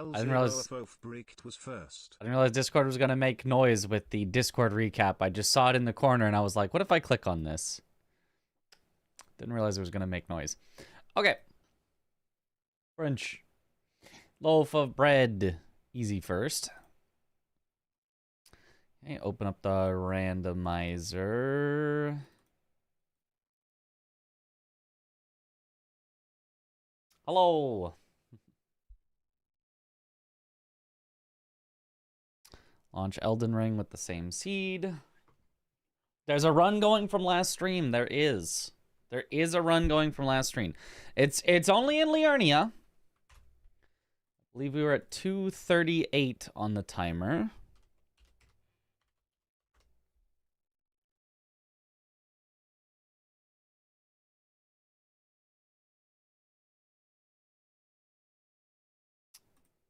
I didn't realize Discord was gonna make noise with the Discord recap. I just saw it in the corner and I was like, what if I click on this? Didn't realize it was gonna make noise. Okay. French. Loaf of bread. Easy first. Okay, open up the randomizer. Hello. Launch Elden Ring with the same seed. There's a run going from last stream. There is. There is a run going from last stream. It's only in Liurnia. I believe we were at 2:38 on the timer.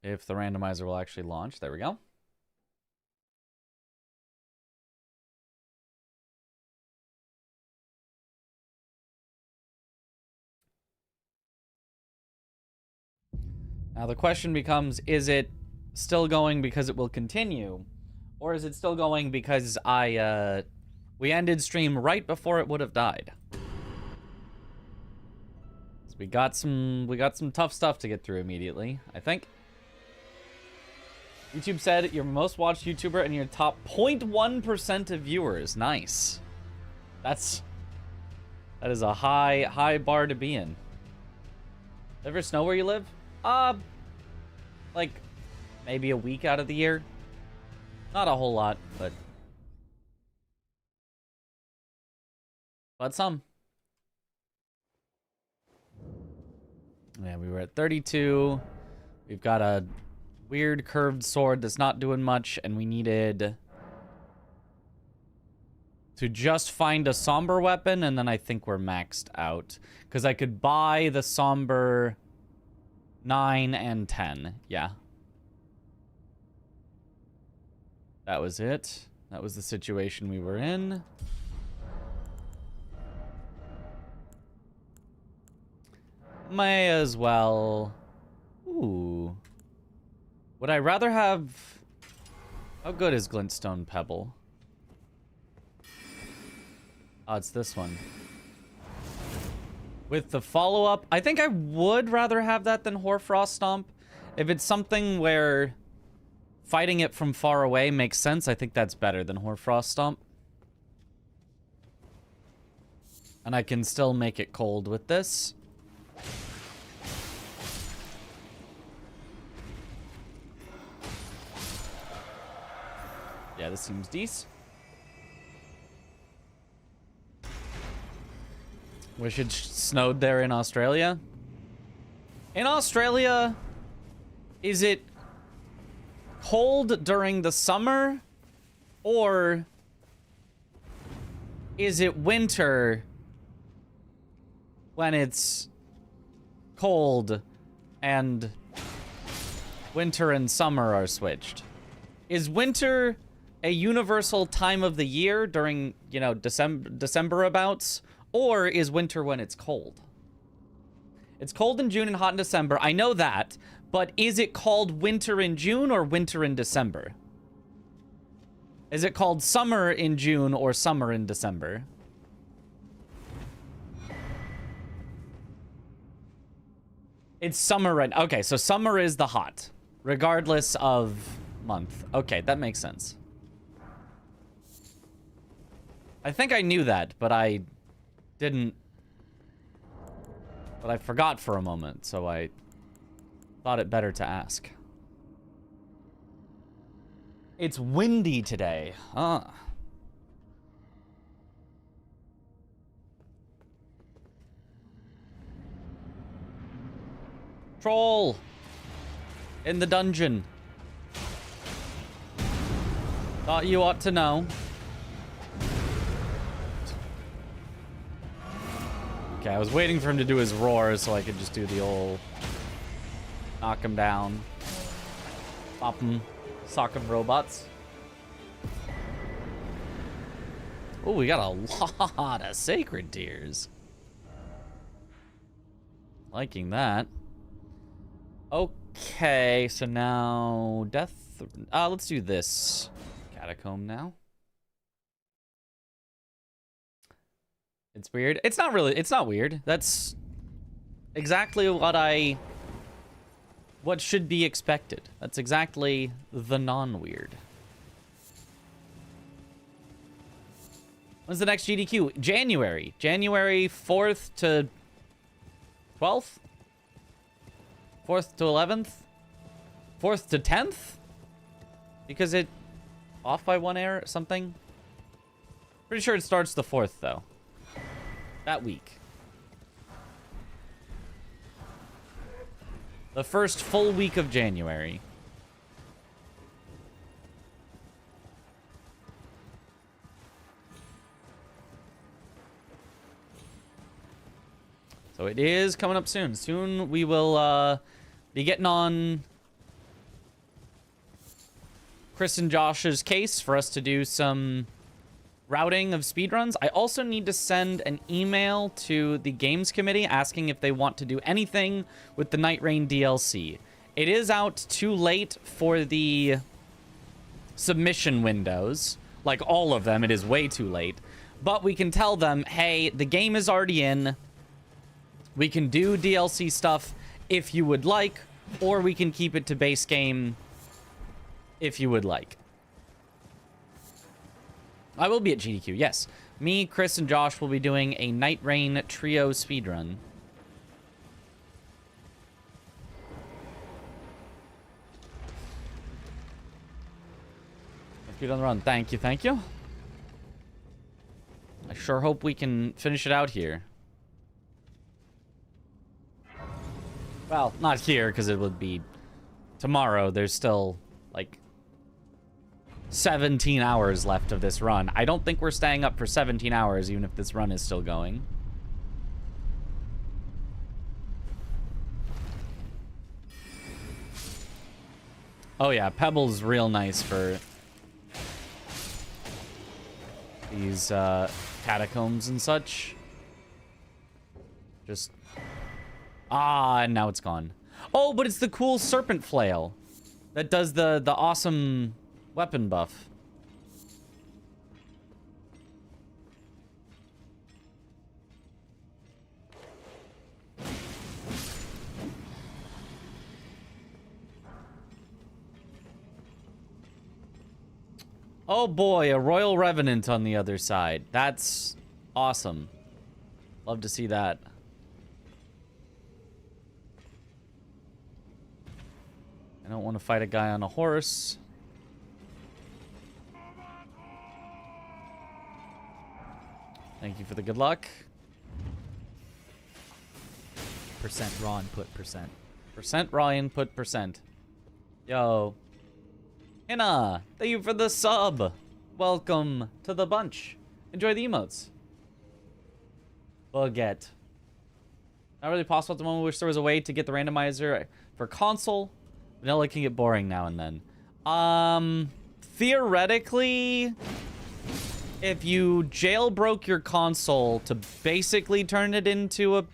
If the randomizer will actually launch. There we go. Now the question becomes, is it still going because it will continue? Or is it still going because we ended stream right before it would have died? So we got some tough stuff to get through immediately, I think. YouTube said you're most watched YouTuber and you're top 0.1% of viewers. Nice. That is a high bar to be in. Ever snow where you live? Like maybe a week out of the year. Not a whole lot, but some. Yeah, we were at 32. We've got a weird curved sword that's not doing much, and we needed to just find a somber weapon, and then I think we're maxed out. Because I could buy the somber 9 and 10. Yeah. That was it. That was the situation we were in. May as well. Ooh. Would I rather have... How good is Glintstone Pebble? Oh, it's this one. With the follow-up, I think I would rather have that than Hoarfrost Stomp. If it's something where fighting it from far away makes sense, I think that's better than Hoarfrost Stomp. And I can still make it cold with this. Yeah, this seems decent. Wish it snowed there in Australia. In Australia, is it cold during the summer? Or is it winter when it's cold and winter and summer are switched? Is winter a universal time of the year during, you know, December abouts? Or is winter when it's cold? It's cold in June and hot in December. I know that. But is it called winter in June or winter in December? Is it called summer in June or summer in December? It's summer right now. Okay, so summer is the hot, regardless of month. Okay, that makes sense. I think I knew that, but I didn't. But I forgot for a moment, so I thought it better to ask. It's windy today. Ah. Troll! In the dungeon. Thought you ought to know. Okay, I was waiting for him to do his roar so I could just do the old knock him down. Pop him. Sock him robots. Oh, we got a lot of sacred tears. Liking that. Okay, so now death. Let's do this catacomb now. It's weird. It's not really. It's not weird. That's exactly what should be expected. That's exactly the non-weird. When's the next GDQ? January. January 4th to 12th? 4th to 11th? 4th to 10th? Because it off by 1 hour or something? Pretty sure it starts the 4th, though. That week. The first full week of January. So it is coming up soon. Soon we will be getting on Chris and Josh's case for us to do some routing of speedruns. I also need to send an email to the games committee asking if they want to do anything with the Night Rain DLC. It is out too late for the submission windows. Like all of them, it is way too late. But we can tell them, hey, the game is already in. We can do DLC stuff if you would like, or we can keep it to base game if you would like. I will be at GDQ, yes. Me, Chris, and Josh will be doing a Night Rain trio speedrun. Speed on the run. Thank you, thank you. I sure hope we can finish it out here. Well, not here, because it would be tomorrow. There's still, like, 17 hours left of this run. I don't think we're staying up for 17 hours, even if this run is still going. Oh, yeah, Pebble's real nice for these catacombs and such. Just... Ah, and now it's gone. Oh, but it's the cool serpent flail that does the awesome weapon buff. Oh boy, a Royal Revenant on the other side. That's awesome. Love to see that. I don't want to fight a guy on a horse. Thank you for the good luck. Percent raw input percent. Percent raw input percent. Yo. Hina, thank you for the sub. Welcome to the bunch. Enjoy the emotes. Baguette. Not really possible at the moment. Wish there was a way to get the randomizer for console. Vanilla can get boring now and then. Theoretically, if you jailbroke your console to basically turn it into a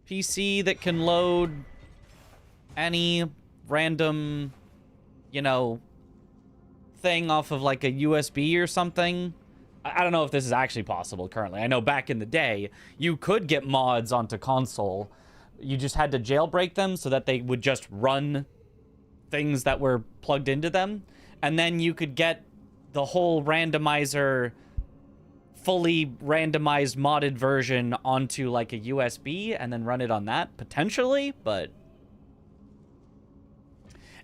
PC that can load any random, you know, thing off of like a USB or something. I don't know if this is actually possible currently. I know back in the day, you could get mods onto console. You just had to jailbreak them so that they would just run things that were plugged into them. And then you could get the whole randomizer, fully randomized modded version onto like a USB and then run it on that, potentially, but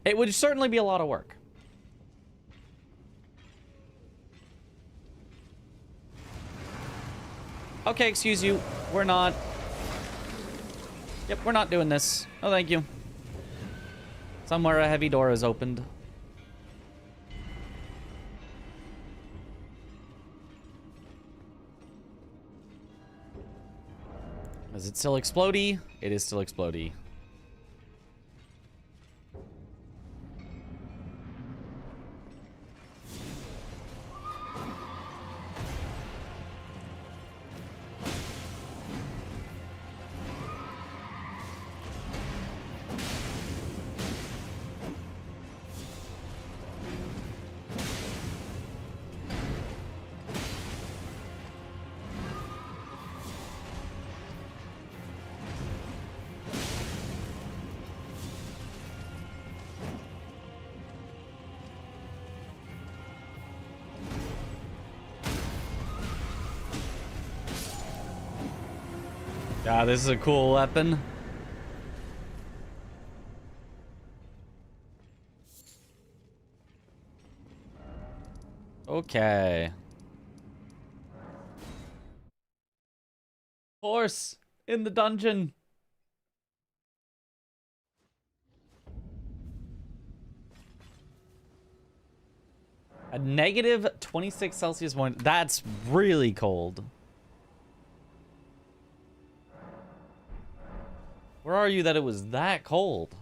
it would certainly be a lot of work. Okay, excuse you. We're not... Yep, we're not doing this. Oh, thank you. Somewhere a heavy door is opened. Is it still explodey? It is still explodey. God, this is a cool weapon. Okay. Horse in the dungeon. A negative 26 Celsius one. That's really cold. Where are you that it was that cold?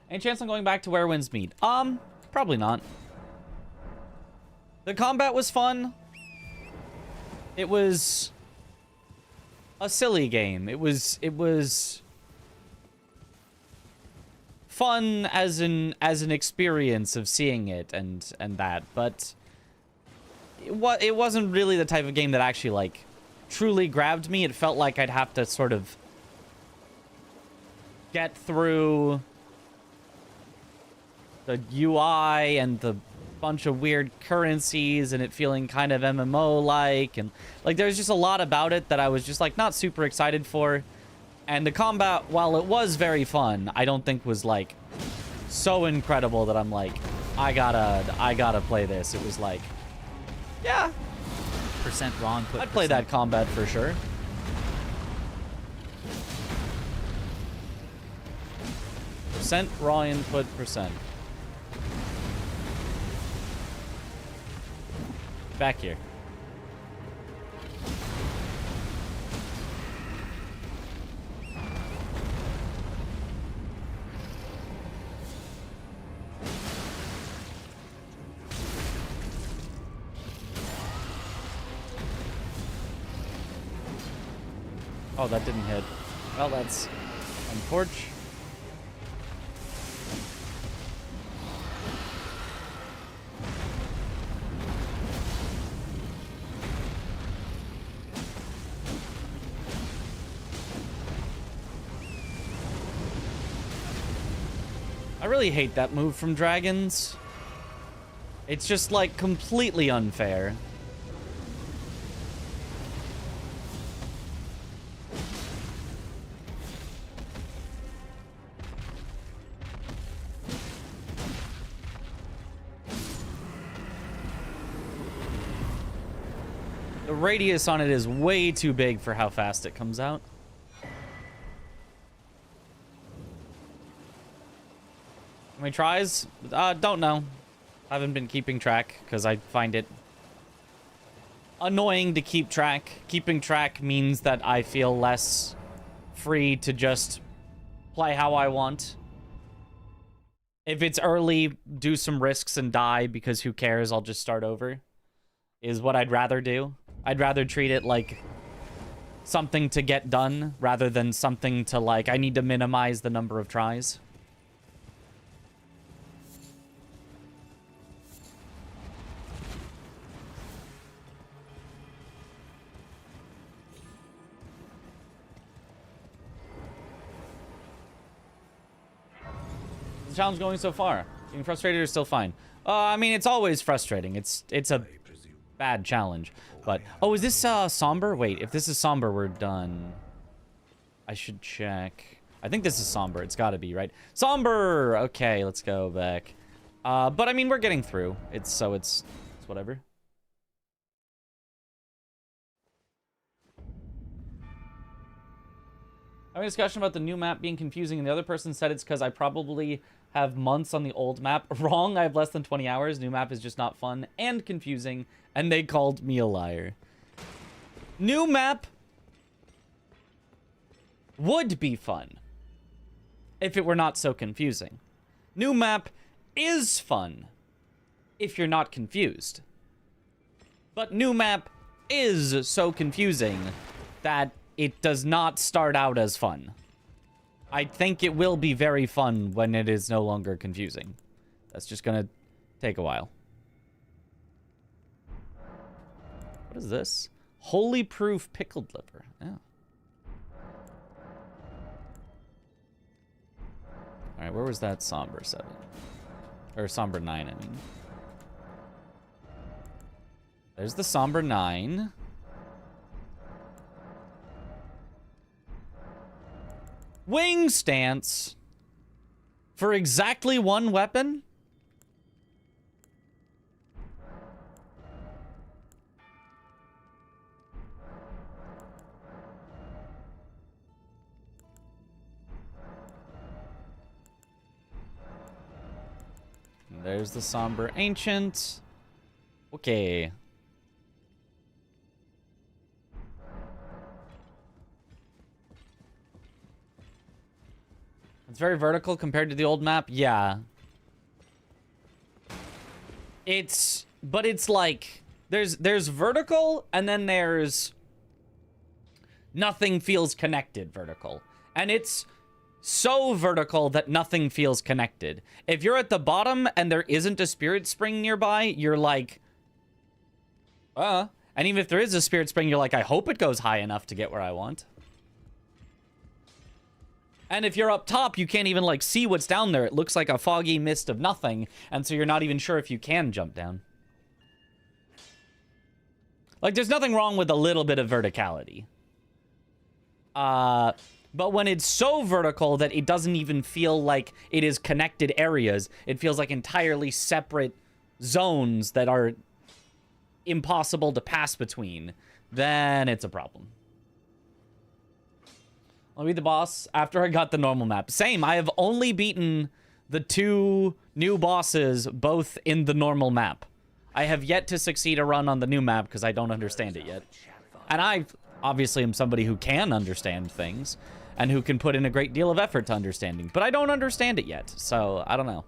Any chance on going back to where winds meet? Probably not. The combat was fun. It was a silly game. It was fun as an experience of seeing it and that, but it wasn't really the type of game that actually like truly grabbed me. It felt like I'd have to sort of get through the UI and the bunch of weird currencies and it feeling kind of MMO-like, and like there's just a lot about it that I was just like not super excited for. And the combat, while it was very fun, I don't think was like so incredible that I'm like, I gotta play this. It was like, yeah, Percent Ron put I'd play that combat for sure. Percent raw input percent. Back here. Oh, that didn't hit. Well, that's unfortunate. I really hate that move from dragons. It's just like completely unfair. The radius on it is way too big for how fast it comes out. How many tries? Don't know. Haven't been keeping track because I find it annoying to keep track. Keeping track means that I feel less free to just play how I want. If it's early, do some risks and die because who cares? I'll just start over. Is what I'd rather do. I'd rather treat it like something to get done rather than something to like, I need to minimize the number of tries. How's the challenge going so far? Getting frustrated or still fine? I mean, it's always frustrating. It's a bad challenge. But, oh, is this somber? Wait, if this is somber, we're done. I should check. I think this is somber. It's got to be, right? Somber! Okay, let's go back. But, I mean, we're getting through. It's whatever. Having a discussion about the new map being confusing, and the other person said it's because I probably have months on the old map. Wrong, I have less than 20 hours. New map is just not fun and confusing, and they called me a liar. New map would be fun if it were not so confusing. New map is fun if you're not confused. But new map is so confusing that it does not start out as fun. I think it will be very fun when it is no longer confusing. That's just gonna take a while. What is this? Holy proof pickled liver. Yeah. Alright, where was that somber 7? Or somber 9, I mean. There's the somber 9. Wing stance for exactly one weapon? There's the Somber Ancient. Okay. It's very vertical compared to the old map. Yeah. But it's like, there's vertical, and then there's nothing feels connected vertical. And it's so vertical that nothing feels connected. If you're at the bottom and there isn't a spirit spring nearby, you're like, and even if there is a spirit spring, you're like, I hope it goes high enough to get where I want. And if you're up top, you can't even, like, see what's down there. It looks like a foggy mist of nothing, and so you're not even sure if you can jump down. Like, there's nothing wrong with a little bit of verticality. But when it's so vertical that it doesn't even feel like it is connected areas, it feels like entirely separate zones that are impossible to pass between, then it's a problem. I'll beat the boss after I got the normal map. Same, I have only beaten the 2 new bosses, both in the normal map. I have yet to succeed a run on the new map because I don't understand it yet. And I obviously am somebody who can understand things and who can put in a great deal of effort to understanding, but I don't understand it yet, so I don't know.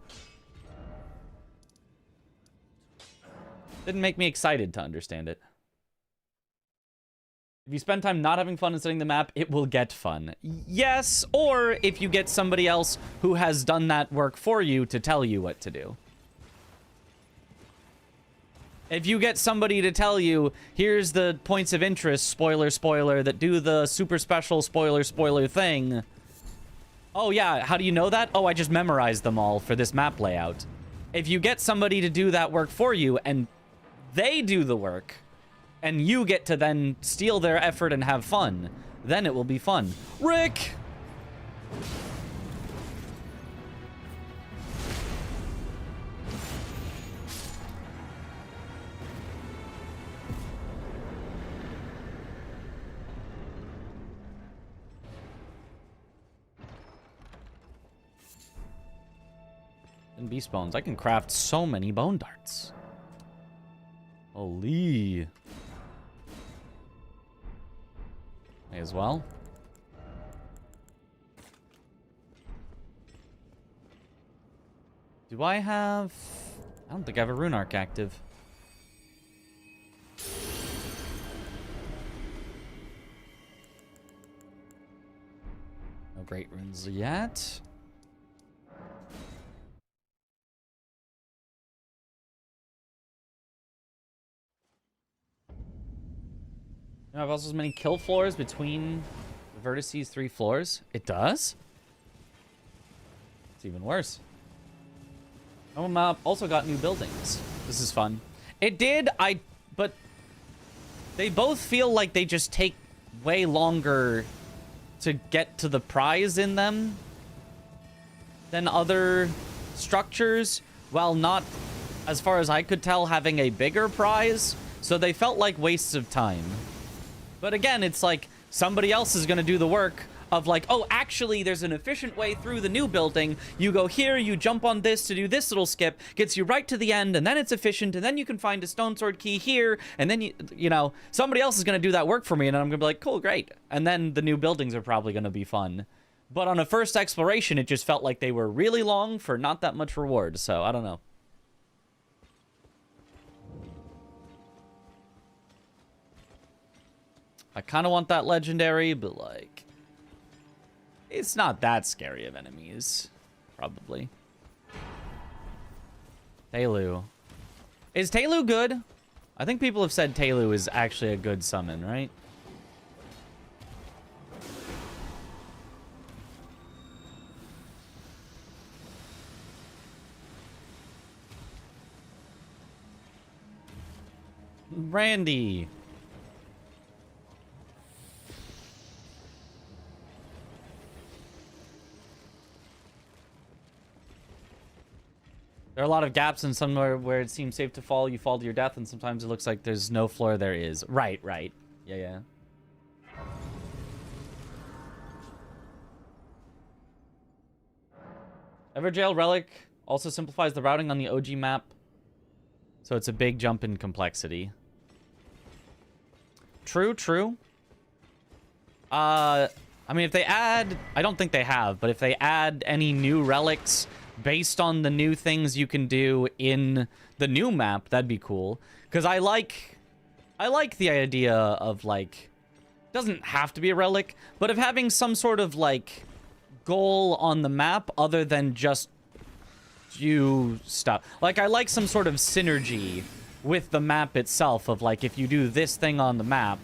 Didn't make me excited to understand it. If you spend time not having fun and studying the map, it will get fun. Yes, or if you get somebody else who has done that work for you to tell you what to do. If you get somebody to tell you, here's the points of interest, spoiler, spoiler, that do the super special spoiler, spoiler thing. Oh yeah, how do you know that? Oh, I just memorized them all for this map layout. If you get somebody to do that work for you and they do the work, and you get to then steal their effort and have fun, then it will be fun. Rick! And beast bones. I can craft so many bone darts. Holy. May as well. Do I have... I don't think I have a rune arc active. No great runes yet. You have also as many kill floors between the vertices 3 floors. It does? It's even worse. Oh, map also got new buildings. This is fun. It did, but they both feel like they just take way longer to get to the prize in them than other structures, while not, as far as I could tell, having a bigger prize. So they felt like wastes of time. But again, it's like somebody else is going to do the work of like, oh, actually, there's an efficient way through the new building. You go here, you jump on this to do this little skip, gets you right to the end, and then it's efficient, and then you can find a stone sword key here, and then, you know, somebody else is going to do that work for me, and I'm going to be like, cool, great. And then the new buildings are probably going to be fun. But on a first exploration, it just felt like they were really long for not that much reward, so I don't know. I kind of want that legendary, but, like, it's not that scary of enemies, probably. Telu. Is Telu good? I think people have said Telu is actually a good summon, right? Randy. There are a lot of gaps in somewhere where it seems safe to fall. You fall to your death, and sometimes it looks like there's no floor. There is. Right, right. Yeah, yeah. Everjail Relic also simplifies the routing on the OG map, so it's a big jump in complexity. True, true. I mean, if they add... I don't think they have, but if they add any new relics based on the new things you can do in the new map, that'd be cool. Because I like the idea of, like... Doesn't have to be a relic, but of having some sort of, like, goal on the map other than just do stuff. Like, I like some sort of synergy with the map itself of, like, if you do this thing on the map,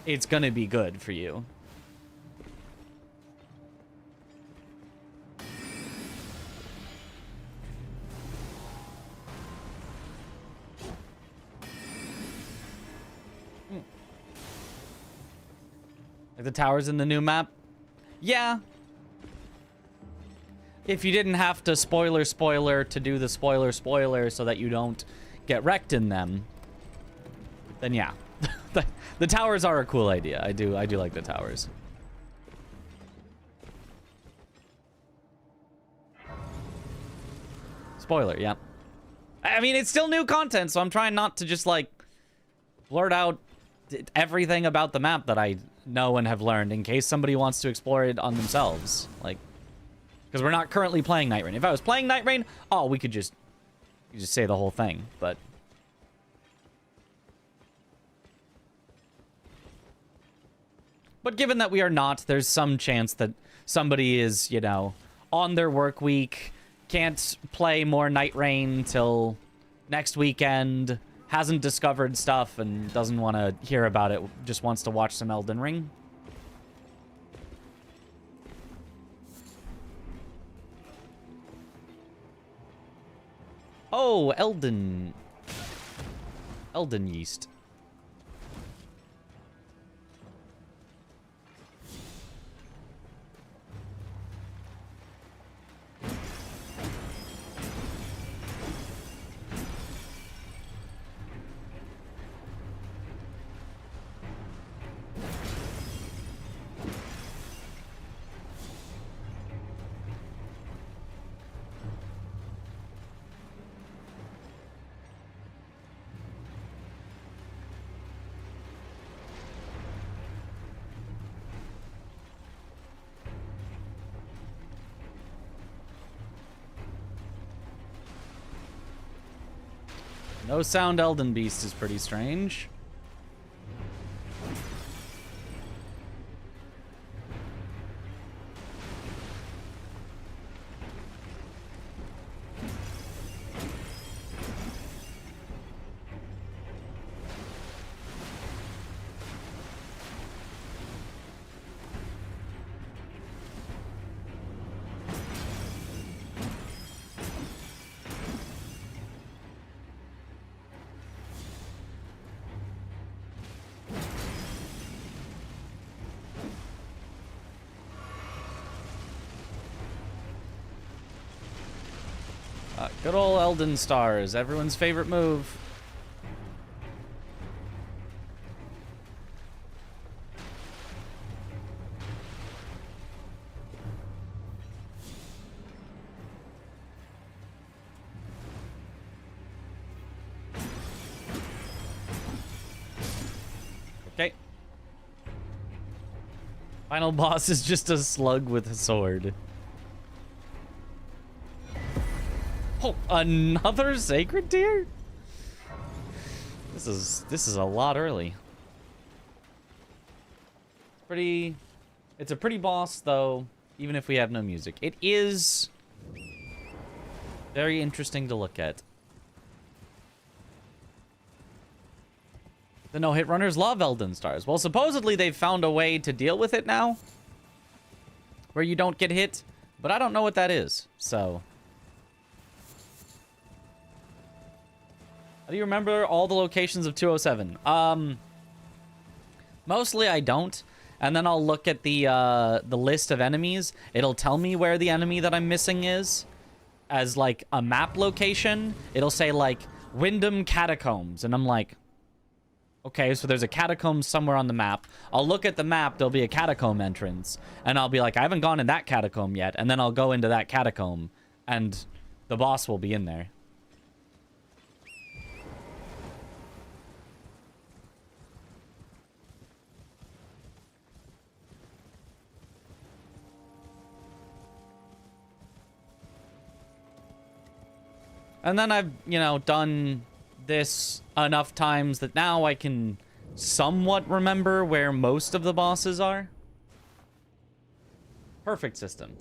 it's gonna be good for you. Like the towers in the new map? Yeah. If you didn't have to spoiler to do the spoiler so that you don't get wrecked in them, then yeah. The towers are a cool idea. I do like the towers. Spoiler, yeah. I mean, it's still new content, so I'm trying not to just, like, blurt out everything about the map that I know and have learned in case somebody wants to explore it on themselves. Like, because we're not currently playing Night Rain. If I was playing Night Rain, oh, we could just say the whole thing, but... But given that we are not, there's some chance that somebody is, you know, on their work week, can't play more Night Rain till next weekend, hasn't discovered stuff, and doesn't want to hear about it, just wants to watch some Elden Ring. Oh, Elden yeast. No sound Elden Beast is pretty strange. Good old Elden stars, everyone's favorite move. Okay. Final boss is just a slug with a sword. Oh, another sacred deer? This is a lot early. It's a pretty boss though, even if we have no music. It is very interesting to look at. The no-hit runners love Elden stars. Well, supposedly they've found a way to deal with it now, where you don't get hit, but I don't know what that is, so... How do you remember all the locations of 207? Mostly I don't. And then I'll look at the list of enemies. It'll tell me where the enemy that I'm missing is. as like a map location. It'll say like Wyndham Catacombs, and I'm like, okay, so there's a catacomb somewhere on the map. I'll look at the map, there'll be a catacomb entrance, and I'll be like, I haven't gone in that catacomb yet, and then I'll go into that catacomb, and the boss will be in there. And then I've, you know, done this enough times that now I can somewhat remember where most of the bosses are. Perfect system.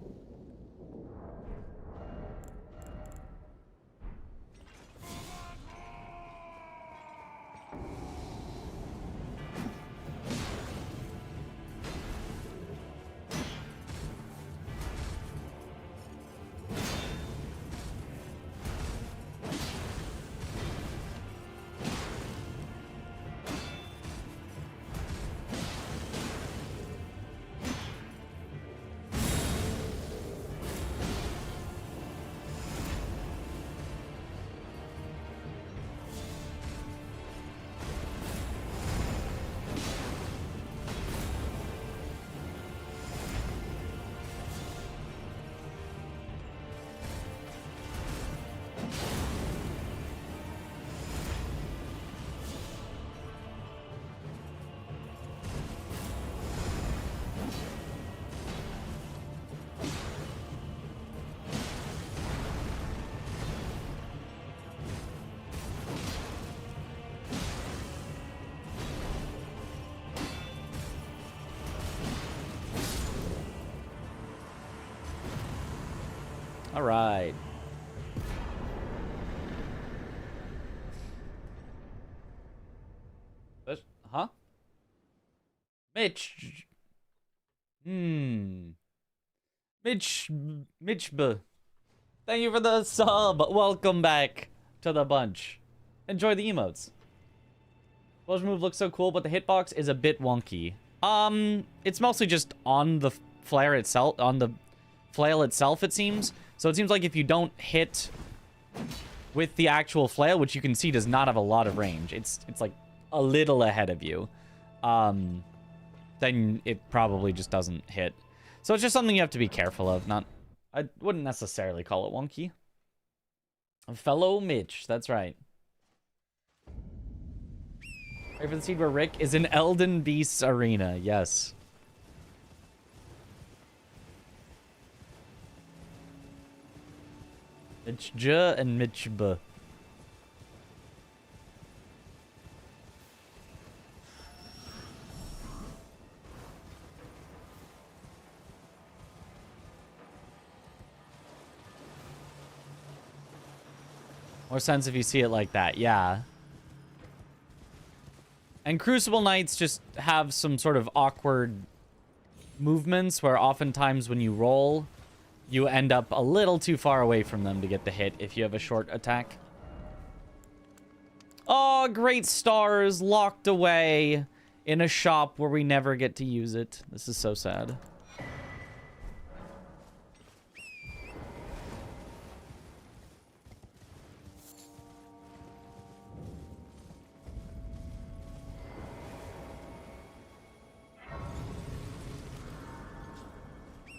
All right. Huh? Mitch. Mitch. Thank you for the sub. Welcome back to the bunch. Enjoy the emotes. Explosion move looks so cool, but the hitbox is a bit wonky. It's mostly just on the flare itself, on the flail itself, it seems. So it seems like if you don't hit with the actual flail, which you can see does not have a lot of range, it's like a little ahead of you, then it probably just doesn't hit. So it's just something you have to be careful of. I wouldn't necessarily call it wonky. Fellow Mitch, that's right. Ready for the seed where Rick is in Elden Beast's arena. Yes. Mitch J and Mitch B. More sense if you see it like that, yeah. And Crucible Knights just have some sort of awkward movements where oftentimes when you roll, you end up a little too far away from them to get the hit if you have a short attack. Oh, great stars locked away in a shop where we never get to use it. This is so sad.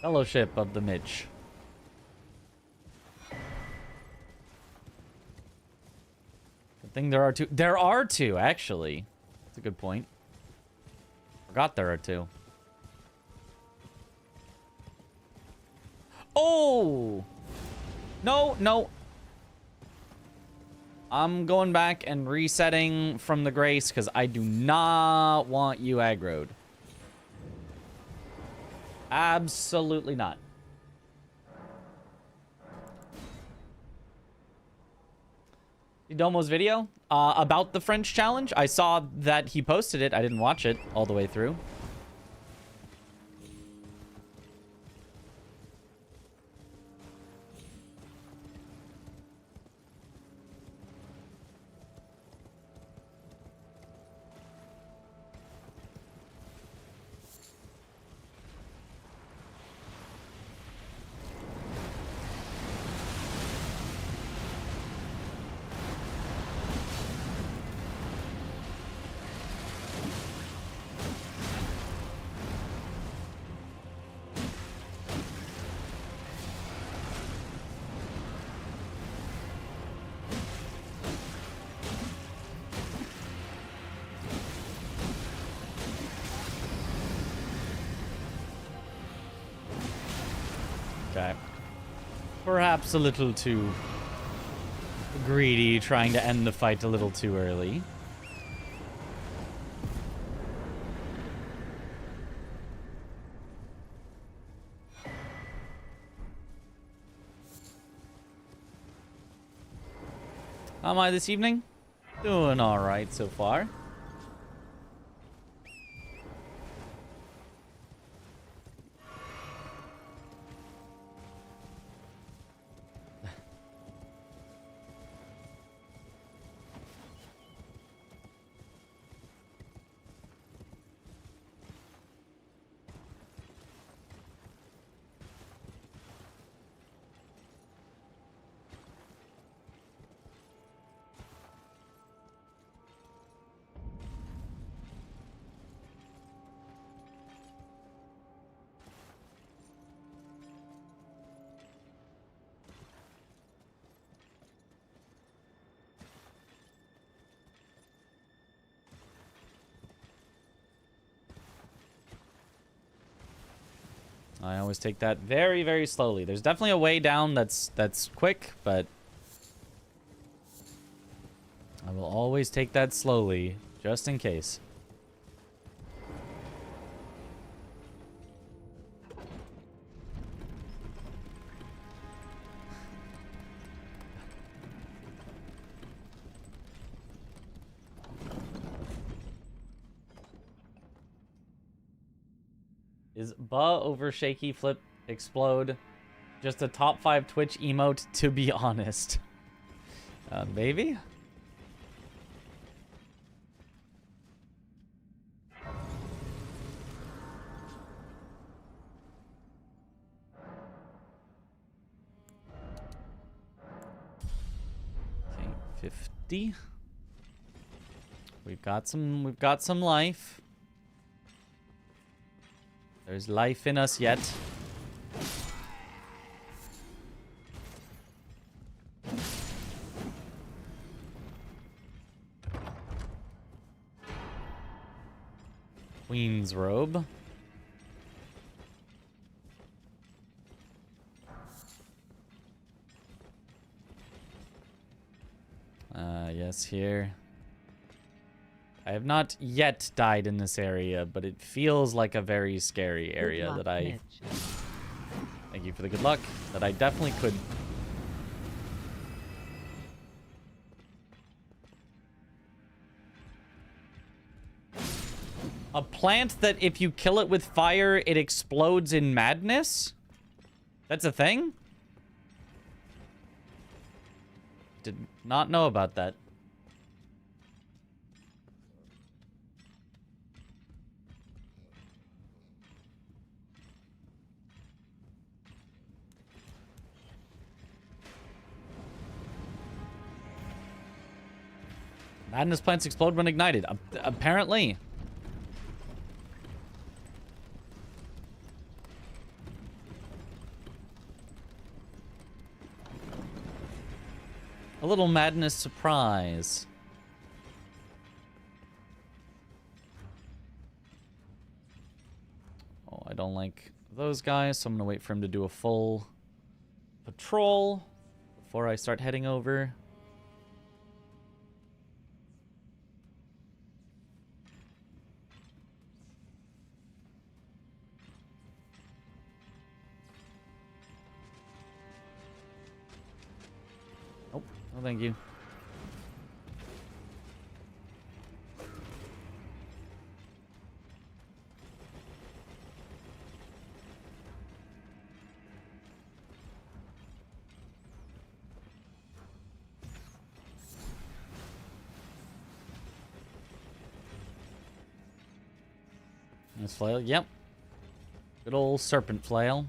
Fellowship of the Mitch. Good thing there are two. There are two, actually. That's a good point. Forgot there are two. Oh! No, no. I'm going back and resetting from the Grace because I do not want you aggroed. Absolutely not. Domo's video about the French challenge. I saw that he posted it. I didn't watch it all the way through. Okay. Perhaps a little too greedy, trying to end the fight a little too early. How am I this evening? Doing alright so far. I always take that very, very slowly. There's definitely a way down that's quick, but I will always take that slowly, just in case. Is Ba over shaky flip explode just a top 5 Twitch emote, to be honest? Maybe? Okay, 50. We've got some life. There's life in us yet. Queen's robe. Yes, here. I have not yet died in this area, but it feels like a very scary area that I... Mitch. Thank you for the good luck. That I definitely could... A plant that if you kill it with fire, it explodes in madness? That's a thing? Did not know about that. Madness plants explode when ignited. Apparently. A little madness surprise. Oh, I don't like those guys, so I'm gonna wait for him to do a full patrol before I start heading over. Oh, thank you. This flail, yep. Good old serpent flail.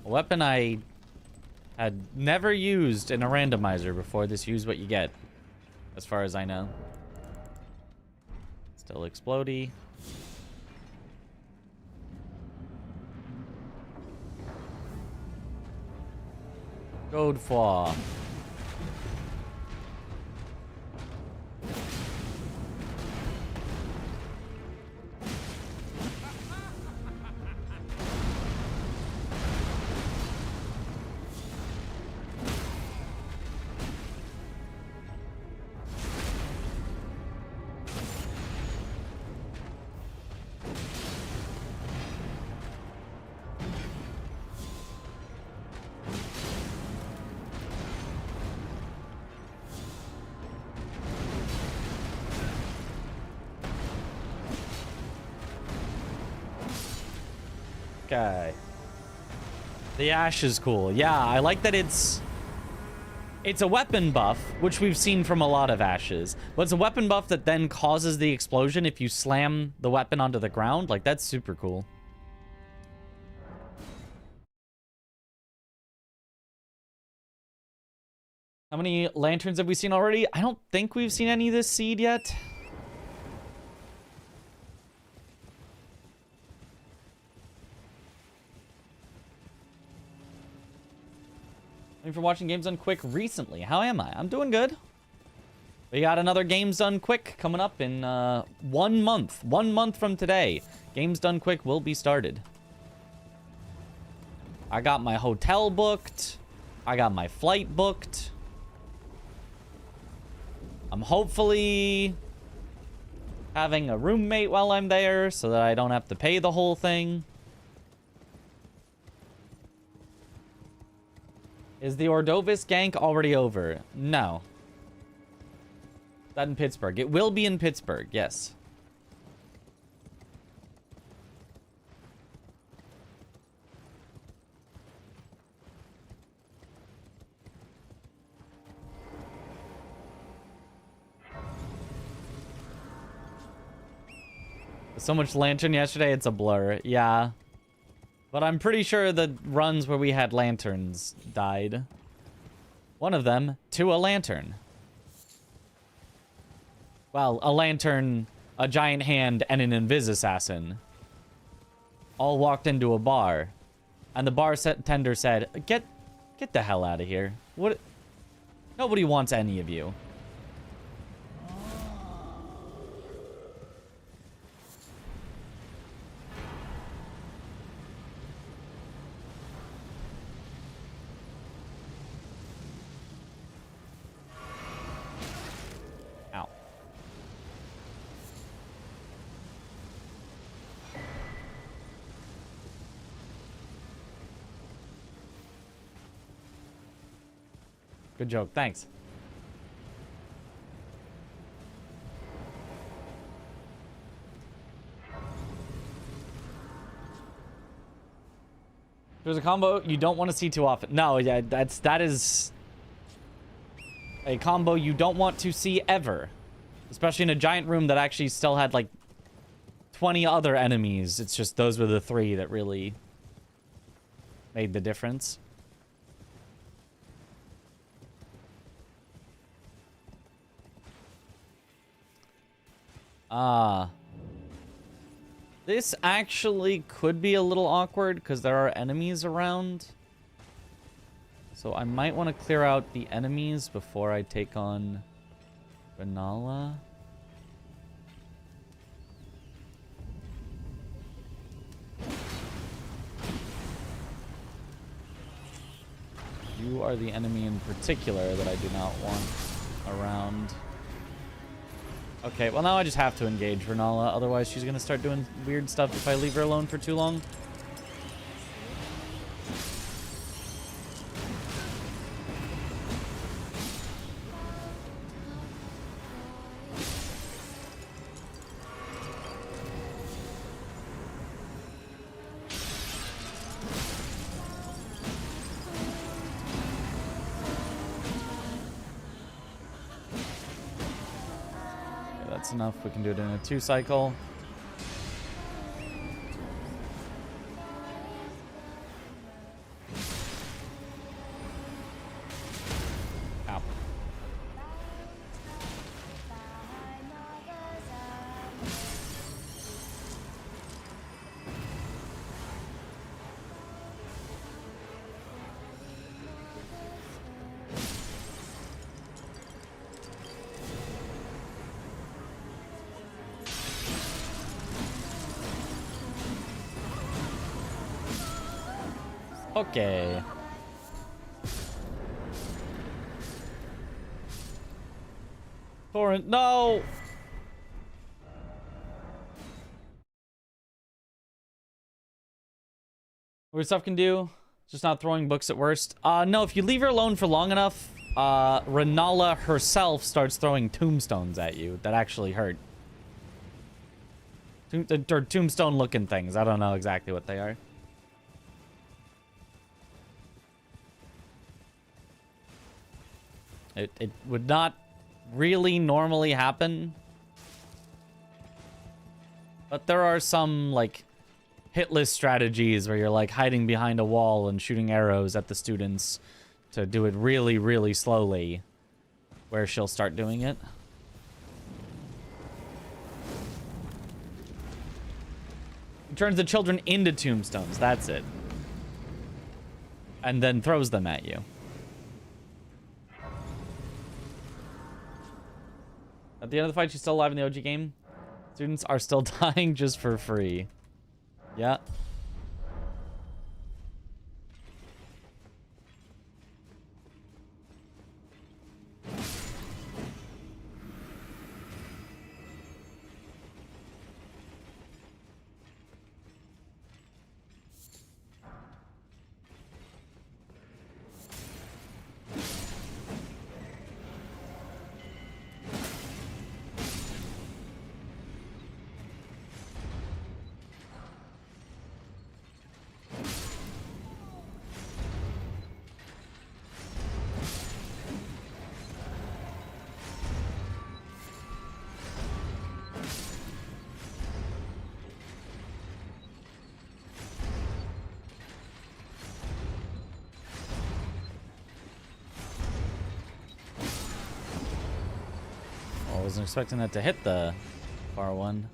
A weapon I had never used in a randomizer before this use what you get, as far as I know. Still explodey. Godefroy. Okay. The ash is cool. Yeah, I like that it's a weapon buff, which we've seen from a lot of ashes. But it's a weapon buff that then causes the explosion if you slam the weapon onto the ground. Like, that's super cool. How many lanterns have we seen already? I don't think we've seen any this seed yet. Thank you for watching Games Done Quick recently. How am I? I'm doing good. We got another Games Done Quick coming up in 1 month. 1 month from today. Games Done Quick will be started. I got my hotel booked. I got my flight booked. I'm hopefully having a roommate while I'm there so that I don't have to pay the whole thing. Is the Ordovis gank already over? No. Is that in Pittsburgh? It will be in Pittsburgh, yes. So much lantern yesterday, it's a blur. Yeah. But I'm pretty sure the runs where we had lanterns died. One of them to a lantern. Well, a lantern, a giant hand, and an invis assassin all walked into a bar. And the bartender said, Get the hell out of here. What? Nobody wants any of you. Good joke. Thanks. There's a combo you don't want to see too often. No, yeah, that is a combo you don't want to see ever. Especially in a giant room that actually still had like 20 other enemies. It's just those were the 3 that really made the difference. This actually could be a little awkward because there are enemies around. So I might want to clear out the enemies before I take on Renala. You are the enemy in particular that I do not want around. Okay, well now I just have to engage Renala, otherwise she's gonna start doing weird stuff if I leave her alone for too long. Enough. We can do it in a 2 cycle. Ow. Okay. Torrent, no! Weird stuff can do. Just not throwing books at worst. No, if you leave her alone for long enough, Renala herself starts throwing tombstones at you that actually hurt. Or tombstone-looking things. I don't know exactly what they are. It would not really normally happen. But there are some, like, hit list strategies where you're, like, hiding behind a wall and shooting arrows at the students to do it really, really slowly, where she'll start doing it. It turns the children into tombstones, that's it. And then throws them at you. At the end of the fight, she's still alive in the OG game. Students are still dying just for free. Yeah. I wasn't expecting that to hit the far one.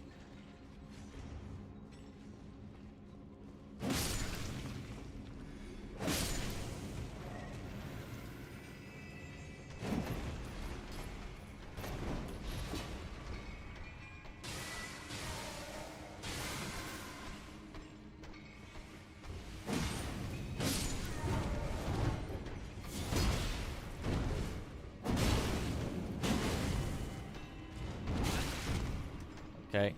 Okay.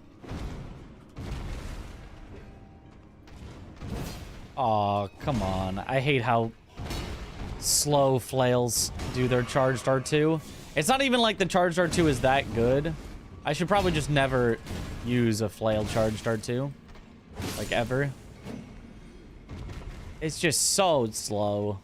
Aw, come on. I hate how slow flails do their charged R2. It's not even like the charged R2 is that good. I should probably just never use a flail charged R2. Like, ever. It's just so slow.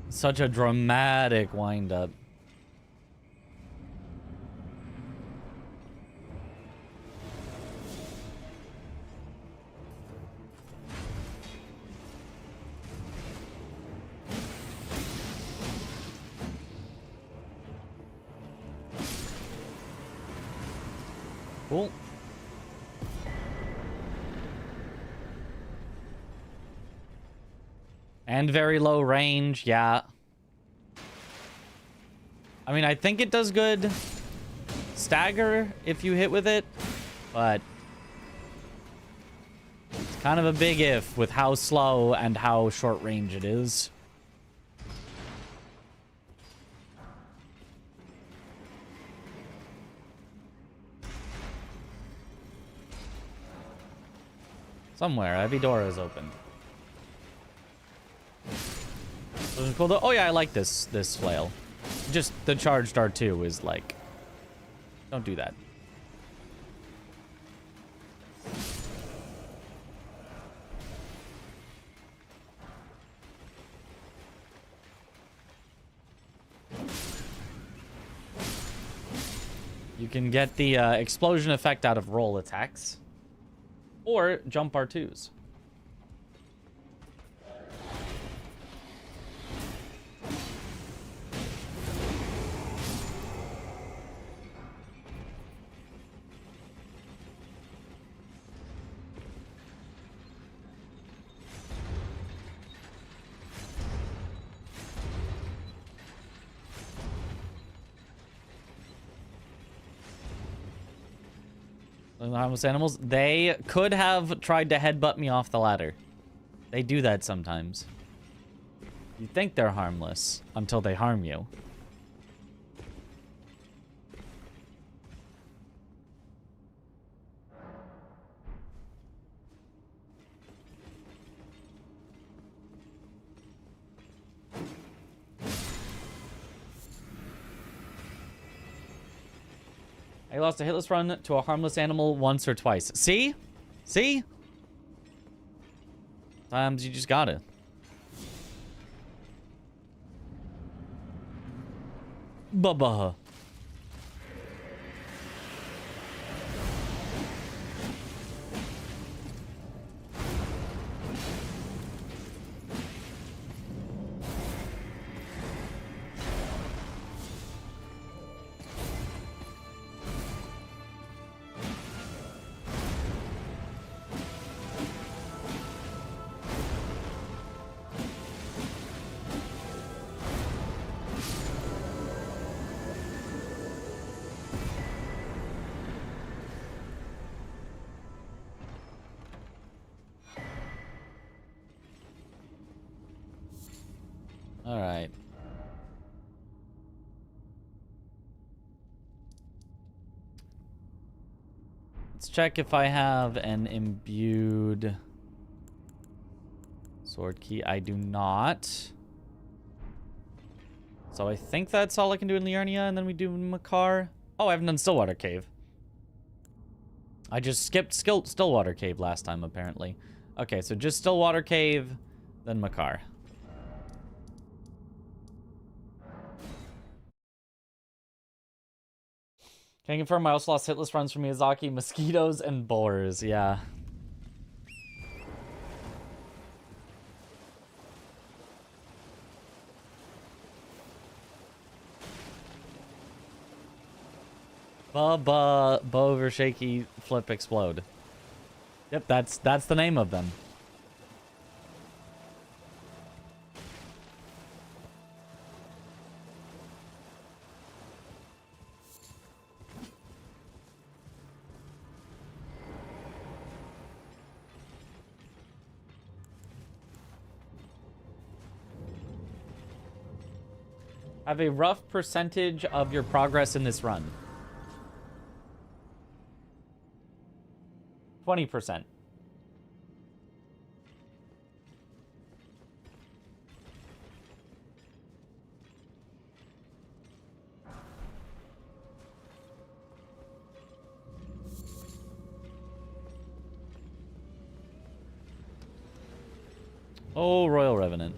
Such a dramatic wind-up. Cool. And very low range, yeah. I mean, I think it does good stagger if you hit with it, but it's kind of a big if with how slow and how short range it is. Somewhere, every door is opened. Cool though. Oh yeah, I like this flail. Just the charged R2 is like, don't do that. You can get the explosion effect out of roll attacks or jump R2s. Harmless animals. They could have tried to headbutt me off the ladder. They do that sometimes. You think they're harmless until they harm you. I lost a hitless run to a harmless animal once or twice. See? See? Sometimes you just gotta. Bubba. All right. Let's check if I have an imbued sword key. I do not. So I think that's all I can do in Liurnia, and then we do Makar. Oh, I haven't done Stillwater Cave. I just skipped Stillwater Cave last time, apparently. Okay, so just Stillwater Cave, then Makar. Can I confirm I also lost hitless runs from Miyazaki, mosquitoes, and boars? Yeah. Bow over shaky, flip, explode. Yep, that's the name of them. Have a rough percentage of your progress in this run. 20%. Oh, Royal Revenant.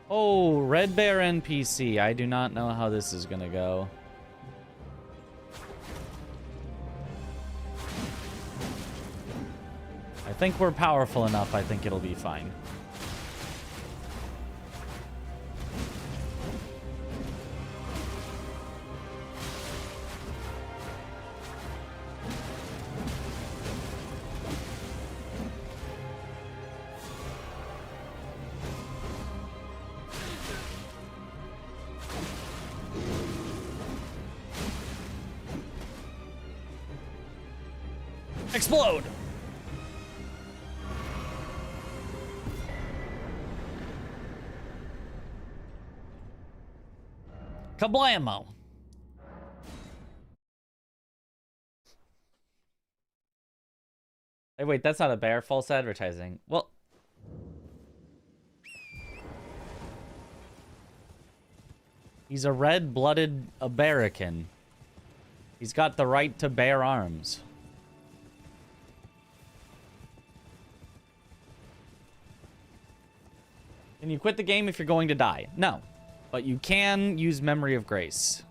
Oh, Red Bear NPC. I do not know how this is gonna go. I think we're powerful enough. I think it'll be fine. Explode! Kablamo! Hey, wait, that's not a bear. False advertising. Well... He's a red-blooded American. He's got the right to bear arms. Can you quit the game if you're going to die? No. But you can use Memory of Grace.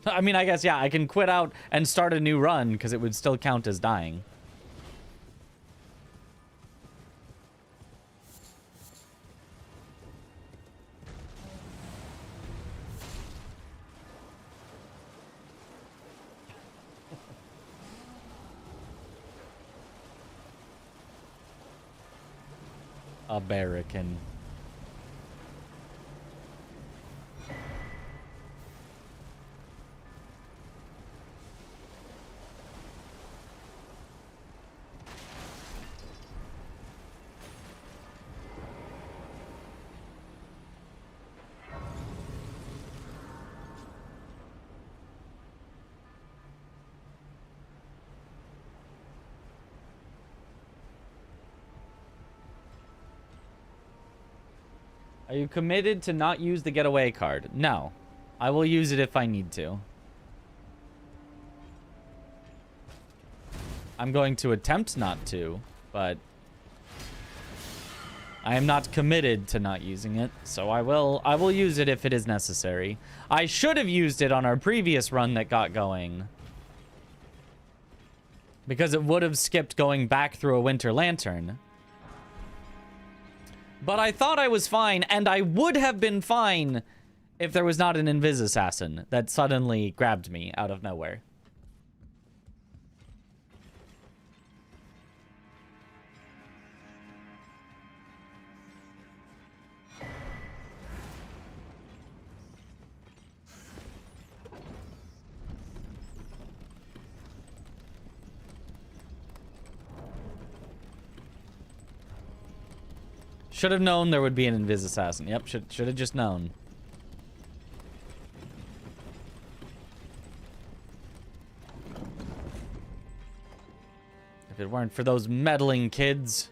I mean, I guess, yeah, I can quit out and start a new run because it would still count as dying. American. Are you committed to not use the getaway card? No. I will use it if I need to. I'm going to attempt not to, but I am not committed to not using it, so I will use it if it is necessary. I should have used it on our previous run that got going, because it would have skipped going back through a winter lantern. But I thought I was fine, and I would have been fine if there was not an Invis Assassin that suddenly grabbed me out of nowhere. Should have known there would be an Invis Assassin. Yep, should have just known. If it weren't for those meddling kids.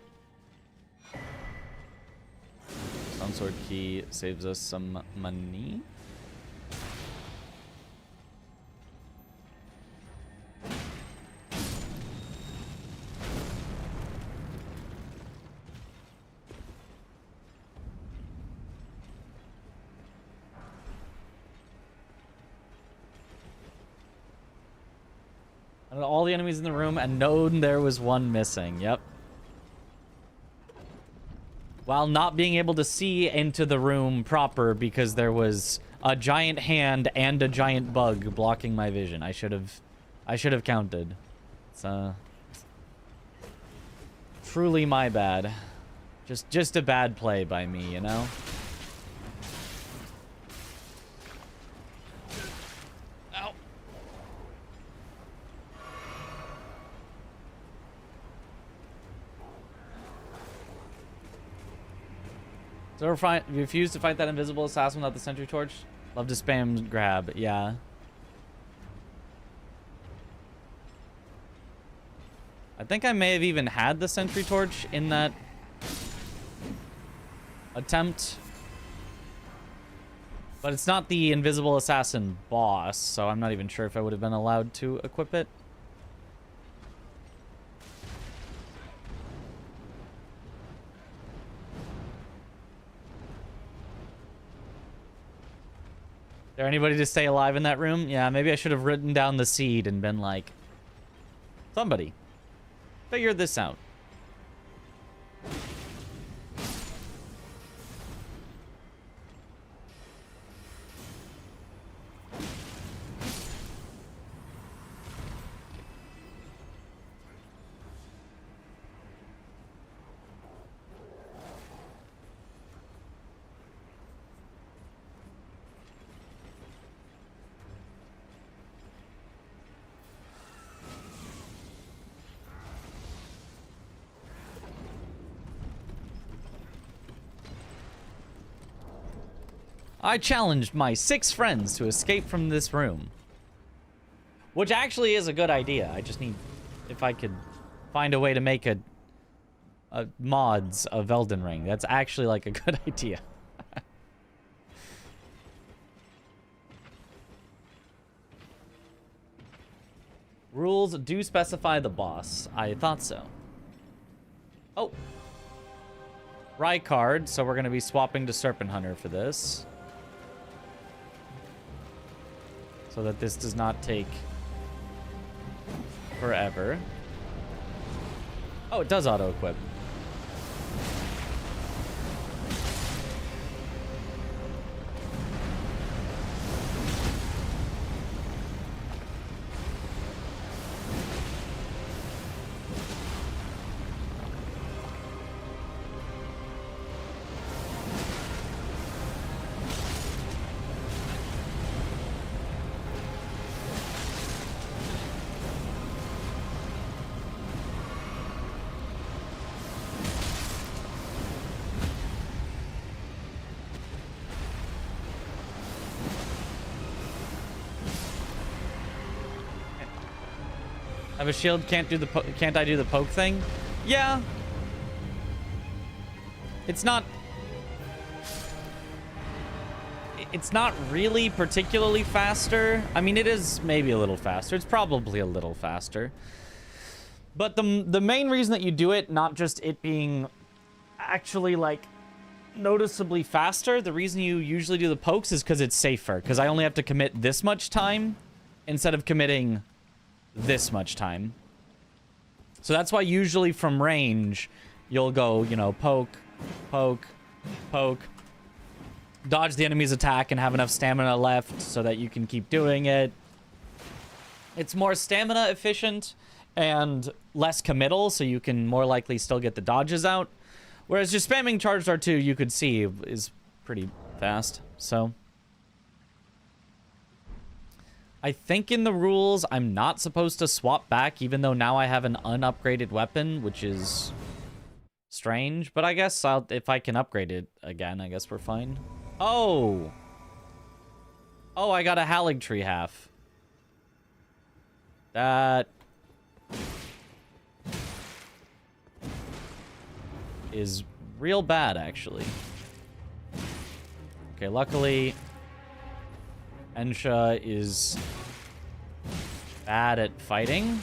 Stone key saves us some money. All the enemies in the room, and known there was one missing. Yep. While not being able to see into the room proper because there was a giant hand and a giant bug blocking my vision. I should have counted. It's truly my bad. Just a bad play by me, you know? So refuse to fight that invisible assassin without the sentry torch? Love to spam grab, yeah. I think I may have even had the sentry torch in that attempt. But it's not the invisible assassin boss, so I'm not even sure if I would have been allowed to equip it. Is there anybody to stay alive in that room? Yeah, maybe I should have written down the seed and been like, somebody, figure this out. I challenged my 6 friends to escape from this room. Which actually is a good idea. I just need, if I could find a way to make a mods of Elden Ring. That's actually like a good idea. Rules do specify the boss. I thought so. Oh. Rykard, so we're going to be swapping to Serpent Hunter for this. So that this does not take forever. Oh, it does auto-equip. I have a shield, can't I do the poke thing? Yeah. It's not really particularly faster. I mean, it is maybe a little faster. It's probably a little faster. But the main reason that you do it, not just it being actually like noticeably faster, the reason you usually do the pokes is because it's safer. Because I only have to commit this much time instead of committing this much time. So that's why usually from range, you'll go, you know, poke, poke, poke, dodge the enemy's attack and have enough stamina left so that you can keep doing it. It's more stamina efficient and less committal, so you can more likely still get the dodges out. Whereas just spamming charged R2, you could see, is pretty fast. So I think in the rules, I'm not supposed to swap back, even though now I have an unupgraded weapon, which is strange. But I guess if I can upgrade it again, I guess we're fine. Oh! Oh, I got a Halig Tree half. That is real bad, actually. Okay, luckily, Ensha is bad at fighting.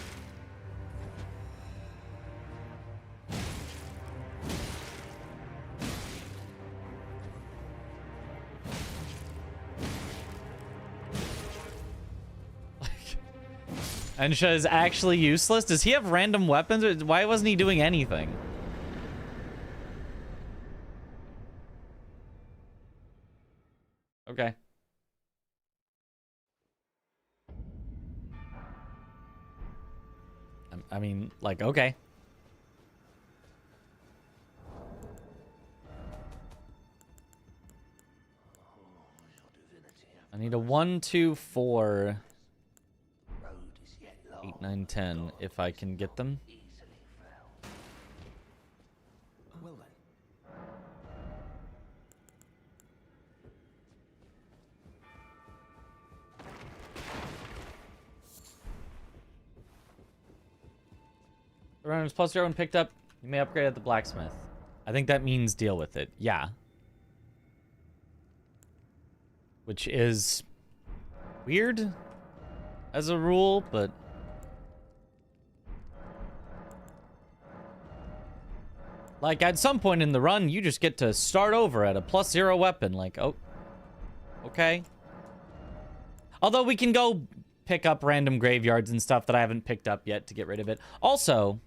Ensha is actually useless? Does he have random weapons? Why wasn't he doing anything? Okay. I mean, like, okay. I need a 1, 2, 4, 8, 9, 10 if I can get them. Well then. The runners plus 0 and picked up. You may upgrade at the blacksmith. I think that means deal with it. Yeah. Which is weird as a rule, but like at some point in the run, you just get to start over at a +0 weapon. Like, oh, okay. Although we can go pick up random graveyards and stuff that I haven't picked up yet to get rid of it. Also,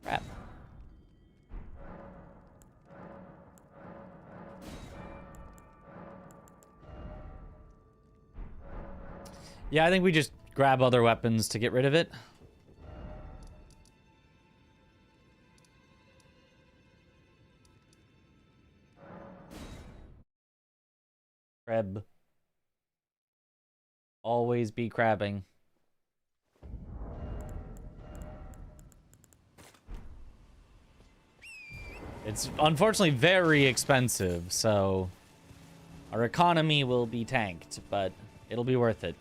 crap. Yeah, I think we just grab other weapons to get rid of it. Crab. Always be crabbing. It's unfortunately very expensive, so our economy will be tanked, but it'll be worth it.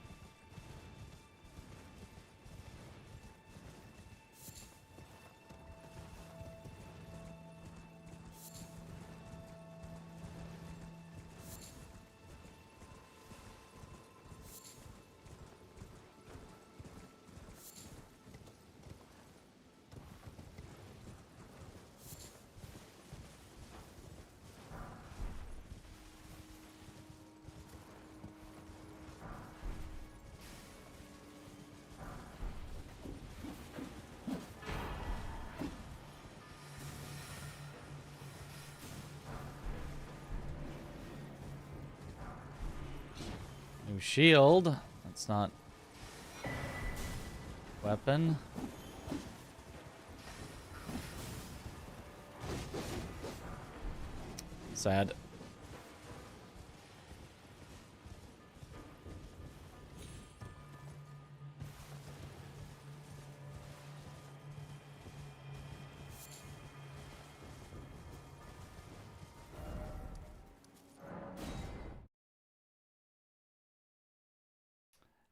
New shield. That's not weapon. Sad.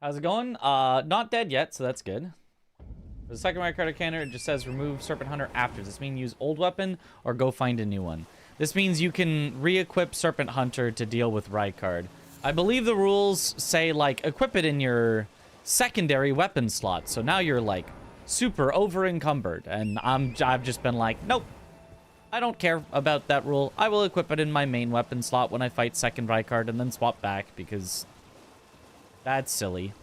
How's it going? Not dead yet, so that's good. For the second right card cannon, it just says remove Serpent Hunter after. Does this mean use old weapon or go find a new one? This means you can re-equip Serpent Hunter to deal with Rykard. I believe the rules say, like, equip it in your secondary weapon slot. So now you're, like, super over-encumbered. And I've just been like, nope. I don't care about that rule. I will equip it in my main weapon slot when I fight second Rykard and then swap back because that's silly.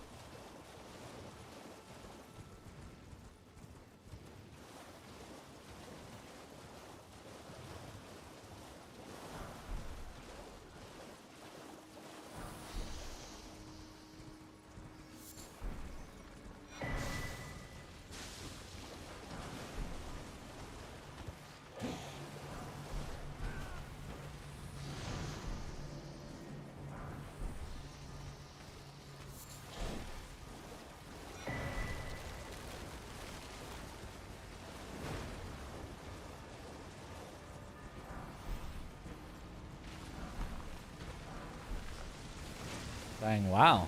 Dang, wow.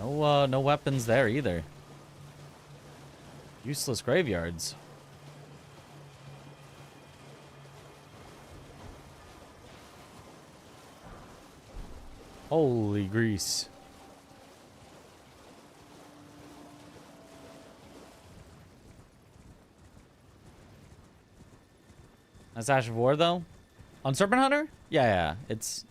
No weapons there either. Useless graveyards. Holy grease. That's Ash of War, though? On Serpent Hunter? Yeah. It's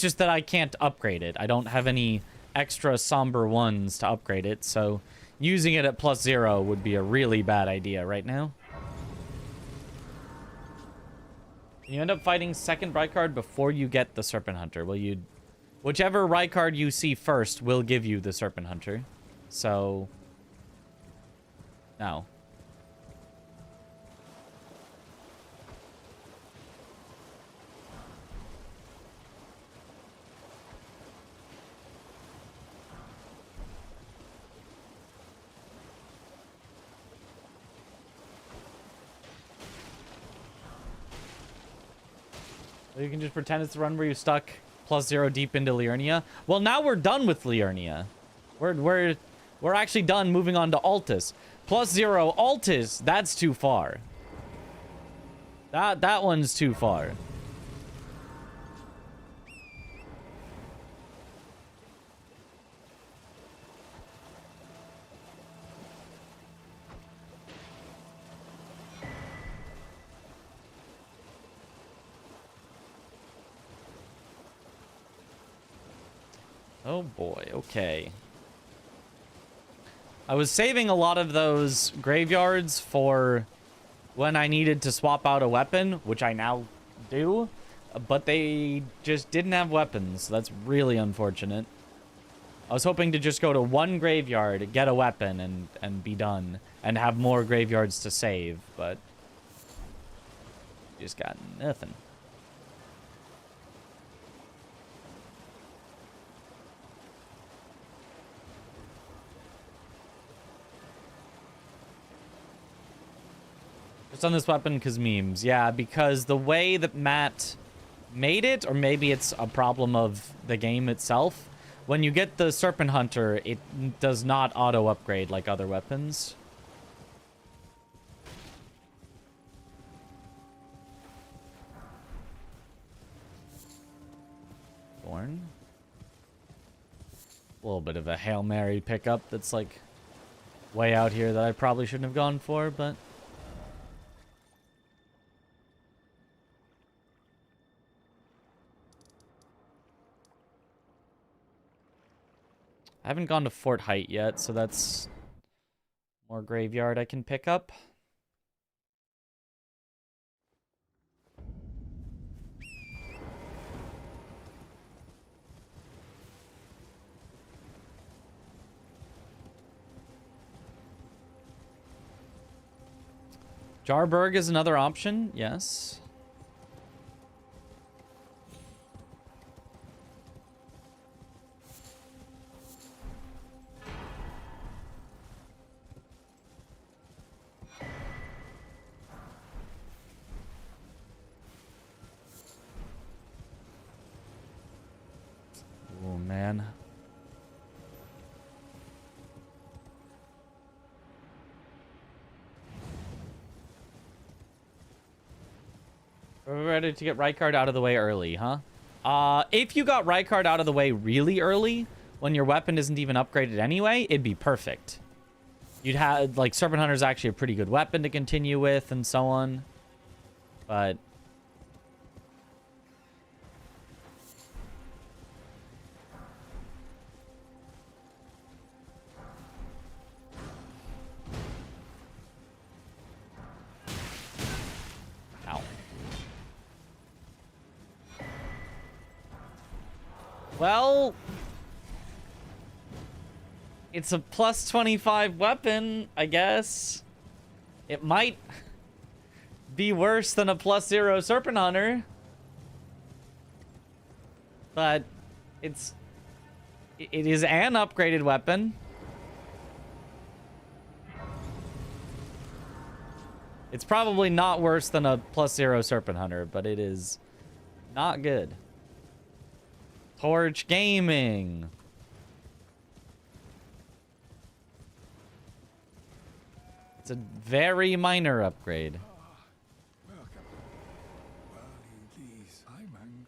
just that I can't upgrade it. I don't have any extra somber ones to upgrade it, so using it at +0 would be a really bad idea right now. You end up fighting second Rykard before you get the Serpent Hunter. Whichever Rykard you see first will give you the Serpent Hunter. So, no. You can just pretend it's the run where you stuck +0 deep into Liurnia. Well, now we're done with Liurnia. We're actually done moving on to Altus. +0 Altus, that's too far. That one's too far. Oh boy, okay. I was saving a lot of those graveyards for when I needed to swap out a weapon, which I now do, but they just didn't have weapons. That's really unfortunate. I was hoping to just go to one graveyard, get a weapon, and be done, and have more graveyards to save, but just got nothing. Just on this weapon because memes. Yeah, because the way that Matt made it, or maybe it's a problem of the game itself, when you get the Serpent Hunter, it does not auto-upgrade like other weapons. Thorn. A little bit of a Hail Mary pickup that's like way out here that I probably shouldn't have gone for, but I haven't gone to Fort Height yet, so that's more graveyard I can pick up. Jarburg is another option, yes. Oh, man. We're ready to get Rykard out of the way early, huh? If you got Rykard out of the way really early, when your weapon isn't even upgraded anyway, it'd be perfect. You'd have, like, Serpent Hunter's actually a pretty good weapon to continue with and so on. But... Ow. Well... It's a plus 25 weapon, I guess. It might be worse than a plus 0 Serpent Hunter. But it is an upgraded weapon. It's probably not worse than a plus 0 Serpent Hunter, but it is not good. Torch Gaming. It's a very minor upgrade. Welcome. Well, please. Hi, man.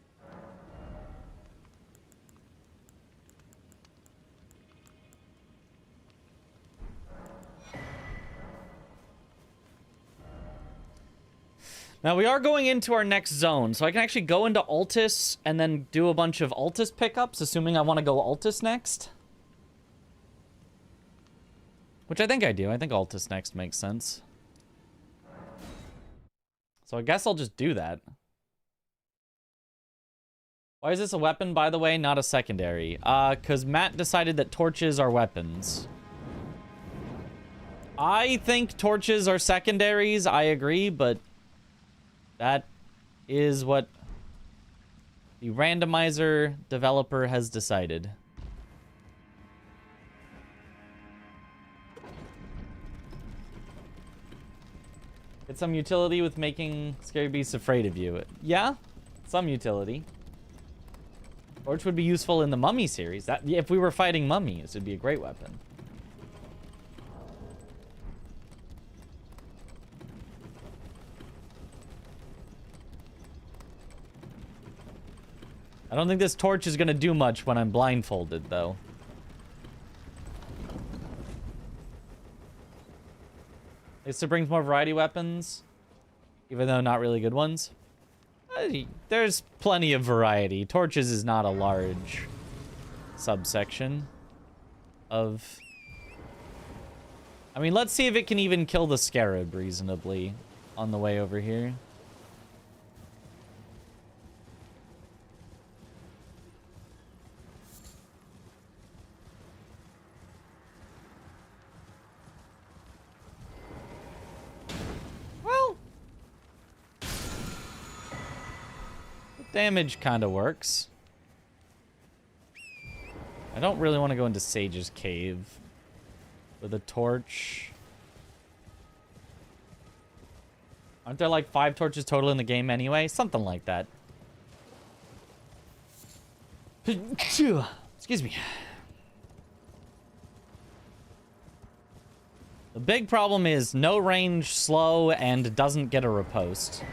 Now, we are going into our next zone, so I can actually go into Altus and then do a bunch of Altus pickups, assuming I want to go Altus next. Which I think I do. I think Altus next makes sense. So I guess I'll just do that. Why is this a weapon, by the way, not a secondary? Because Matt decided that torches are weapons. I think torches are secondaries, I agree, but that is what the Randomizer developer has decided. Get some utility with making scary beasts afraid of you. Yeah, some utility. Torch would be useful in the Mummy series. That, if we were fighting mummies, it'd be a great weapon. I don't think this torch is going to do much when I'm blindfolded, though. At least it brings more variety weapons, even though not really good ones. There's plenty of variety. Torches is not a large subsection of... I mean, let's see if it can even kill the scarab reasonably on the way over here. Damage kind of works. I don't really want to go into Sage's cave with a torch. Aren't there like 5 torches total in the game anyway? Something like that. Excuse me. The big problem is no range, slow, and doesn't get a riposte.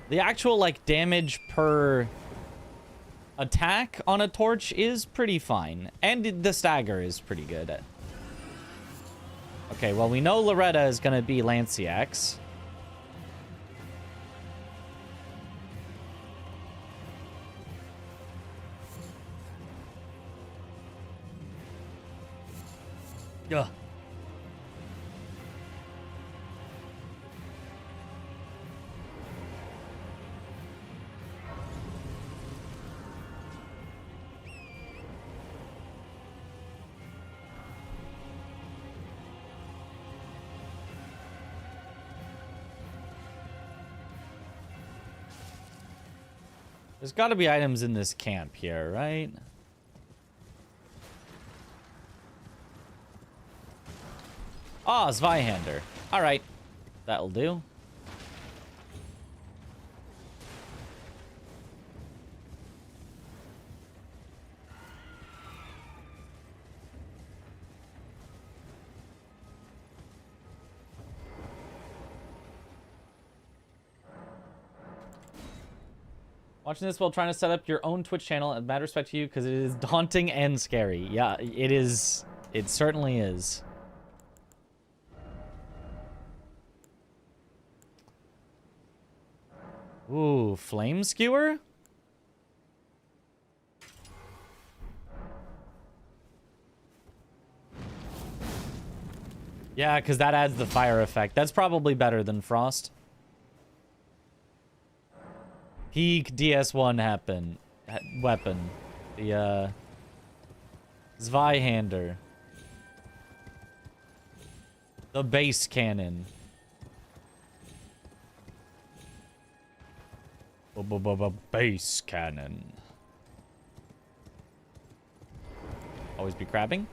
The actual, like, damage per attack on a torch is pretty fine. And the stagger is pretty good. Okay, well, we know Loretta is going to be Lanciax. Ugh. There's got to be items in this camp here, right? Ah, Zweihander. All right. That'll do. Watching this while trying to set up your own Twitch channel, and mad respect to you because it is daunting and scary. Yeah, it is. It certainly is. Ooh, flame skewer? Yeah, because that adds the fire effect. That's probably better than frost. Peak DS1 weapon. The, Zweihander. The base cannon. Base cannon. Always be crabbing.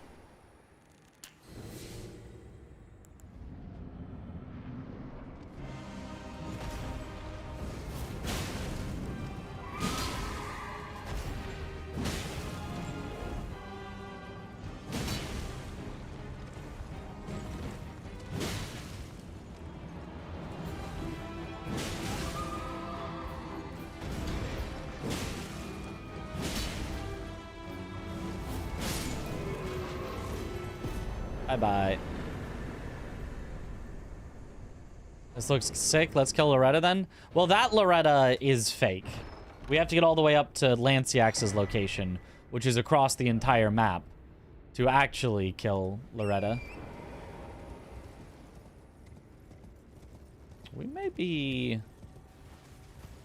Bye-bye. This looks sick. Let's kill Loretta then. Well, that Loretta is fake. We have to get all the way up to Lanciax's location, which is across the entire map, to actually kill Loretta. We may be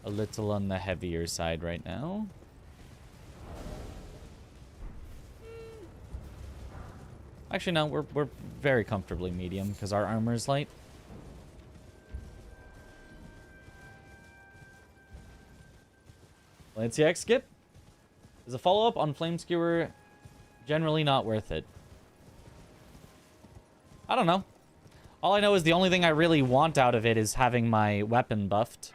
a little on the heavier side right now. Actually, no, we're very comfortably medium because our armor is light. Lanciax skip. Is a follow-up on Flame Skewer generally not worth it? I don't know. All I know is the only thing I really want out of it is having my weapon buffed.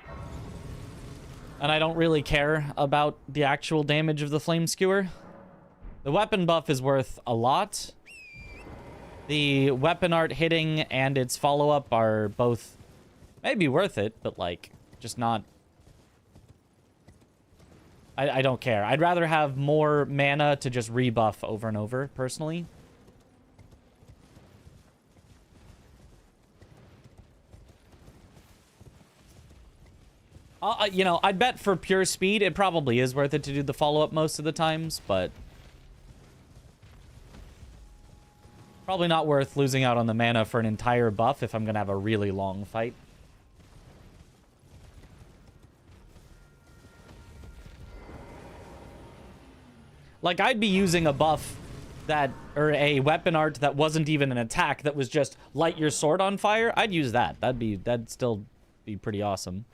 And I don't really care about the actual damage of the Flame Skewer. The weapon buff is worth a lot. The weapon art hitting and its follow-up are both maybe worth it, but, like, just not... I don't care. I'd rather have more mana to just rebuff over and over, personally. You know, I'd bet for pure speed, it probably is worth it to do the follow-up most of the times, but... probably not worth losing out on the mana for an entire buff if I'm going to have a really long fight. Like, I'd be using a buff that, or a weapon art that wasn't even an attack, that was just light your sword on fire. I'd use that. That'd still be pretty awesome.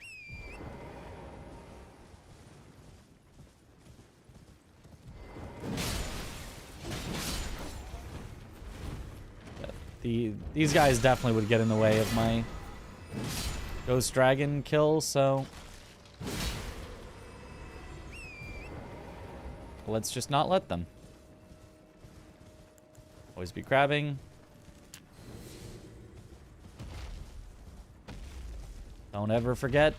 These guys definitely would get in the way of my Ghost Dragon kill, so... let's just not let them. Always be crabbing. Don't ever forget.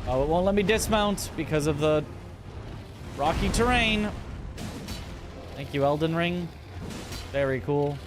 Oh, it won't let me dismount because of the rocky terrain. Thank you, Elden Ring. Very cool.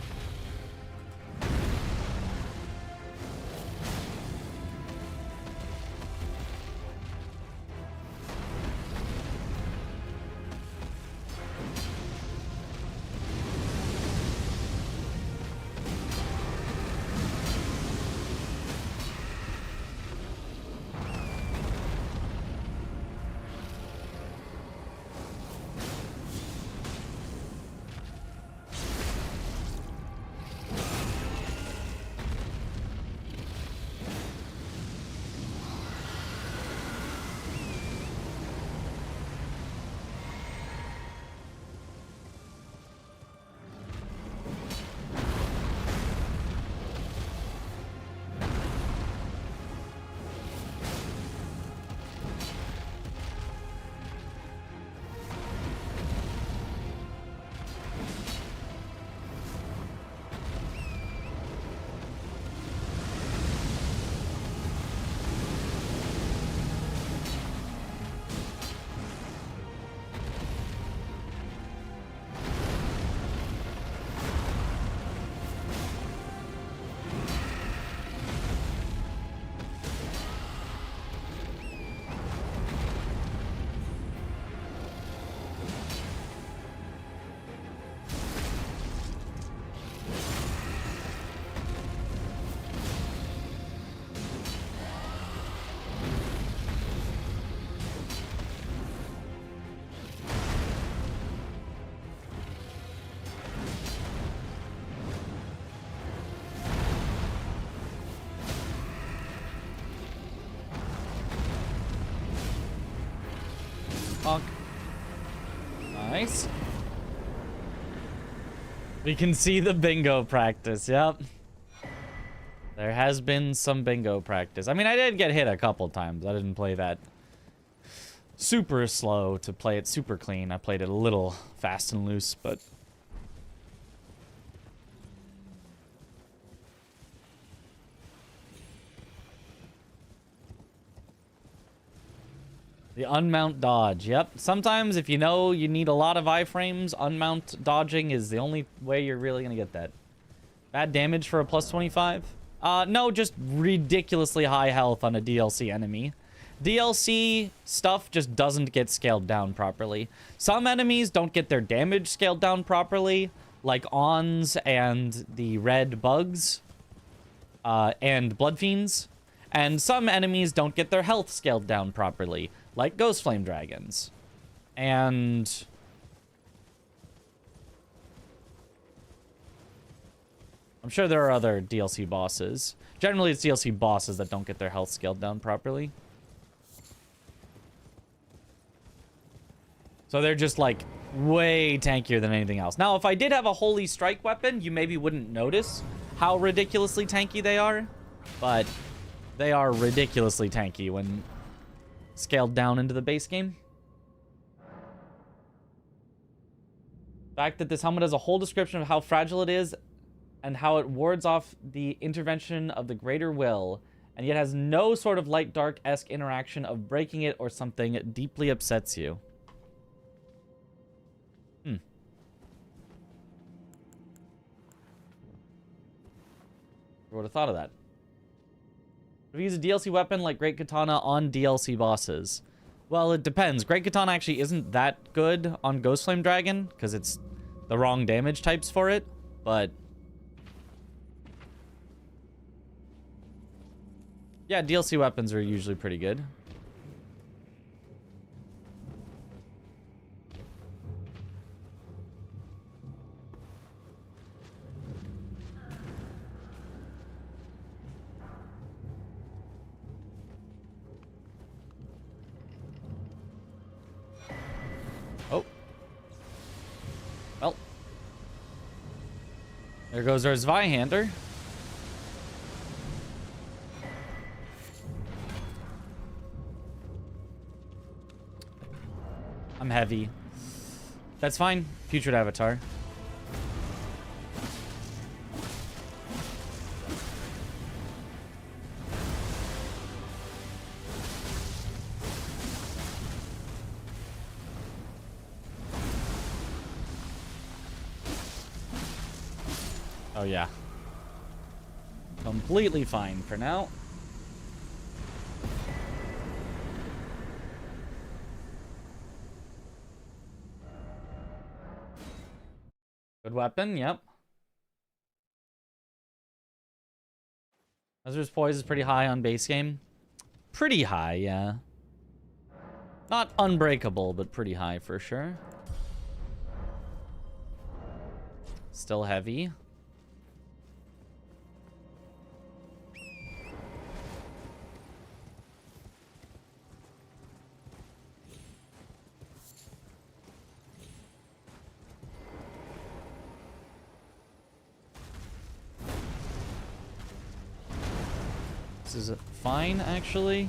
Bonk. Nice. We can see the bingo practice, yep. There has been some bingo practice. I mean, I did get hit a couple times. I didn't play that super slow to play it super clean. I played it a little fast and loose, but... The unmount dodge, yep. Sometimes if you know you need a lot of iframes, unmount dodging is the only way you're really gonna get that. Bad damage for a plus 25? No, just ridiculously high health on a DLC enemy. DLC stuff just doesn't get scaled down properly. Some enemies don't get their damage scaled down properly, like Ons and the red bugs, and blood fiends. And some enemies don't get their health scaled down properly, like Ghost Flame Dragons. And... I'm sure there are other DLC bosses. Generally, it's DLC bosses that don't get their health scaled down properly. So they're just, like, way tankier than anything else. Now, if I did have a Holy Strike weapon, you maybe wouldn't notice how ridiculously tanky they are. But they are ridiculously tanky when scaled down into the base game. The fact that this helmet has a whole description of how fragile it is and how it wards off the intervention of the greater will, and yet has no sort of light-dark-esque interaction of breaking it or something, it deeply upsets you. I would have thought of that. If you use a DLC weapon like Great Katana on DLC bosses. Well, it depends. Great Katana actually isn't that good on Ghost Flame Dragon, because it's the wrong damage types for it, but... yeah, DLC weapons are usually pretty good. Oh. Well. There goes our Zweihander. I'm heavy. That's fine. Putrid Avatar. Oh, yeah. Completely fine for now. Good weapon, yep. Hazardous Poise is pretty high on base game. Pretty high, yeah. Not unbreakable, but pretty high for sure. Still heavy. This is fine, actually.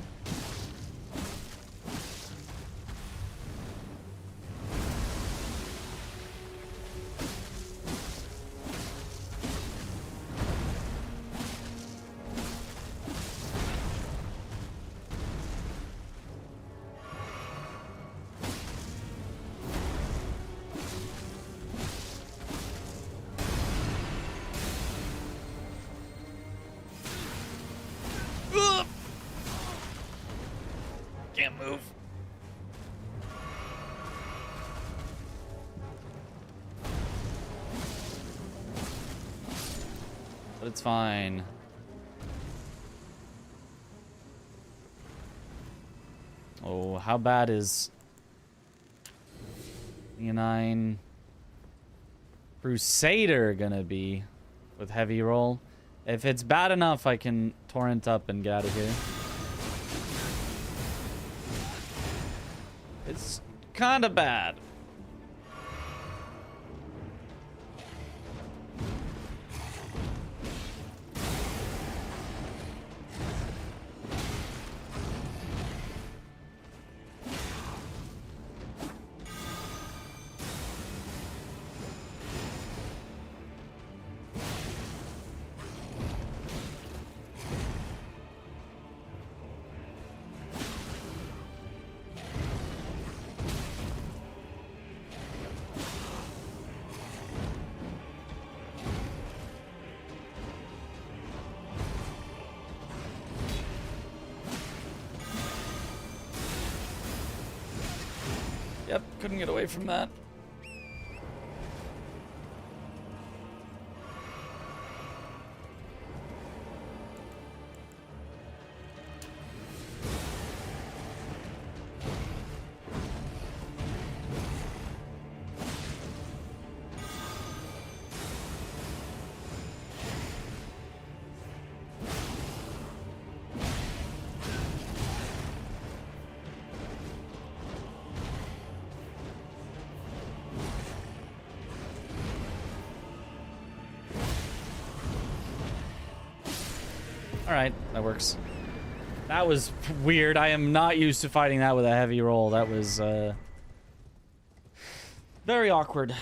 Can't move. But it's fine. Oh, how bad is E9 Crusader gonna be with heavy roll? If it's bad enough, I can torrent up and get out of here. It's kind of bad. Yep, couldn't get away from that. Alright, that works. That was weird. I am not used to fighting that with a heavy roll. That was, very awkward.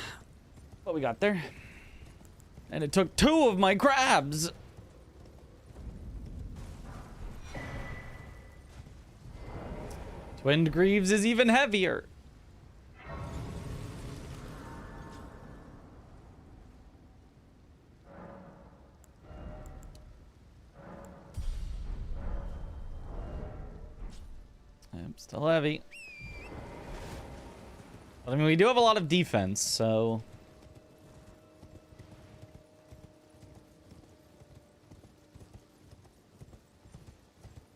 But we got there. And it took 2 of my crabs! Twinned Greaves is even heavier. I'm still heavy. But I mean, we do have a lot of defense, so...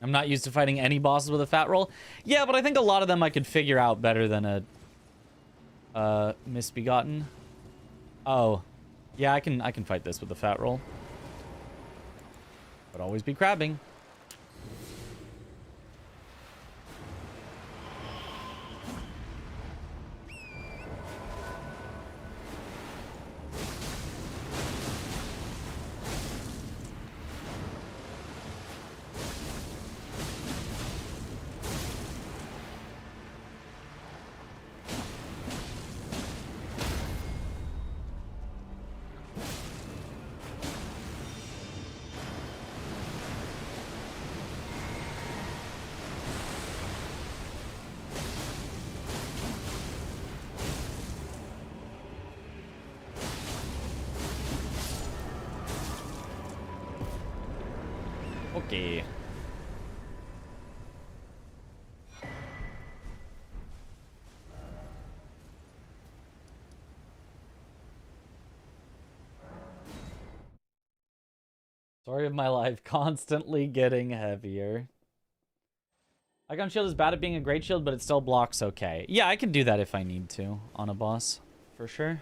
I'm not used to fighting any bosses with a fat roll. Yeah, but I think a lot of them I could figure out better than a Misbegotten. Oh. Yeah, I can fight this with a fat roll. But always be crabbing. Okay. Story of my life, constantly getting heavier. Icon Shield is bad at being a great shield, but it still blocks okay. Yeah, I can do that if I need to on a boss, for sure.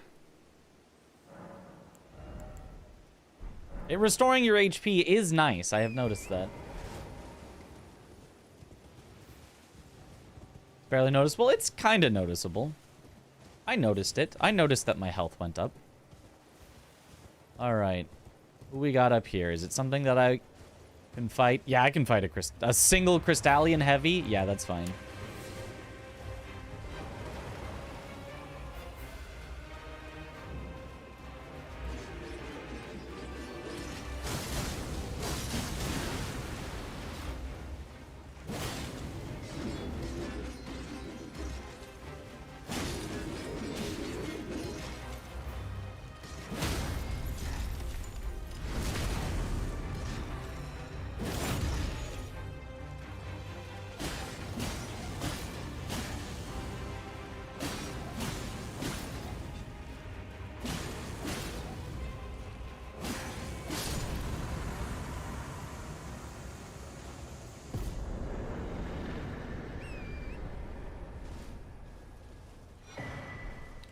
Restoring your HP is nice. I have noticed that. Barely noticeable. It's kind of noticeable. I noticed it. I noticed that my health went up. All right. Who we got up here? Is it something that I can fight? Yeah, I can fight a single Crystallian heavy. Yeah, that's fine.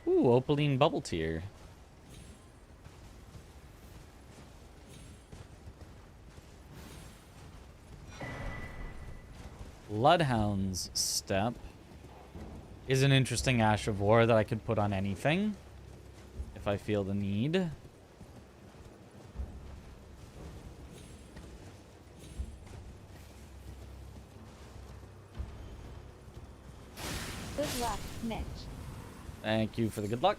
Ooh, Opaline Bubble Tier. Bloodhound's Step. is an interesting Ash of War that I could put on anything if I feel the need. Good luck, Mitch. Thank you for the good luck.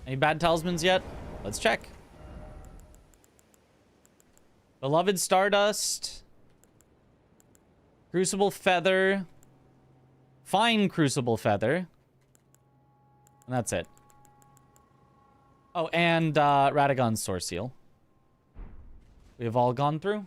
Any bad talismans yet? Let's check. Beloved Stardust. Crucible Feather. Fine Crucible Feather. And that's it. Oh, and Radagon's Source Seal. We have all gone through.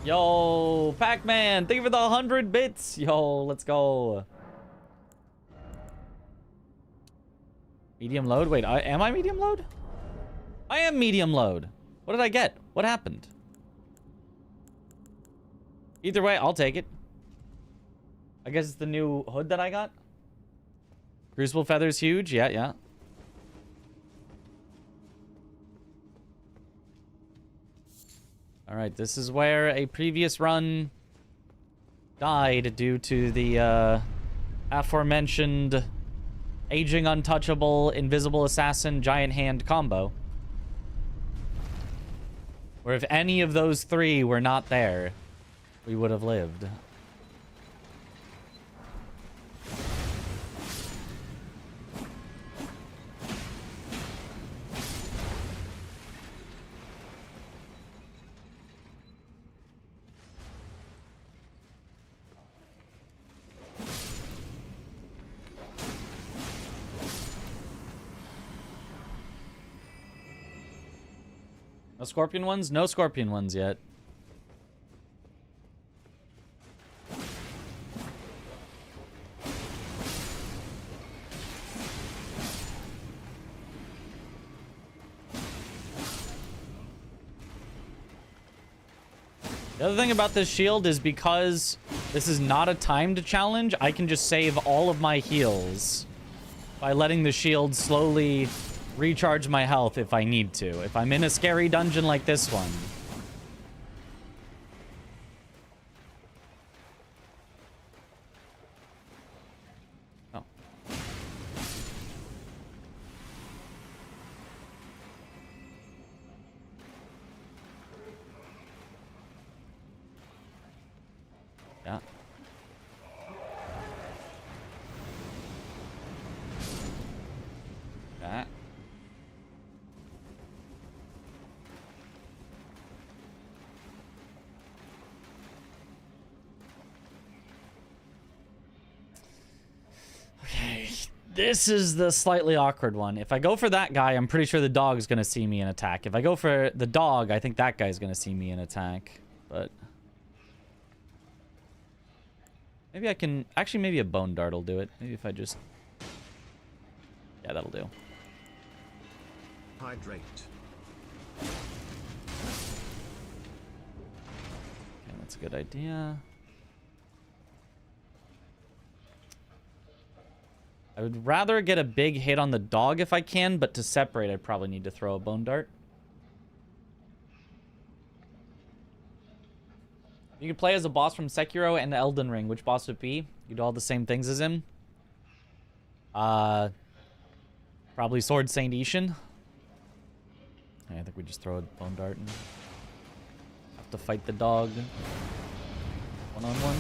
Yo, Pac-Man, thank you for the 100 bits. Yo, let's go. Medium load? Wait, am I medium load? I am medium load. What did I get? What happened? Either way, I'll take it. I guess it's the new hood that I got. Crucible Feather's huge. Yeah, yeah. All right, this is where a previous run died due to the aforementioned aging untouchable, invisible assassin, giant hand combo. Where if any of those three were not there, we would have lived. No scorpion ones? No scorpion ones yet. The other thing about this shield is because this is not a timed challenge, I can just save all of my heals by letting the shield slowly recharge my health if I need to. If I'm in a scary dungeon like this one. Oh. Yeah. That. This is the slightly awkward one. If I go for that guy, I'm pretty sure the dog's going to see me and attack. If I go for the dog, I think that guy's going to see me and attack. But maybe I can... Actually, maybe a bone dart will do it. Maybe if I just... Yeah, that'll do. Hydrate. Okay, that's a good idea. I would rather get a big hit on the dog if I can, but to separate, I probably need to throw a bone dart. You could play as a boss from Sekiro and Elden Ring. Which boss would it be? You do all the same things as him. Probably Sword Saint Ishin. I think we just throw a bone dart and have to fight the dog one-on-one.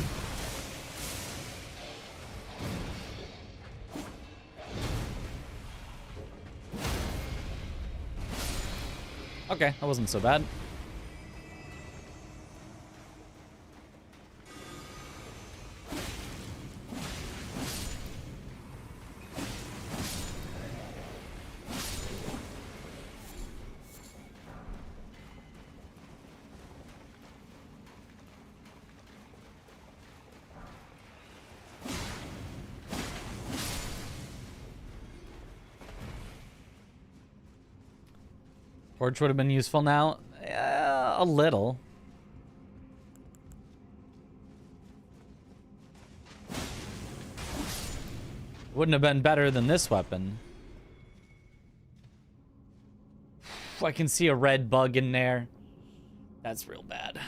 Okay, that wasn't so bad. Torch would have been useful now. A little. Wouldn't have been better than this weapon. I can see a red bug in there. That's real bad.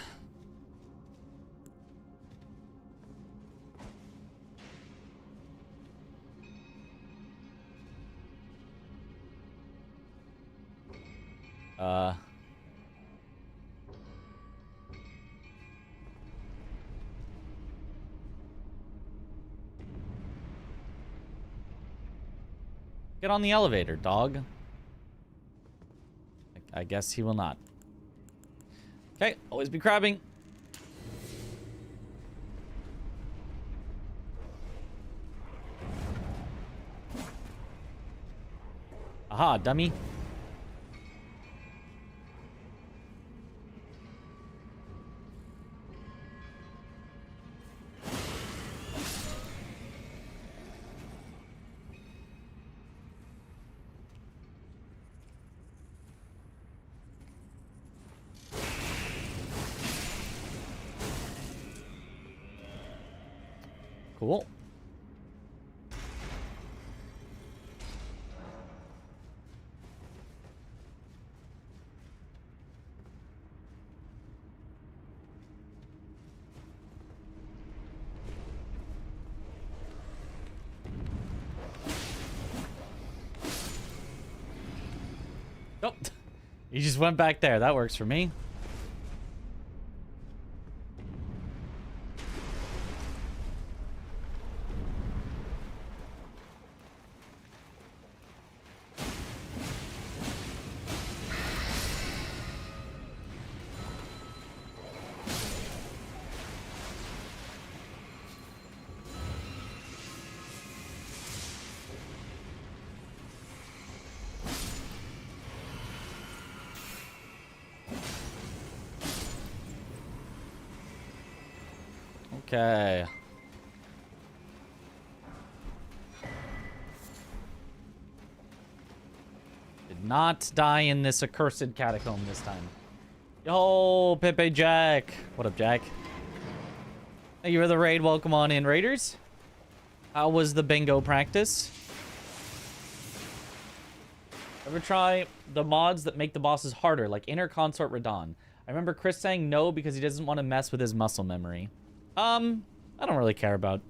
Get on the elevator, dog. I guess he will not. Okay, always be crabbing. Aha, dummy. Cool. Nope. You just went back there. That works for me. Okay. Did not die in this accursed catacomb this time. Yo, Pepe Jack. What up, Jack? Thank you for the raid. Welcome on in, Raiders. How was the bingo practice? Ever try the mods that make the bosses harder, like Inner Consort Radon? I remember Chris saying no because he doesn't want to mess with his muscle memory. I don't really care about.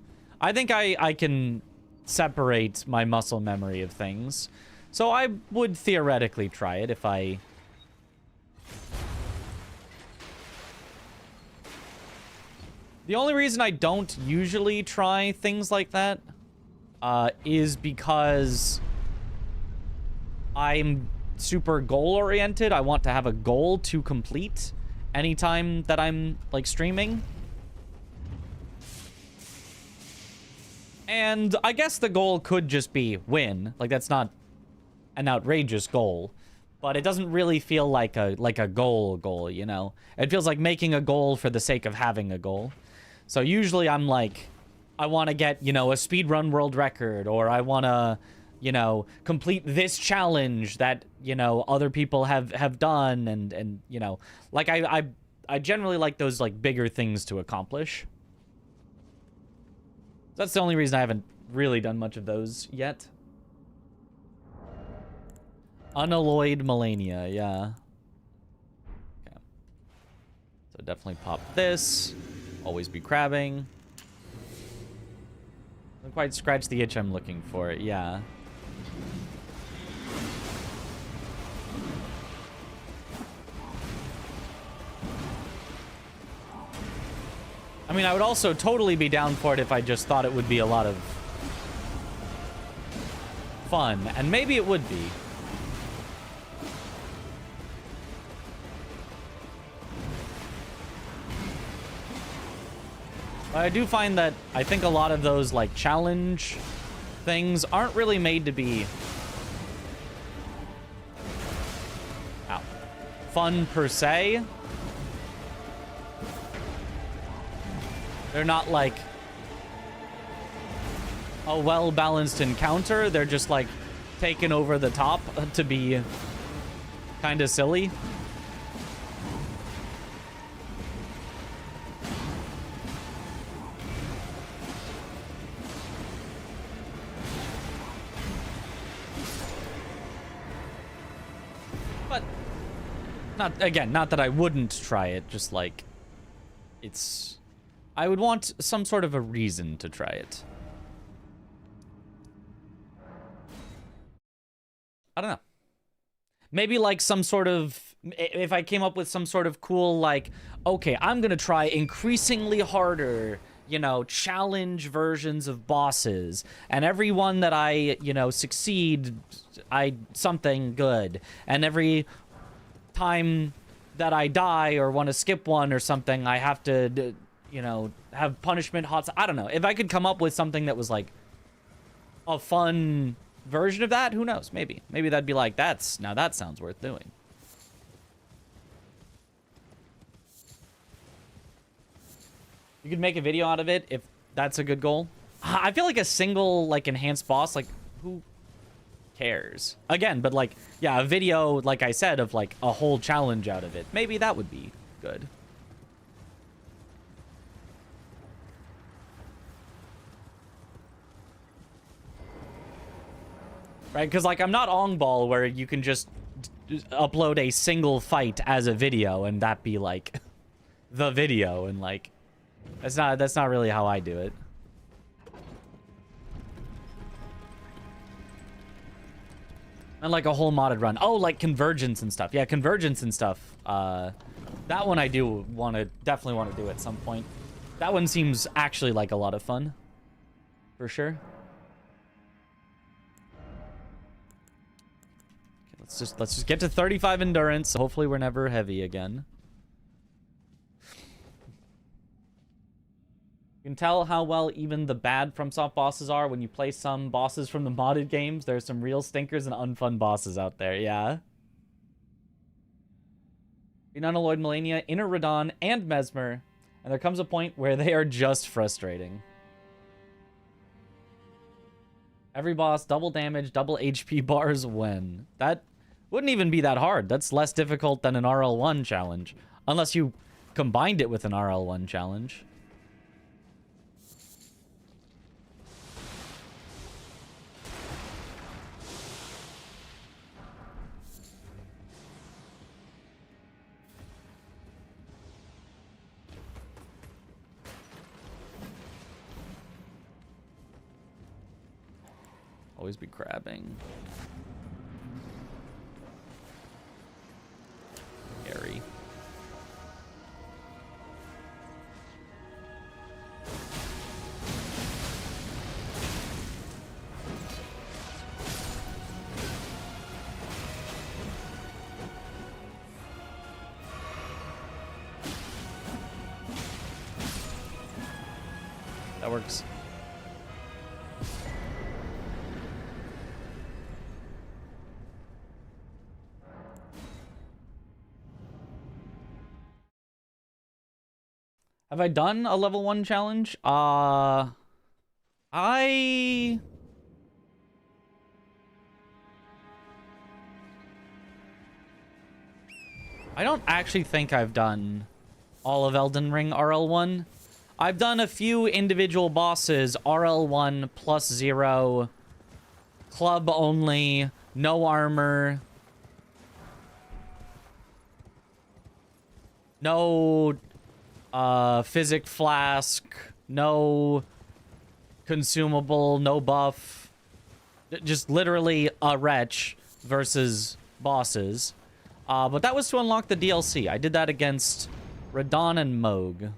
I think I can separate my muscle memory of things. So I would theoretically try it if I... The only reason I don't usually try things like that is because I'm super goal-oriented. I want to have a goal to complete anytime that I'm, like, streaming. And I guess the goal could just be win. Like, that's not an outrageous goal. But it doesn't really feel like a goal, you know? It feels like making a goal for the sake of having a goal. So usually I'm like, I want to get, you know, a speedrun world record. Or I want to, you know, complete this challenge that, you know, other people have done. And you know, like I generally like those, like, bigger things to accomplish. That's the only reason I haven't really done much of those yet. Unalloyed Melania, yeah. Okay. So definitely pop this. Always be crabbing. Doesn't quite scratch the itch I'm looking for, yeah. I mean, I would also totally be down for it if I just thought it would be a lot of fun. And maybe it would be. But I do find that I think a lot of those, like, challenge things aren't really made to be fun per se. They're not like a well-balanced encounter. They're just like taken over the top to be kind of silly. But Not that I wouldn't try it, just like I would want some sort of a reason to try it. I don't know. Maybe like some sort of, if I came up with some sort of cool, like, okay, I'm gonna try increasingly harder, you know, challenge versions of bosses, and every one that I, you know, succeed, something good, and every time that I die or want to skip one or something, I have to, you know, have punishment hots. I don't know. If I could come up with something that was like a fun version of that, who knows? Maybe that'd be like, now that sounds worth doing. You could make a video out of it if that's a good goal. I feel like a single, like, enhanced boss, like, who cares? Again, but, like, yeah, a video, like I said, of, like, a whole challenge out of it. Maybe that would be good. Right? Because, like, I'm not Ongball where you can just upload a single fight as a video and that be, like, the video, and, like, that's not really how I do it. And like a whole modded run. Oh, like Convergence and stuff. Yeah, Convergence and stuff. That one I do definitely want to do at some point. That one seems actually like a lot of fun. For sure. Okay, let's just get to 35 endurance. Hopefully we're never heavy again. You can tell how well even the bad FromSoft bosses are when you play some bosses from the modded games. There's some real stinkers and unfun bosses out there, yeah. In Unalloyed Melania, Inner Radon, and Mesmer, and there comes a point where they are just frustrating. Every boss, double damage, double HP bars when. That wouldn't even be that hard. That's less difficult than an RL1 challenge. Unless you combined it with an RL1 challenge. Always be crabbing. Scary. That works. Have I done a level 1 challenge? I don't actually think I've done all of Elden Ring RL1. I've done a few individual bosses, RL1 plus 0, club only, no armor, no physic flask, no consumable, no buff. Just literally a wretch versus bosses. But that was to unlock the DLC. I did that against Radon and Moog.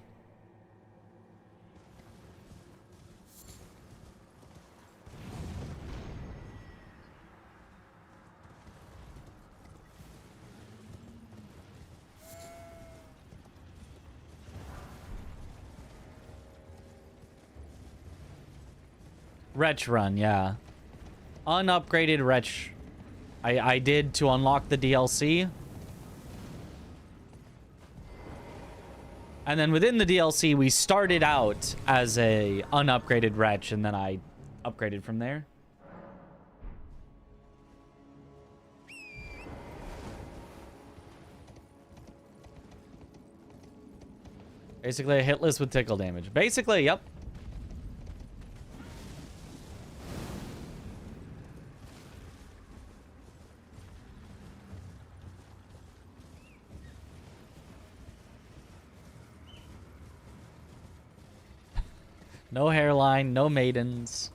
Wretch run, yeah. Unupgraded Wretch. I did to unlock the DLC. And then within the DLC, we started out as a unupgraded Wretch, and then I upgraded from there. Basically a hit list with tickle damage. Basically, yep. No hairline, no maidens.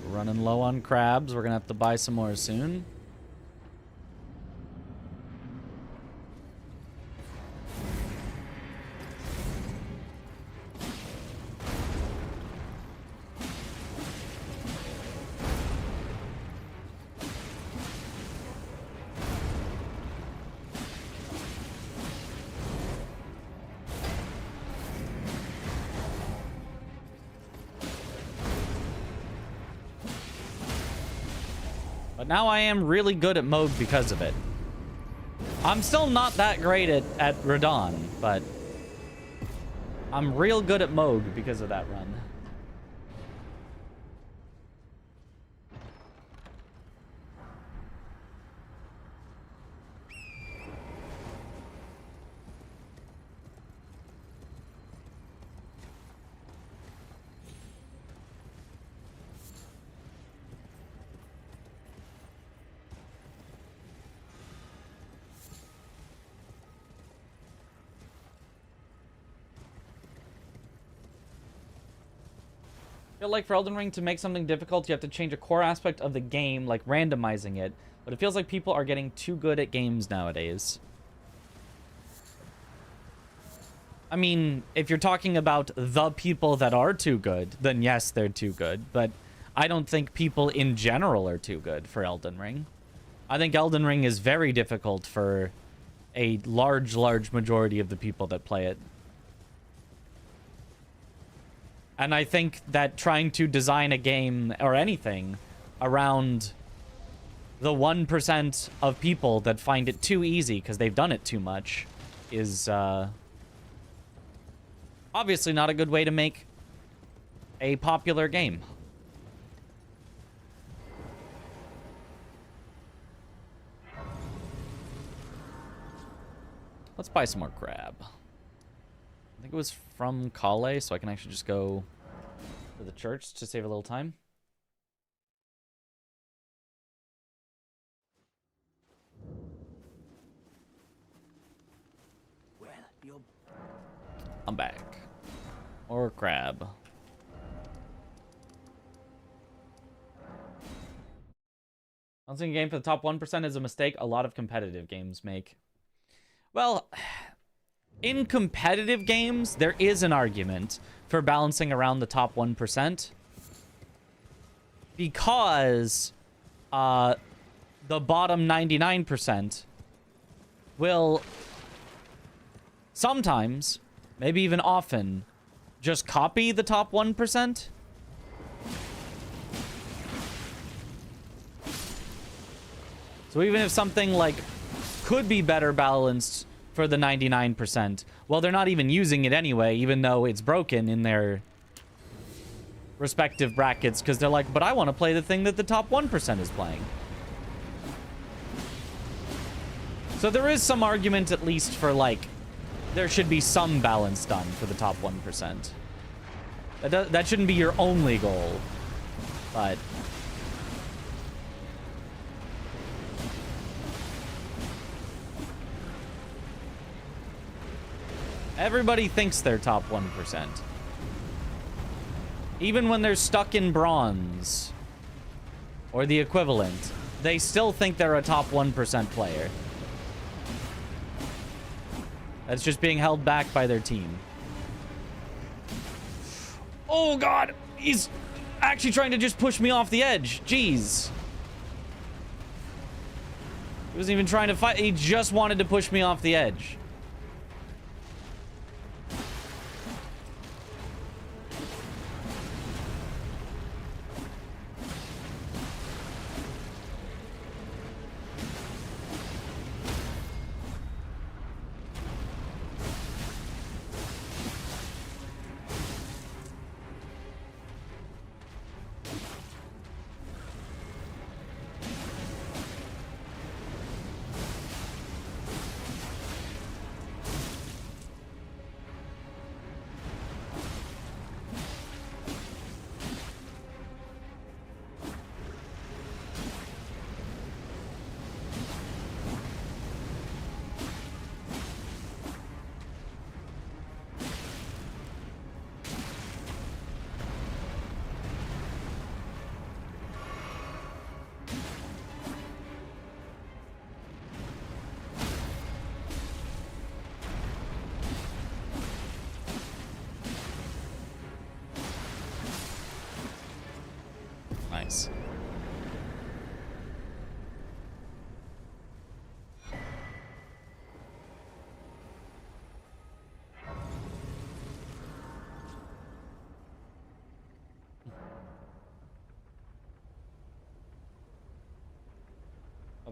We're running low on crabs. We're gonna have to buy some more soon. But now I am really good at mode because of it. I'm still not that great at Radon, but I'm real good at mode because of that run. I feel like for Elden Ring to make something difficult, you have to change a core aspect of the game, like randomizing it. But it feels like people are getting too good at games nowadays. I mean, if you're talking about the people that are too good, then yes, they're too good. But I don't think people in general are too good for Elden Ring. I think Elden Ring is very difficult for a large majority of the people that play it. And I think that trying to design a game or anything around the 1% of people that find it too easy because they've done it too much is obviously not a good way to make a popular game. Let's buy some more crab. I think it was from Kale, so I can actually just go to the church to save a little time. Well, you're... I'm back. Or crab. Balancing a game for the top 1% is a mistake a lot of competitive games make. Well, in competitive games, there is an argument for balancing around the top 1%. Because the bottom 99% will sometimes, maybe even often, just copy the top 1%. So even if something like could be better balanced for the 99%, well, they're not even using it anyway, even though it's broken in their respective brackets, because they're like, but I want to play the thing that the top 1% is playing. So there is some argument, at least, for, like, there should be some balance done for the top 1%. That shouldn't be your only goal, but... everybody thinks they're top 1%. Even when they're stuck in bronze, or the equivalent, they still think they're a top 1% player. That's just being held back by their team. Oh god! He's actually trying to just push me off the edge. Jeez. He wasn't even trying to fight. He just wanted to push me off the edge.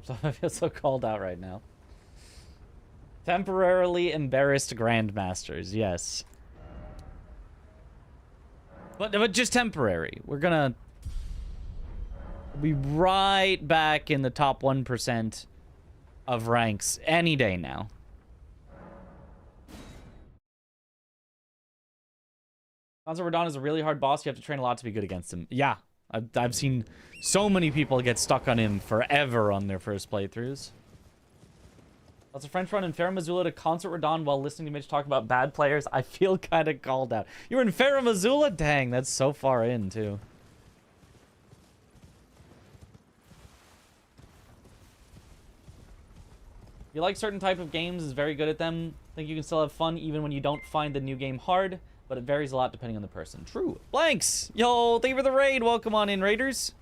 I feel so called out right now. Temporarily embarrassed grandmasters, yes. But just temporary. We're gonna be right back in the top 1% of ranks any day now. Concert Radon is a really hard boss. You have to train a lot to be good against him. Yeah, I've seen so many people get stuck on him forever on their first playthroughs. That's a French run in Farah to Concert Radon while listening to Mitch talk about bad players. I feel kind of called out. You were in Farah? Dang, that's so far in, too. If you like certain type of games, is very good at them. I think you can still have fun even when you don't find the new game hard, but it varies a lot depending on the person. True. Blanks! Yo, thank you for the raid. Welcome on in, Raiders.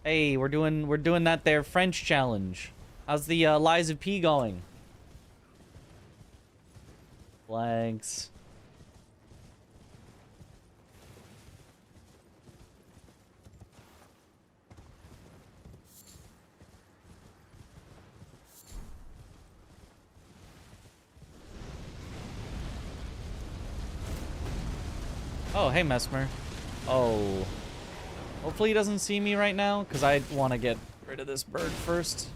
Hey, we're doing that there French challenge. How's the Lies of P going? Blanks. Oh, hey, Mesmer. Oh. Hopefully he doesn't see me right now, because I want to get rid of this bird first.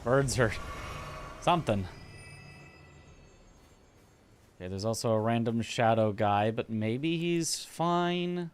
Birds are something. Okay, there's also a random shadow guy, but maybe he's fine.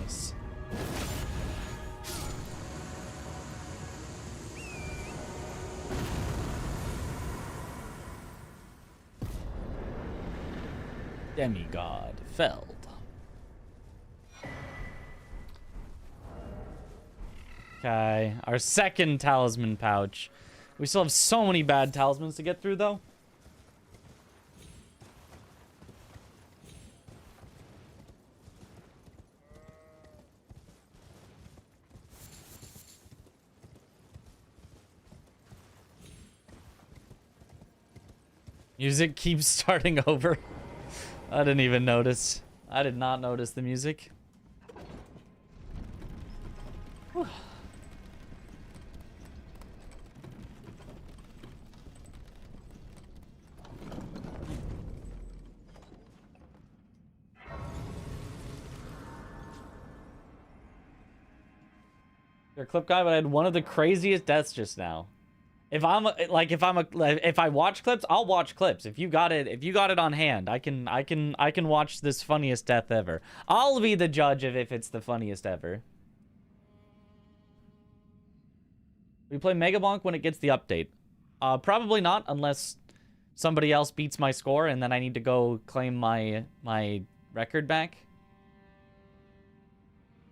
Nice. Demigod felled. Okay, our second talisman pouch. We still have so many bad talismans to get through, though. Music keeps starting over. I didn't even notice. I did not notice the music. Whew. You're a clip guy, but I had one of the craziest deaths just now. If I watch clips, I'll watch clips. If you got it on hand, I can watch this funniest death ever. I'll be the judge of if it's the funniest ever. We play Mega Bonk when it gets the update. Probably not, unless somebody else beats my score and then I need to go claim my record back.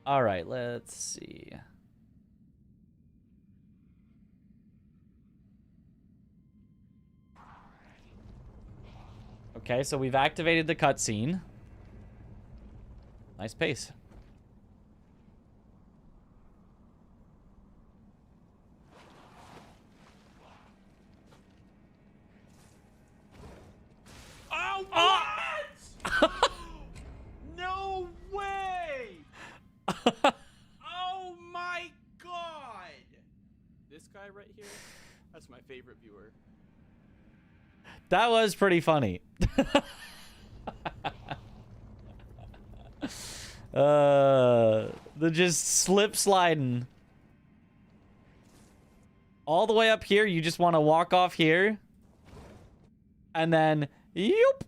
All right, let's see. Okay, so we've activated the cutscene. Nice pace. Oh, what? No way! Oh my god! This guy right here, that's my favorite viewer. That was pretty funny. The just slip sliding. All the way up here, you just want to walk off here. And then, yoop.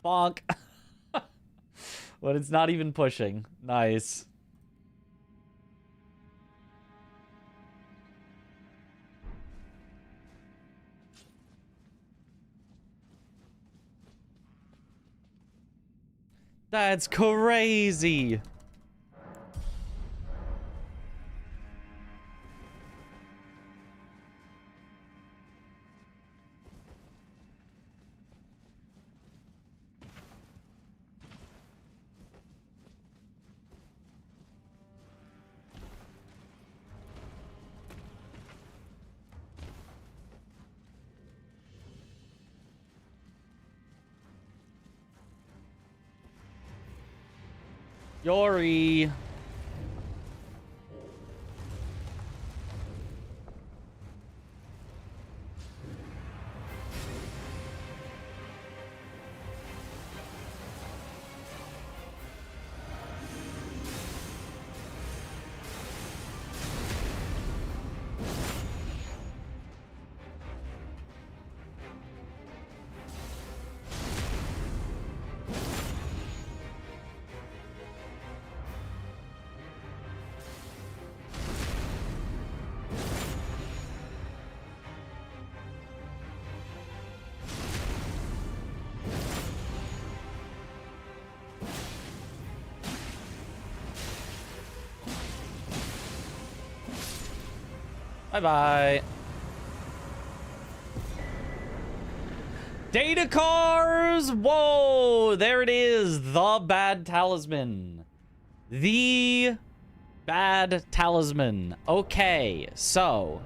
Bonk. But it's not even pushing. Nice. That's crazy. Yori. Bye-bye. Data cars! Whoa! There it is. The bad talisman. The bad talisman. Okay, so.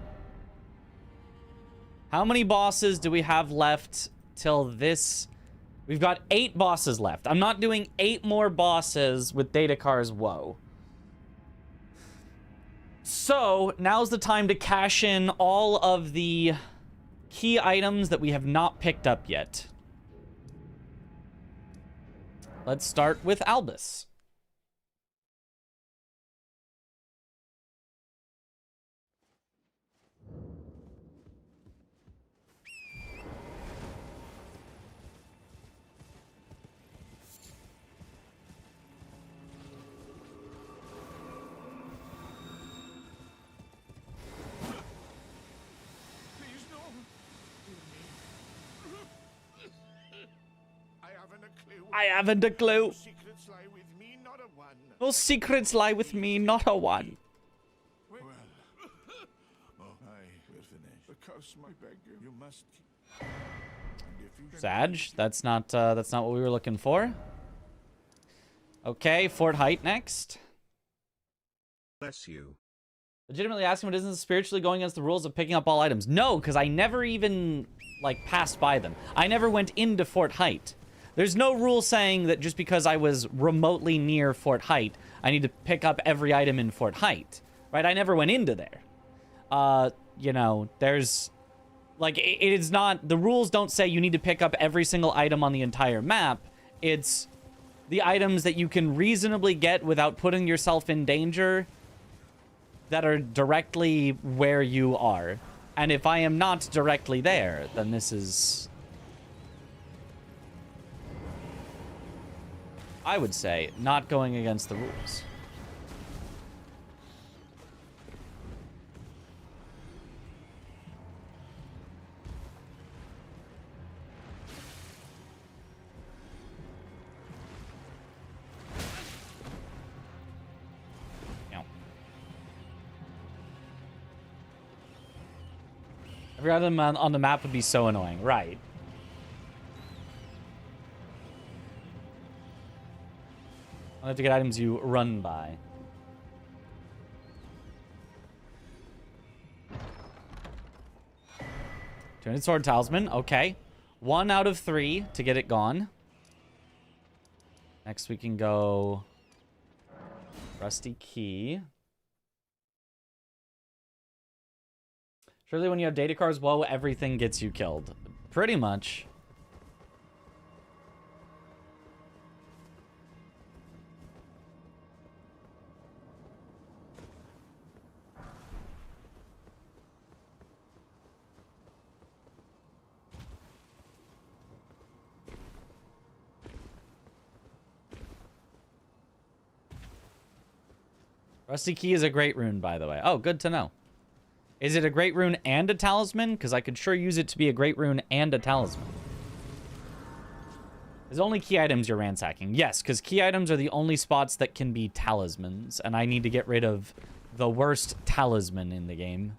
How many bosses do we have left till this? We've got 8 bosses left. I'm not doing 8 more bosses with Data Cars. Whoa. So, now's the time to cash in all of the key items that we have not picked up yet. Let's start with Albus. Please, no. I haven't a clue. I haven't a clue. Secrets lie with me, not a one. No secrets lie with me, not a one. Well, oh, I will finish. The curse, I beg you. You must. And if you Sag, that's not what we were looking for. Okay, Fort Height next. Bless you. Legitimately asking, what isn't spiritually going against the rules of picking up all items? No, because I never even, like, passed by them. I never went into Fort Height. There's no rule saying that just because I was remotely near Fort Height, I need to pick up every item in Fort Height. Right? I never went into there. You know, there's... Like, it is not... The rules don't say you need to pick up every single item on the entire map. It's the items that you can reasonably get without putting yourself in danger that are directly where you are. And if I am not directly there, then this is... I would say, not going against the rules. Every item on the map would be so annoying. Right. have to get items you run by. Two-handed sword talisman. Okay. 1 out of 3 to get it gone. Next we can go rusty key. Surely when you have data cards, whoa, everything gets you killed. Pretty much. Rusty key is a great rune, by the way. Oh, good to know. Is it a great rune and a talisman? Because I could sure use it to be a great rune and a talisman. There's only key items you're ransacking. Yes, because key items are the only spots that can be talismans. And I need to get rid of the worst talisman in the game.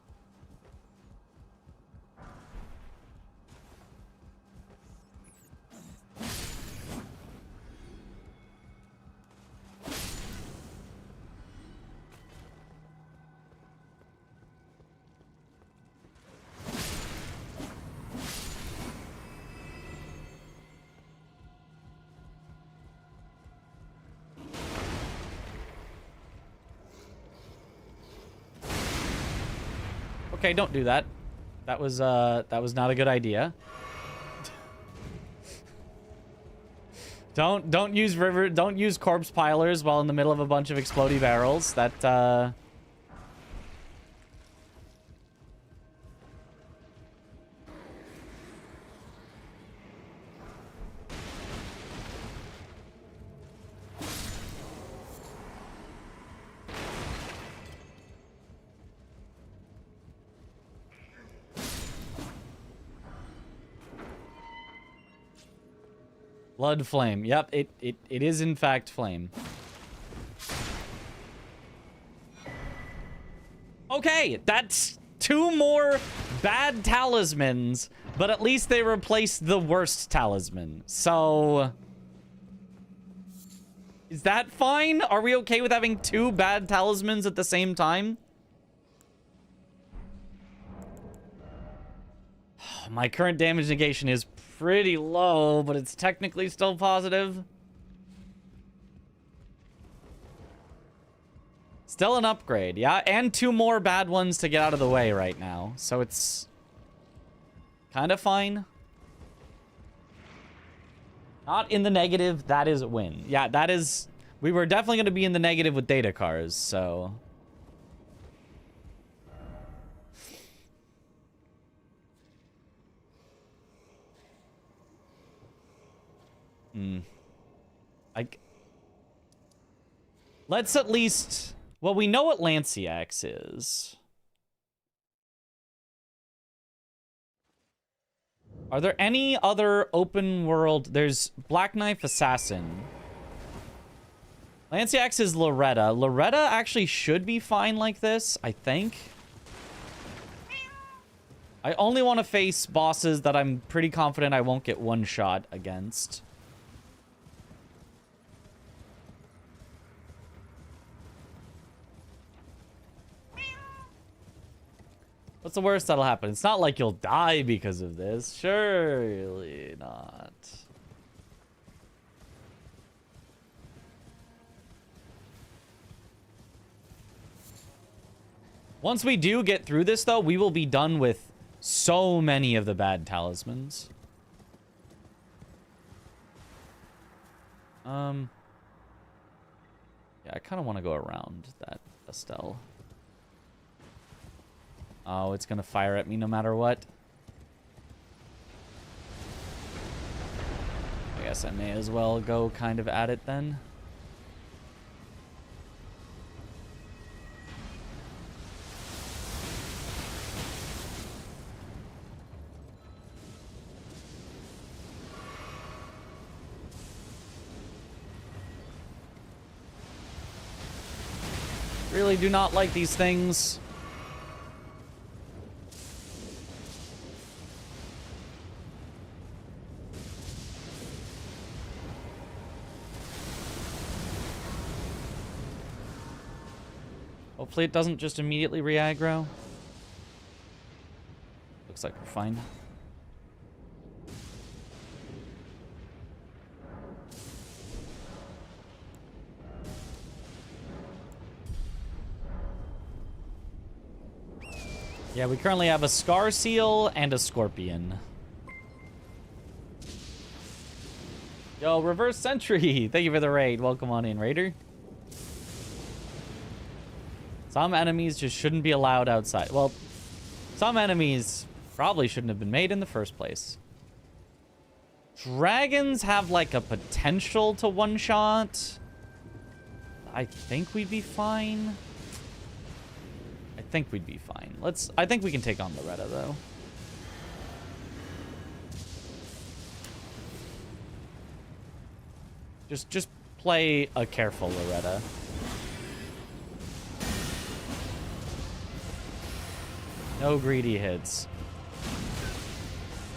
Okay, don't do that. That was not a good idea. Don't use corpse pilers while in the middle of a bunch of explodey barrels. That Blood flame. Yep, it is in fact flame. Okay, that's 2 more bad talismans, but at least they replaced the worst talisman. So is that fine? Are we okay with having 2 bad talismans at the same time? My current damage negation is pretty low, but it's technically still positive. Still an upgrade, yeah? And 2 more bad ones to get out of the way right now. So it's kind of fine. Not in the negative, that is a win. Yeah, that is... We were definitely going to be in the negative with data cars, so... Let's at least... Well, we know what Lanciax is. Are there any other open world... There's Black Knife Assassin. Lanciax is Loretta. Loretta actually should be fine like this, I think. I only want to face bosses that I'm pretty confident I won't get one shot against. What's the worst that'll happen? It's not like you'll die because of this. Surely not. Once we do get through this, though, we will be done with so many of the bad talismans. Yeah, I kind of want to go around that Estelle. Oh, it's gonna fire at me no matter what. I guess I may as well go kind of at it then. Really do not like these things. Hopefully it doesn't just immediately re-aggro. Looks like we're fine. Yeah, we currently have a Scar Seal and a Scorpion. Yo, Reverse Sentry! Thank you for the raid. Welcome on in, Raider. Some enemies just shouldn't be allowed outside. Well, some enemies probably shouldn't have been made in the first place. Dragons have like a potential to one-shot. I think we'd be fine. I think we'd be fine. I think we can take on Loretta though. Just play a careful Loretta. No greedy hits.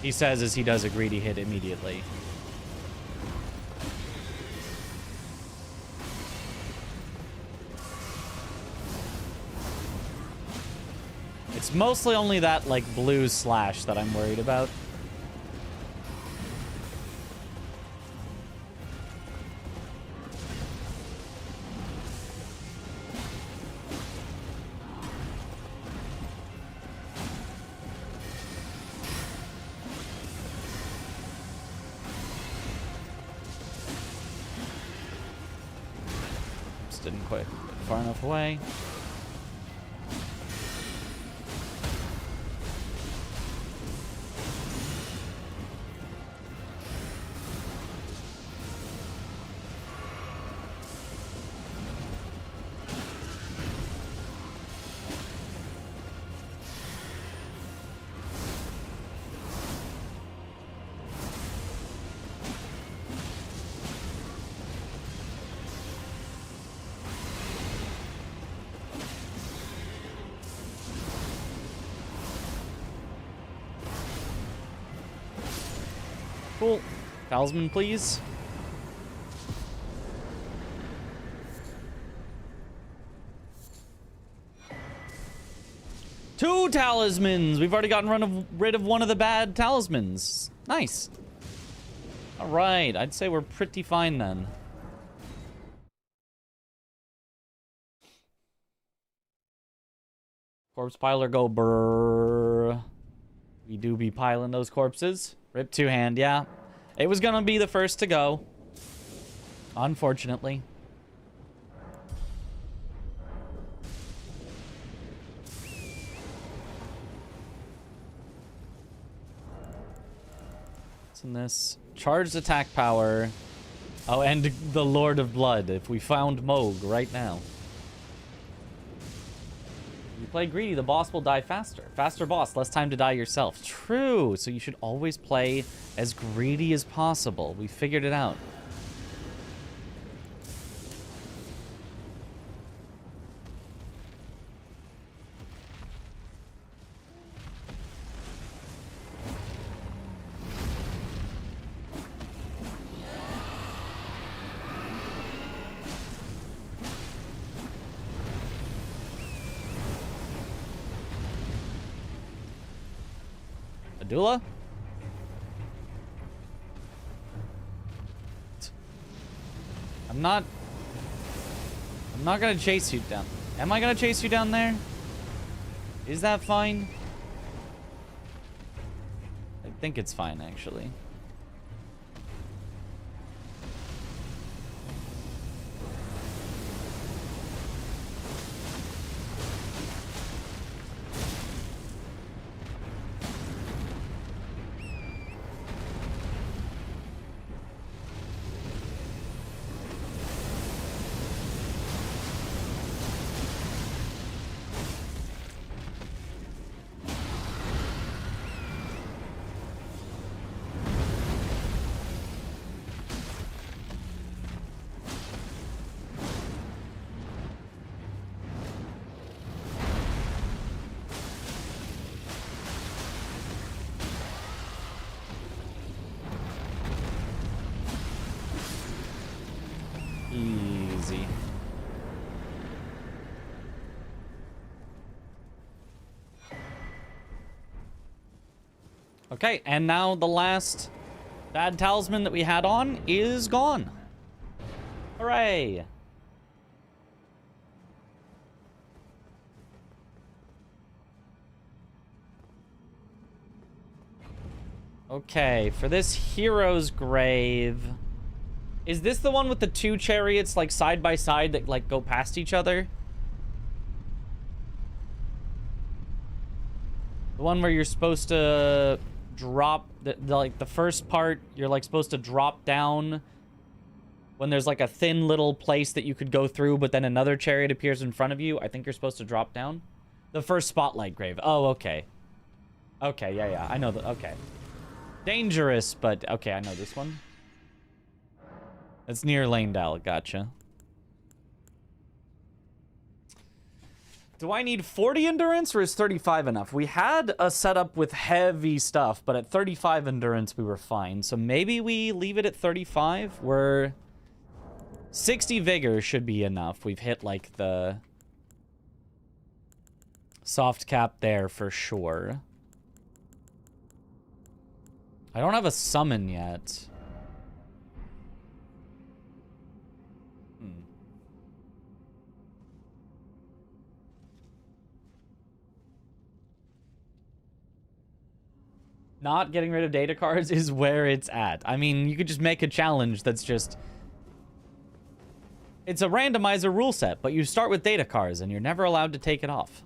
He says as he does a greedy hit immediately. It's mostly only that, like, blue slash that I'm worried about. Just didn't quite get far enough away. Cool. Talisman, please. Two talismans! We've already gotten rid of one of the bad talismans. Nice. Alright, I'd say we're pretty fine then. Corpse piler go brrrr. We do be piling those corpses. Rip two-hand, yeah. It was gonna be the first to go. Unfortunately. What's in this? Charged attack power. Oh, and the Lord of Blood. If we found Moog right now. You play greedy, the boss will die faster. Faster boss, less time to die yourself. True, so you should always play as greedy as possible. We figured it out. Adula? I'm not gonna chase you down. Am I gonna chase you down there? Is that fine? I think it's fine, actually. Okay, and now the last bad talisman that we had on is gone. Hooray! Okay, for this hero's grave... Is this the one with the two chariots, like, side by side that, like, go past each other? The one where you're supposed to drop... like, the first part, you're, like, supposed to drop down when there's, like, a thin little place that you could go through, but then another chariot appears in front of you. I think you're supposed to drop down. The first spotlight grave. Oh, okay. Okay, yeah. I know that. Okay. Dangerous, but... Okay, I know this one. It's near Lanedale. Gotcha. Do I need 40 endurance or is 35 enough? We had a setup with heavy stuff, but at 35 endurance we were fine. So maybe we leave it at 35? We're... 60 vigor should be enough. We've hit, like, the... soft cap there for sure. I don't have a summon yet. Not getting rid of data cards is where it's at. I mean, you could just make a challenge that's just... It's a randomizer rule set, but you start with data cards and you're never allowed to take it off.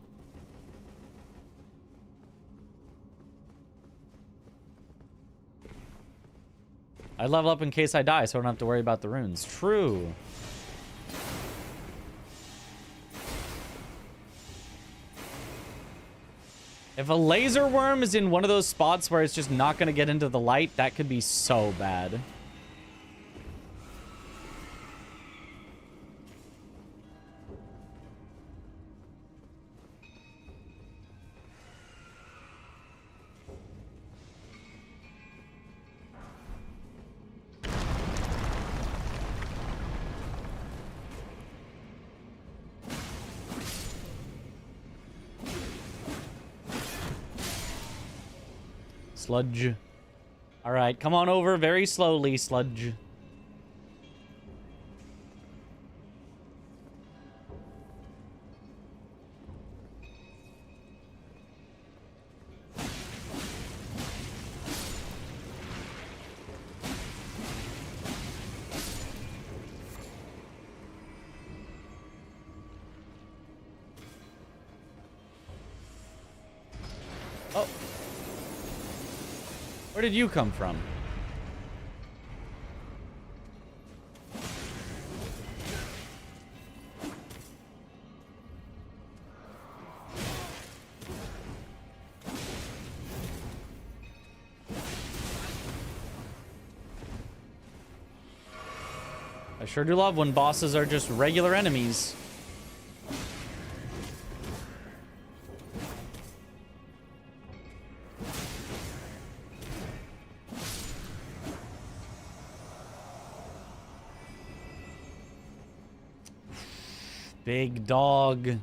I level up in case I die, so I don't have to worry about the runes. True. If a laser worm is in one of those spots where it's just not going to get into the light, that could be so bad. Sludge. Alright, come on over very slowly, Sludge. Oh. Where did you come from? I sure do love when bosses are just regular enemies. Big dog.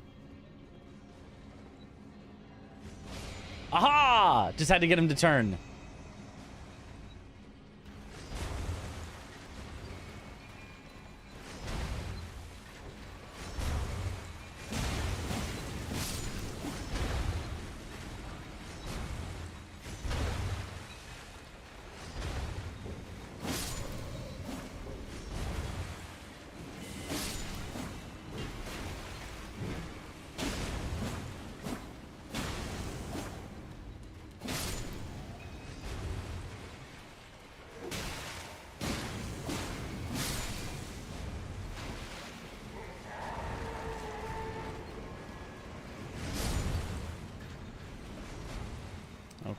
Aha! Just had to get him to turn.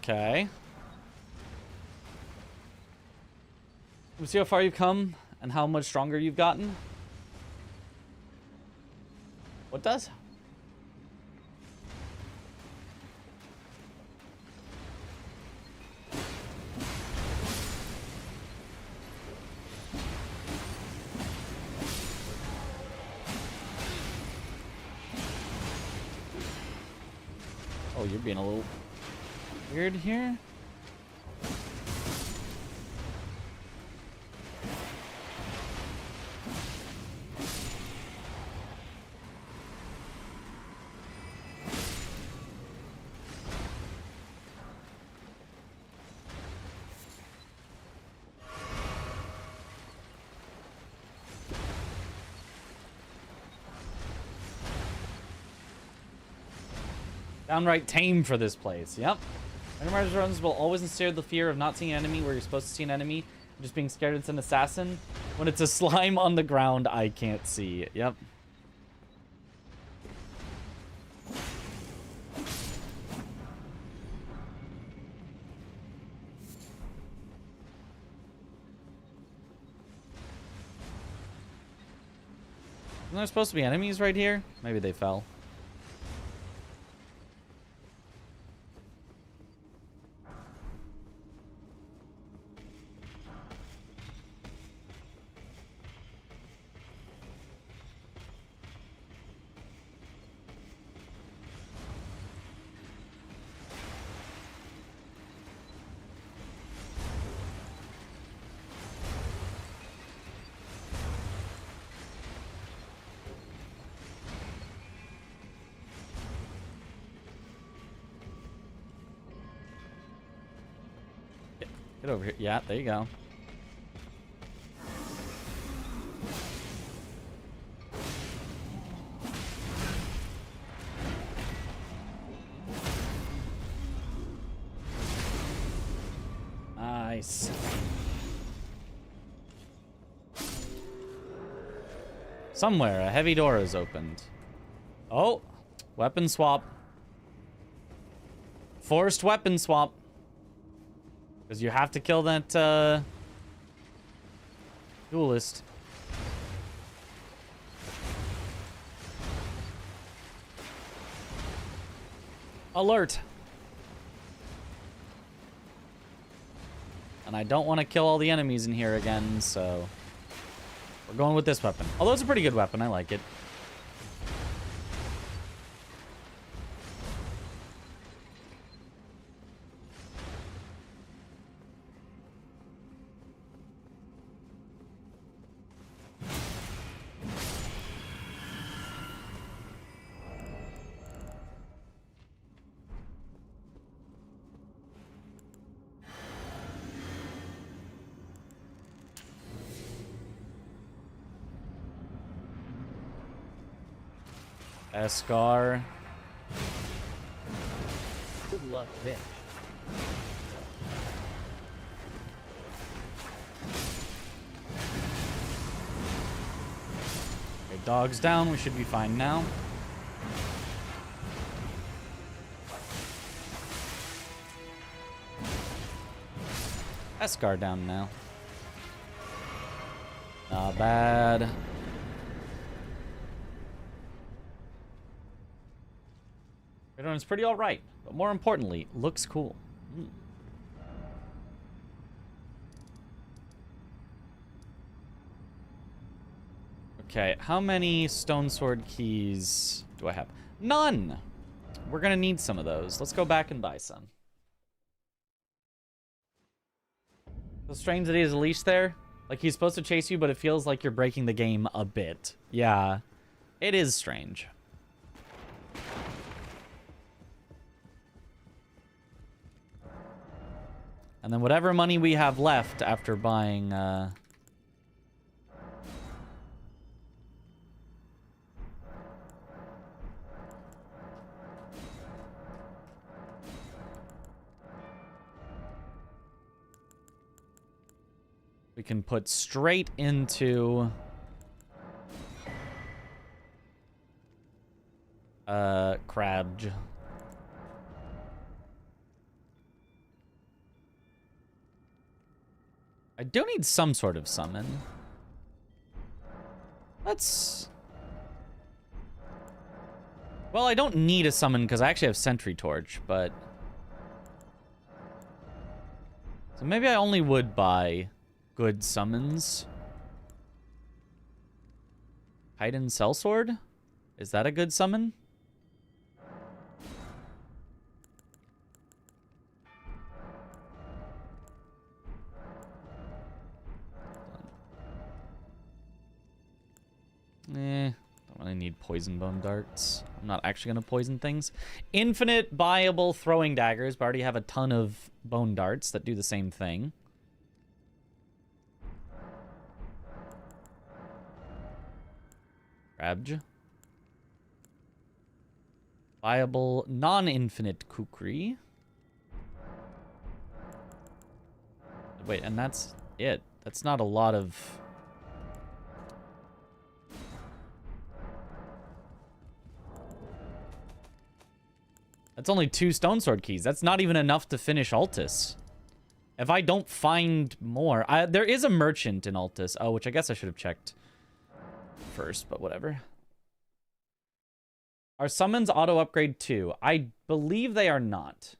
Okay. Let's see how far you've come and how much stronger you've gotten. What does? Oh, you're being a little weird here. Downright tame for this place. Yep. Randomizer runs will always instill the fear of not seeing an enemy where you're supposed to see an enemy. Just being scared it's an assassin. When it's a slime on the ground, I can't see. Yep. Isn't there supposed to be enemies right here? Maybe they fell. Get over here. Yeah, there you go. Nice. Somewhere, a heavy door is opened. Oh, weapon swap. Forced weapon swap. Because you have to kill that duelist. Alert. And I don't want to kill all the enemies in here again, so we're going with this weapon. Although it's a pretty good weapon, I like it. Escar. Good luck, bitch. Okay, dog's down. We should be fine now. Escar down now. Not bad. It's pretty alright, but more importantly, looks cool. Okay, how many stone sword keys do I have? None! We're gonna need some of those. Let's go back and buy some. So strange that he has a leash there. Like, he's supposed to chase you, but it feels like you're breaking the game a bit. Yeah, it is strange. And then whatever money we have left after buying, we can put straight into Crabge. I do need some sort of summon. Let's... Well, I don't need a summon because I actually have Sentry Torch, but... So maybe I only would buy good summons. Hidden Sellsword? Is that a good summon? Don't really need poison bone darts. I'm not actually going to poison things. Infinite buyable throwing daggers, but I already have a ton of bone darts that do the same thing. Crabge. Viable non-infinite kukri. Wait, and that's it. That's not a lot of... That's only 2 stone sword keys. That's not even enough to finish Altus. If I don't find more... there is a merchant in Altus. Oh, which I guess I should have checked first, but whatever. Are summons auto-upgrade too? I believe they are not.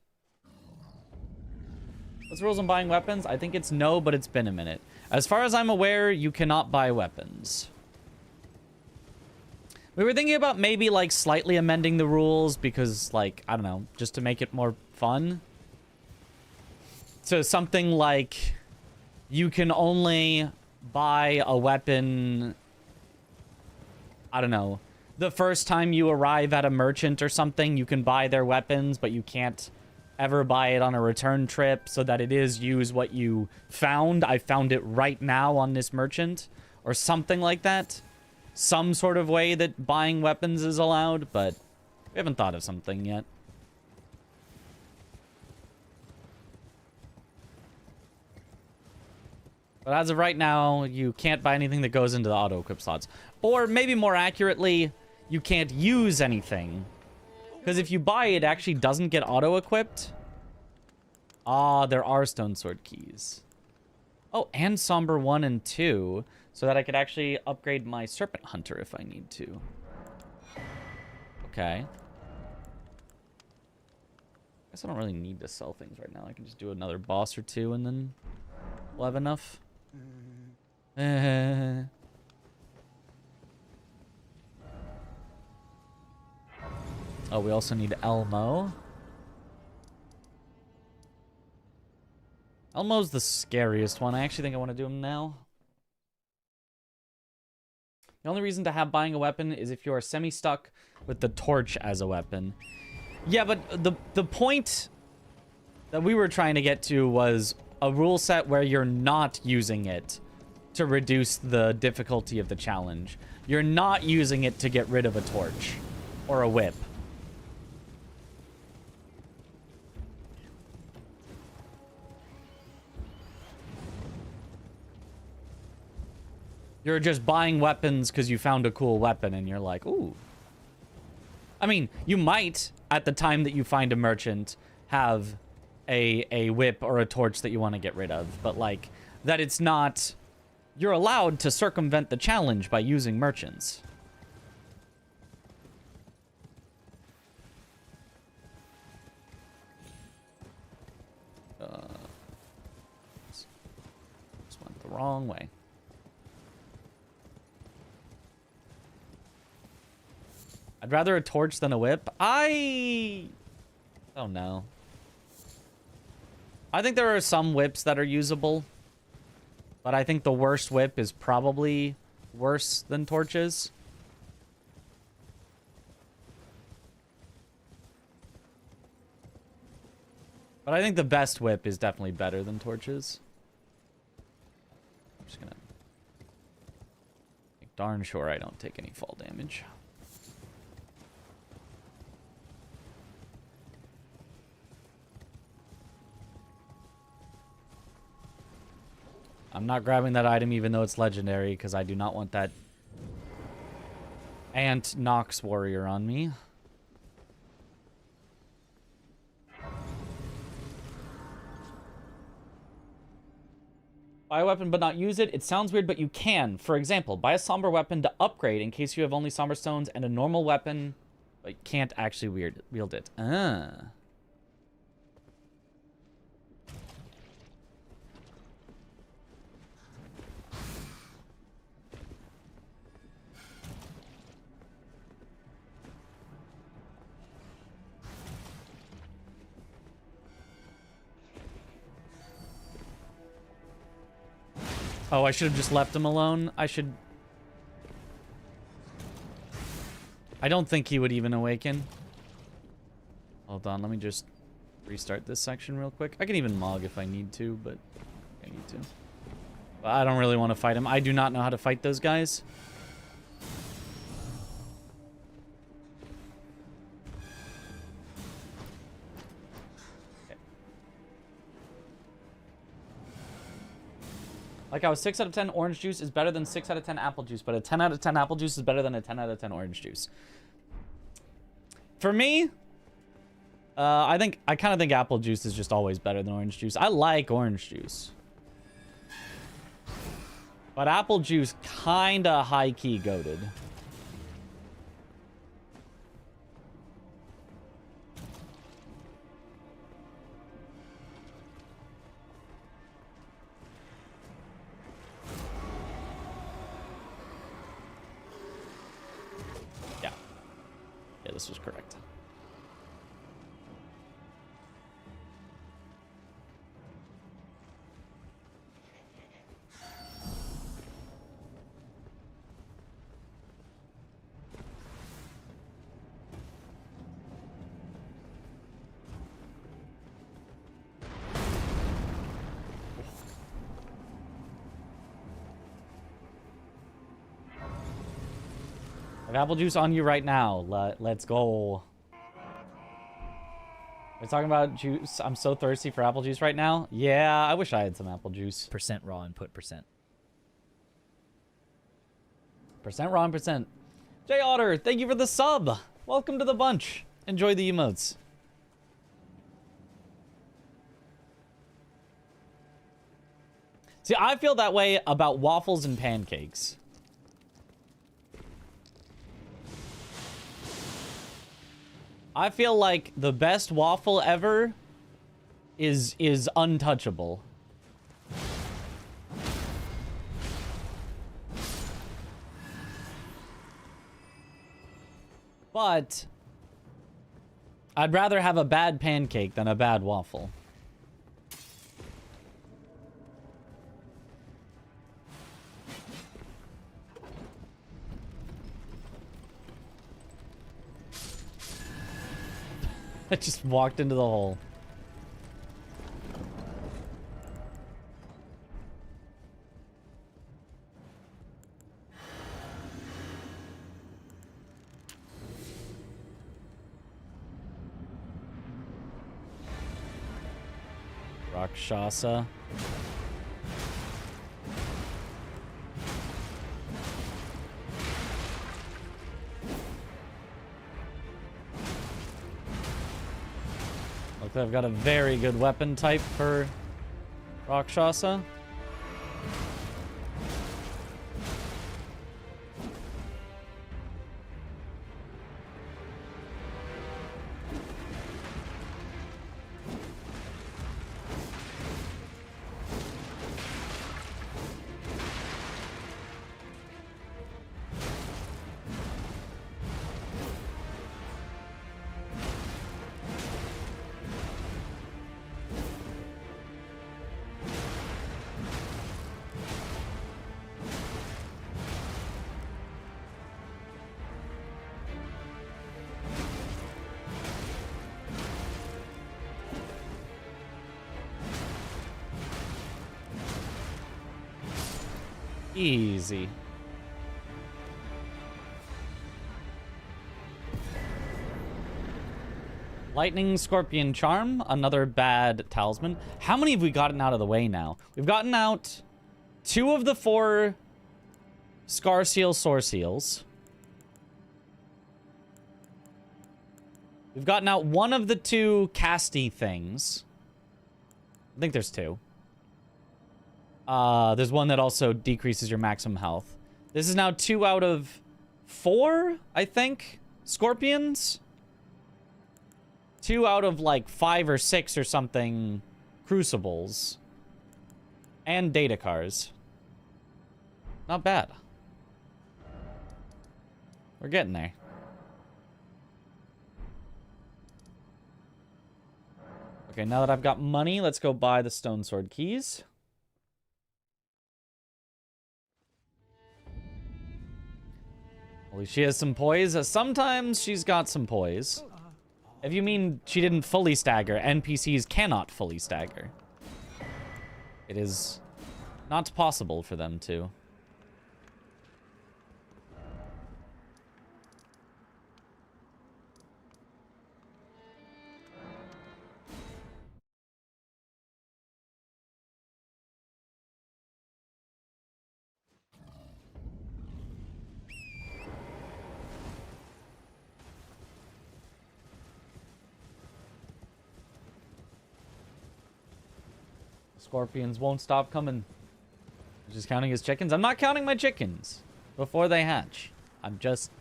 What's the rules on buying weapons? I think it's no, but it's been a minute. As far as I'm aware, you cannot buy weapons. We were thinking about maybe, like, slightly amending the rules because, like, I don't know, just to make it more fun. So something like you can only buy a weapon, I don't know, the first time you arrive at a merchant or something, you can buy their weapons, but you can't ever buy it on a return trip, so that it is use what you found. I found it right now on this merchant, or something like that. Some sort of way that buying weapons is allowed, but we haven't thought of something yet. But as of right now, you can't buy anything that goes into the auto-equip slots. Or maybe more accurately, you can't use anything. Because if you buy it, it actually doesn't get auto-equipped. Ah, there are stone sword keys. Oh, and Somber 1 and 2. So that I could actually upgrade my Serpent Hunter if I need to. Okay. Guess I don't really need to sell things right now. I can just do another boss or 2 and then we'll have enough. Oh, we also need Elmo. Elmo's the scariest one. I actually think I want to do him now. The only reason to have buying a weapon is if you are semi-stuck with the torch as a weapon. Yeah, but the point that we were trying to get to was a rule set where you're not using it to reduce the difficulty of the challenge. You're not using it to get rid of a torch or a whip. You're just buying weapons because you found a cool weapon and you're like, ooh. I mean, you might, at the time that you find a merchant, have a whip or a torch that you want to get rid of. But, like, that it's not... You're allowed to circumvent the challenge by using merchants. This went the wrong way. I'd rather a torch than a whip. I don't know. I think there are some whips that are usable. But I think the worst whip is probably worse than torches. But I think the best whip is definitely better than torches. I'm just gonna make darn sure I don't take any fall damage. I'm not grabbing that item even though it's legendary because I do not want that Ant Nox warrior on me. Buy a weapon but not use it. It sounds weird, but you can. For example, buy a somber weapon to upgrade in case you have only somber stones and a normal weapon but can't actually wield it. Ah. Oh, I should have just left him alone. I don't think he would even awaken. Hold on, let me just restart this section real quick. I can even mog if I need to, but I need to. But I don't really want to fight him. I do not know how to fight those guys. Like how a 6 out of 10 orange juice is better than 6 out of 10 apple juice, but a 10 out of 10 apple juice is better than a 10 out of 10 orange juice. For me, I kind of think apple juice is just always better than orange juice. I like orange juice. But apple juice kinda high-key goated. Yeah. Yeah, this was correct. I have apple juice on you right now. Let's go. We're talking about juice. I'm so thirsty for apple juice right now. Yeah, I wish I had some apple juice. Percent raw input percent. Percent raw and percent. Jay Otter, thank you for the sub. Welcome to the bunch. Enjoy the emotes. See, I feel that way about waffles and pancakes. I feel like the best waffle ever is untouchable. But I'd rather have a bad pancake than a bad waffle. I just walked into the hole. Rakshasa. I've got a very good weapon type for Rakshasa. Easy. Lightning Scorpion Charm, another bad talisman. How many have we gotten out of the way now? We've gotten out 2 of the 4 Scar Seal Sore Seals. We've gotten out 1 of the 2 casty things. I think there's 2. There's 1 that also decreases your maximum health. This is now 2 out of 4, I think, scorpions. 2 out of like 5 or 6 or something crucibles. And data cars. Not bad. We're getting there. Okay, now that I've got money, let's go buy the Stone Sword keys. Well, she has some poise. Sometimes she's got some poise. If you mean she didn't fully stagger, NPCs cannot fully stagger. It is not possible for them to. Scorpions won't stop coming. Just counting his chickens. I'm not counting my chickens before they hatch. I'm just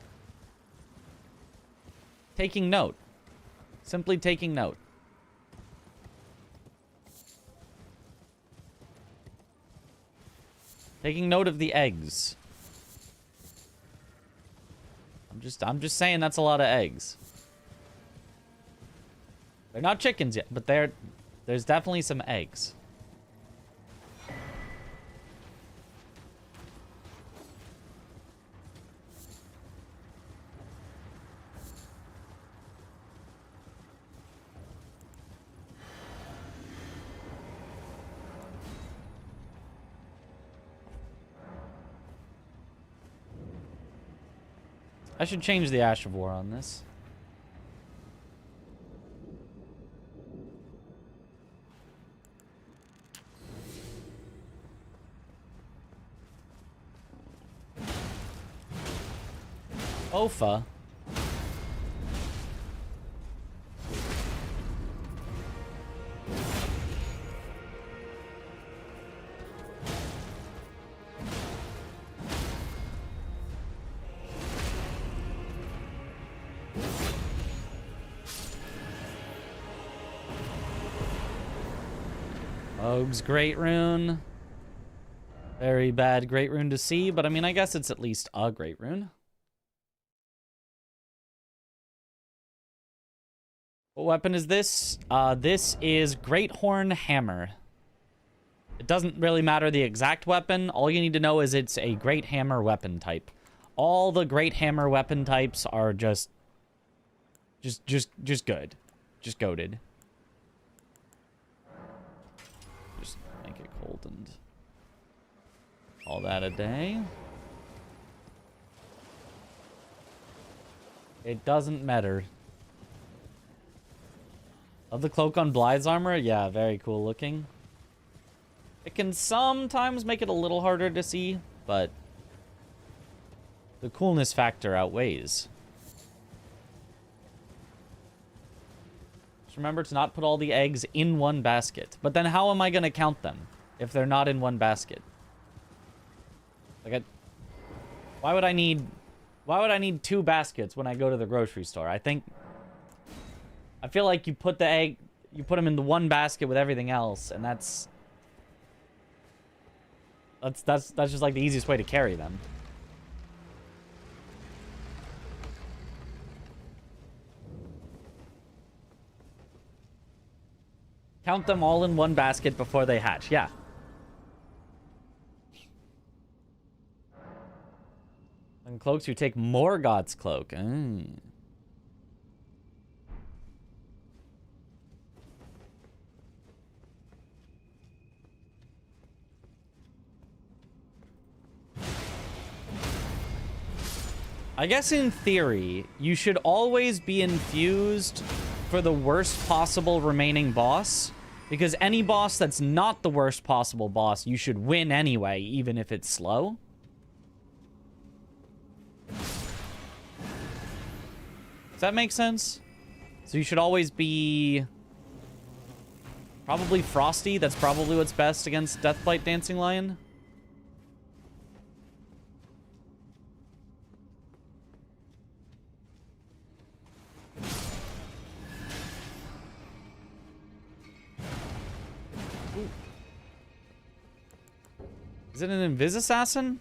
taking note. Simply taking note. Taking note of the eggs. I'm just saying that's a lot of eggs. They're not chickens yet, but there's definitely some eggs. I should change the Ash of War on this. Ofa. Rogue's Great Rune. Very bad Great Rune to see, but I mean, I guess it's at least a Great Rune. What weapon is this? This is Great Horn Hammer. It doesn't really matter the exact weapon. All you need to know is it's a Great Hammer weapon type. All the Great Hammer weapon types are just good. Just goated. Just make it cold and all that a day. It doesn't matter. Love the cloak on Blythe's armor? Yeah, very cool looking. It can sometimes make it a little harder to see, but the coolness factor outweighs. Just remember to not put all the eggs in one basket. But then how am I going to count them if they're not in one basket? Like, why would I need 2 baskets when I go to the grocery store? I feel like you put them in the one basket with everything else, and that's just like the easiest way to carry them. Count them all in one basket before they hatch. Yeah. And cloaks, you take more God's cloak. Mm. I guess in theory, you should always be infused for the worst possible remaining boss. Because any boss that's not the worst possible boss, you should win anyway, even if it's slow. Does that make sense? So you should always be probably Frosty. That's probably what's best against Deathblight Dancing Lion. Ooh. Is it an Invis Assassin?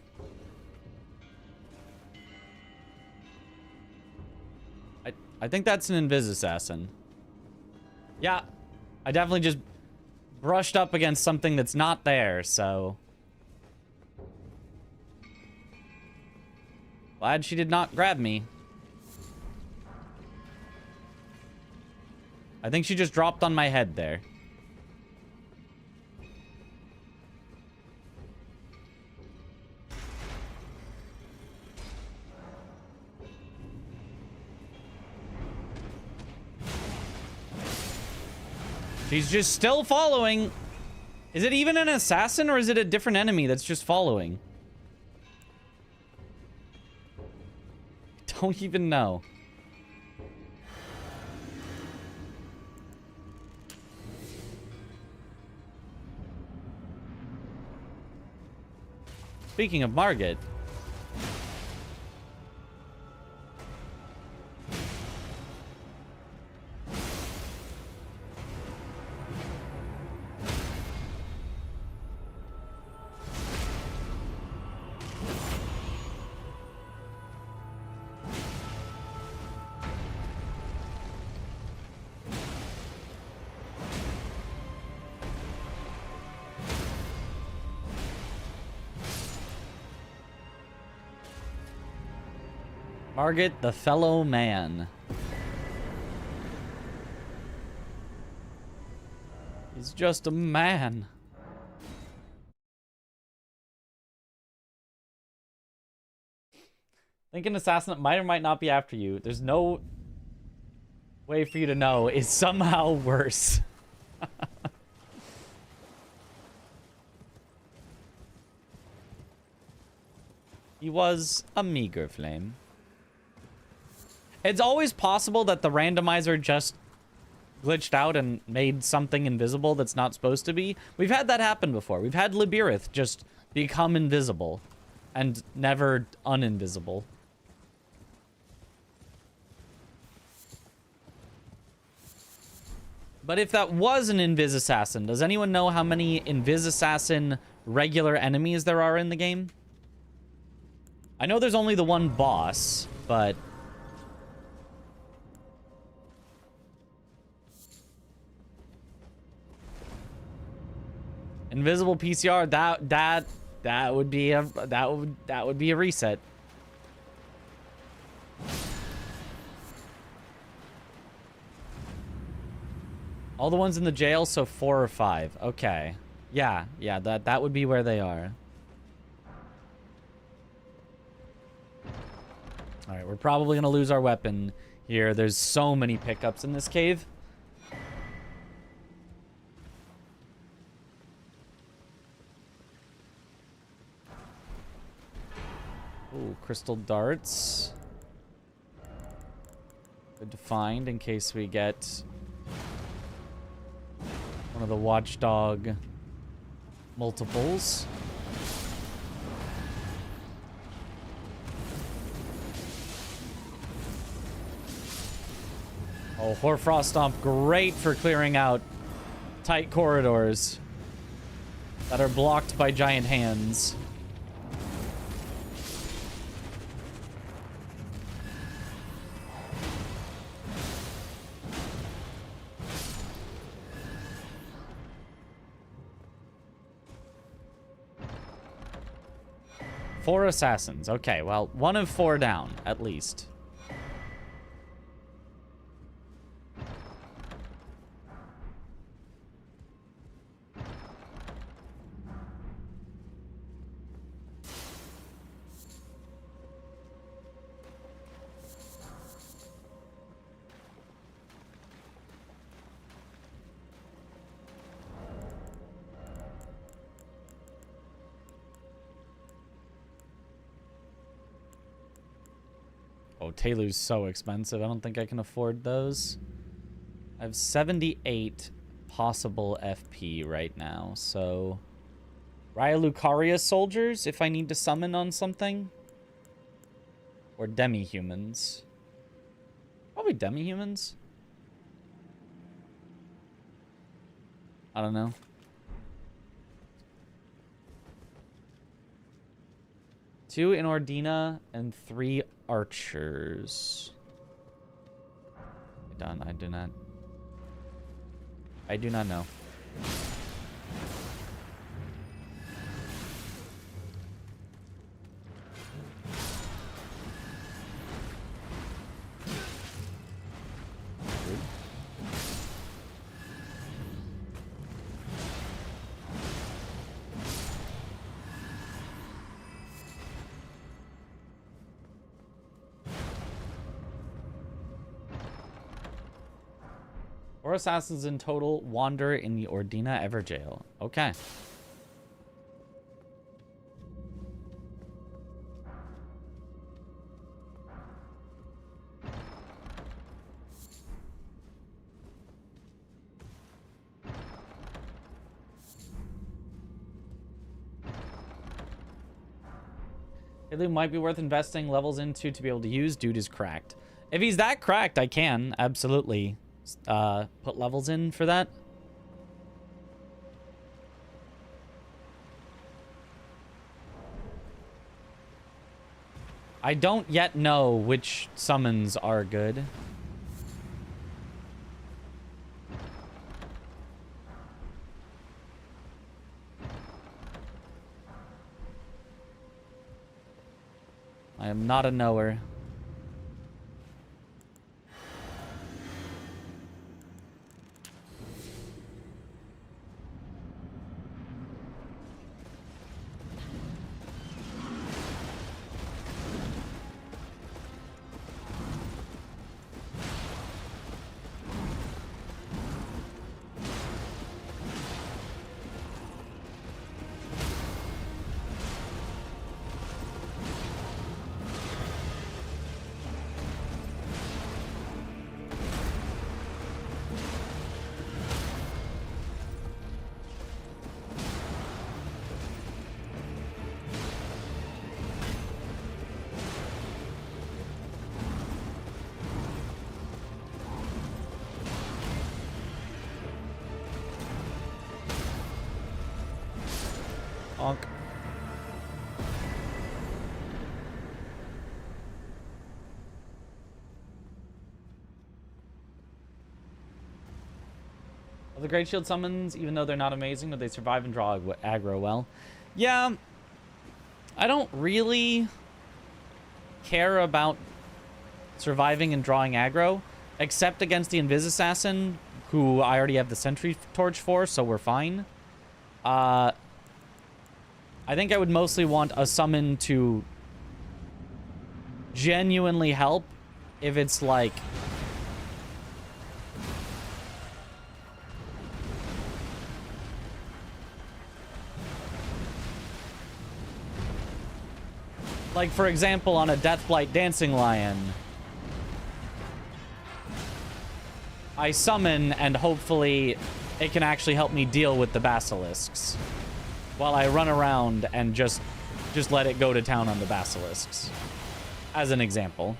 I think that's an Invis Assassin. Yeah, I definitely just brushed up against something that's not there, so. Glad she did not grab me. I think she just dropped on my head there. She's just still following. Is it even an assassin or is it a different enemy that's just following? Don't even know. Speaking of Margit. Margit, the fellow man. He's just a man. Think an assassin might or might not be after you. There's no way for you to know. Is somehow worse. He was a meager flame. It's always possible that the randomizer just glitched out and made something invisible that's not supposed to be. We've had that happen before. We've had Libirith just become invisible and never uninvisible. But if that was an Invis Assassin, does anyone know how many Invis Assassin regular enemies there are in the game? I know there's only the one boss, but... Invisible PCR, that would be a reset. All the ones in the jail, so 4 or 5. Okay. Yeah, that would be where they are. All right, we're probably gonna lose our weapon here. There's so many pickups in this cave. Ooh, crystal darts. Good to find in case we get one of the watchdog multiples. Oh, Hoarfrost Stomp, great for clearing out tight corridors that are blocked by giant hands. Four assassins. Okay, well, 1 of 4 down, at least. Oh, Telu's so expensive. I don't think I can afford those. I have 78 possible FP right now, so... Raya Lucaria soldiers, if I need to summon on something. Or demi-humans. Probably demi-humans. I don't know. Two in Ordina and 3 archers. Done. I do not know. Four assassins in total wander in the Ordina Everjail. Okay. It might be worth investing levels into to be able to use. Dude is cracked. If he's that cracked, I can absolutely put levels in for that. I don't yet know which summons are good. I am not a knower. Bonk. Of the Great Shield summons, even though they're not amazing, but they survive and draw aggro well. Yeah, I don't really care about surviving and drawing aggro, except against the Invis Assassin, who I already have the Sentry Torch for, so we're fine. I think I would mostly want a summon to genuinely help if it's like... Like, for example, on a Deathblight Dancing Lion, I summon and hopefully it can actually help me deal with the basilisks while I run around and just let it go to town on the basilisks, as an example.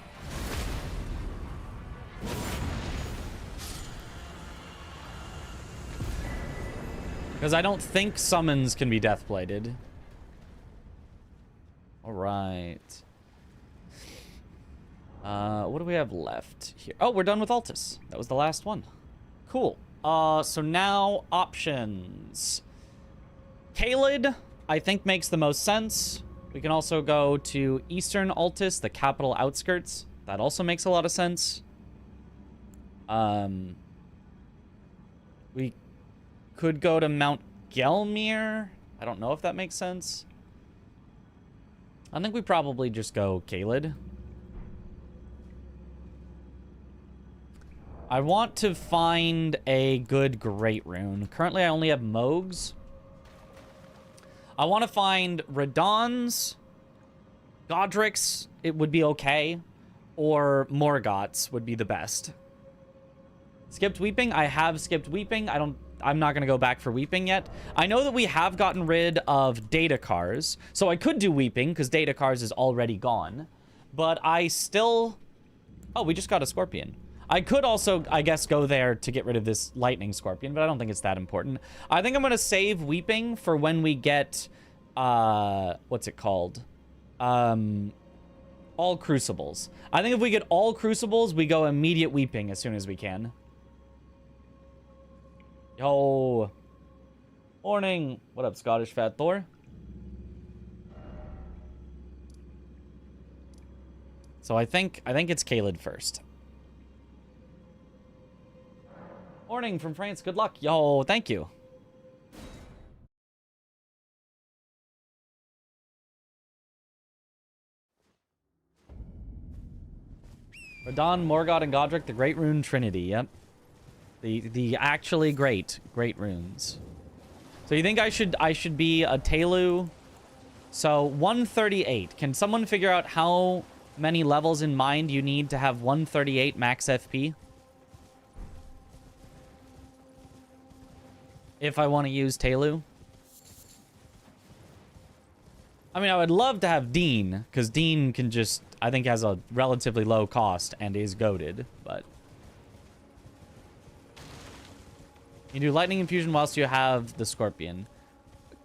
Because I don't think summons can be deathblighted. All right. What do we have left here? Oh, we're done with Altus. That was the last one. Cool. So now options. Caelid, I think, makes the most sense. We can also go to Eastern Altus, the capital outskirts. That also makes a lot of sense. We could go to Mount Gelmir. I don't know if that makes sense. I think we probably just go Caelid. I want to find a good Great Rune. Currently, I only have Mogs. I want to find Radons, Godric's, it would be okay, or Morgott's would be the best. Skipped Weeping? I have skipped Weeping. I'm not going to go back for Weeping yet. I know that we have gotten rid of Data Cars, so I could do Weeping because Data Cars is already gone. But I still... Oh, we just got a Scorpion. I could also, I guess, go there to get rid of this Lightning Scorpion, but I don't think it's that important. I think I'm going to save Weeping for when we get, what's it called? All Crucibles. I think if we get all Crucibles, we go immediate Weeping as soon as we can. Yo. Morning. What up, Scottish Fat Thor? So I think it's Caelid first. Morning from France. Good luck. Yo, thank you. Radon, Morgott, and Godric, the Great Rune Trinity. Yep. The actually great runes. So you think I should be a Telu? So 138. Can someone figure out how many levels in mind you need to have 138 max FP? If I want to use Telu. I mean, I would love to have Dean, because Dean can just, I think, has a relatively low cost and is goated, but... You do Lightning Infusion whilst you have the Scorpion.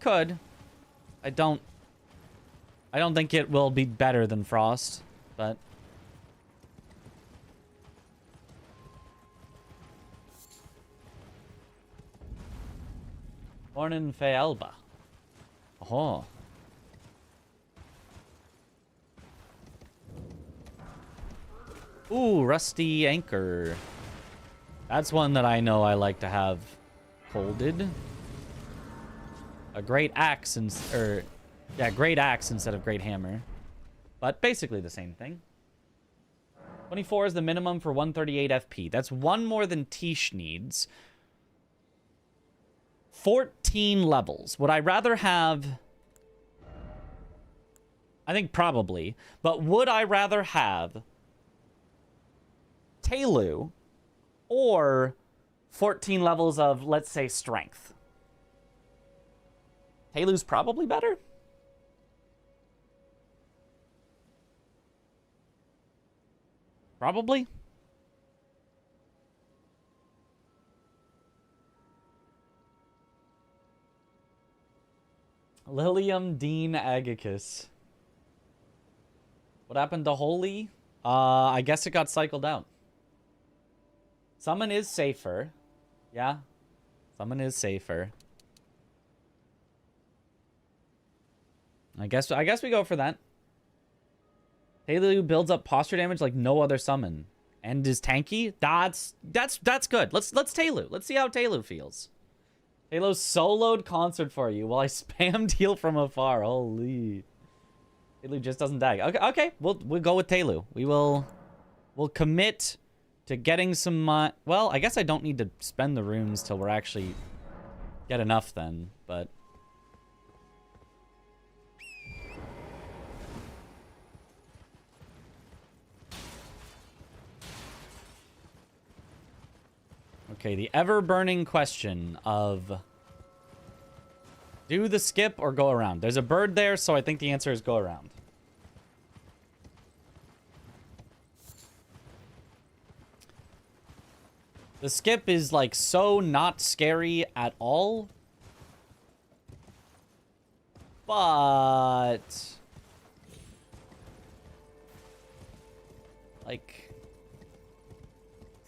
Could. I don't think it will be better than Frost, but... Born in Fealba. Oh. Ooh, Rusty Anchor. That's one that I know I like to have folded. A great axe great axe instead of great hammer. But basically the same thing. 24 is the minimum for 138 FP. That's one more than Tish needs. 14 levels. Would I rather have... I think probably. But would I rather have... Telu or 14 levels of, let's say, strength? Telu's probably better. Probably. Lilium Dean Agacus. What happened to Holy? I guess it got cycled out. Summon is safer. Yeah. Summon is safer. I guess we go for that. Telu builds up posture damage like no other summon. And is tanky? That's good. Let's Telu. Let's see how Telu feels. Telu soloed concert for you while I spammed heal from afar. Holy. Telu just doesn't die. Okay. We'll go with Telu. We'll commit to getting some... well, I guess I don't need to spend the runes till we're actually... get enough then, but... Okay, the ever-burning question of... do the skip or go around? There's a bird there, so I think the answer is go around. The skip is, like, so not scary at all. But... like...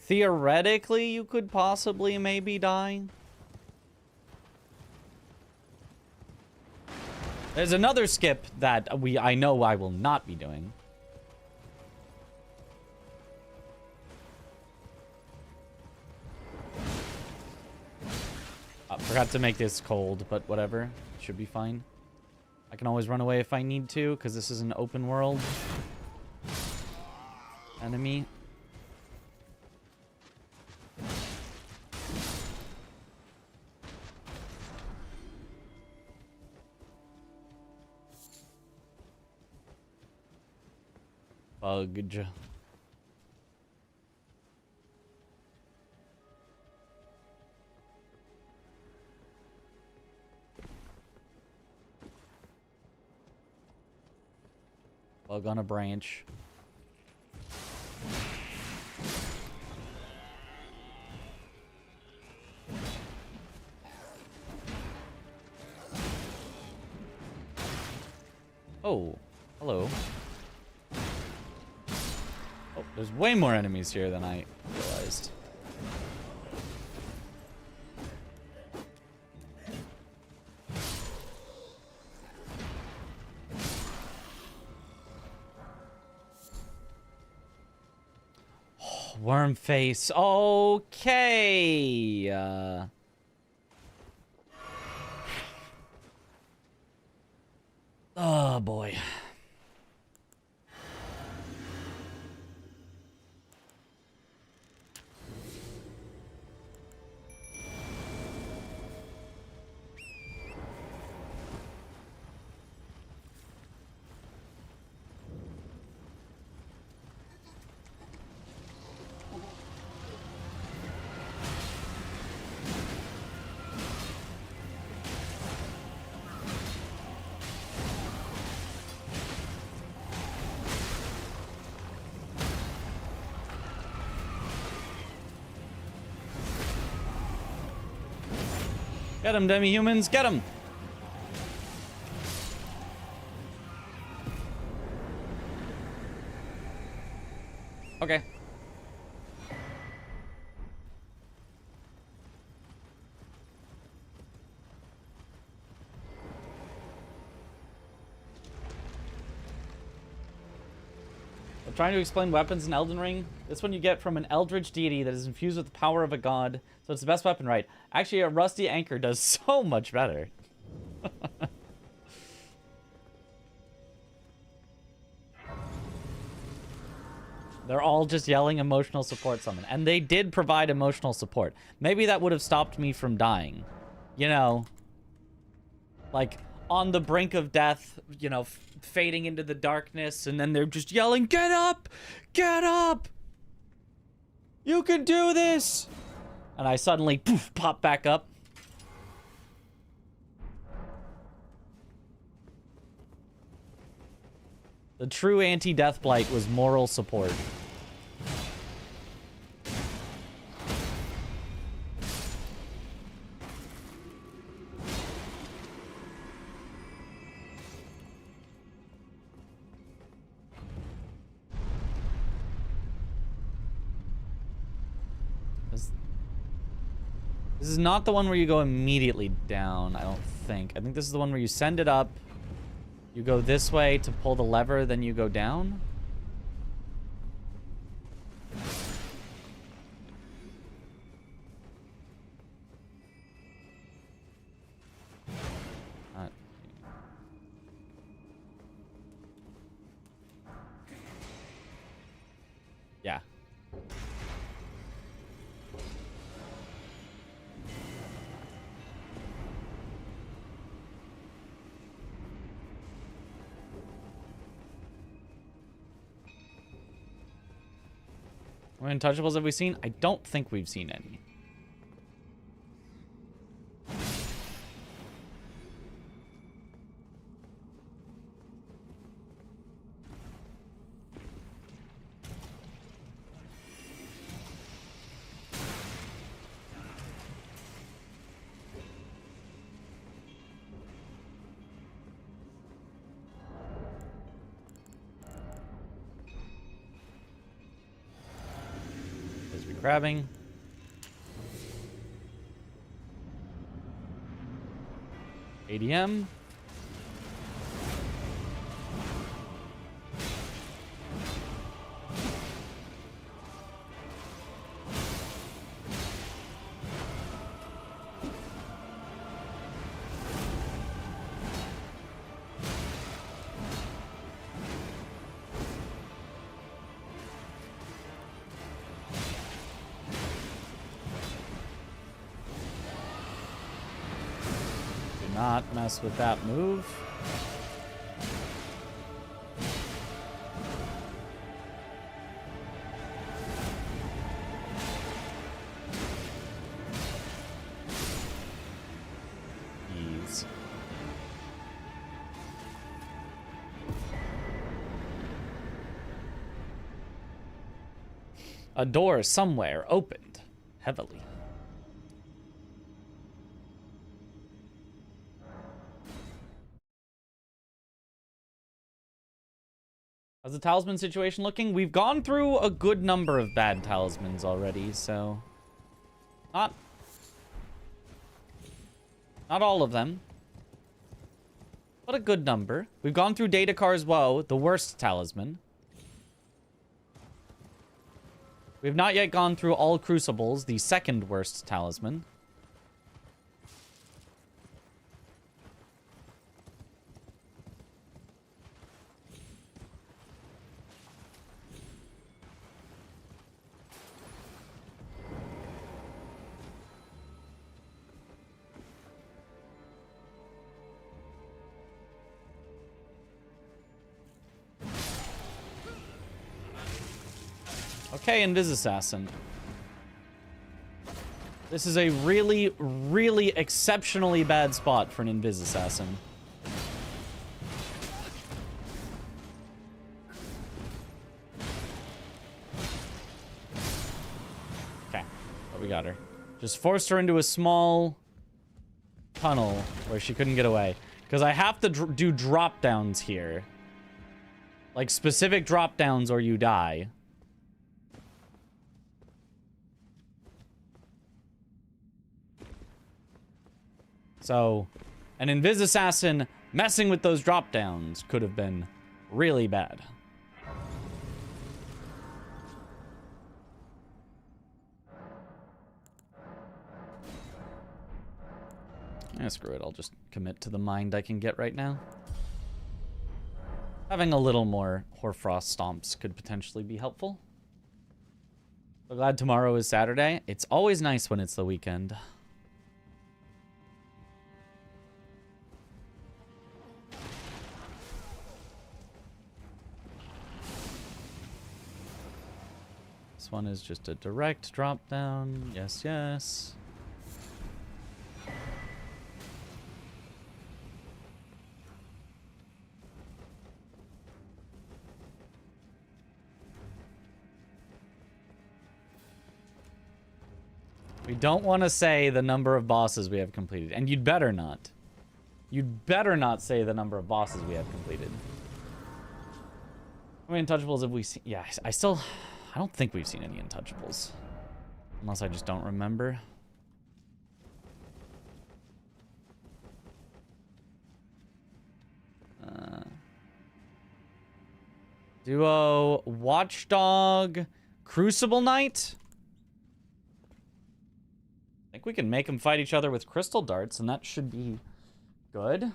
theoretically, you could possibly maybe die. There's another skip that I know I will not be doing. Forgot to make this cold, but whatever. Should be fine. I can always run away if I need to, because this is an open world enemy. Fudge. Bug on a branch. Oh, hello. Oh, there's way more enemies here than I realized. Worm face. Okay. Oh boy. Get him, demi-humans, get him! Okay. I'm trying to explain weapons in Elden Ring. This one you get from an eldritch deity that is infused with the power of a god, so it's the best weapon, right? Actually, a rusty anchor does so much better. They're all just yelling emotional support summon. And they did provide emotional support. Maybe that would have stopped me from dying. You know, like on the brink of death, you know, fading into the darkness, and then they're just yelling, "Get up! Get up! You can do this!" And I suddenly poof, pop back up. The true anti-death blight was moral support. This is not the one where you go immediately down, I don't think. I think this is the one where you send it up, you go this way to pull the lever, then you go down. Yeah. What untouchables have we seen? I don't think we've seen any. Grabbing. ADM. Not mess with that move. Ease. A door somewhere opened heavily. How's the talisman situation looking? We've gone through a good number of bad talismans already, so... Not all of them. But a good number. We've gone through Datakar's Woe, the worst talisman. We've not yet gone through all Crucibles, the second worst talisman. Okay, Invis Assassin. This is a really, really exceptionally bad spot for an Invis Assassin. Okay, but we got her. Just forced her into a small tunnel where she couldn't get away. Because I have to do drop downs here. Like specific drop downs or you die. So, an Invis Assassin messing with those drop downs could have been really bad. Screw it. I'll just commit to the mind I can get right now. Having a little more Hoarfrost stomps could potentially be helpful. So glad tomorrow is Saturday. It's always nice when it's the weekend. This one is just a direct drop down. Yes, yes. We don't want to say the number of bosses we have completed. And you'd better not. You'd better not say the number of bosses we have completed. How many Untouchables have we seen? Yeah, I don't think we've seen any Untouchables. Unless I just don't remember. Duo Watchdog Crucible Knight? I think we can make them fight each other with crystal darts, and that should be good.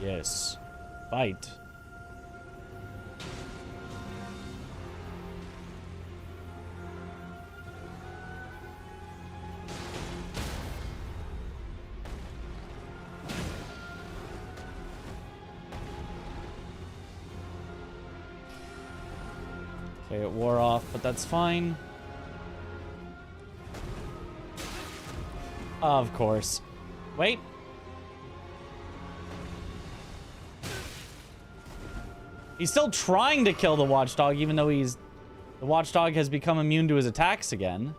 Yes. Fight. Okay, it wore off, but that's fine. Of course. Wait. He's still trying to kill the Watchdog, even though the Watchdog has become immune to his attacks again.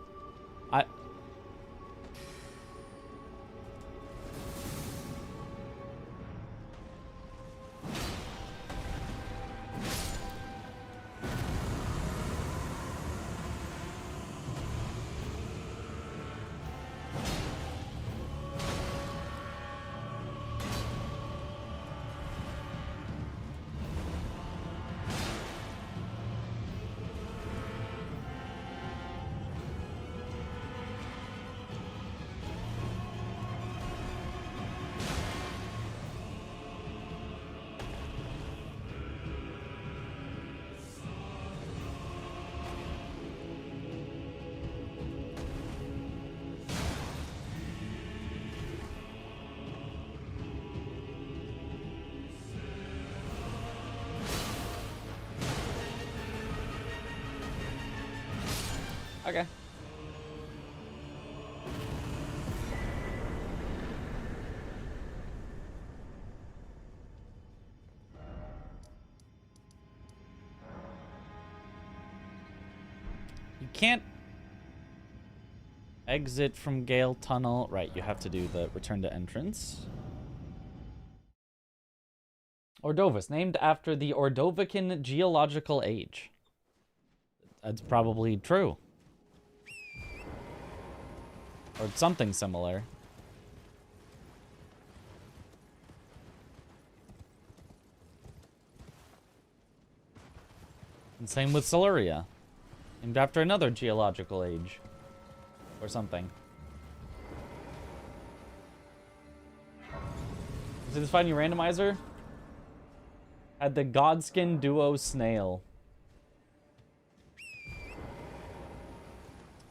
Okay. You can't exit from Gale Tunnel. Right, you have to do the return to entrance. Ordovus, named after the Ordovican geological age. That's probably true. Or something similar. And same with Siluria. Named after another geological age. Or something. See this fighting randomizer? Had the Godskin Duo Snail.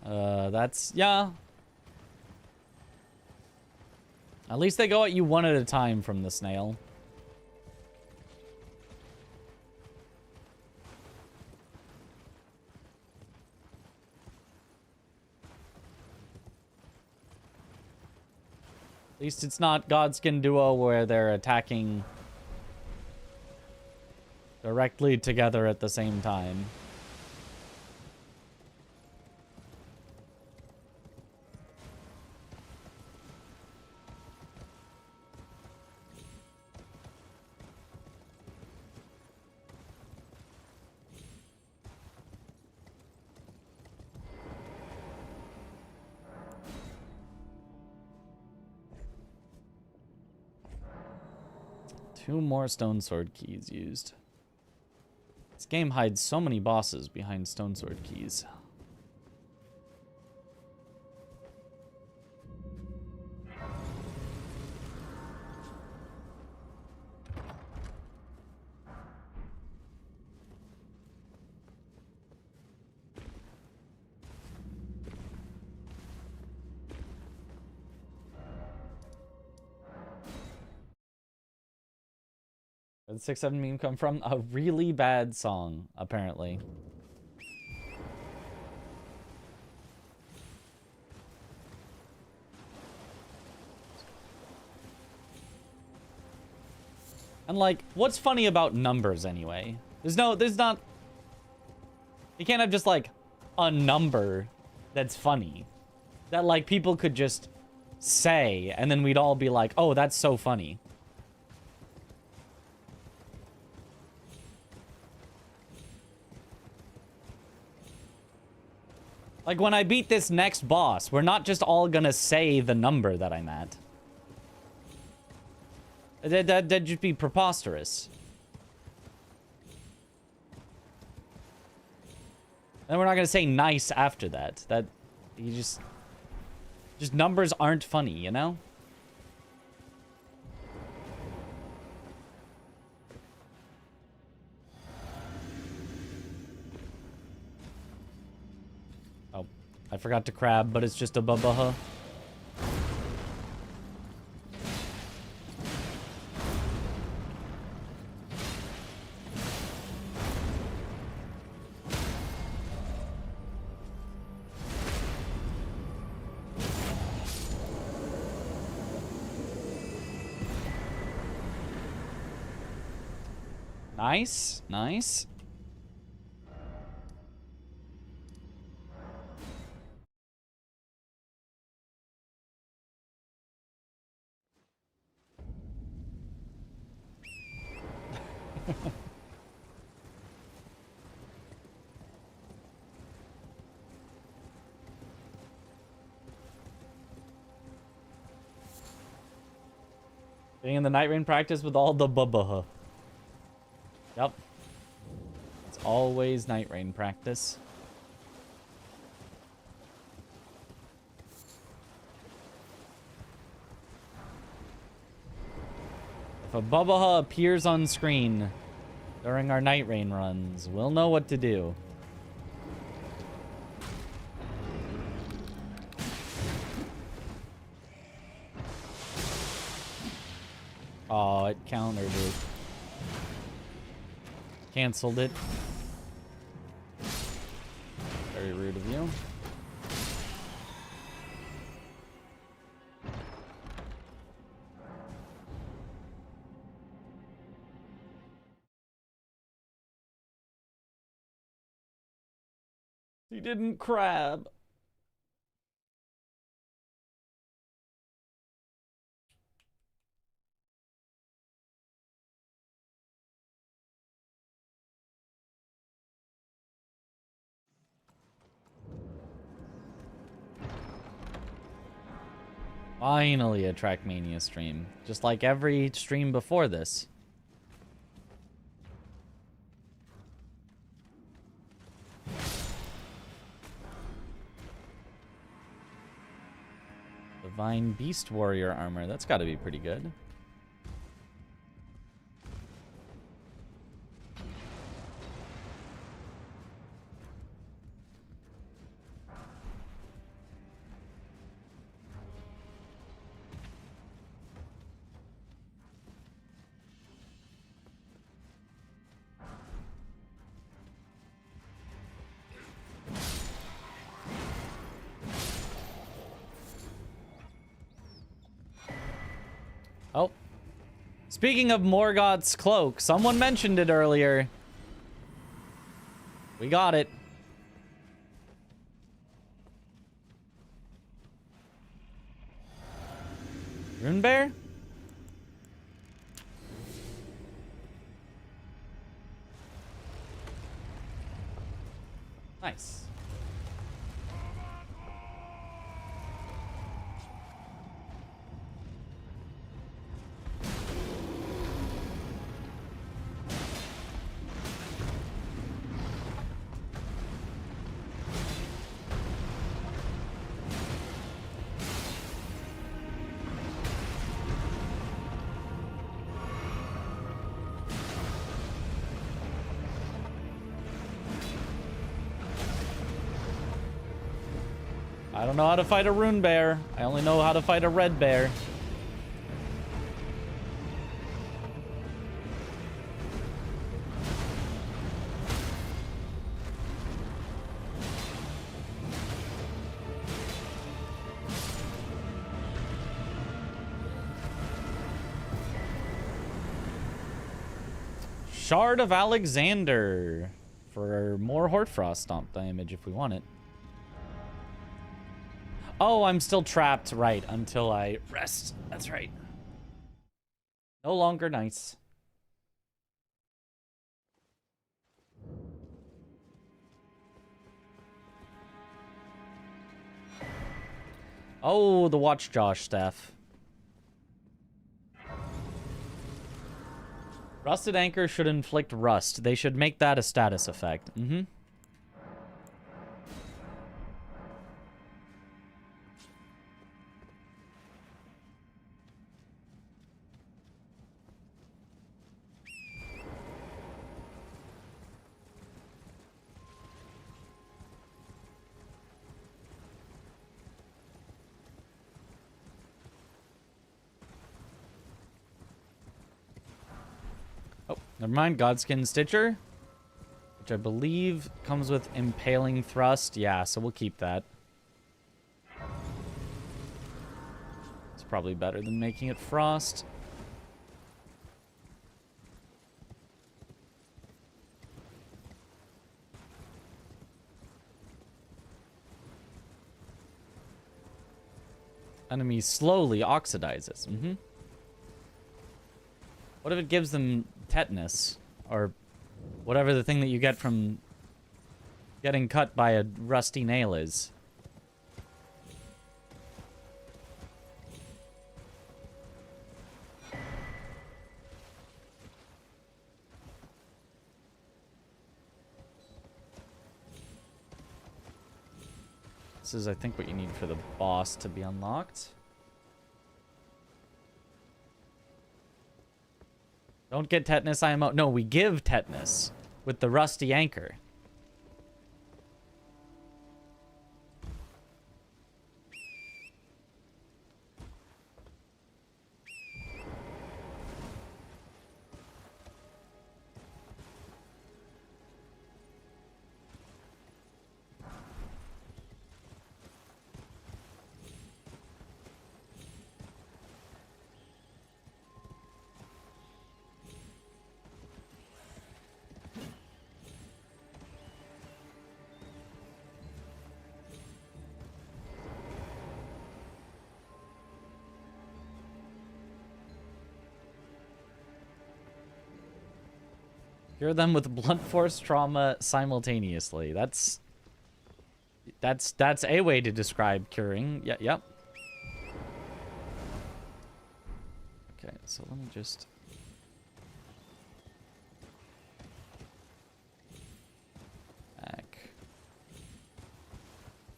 That's, yeah. At least they go at you one at a time from the snail. At least it's not Godskin Duo where they're attacking directly together at the same time. Two more stone sword keys used. This game hides so many bosses behind stone sword keys. Where did the 6-7 meme come from? A really bad song, apparently. And like, what's funny about numbers anyway? There's not... You can't have just like a number that's funny. That like people could just say and then we'd all be like, oh, that's so funny. Like, when I beat this next boss, we're not just all gonna say the number that I'm at. That'd just be preposterous. And we're not gonna say nice after that. That, you just numbers aren't funny, you know? I forgot to crab, but it's just a babaha. Nice, nice. Being in the night rain practice with all the babaha. Yep. It's always night rain practice. If a babaha appears on screen during our night rain runs, we'll know what to do. Oh, it countered it. Canceled it. Very rude of you. He didn't crab. Finally a Trackmania stream. Just like every stream before this. Divine Beast Warrior armor. That's got to be pretty good. Speaking of Morgoth's cloak, someone mentioned it earlier. We got it. Rune Bear? Nice. I don't know how to fight a rune bear. I only know how to fight a red bear. Shard of Alexander for more Hortfrost Stomp damage if we want it. Oh, I'm still trapped, right, until I rest. That's right. No longer nice. Oh, the Watch Josh staff. Rusted Anchor should inflict rust. They should make that a status effect. Mm-hmm. Oh, never mind. Godskin Stitcher, which I believe comes with Impaling Thrust. Yeah, so we'll keep that. It's probably better than making it Frost. Enemy slowly oxidizes. Mm-hmm. What if it gives them tetanus? Or whatever the thing that you get from getting cut by a rusty nail is. This is, I think, what you need for the boss to be unlocked. Don't get tetanus IMO. No, we give tetanus with the rusty anchor. Cure them with blunt force trauma simultaneously. That's a way to describe curing. Yeah, yep. Okay, so let me just back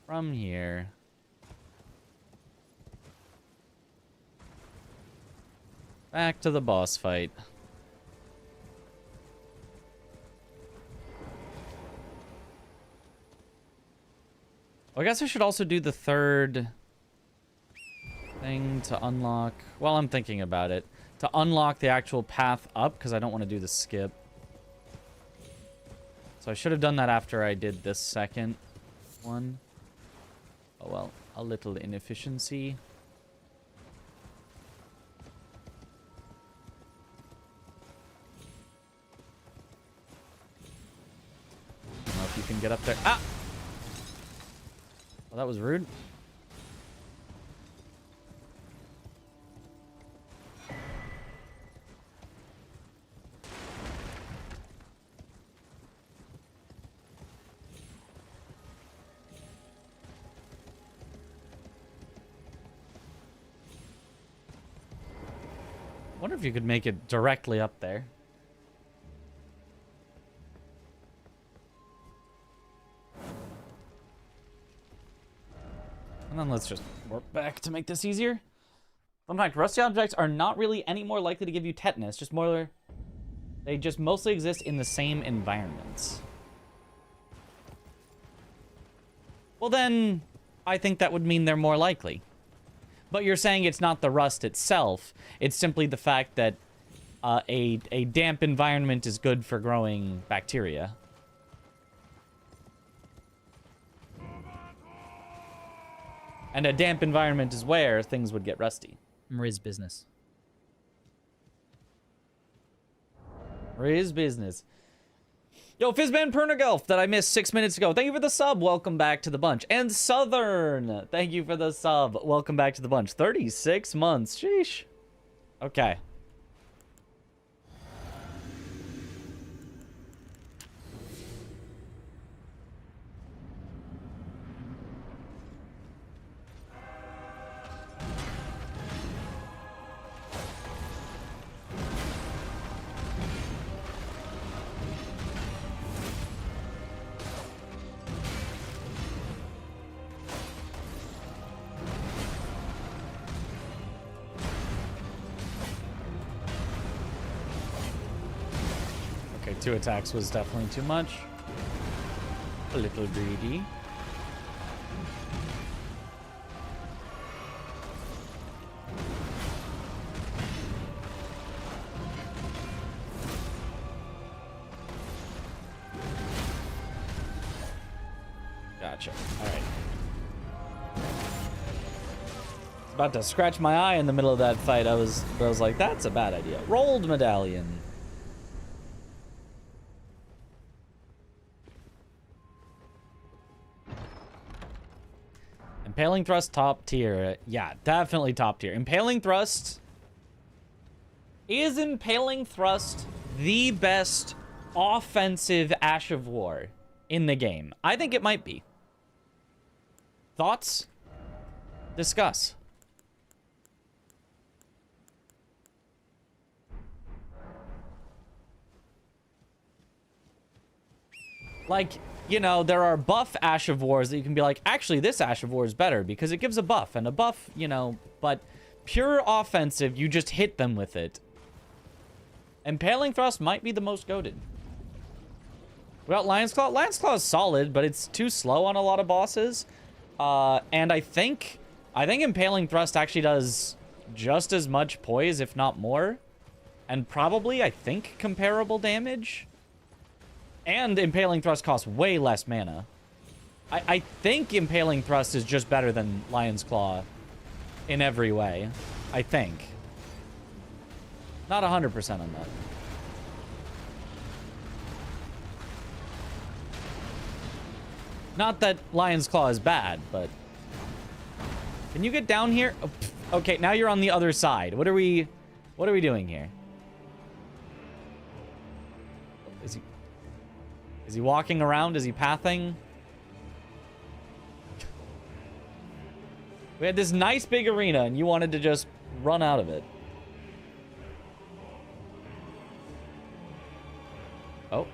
from here. Back to the boss fight. Well, I guess I should also do the third thing to unlock. While I'm thinking about it, to unlock the actual path up, because I don't want to do the skip. So I should have done that after I did this second one. Oh well, a little inefficiency. can get up there. Ah! Well, that was rude. I wonder if you could make it directly up there. And then let's just warp back to make this easier. Fun fact, rusty objects are not really any more likely to give you tetanus, just more... They just mostly exist in the same environments. Well then, I think that would mean they're more likely. But you're saying it's not the rust itself, it's simply the fact that a damp environment is good for growing bacteria. And a damp environment is where things would get rusty. Mariz business. Riz business. Yo, Fizzman Pernagelf that I missed 6 minutes ago. Thank you for the sub. Welcome back to the bunch. And Southern, thank you for the sub. Welcome back to the bunch. 36 months. Sheesh. Okay. Okay, 2 attacks was definitely too much. A little greedy. Gotcha. Alright. About to scratch my eye in the middle of that fight. I was like, that's a bad idea. Rolled medallion. Impaling thrust, top tier. Yeah, definitely top tier. Impaling thrust. Is impaling thrust the best offensive Ash of War in the game? I think it might be. Thoughts? Discuss. Like, you know, there are buff Ash of Wars that you can be like, actually, this Ash of War is better because it gives a buff. And a buff, you know, but pure offensive, you just hit them with it. Impaling Thrust might be the most goated. Well, Lion's Claw? Lion's Claw is solid, but it's too slow on a lot of bosses. And I think Impaling Thrust actually does just as much poise, if not more. And probably, I think, comparable damage. And Impaling Thrust costs way less mana. I think Impaling Thrust is just better than Lion's Claw in every way. I think. Not 100% on that. Not that Lion's Claw is bad, but... Can you get down here? Oh, okay, now you're on the other side. What are we doing here? Is he walking around? Is he pathing? We had this nice big arena, and you wanted to just run out of it. Oh.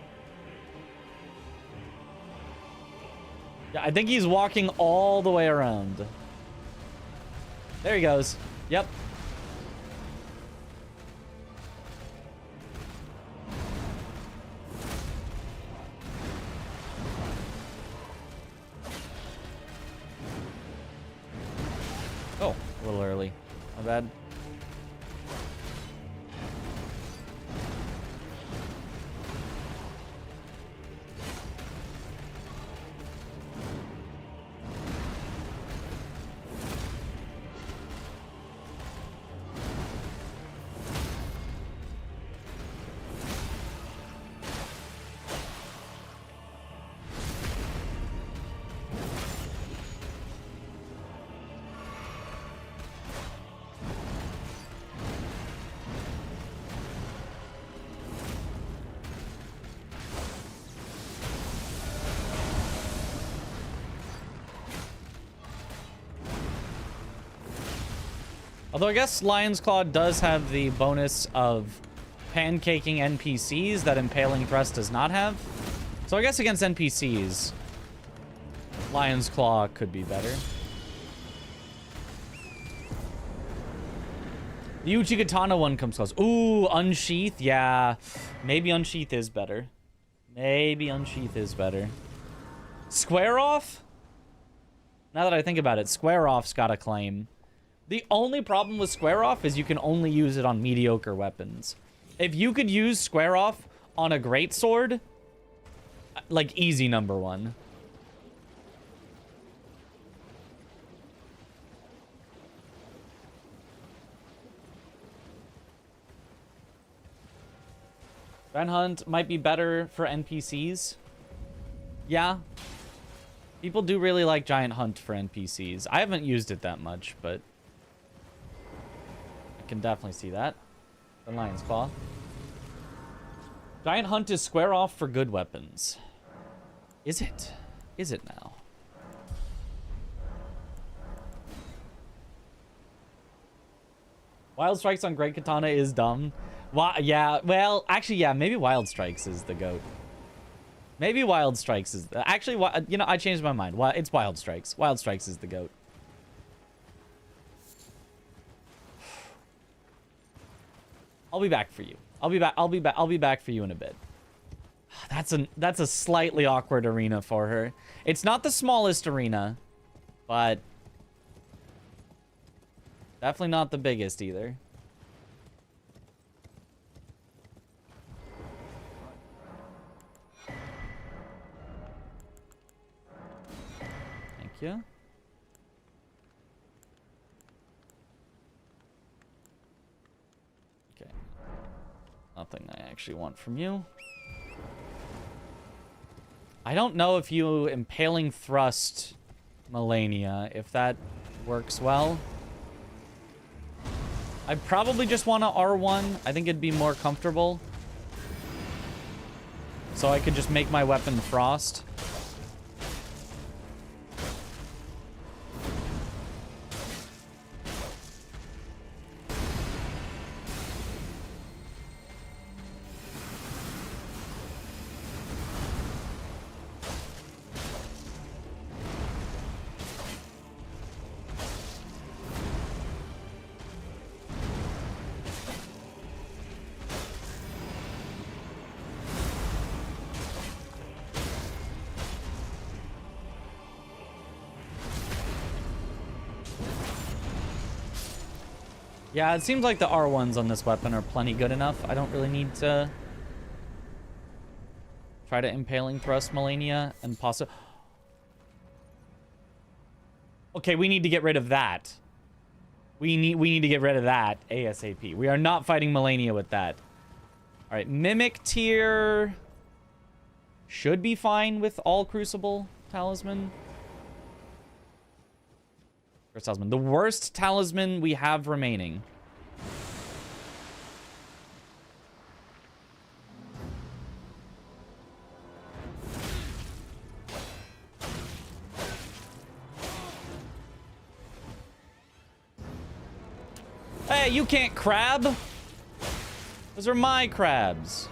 Yeah, I think he's walking all the way around. There he goes. Yep. Oh, a little early. My bad. Although I guess Lion's Claw does have the bonus of pancaking NPCs that Impaling Thrust does not have. So I guess against NPCs, Lion's Claw could be better. The Uchigatana one comes close. Ooh, Unsheath. Yeah, maybe Unsheath is better. Maybe Unsheath is better. Square Off? Now that I think about it, Square Off's got a claim. The only problem with Square Off is you can only use it on mediocre weapons. If you could use Square Off on a greatsword, like easy number one. Giant Hunt might be better for NPCs. Yeah. People do really like Giant Hunt for NPCs. I haven't used it that much, but I can definitely see that. The Lion's Claw. Giant Hunt is Square Off for good weapons. Is it? Is it now? Wild Strikes on Great Katana is dumb. Yeah, well, actually, yeah, maybe Wild Strikes is the GOAT. Maybe Wild Strikes is... Actually, you know, I changed my mind. It's Wild Strikes. Wild Strikes is the GOAT. I'll be back for you. I'll be back for you in a bit. That's a slightly awkward arena for her. It's not the smallest arena, but definitely not the biggest either. Thank you. Okay. Nothing I actually want from you. I don't know if you Impaling Thrust Melania, if that works well. I probably just want to R1. I think it'd be more comfortable. So I could just make my weapon Frost. Yeah, it seems like the R1s on this weapon are plenty good enough. I don't really need to try to Impaling Thrust Melania and possibly... Okay, we need to get rid of that. We need to get rid of that ASAP. We are not fighting Melania with that. All right, Mimic tier should be fine with all Crucible Talisman. First talisman. The worst talisman we have remaining. Hey, you can't crab. Those are my crabs.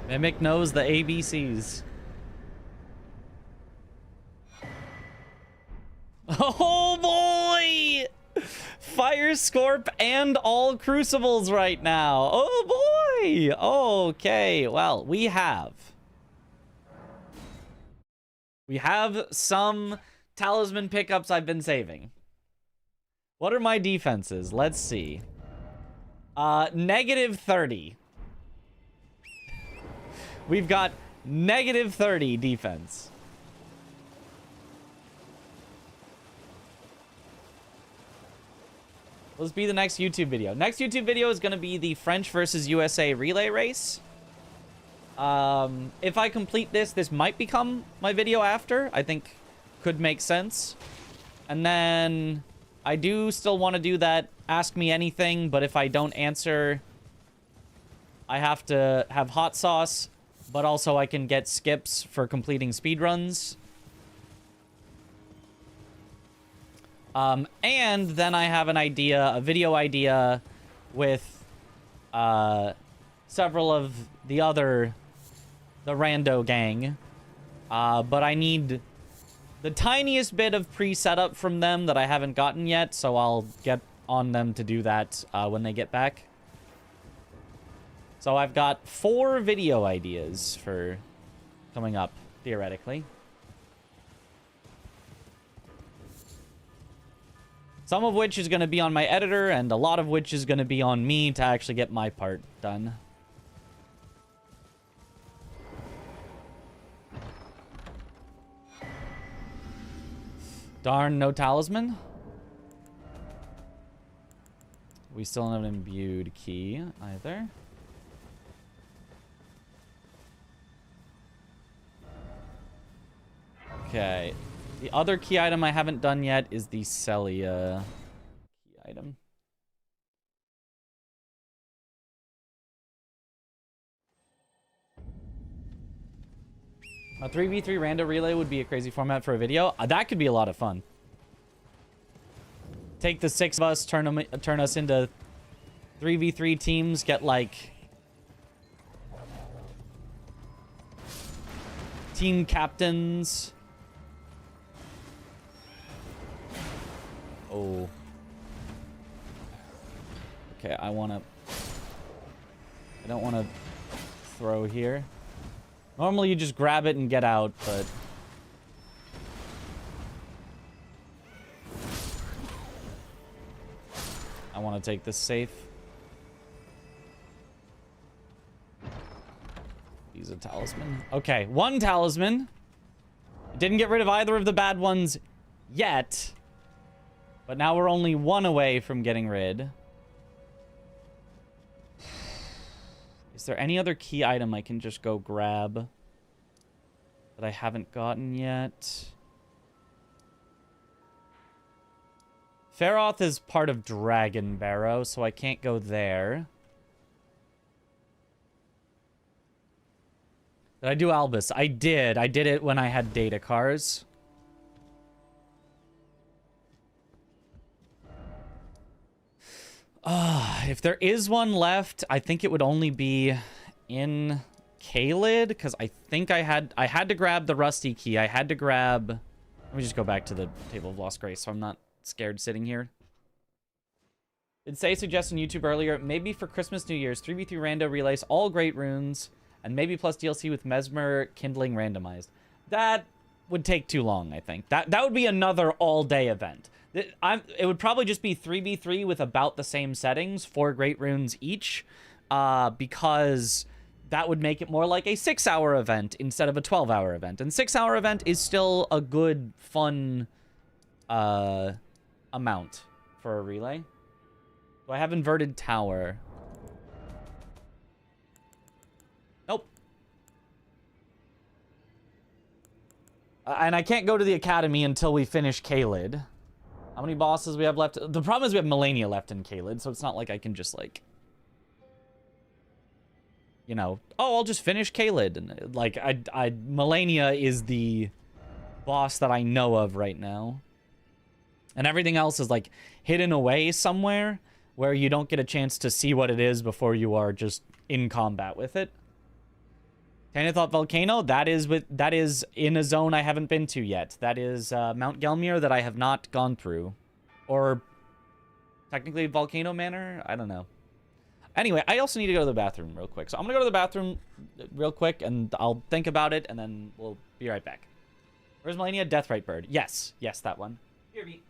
Mimic knows the ABCs. Oh boy! Fire Scorp and all Crucibles right now. Oh boy! Okay, well, we have some talisman pickups I've been saving. What are my defenses? Let's see. Negative 30. We've got negative 30 defense. Let's be the next YouTube video. Next YouTube video is going to be the French versus USA relay race. If I complete this, this might become my video after. I think could make sense. And then I do still want to do that Ask Me Anything, but if I don't answer, I have to have hot sauce, but also I can get skips for completing speedruns. And then I have an idea, a video idea with several of the rando gang. But I need the tiniest bit of pre-setup from them that I haven't gotten yet, so I'll get on them to do that when they get back. So I've got 4 video ideas for coming up, theoretically. Some of which is going to be on my editor, and a lot of which is going to be on me to actually get my part done. Darn, no talisman. We still don't have an imbued key either. Okay. The other key item I haven't done yet is the Celia key item. A 3v3 rando relay would be a crazy format for a video. That could be a lot of fun. Take the 6 of us, turn us into 3v3 teams, get like team captains. Oh. Okay, I don't want to throw here. Normally you just grab it and get out, but I want to take this safe. Use a talisman. Okay, 1 talisman. Didn't get rid of either of the bad ones yet. But now we're only 1 away from getting rid. Is there any other key item I can just go grab that I haven't gotten yet? Feroth is part of Dragon Barrow, so I can't go there. Did I do Albus? I did. I did it when I had data cars. If there is one left, I think it would only be in Caelid, because I think I had to grab the rusty key. I had to grab... Let me just go back to the Table of Lost Grace so I'm not scared sitting here. Did Say suggest on YouTube earlier, maybe for Christmas, New Year's, 3v3 rando relays, all great runes, and maybe plus DLC with Mesmer Kindling randomized. That would take too long, I think. That would be another all-day event. It would probably just be 3v3 with about the same settings, 4 great runes each, because that would make it more like a 6-hour event instead of a 12-hour event. And 6-hour event is still a good, fun amount for a relay. Do I have inverted tower? Nope. And I can't go to the academy until we finish Caelid. How many bosses we have left? The problem is we have Melania left in Caelid, so it's not like I can just, like... You know, oh, I'll just finish Caelid. And, like, Melania is the boss that I know of right now. And everything else is, like, hidden away somewhere where you don't get a chance to see what it is before you are just in combat with it. Tanya thought Volcano, that is in a zone I haven't been to yet. That is Mount Gelmir that I have not gone through. Or technically Volcano Manor? I don't know. Anyway, I also need to go to the bathroom real quick. So I'm going to go to the bathroom real quick, and I'll think about it, and then we'll be right back. Where's Melania? Deathrite Bird. Yes. Yes, that one. Here, me.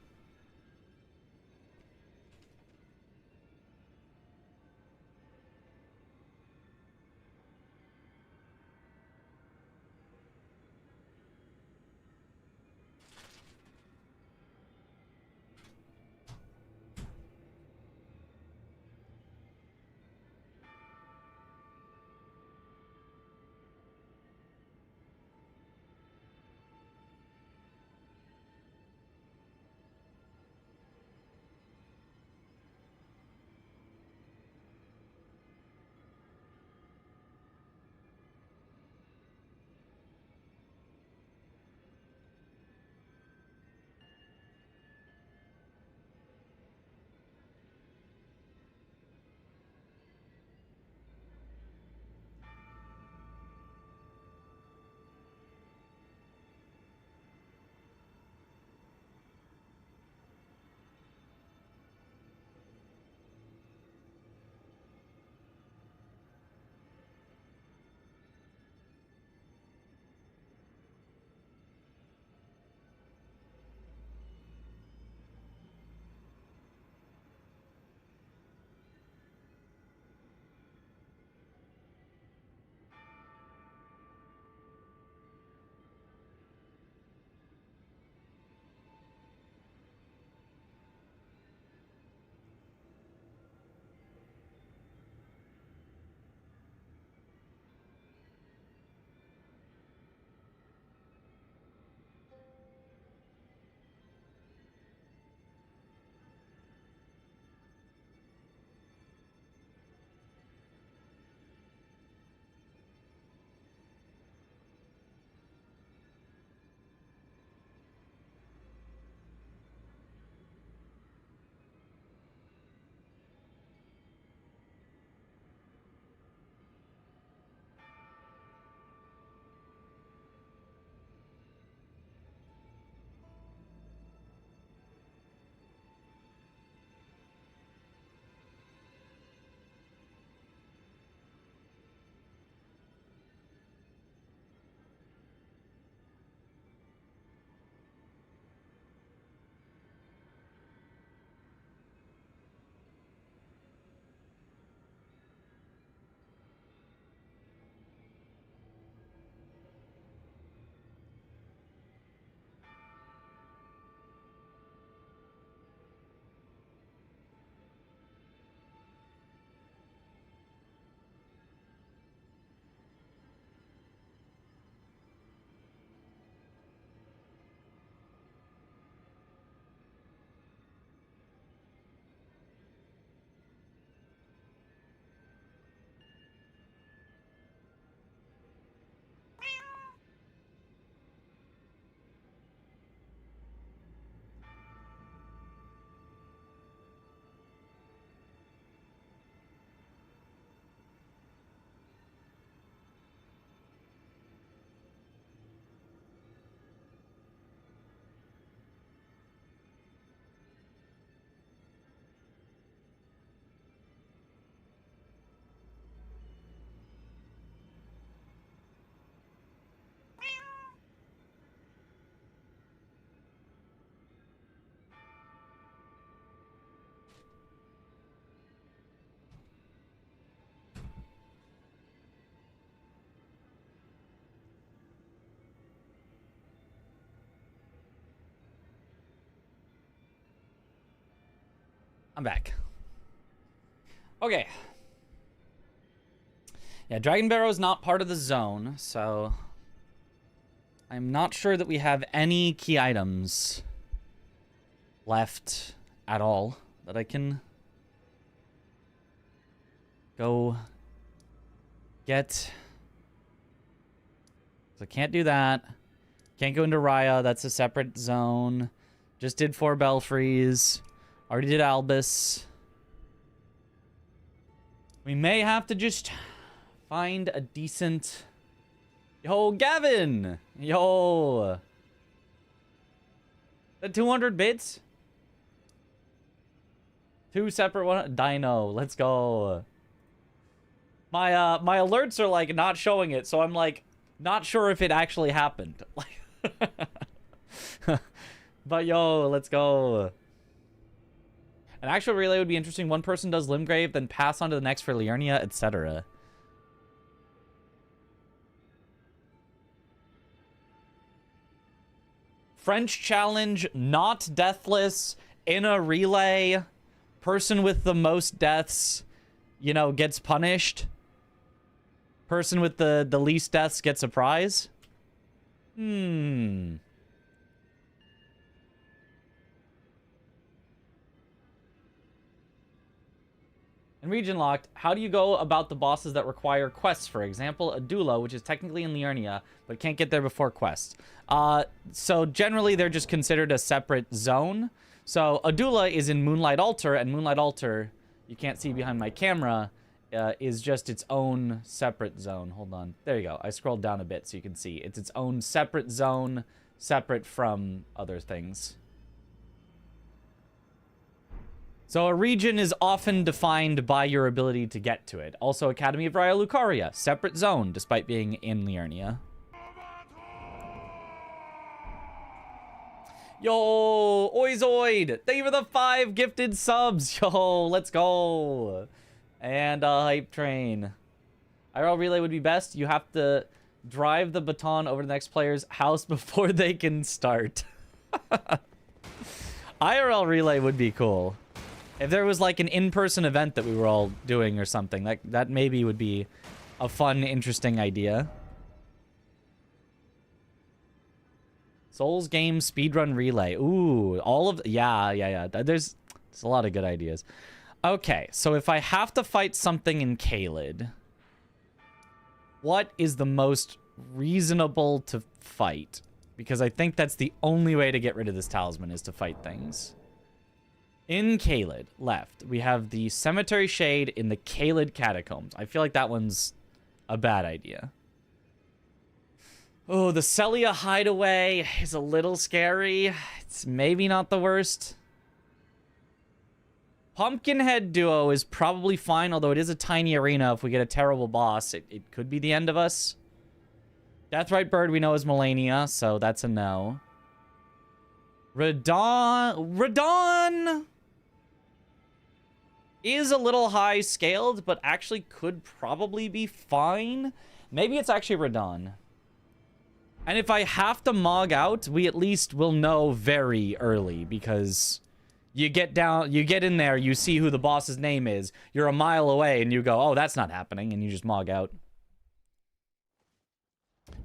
I'm back. Okay. Yeah, Dragon Barrow is not part of the zone, so I'm not sure that we have any key items left at all that I can go get. So I can't do that. Can't go into Raya. That's a separate zone. Just did 4 Belfries. Already did Albus. We may have to just find a decent... Yo, Gavin! Yo! The 200 bits? 2 separate one. Dino, let's go. My alerts are like not showing it, so I'm like not sure if it actually happened. But yo, let's go. An actual relay would be interesting. One person does Limgrave, then pass on to the next for Liurnia, etc. French challenge, not deathless, in a relay. Person with the most deaths, you know, gets punished. Person with the least deaths gets a prize. In Regionlocked, how do you go about the bosses that require quests? For example, Adula, which is technically in Liurnia, but can't get there before quests. So generally, they're just considered a separate zone. So Adula is in Moonlight Altar, and Moonlight Altar, you can't see behind my camera, is just its own separate zone. Hold on. There you go. I scrolled down a bit so you can see. It's its own separate zone, separate from other things. So a region is often defined by your ability to get to it. Also, Academy of Raya Lucaria, separate zone, despite being in Liurnia. Yo, Oizoid, thank you for the 5 gifted subs. Yo, let's go. And Hype Train. IRL Relay would be best. You have to drive the baton over the next player's house before they can start. IRL Relay would be cool. If there was like an in-person event that we were all doing or something, that maybe would be a fun, interesting idea. Souls game speedrun relay. Ooh, all of... Yeah. There's a lot of good ideas. Okay, so if I have to fight something in Caelid, what is the most reasonable to fight? Because I think that's the only way to get rid of this talisman is to fight things. In Caelid, left, we have the Cemetery Shade in the Caelid Catacombs. I feel like that one's a bad idea. Oh, the Celia Hideaway is a little scary. It's maybe not the worst. Pumpkinhead Duo is probably fine, although it is a tiny arena. If we get a terrible boss, it could be the end of us. Deathrite Bird we know is Melania, so that's a no. Radon is a little high scaled, but actually could probably be fine. Maybe it's actually Radon. And if I have to Mog out, we at least will know very early, because you get in there, you see who the boss's name is, you're a mile away, and you go, oh, that's not happening, and you just Mog out.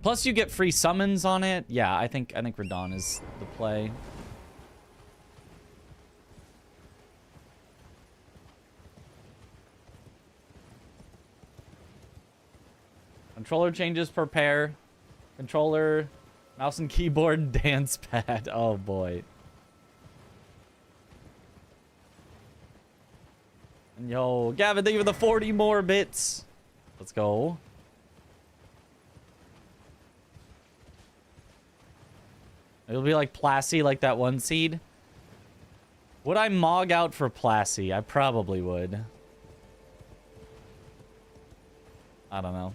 Plus you get free summons on it. Yeah, I think Radon is the play. Controller changes per pair. Controller, mouse and keyboard, dance pad. Oh boy. And yo, Gavin, thank you for the 40 more bits. Let's go. It'll be like Plassey, like that one seed. Would I Mog out for Plassey? I probably would. I don't know.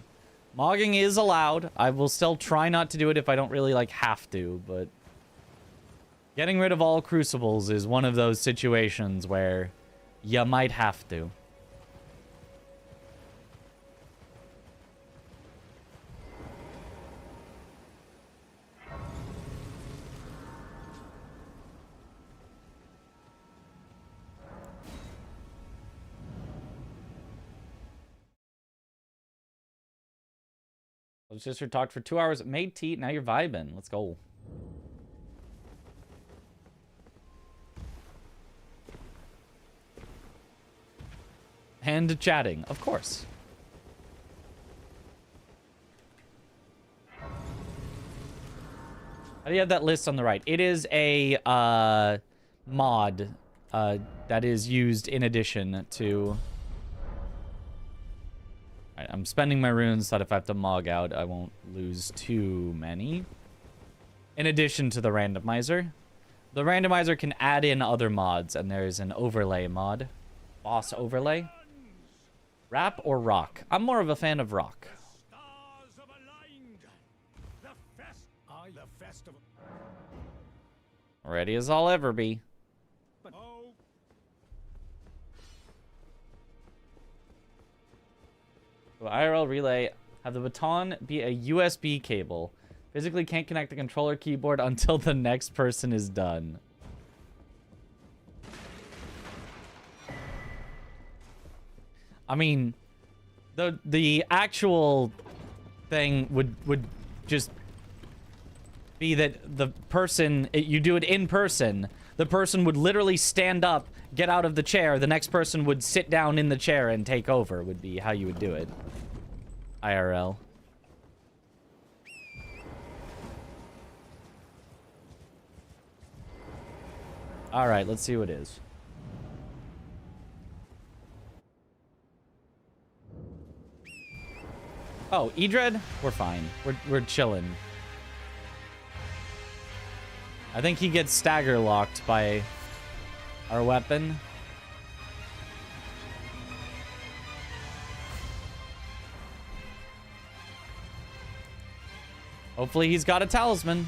Mogging is allowed. I will still try not to do it if I don't really, like, have to, but... Getting rid of all crucibles is one of those situations where you might have to. Little sister talked for 2 hours, made tea, now you're vibing. Let's go. And chatting, of course. How do you have that list on the right? It is a mod that is used in addition to... Alright, I'm spending my runes so that if I have to mog out, I won't lose too many. In addition to the randomizer. The randomizer can add in other mods, and there's an overlay mod. Boss overlay. Rap or rock? I'm more of a fan of rock. Ready as I'll ever be. So IRL relay, have the baton be a USB cable. Physically can't connect the controller keyboard until the next person is done. I mean, the actual thing would just be that the person, you do it in person, the person would literally stand up, get out of the chair, the next person would sit down in the chair and take over, would be how you would do it. IRL. Alright, let's see who it is. Oh, Edred? We're fine. We're chilling. I think he gets stagger locked by our weapon. Hopefully he's got a talisman.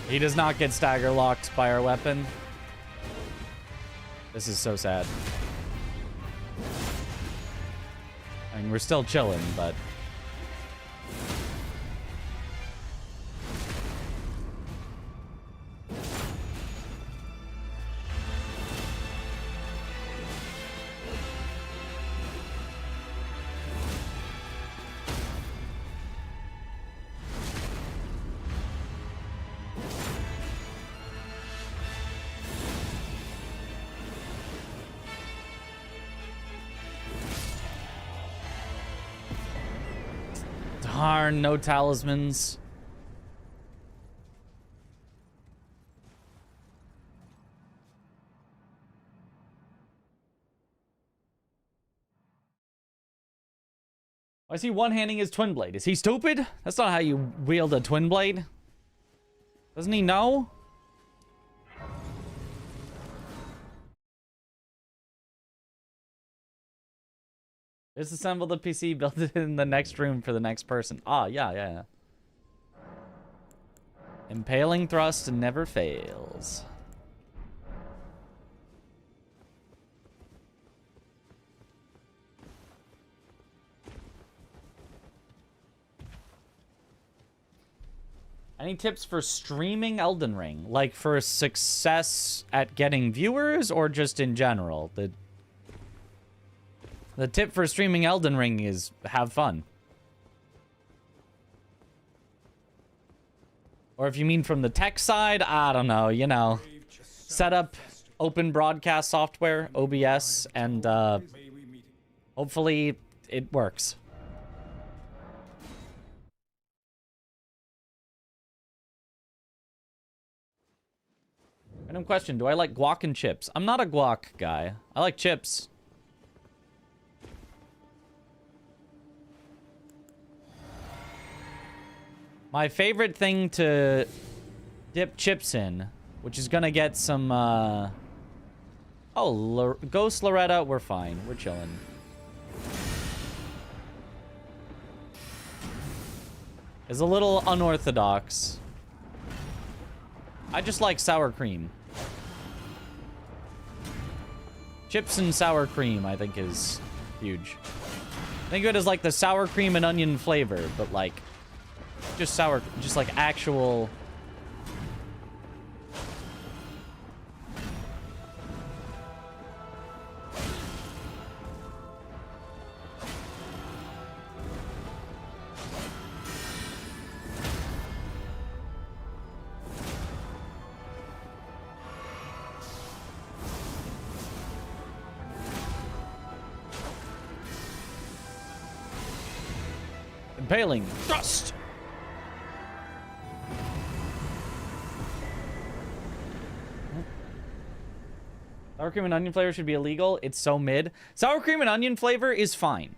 He does not get stagger locked by our weapon. This is so sad. I mean, we're still chilling, but... Darn, no talismans. I see one-handing his twin blade. Is he stupid? That's not how you wield a twin blade. Doesn't he know? Disassemble the PC, build it in the next room for the next person. Ah, yeah. Impaling thrust never fails. Any tips for streaming Elden Ring? Like for success at getting viewers or just in general? The tip for streaming Elden Ring is have fun. Or if you mean from the tech side, I don't know, you know. Set up open broadcast software, OBS, and hopefully it works. Random question, do I like guac and chips? I'm not a guac guy. I like chips. My favorite thing to dip chips in, which is gonna get some, Ghost Loretta, we're fine. We're chilling. Is a little unorthodox. I just like sour cream. Chips and sour cream, I think, is huge. Think of it as like the sour cream and onion flavor, but like just like actual. Impaling thrust. Sour cream and onion flavor should be illegal. It's so mid. Sour cream and onion flavor is fine.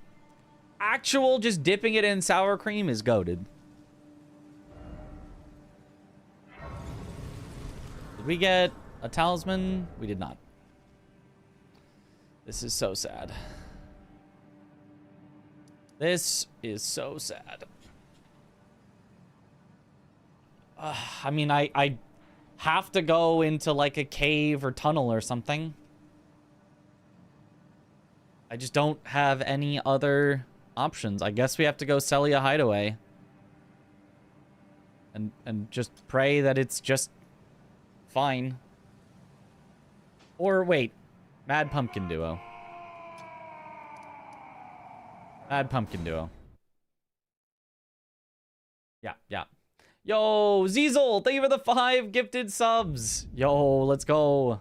Actual just dipping it in sour cream is goated. Did we get a talisman? We did not. This is so sad. This is so sad. I mean, I have to go into like a cave or tunnel or something. I just don't have any other options. I guess we have to go Celia Hideaway. And just pray that it's just fine. Or wait, Mad Pumpkin Duo. Mad Pumpkin Duo. Yeah, yeah. Yo, Zizel, thank you for the 5 gifted subs. Yo, let's go.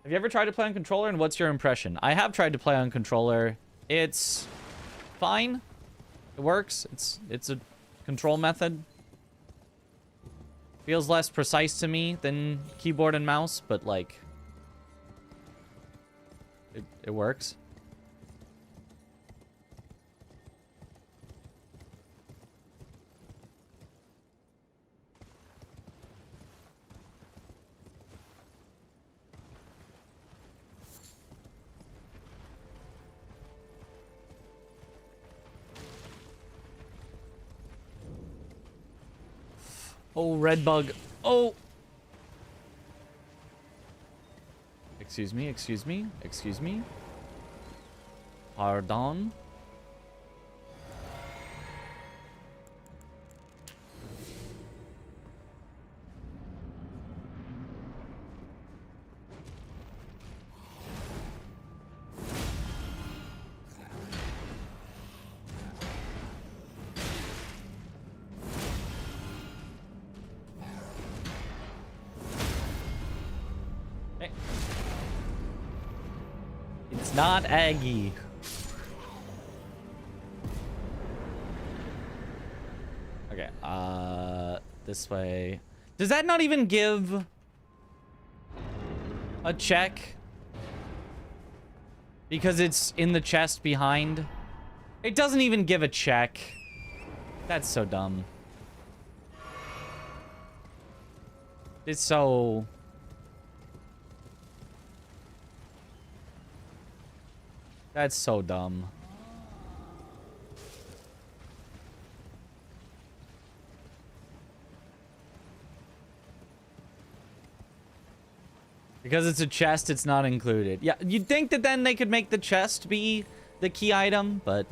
Have you ever tried to play on controller, and what's your impression? I have tried to play on controller. It's fine. It works. It's a control method. Feels less precise to me than keyboard and mouse, but like it works. Oh, red bug. Oh. Excuse me, excuse me, excuse me. Pardon. It's not Aggie. Okay, this way. Does that not even give a check? Because it's in the chest behind? It doesn't even give a check. That's so dumb. It's so... That's so dumb. Because it's a chest, it's not included. Yeah, you'd think that then they could make the chest be the key item, but...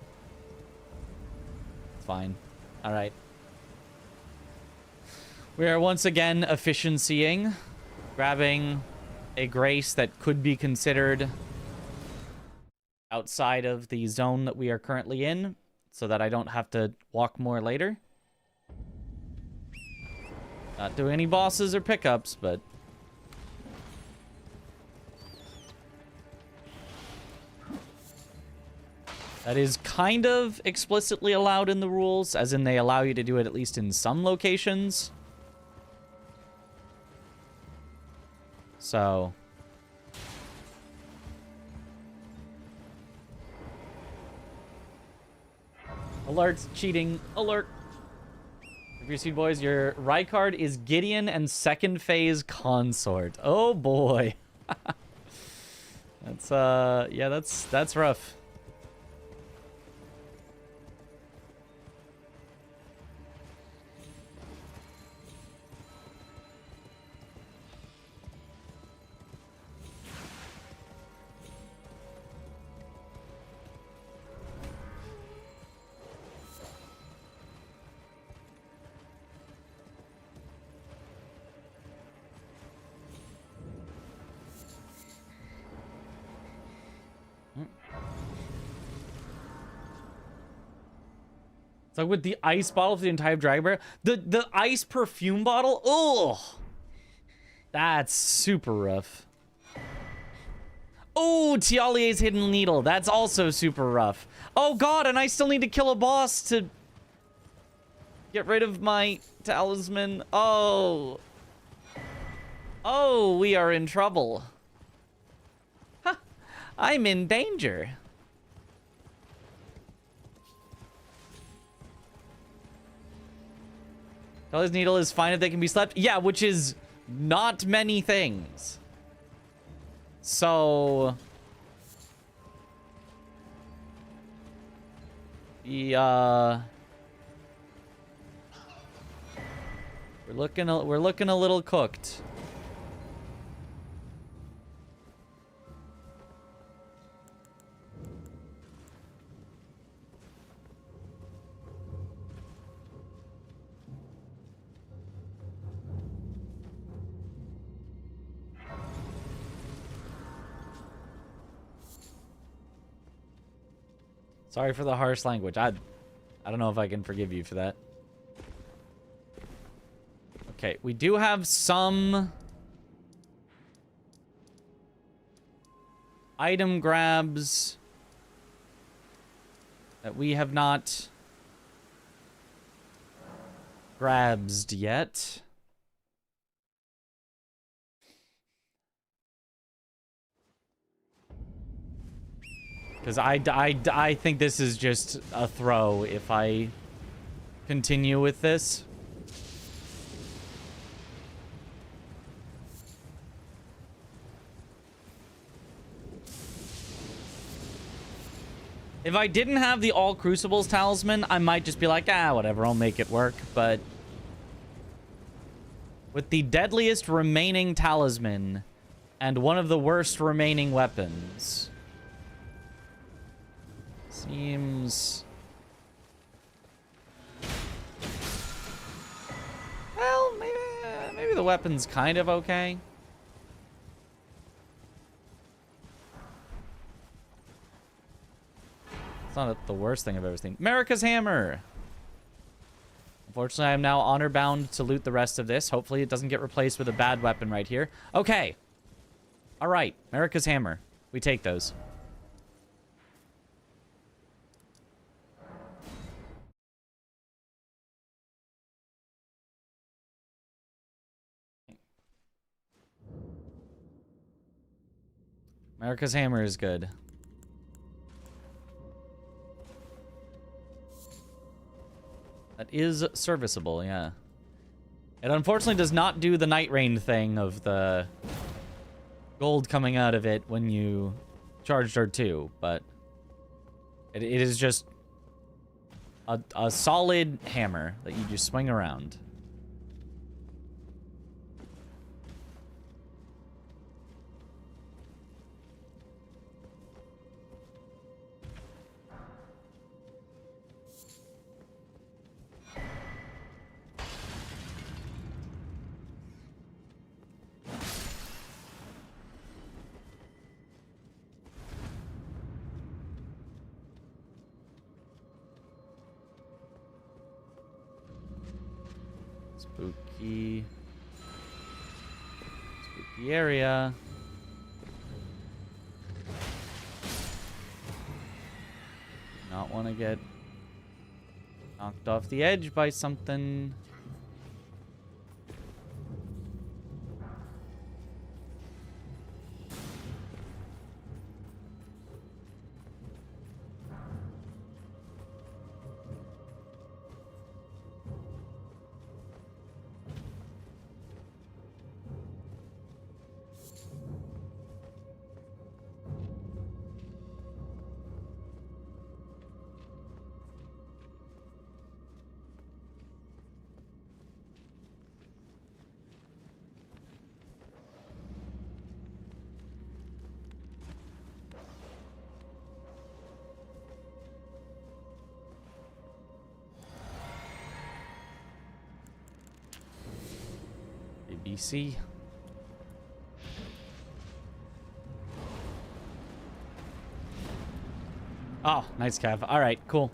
It's fine. Alright. We are once again efficiencying. Grabbing a grace that could be considered outside of the zone that we are currently in, so that I don't have to walk more later. Not doing any bosses or pickups, but... That is kind of explicitly allowed in the rules, as in they allow you to do it at least in some locations. So... Alerts, cheating, alert. If you see, boys, your Rykard is Gideon and second phase consort. Oh boy. That's yeah, that's rough. So with the ice bottle for the entire drag bear, the ice perfume bottle, oh, that's super rough. Oh, Tialie's hidden needle, that's also super rough. Oh god, and I still need to kill a boss to get rid of my talisman. Oh. Oh, we are in trouble. Huh, I'm in danger. Tialie's needle is fine if they can be slept. Yeah, which is not many things. So... yeah, we're looking a little cooked. Sorry for the harsh language. I don't know if I can forgive you for that. Okay, we do have some item grabs that we have not grabbed yet. Because I think this is just a throw if I continue with this. If I didn't have the All Crucibles talisman, I might just be like, ah, whatever, I'll make it work. But with the deadliest remaining talisman and one of the worst remaining weapons... seems... well, maybe the weapon's kind of okay. It's not the worst thing I've ever seen. America's Hammer! Unfortunately, I'm now honor-bound to loot the rest of this. Hopefully it doesn't get replaced with a bad weapon right here. Okay. Alright, America's Hammer. We take those. America's Hammer is good. That is serviceable, yeah. It unfortunately does not do the Night Rain thing of the gold coming out of it when you charged R2, but it is just a solid hammer that you just swing around. Spooky area. Not want to get knocked off the edge by something. ABC. Oh, nice cav. All right, cool.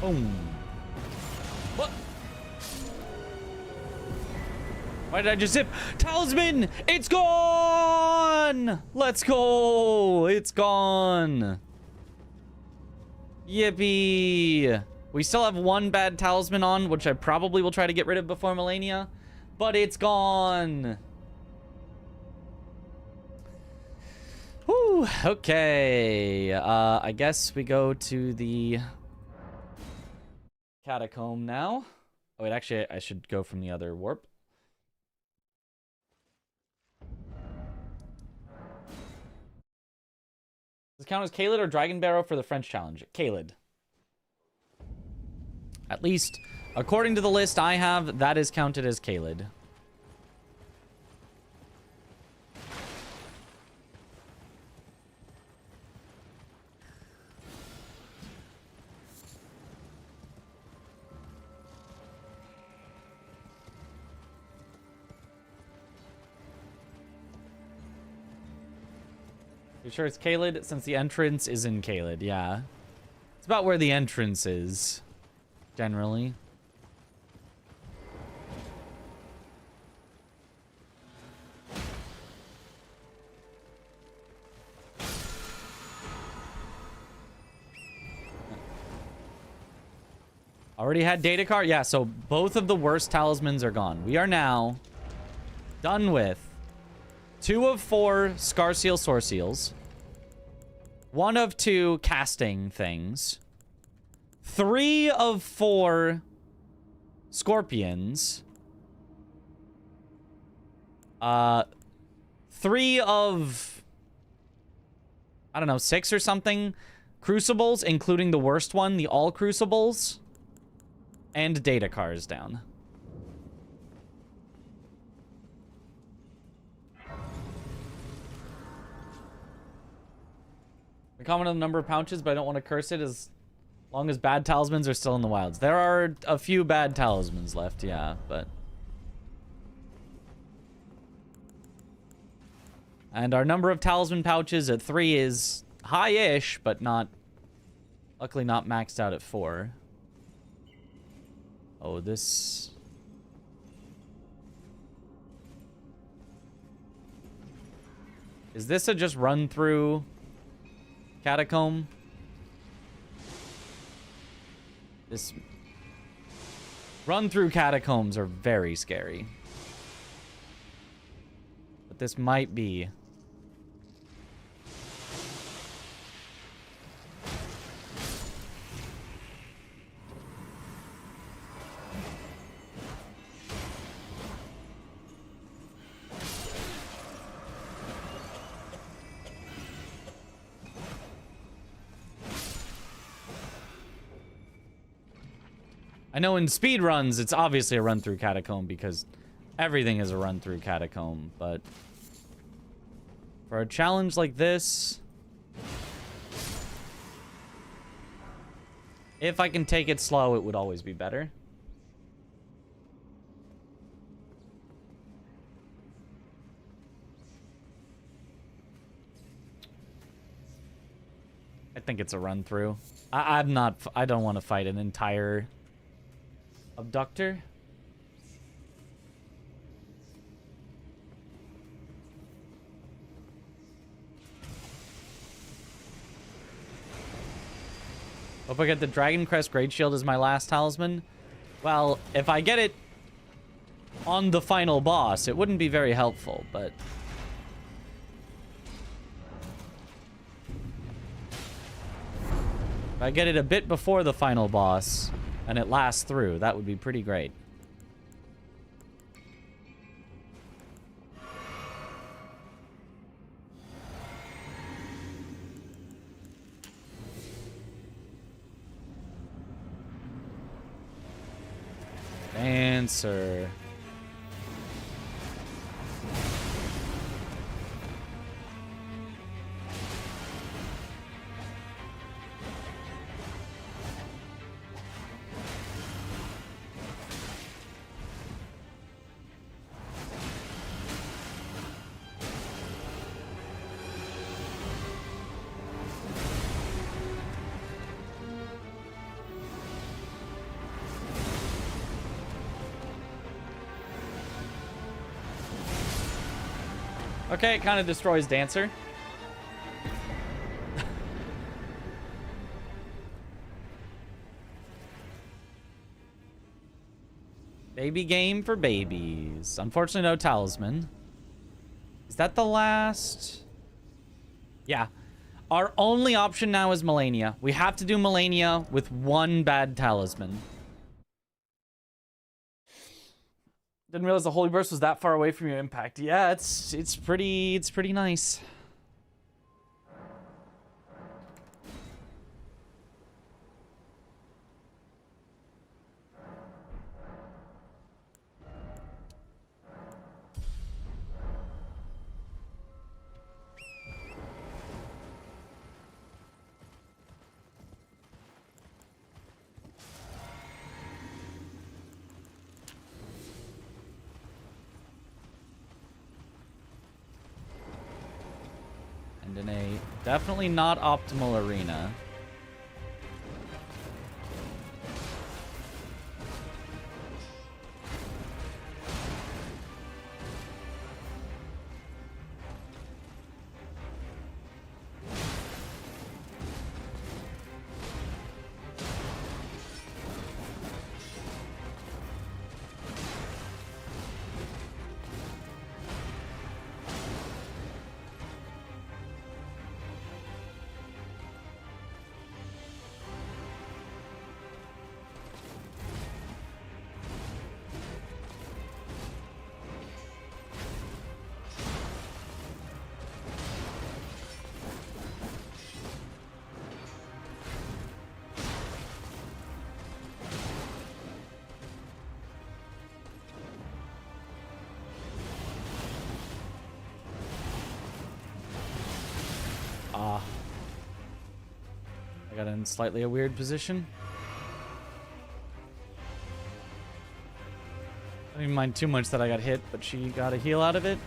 Boom. What? Why did I just zip? Talisman! It's gone! Let's go! It's gone. Yippee! We still have one bad talisman on, which I probably will try to get rid of before Millennia, but it's gone. Whew, okay. I guess we go to the catacomb now. Oh, wait, actually, I should go from the other warp. Does this count as Kaled or Dragon Barrow for the French challenge? Kaled. At least, according to the list I have, that is counted as Kaled. You sure it's Kaled? Since the entrance is in Kaled, yeah. It's about where the entrance is, generally. Already had data card? Yeah, so both of the worst talismans are gone. We are now done with 2 of 4 Scar Seal Source Seals, 1 of 2 casting things, 3 of 4 Scorpions, 3 of, I don't know, 6 or something Crucibles, including the worst one, the All Crucibles, and data cards down. We comment on the number of pouches, but I don't want to curse it as long as bad talismans are still in the wilds. There are a few bad talismans left, yeah, but... And our number of talisman pouches at 3 is high-ish, but not... Luckily not maxed out at 4. Oh, this... Is this a just run through catacomb? This run through catacombs are very scary. But this might be. I know in speed runs, it's obviously a run-through catacomb because everything is a run-through catacomb, but for a challenge like this, if I can take it slow, it would always be better. I think it's a run-through. I don't want to fight an entire abductor. Hope I get the Dragon Crest Great Shield as my last talisman. Well, if I get it on the final boss, it wouldn't be very helpful, but... If I get it a bit before the final boss, and it lasts through, that would be pretty great. Answer. Okay, it kind of destroys Dancer. Baby game for babies. Unfortunately, no talisman. Is that the last? Yeah. Our only option now is Melania. We have to do Melania with one bad talisman. Didn't realize the Holy Burst was that far away from your impact. Yeah, it's pretty nice. And in a definitely not optimal arena. I got in slightly a weird position. I didn't mind too much that I got hit, but she got a heal out of it.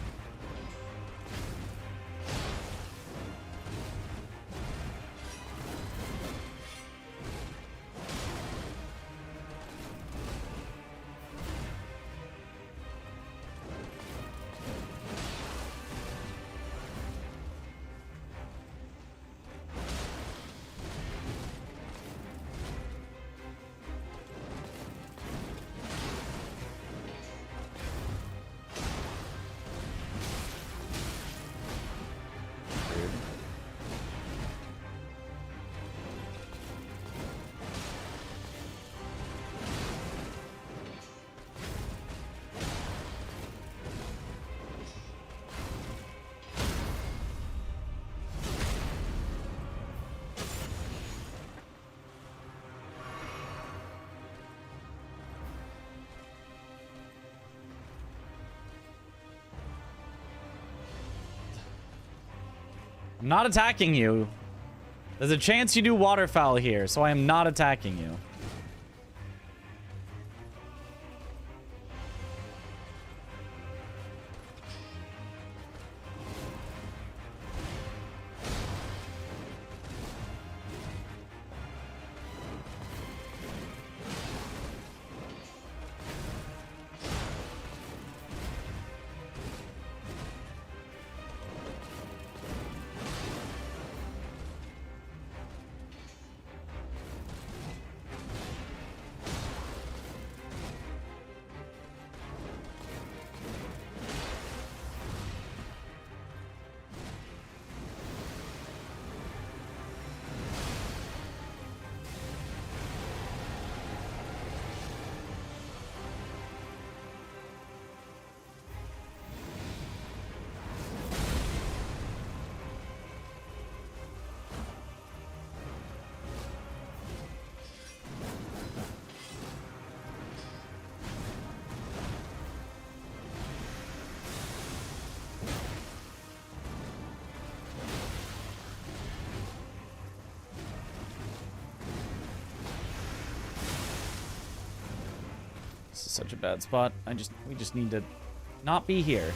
I'm not attacking you. There's a chance you do waterfowl here, so I am not attacking you. This is such a bad spot. We just need to not be here.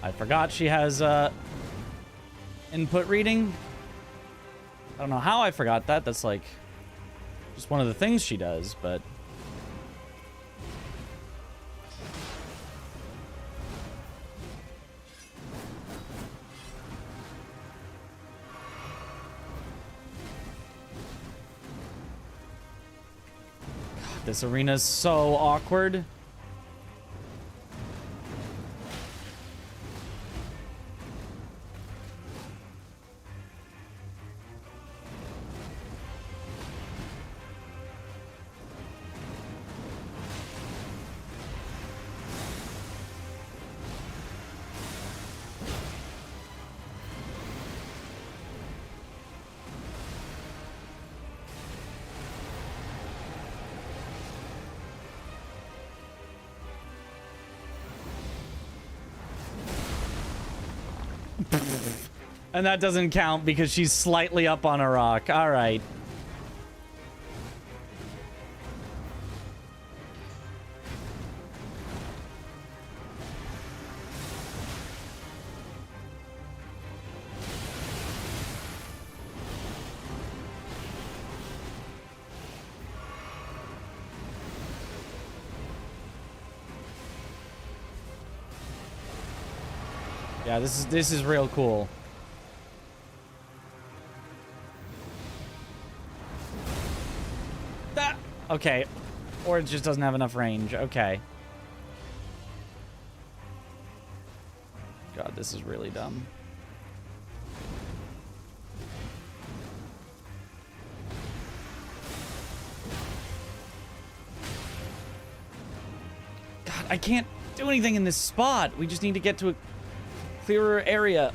I forgot she has input reading. I don't know how I forgot that. That's like just one of the things she does, but God, this arena is so awkward. And that doesn't count because she's slightly up on a rock. All right. Yeah, this is real cool. Ah, okay. Or it just doesn't have enough range. Okay. God, this is really dumb. God, I can't do anything in this spot. We just need to get to a clearer area.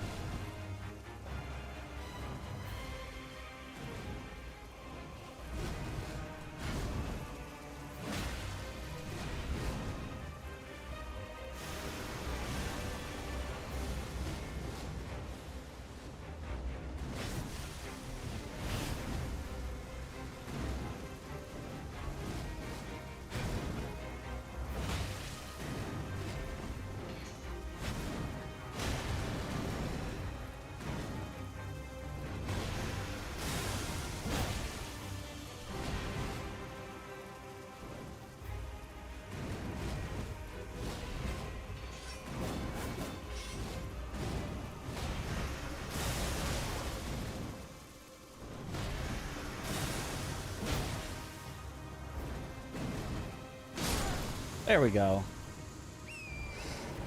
There we go.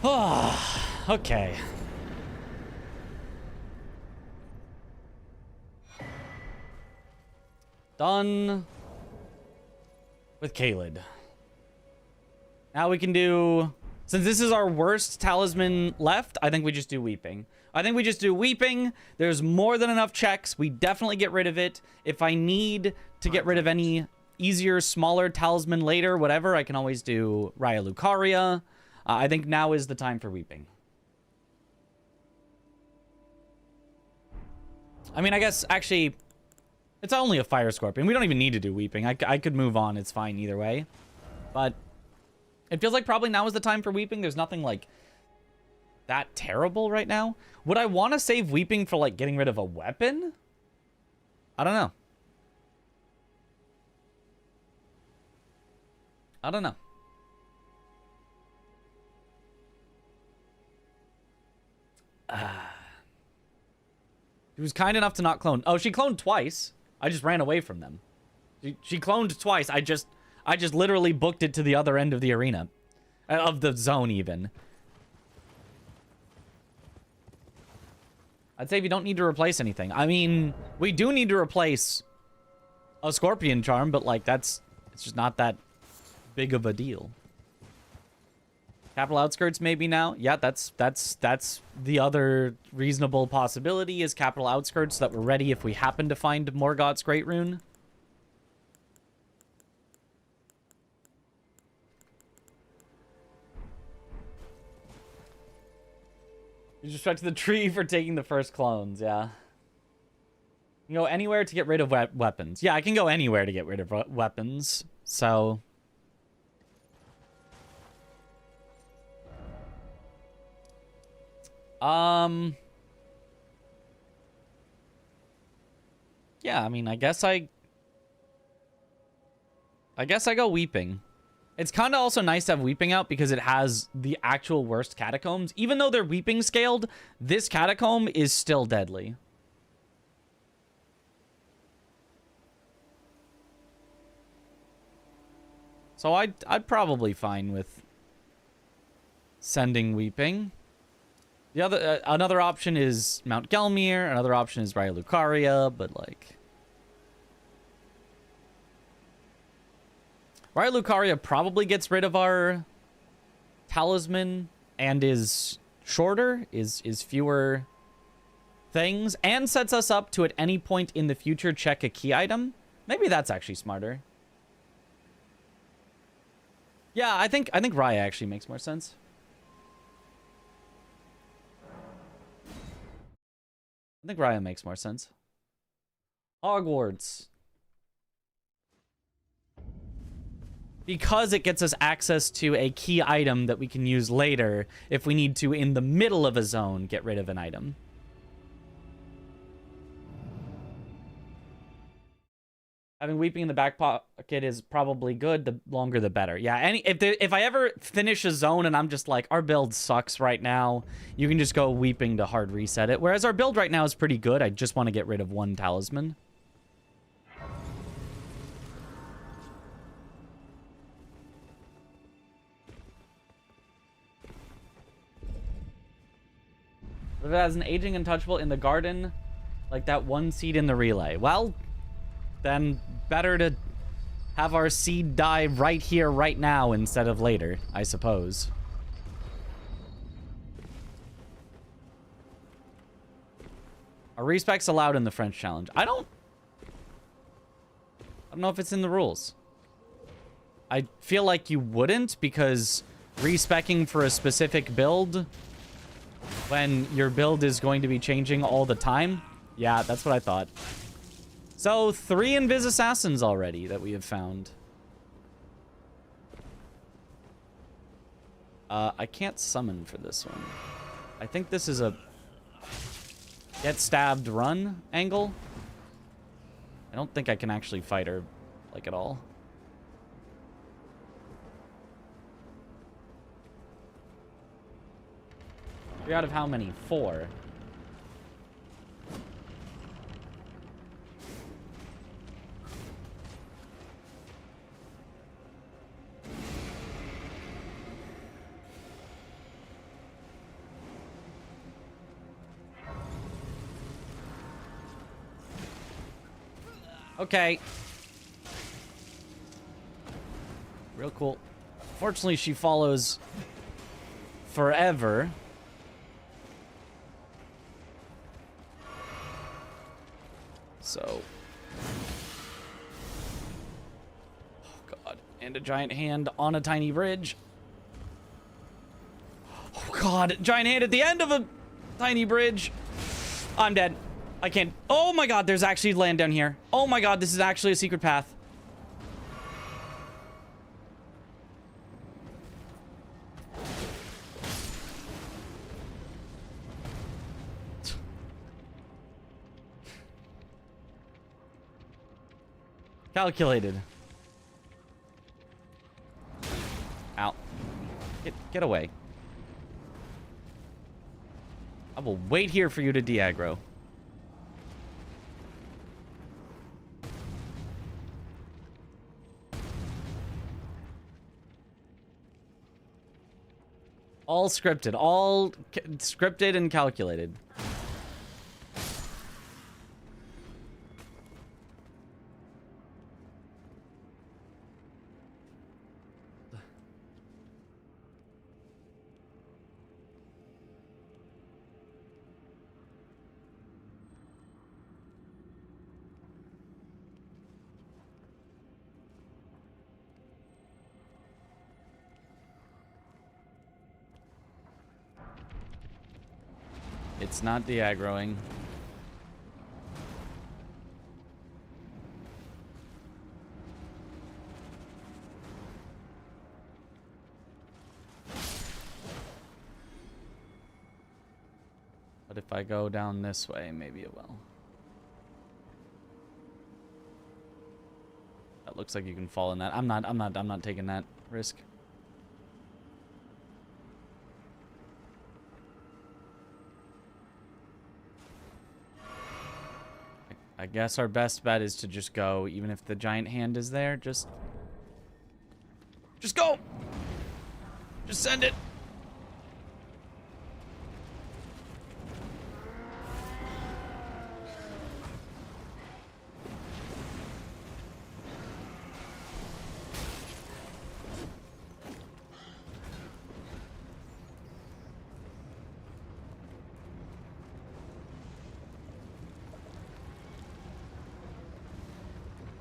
Oh, okay. Done with Kaled. Now we can do... Since this is our worst talisman left, I think we just do Weeping. I think we just do Weeping. There's more than enough checks. We definitely get rid of it. If I need to get rid of any easier, smaller talisman later, whatever, I can always do Raya Lucaria. I think now is the time for Weeping. I mean, I guess, actually, it's only a Fire Scorpion. We don't even need to do Weeping. I could move on. It's fine either way. But it feels like probably now is the time for Weeping. There's nothing, like, that terrible right now. Would I want to save Weeping for, like, getting rid of a weapon? I don't know. I don't know. She was kind enough to not clone. Oh, she cloned twice. I just ran away from them. She cloned twice. I just literally booked it to the other end of the arena. Of the zone, even. I'd say we don't need to replace anything. I mean, we do need to replace a Scorpion Charm, but, like, it's just not that big of a deal. Capital Outskirts maybe now. Yeah, that's the other reasonable possibility is Capital Outskirts, so that we're ready if we happen to find Morgoth's Great Rune. You just to the tree for taking the first clones, yeah. You can go anywhere to get rid of weapons. Yeah, I can go anywhere to get rid of weapons, so... Yeah, I mean, I guess I go Weeping. It's kind of also nice to have Weeping out because it has the actual worst catacombs. Even though they're Weeping scaled, this catacomb is still deadly. So I'd probably fine with sending Weeping. The other another option is Mount Gelmir. Another option is Raya Lucaria, but like Raya Lucaria probably gets rid of our talisman and is shorter, is fewer things, and sets us up to at any point in the future check a key item. Maybe that's actually smarter. Yeah, I think Raya actually makes more sense. I think Raya makes more sense. Hogwarts. Because it gets us access to a key item that we can use later if we need to, in the middle of a zone, get rid of an item. Having Weeping in the back pocket is probably good. The longer, the better. Yeah, if I ever finish a zone and I'm just like, our build sucks right now, you can just go Weeping to hard reset it. Whereas our build right now is pretty good. I just want to get rid of one talisman. If it has an aging untouchable in the garden, like that one seed in the relay, well, then better to have our seed die right here, right now, instead of later, I suppose. Are respecs allowed in the French challenge? I don't know if it's in the rules. I feel like you wouldn't, because respecking for a specific build when your build is going to be changing all the time. Yeah, that's what I thought. So, 3 Invis Assassins already that we have found. I can't summon for this one. I think this is a get stabbed run angle. I don't think I can actually fight her, like, at all. Three out of how many? 4. Okay. Real cool. Fortunately, she follows forever. So. Oh, God. And a giant hand on a tiny bridge. Oh, God. Giant hand at the end of a tiny bridge. I'm dead. I can't. Oh, my God. There's actually land down here. Oh, my God. This is actually a secret path. Calculated. Ow. Get away. I will wait here for you to de-aggro. All scripted. All scripted and calculated. It's not de-aggroing. But if I go down this way, maybe it will. That looks like you can fall in that. I'm not taking that risk. I guess our best bet is to just go, even if the giant hand is there. Just go! Just send it!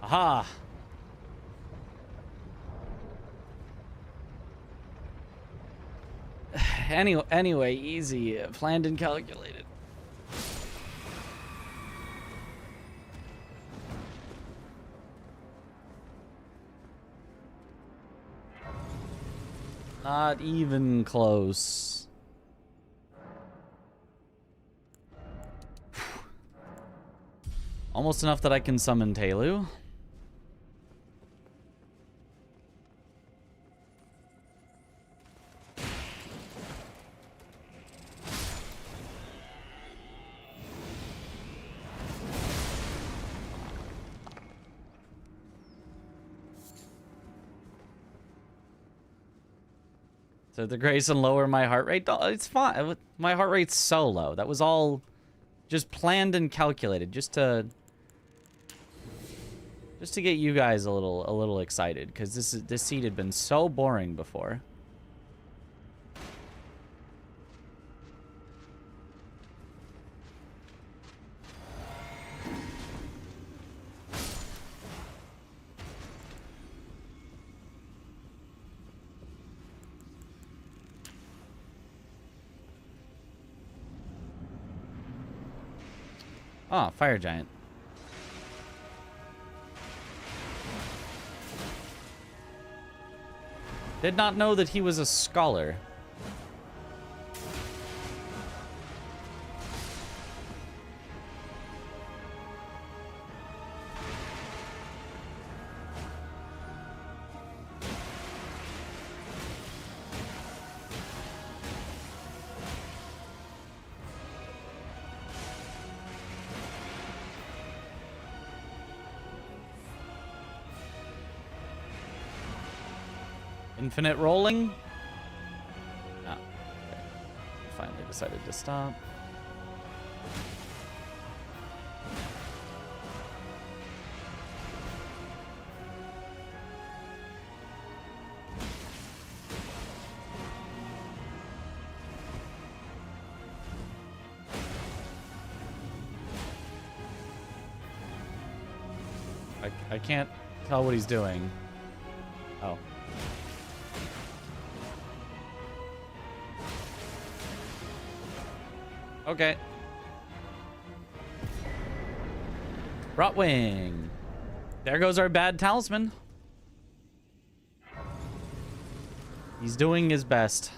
Aha! Anyway, easy. Planned and calculated. Not even close. Almost enough that I can summon Telu. So the Grayson lower my heart rate? It's fine. My heart rate's so low. That was all just planned and calculated, just to get you guys a little excited, because this seed had been so boring before. Ah, fire giant. Did not know that he was a scholar. Infinite rolling? Ah, okay. Finally decided to stop. I can't tell what he's doing. Oh. Okay. Rotwing. There goes our bad talisman. He's doing his best.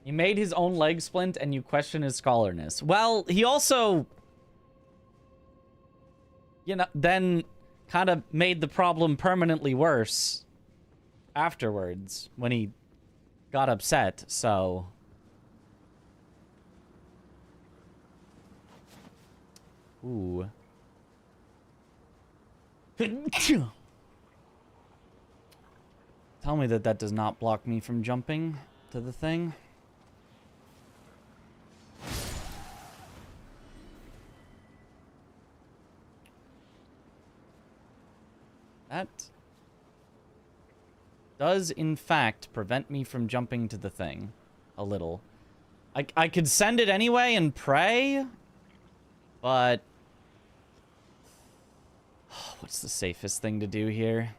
He made his own leg splint and you question his scholarness. Well, he also, you know, then kind of made the problem permanently worse afterwards when he got upset, so. Ooh. Tell me that that does not block me from jumping to the thing. That does, in fact, prevent me from jumping to the thing. A little. I could send it anyway and pray, but what's the safest thing to do here?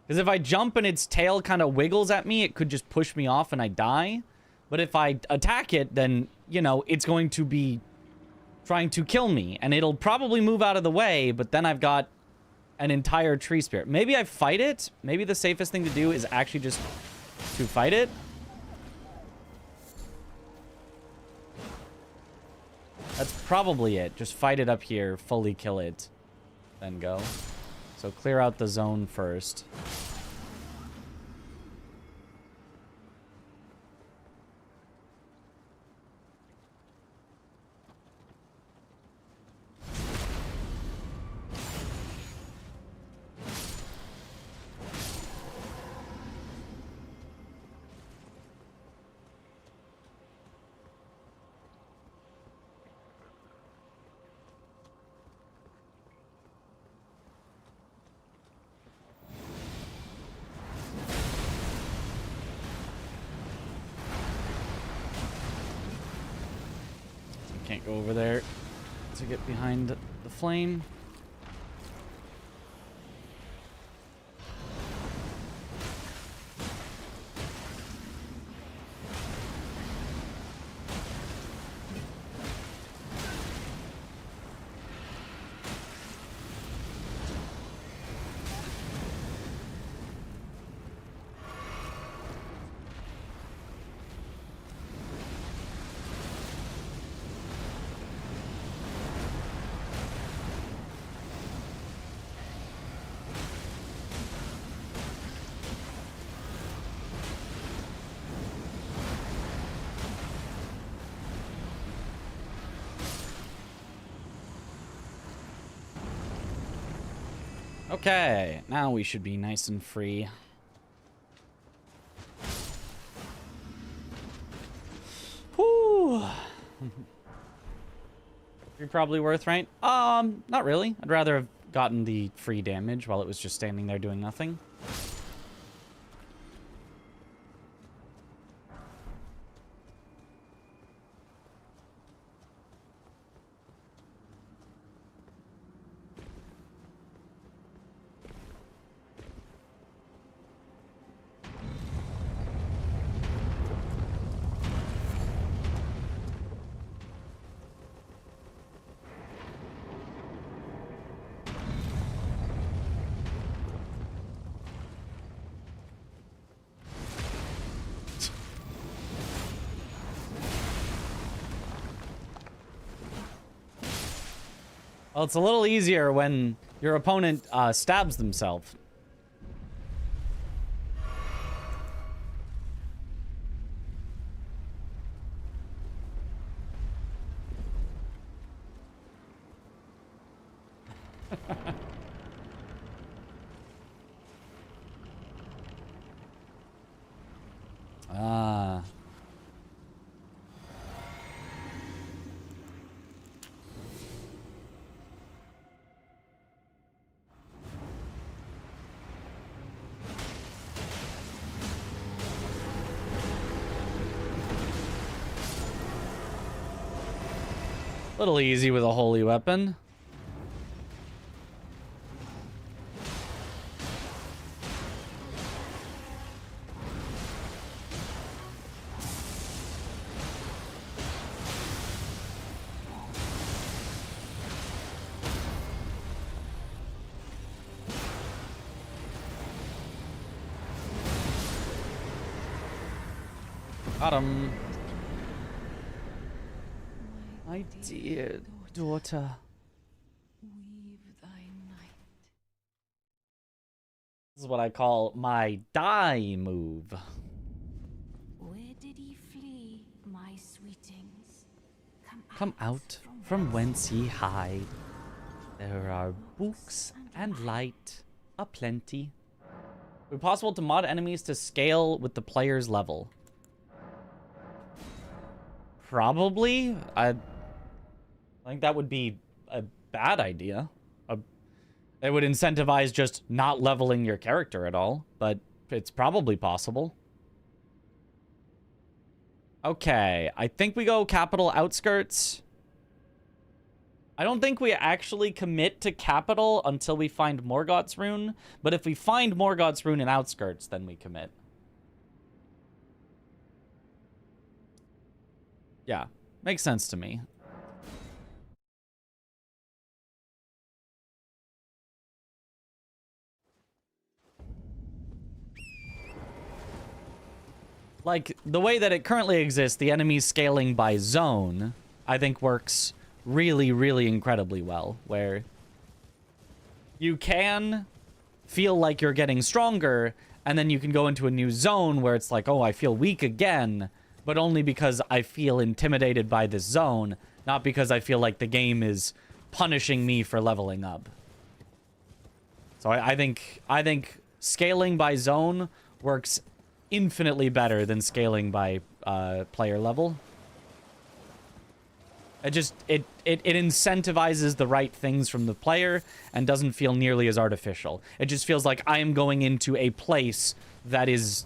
Because if I jump and its tail kind of wiggles at me, it could just push me off and I die. But if I attack it, then, you know, it's going to be trying to kill me. And it'll probably move out of the way, but then I've got an entire tree spirit. Maybe I fight it. Maybe the safest thing to do is actually just to fight it. That's probably it. Just fight it up here, fully kill it, then go. So clear out the zone first. Can't go over there to get behind the flame. Okay, now we should be nice and free. Whew. You're probably worth, right? Not really. I'd rather have gotten the free damage while it was just standing there doing nothing. Well, it's a little easier when your opponent stabs themselves. Ah. Little easy with a holy weapon. Got him. My dear daughter. Weave thy night. This is what I call my die move. Where did he flee, my sweetings? Come out from whence ye hide. There are books and light aplenty. It would be possible to mod enemies to scale with the player's level. Probably. I think that would be a bad idea. It would incentivize just not leveling your character at all, but it's probably possible. Okay, I think we go capital outskirts. I don't think we actually commit to capital until we find Morgoth's rune, but if we find Morgoth's rune in outskirts, then we commit. Yeah, makes sense to me. like, the way that it currently exists, the enemies scaling by zone, I think works really, really incredibly well, where you can feel like you're getting stronger, and then you can go into a new zone where it's like, oh, I feel weak again, but only because I feel intimidated by this zone, not because I feel like the game is punishing me for leveling up. So I think scaling by zone works infinitely better than scaling by player level. It incentivizes the right things from the player and doesn't feel nearly as artificial. It just feels like I am going into a place that is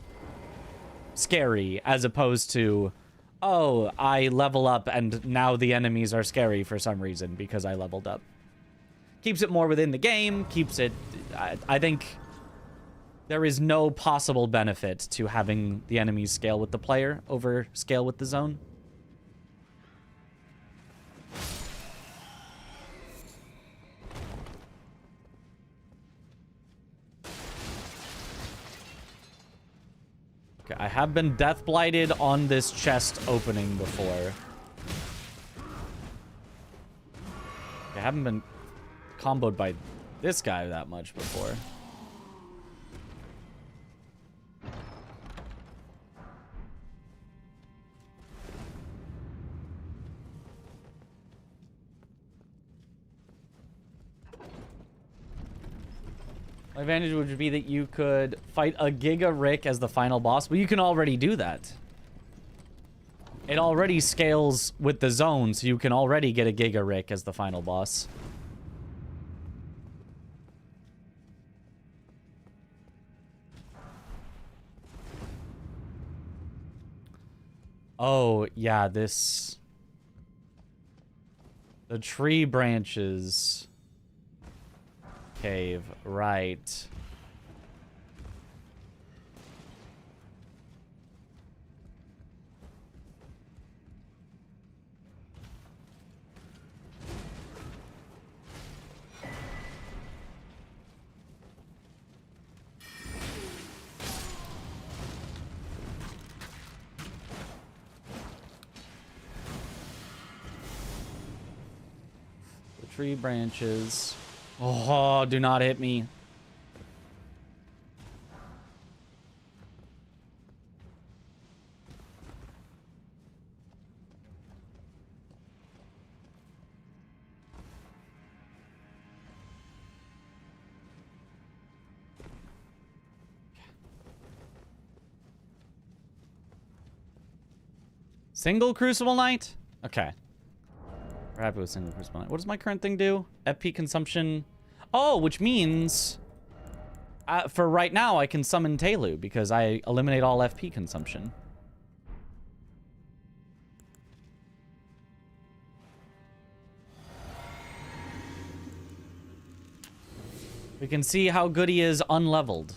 scary, as opposed to, oh, I level up and now the enemies are scary for some reason because I leveled up. Keeps it more within the game, keeps it... I think there is no possible benefit to having the enemies scale with the player over scale with the zone. Okay, I have been death blighted on this chest opening before. I haven't been comboed by this guy that much before. My advantage would be that you could fight a Giga Rick as the final boss. Well, you can already do that. It already scales with the zone, so you can already get a Giga Rick as the final boss. Oh, yeah, this... The tree branches... Cave, right. The tree branches. Oh, do not hit me. Single Crucible Knight? Okay. We're happy with single Crucible Knight. What does my current thing do? FP consumption. Oh, which means for right now I can summon Telu because I eliminate all FP consumption. We can see how good he is unleveled.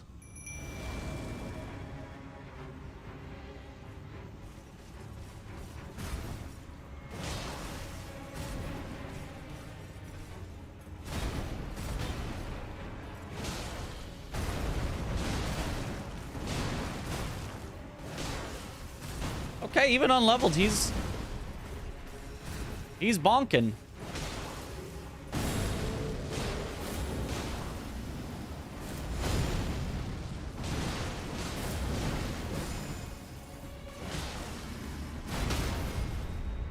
Okay, even unleveled, he's bonking.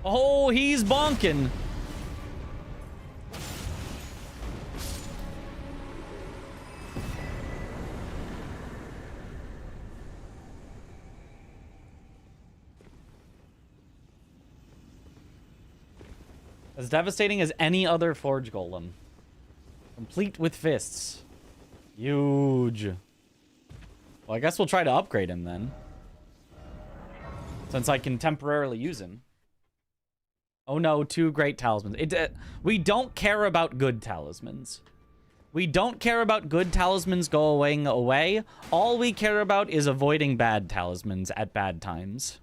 Oh, he's bonking. As devastating as any other Forge Golem. Complete with fists. Huge. Well, I guess we'll try to upgrade him then. Since I can temporarily use him. Oh no, 2 great talismans. We don't care about good talismans. We don't care about good talismans going away. All we care about is avoiding bad talismans at bad times.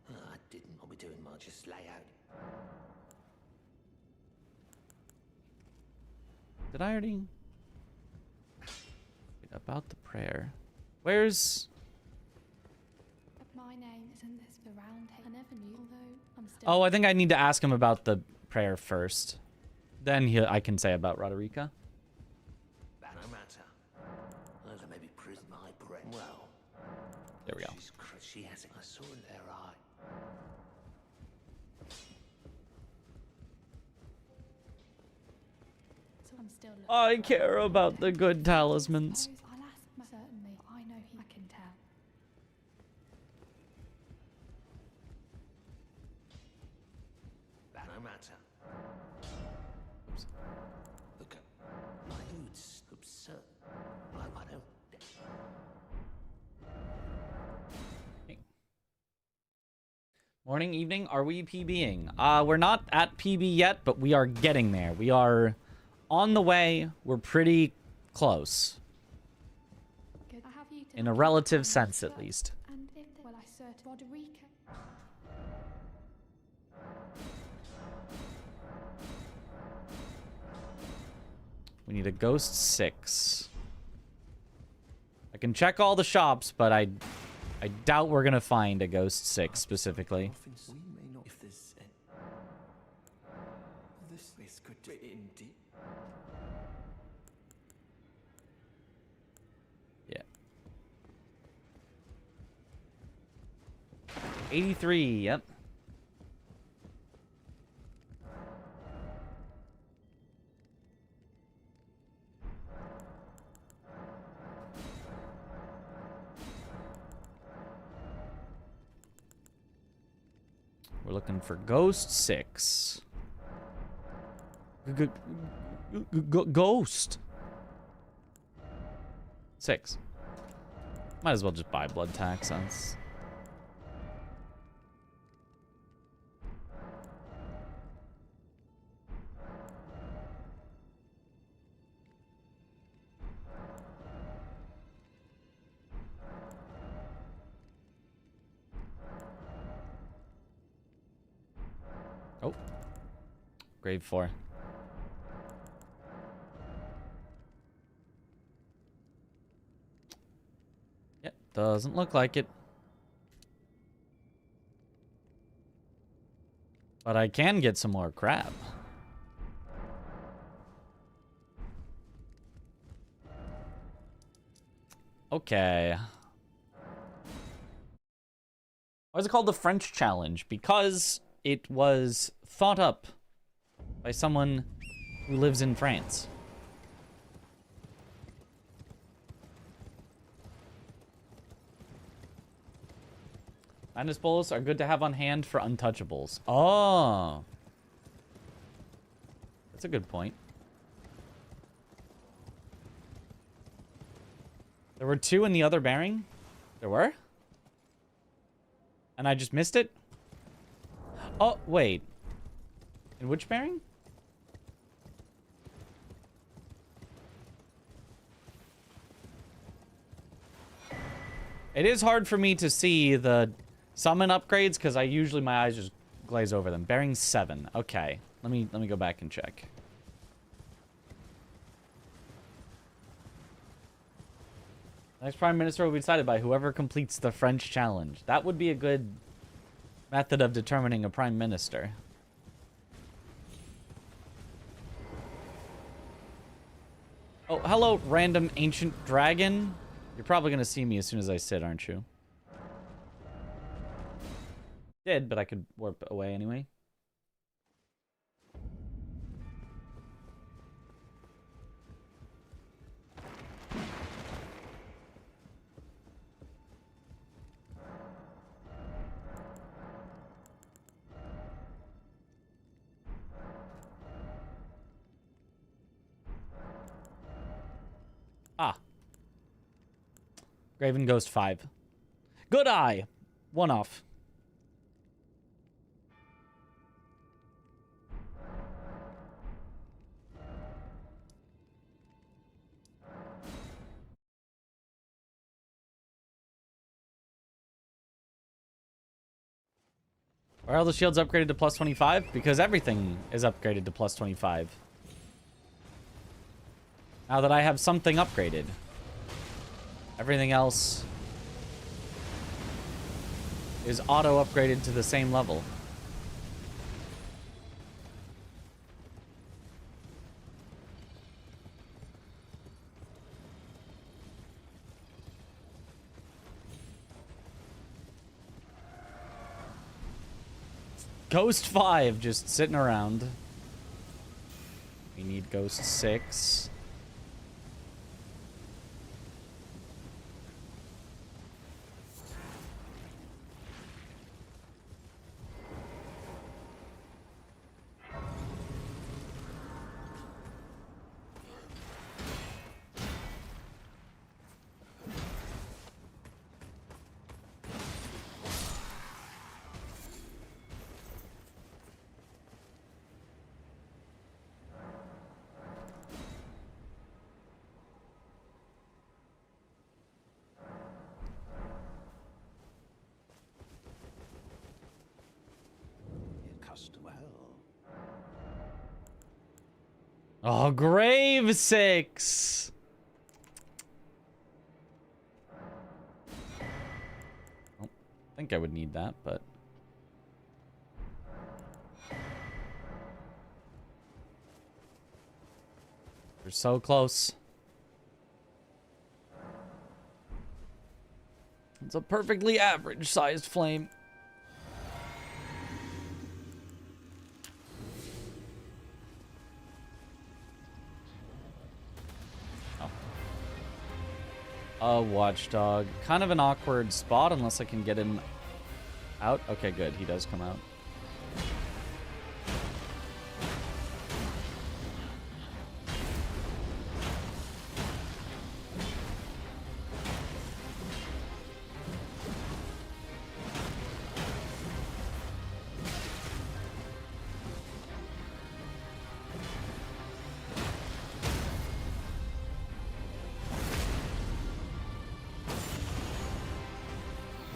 I didn't want to be doing much, just lay out. Did I already... Wait, about the prayer. Where's... Oh, I think I need to ask him about the prayer first. Then I can say about Roderica. That no matter. Well, maybe prison my breath. Well, There we go. she has it. I saw in their eye. So I'm still looking. I care about the good talismans. I'll ask certainly. I know he can tell. That no matter. Look at my moods absurd. I don't. Morning, evening, are we PBing? We're not at PB yet, but we are getting there. We are on the way. We're pretty close. Good. I have you to In a relative sense, at least. And if well, I search Roderica. We need a ghost 6. I can check all the shops, but I doubt we're gonna find a ghost 6 specifically. We may not. If there's this could indeed. Yeah. 83, yep. We're looking for Ghost 6. Ghost 6. Might as well just buy blood tax. That's... Oh. Grave 4. Yep, doesn't look like it. But I can get some more crab. Okay. Why is it called the French Challenge? Because it was thought up by someone who lives in France. Madness bowls are good to have on hand for untouchables. Oh. That's a good point. There were 2 in the other bearing? There were? And I just missed it? Oh, wait. In which bearing? It is hard for me to see the summon upgrades because I usually my eyes just glaze over them. Bearing 7. Okay. Let me go back and check. Next Prime Minister will be decided by whoever completes the French challenge. That would be a good method of determining a Prime Minister. Oh, hello, random ancient dragon. You're probably going to see me as soon as I sit, aren't you? Did, but I could warp away anyway. Ah. Graven Ghost 5. Good eye. 1 off. Are all the shields upgraded to plus 25? Because everything is upgraded to plus 25. Now that I have something upgraded. Everything else is auto-upgraded to the same level. Ghost 5 just sitting around. We need Ghost 6. Oh, Grave 6! Oh, I think I would need that, but... We're so close. It's a perfectly average-sized flame. A watchdog. Kind of an awkward spot unless I can get him out. Okay, good. He does come out.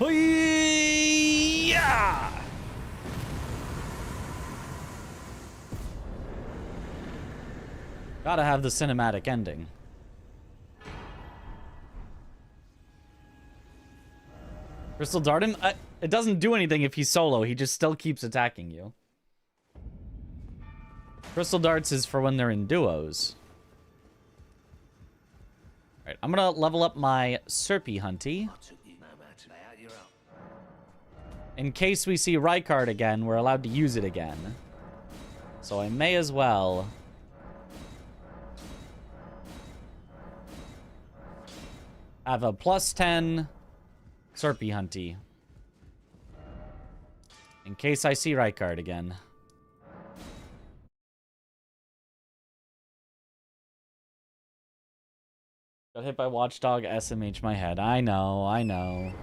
Yeah! Gotta have the cinematic ending. Crystal Dart him? It doesn't do anything if he's solo. He just still keeps attacking you. Crystal Darts is for when they're in duos. Alright, I'm gonna level up my Serpy Hunty. In case we see Rykard again, we're allowed to use it again. So I may as well. Have a +10 Serpy Hunty. In case I see Rykard again. Got hit by Watchdog, SMH my head. I know, I know.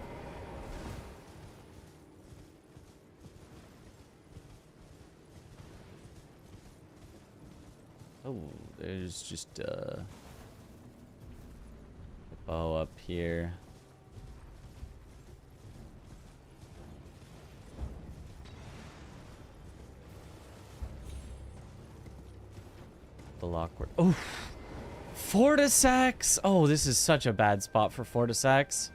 Oh, there's just a bow up here. The Lockwood. Oh, Fortisax. Oh, this is such a bad spot for Fortisax.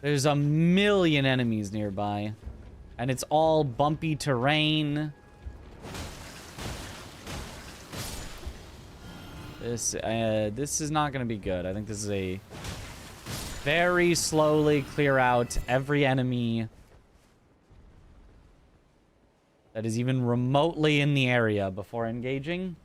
There's a million enemies nearby, and it's all bumpy terrain. This is not going to be good. I think this is a very slowly clear out every enemy that is even remotely in the area before engaging.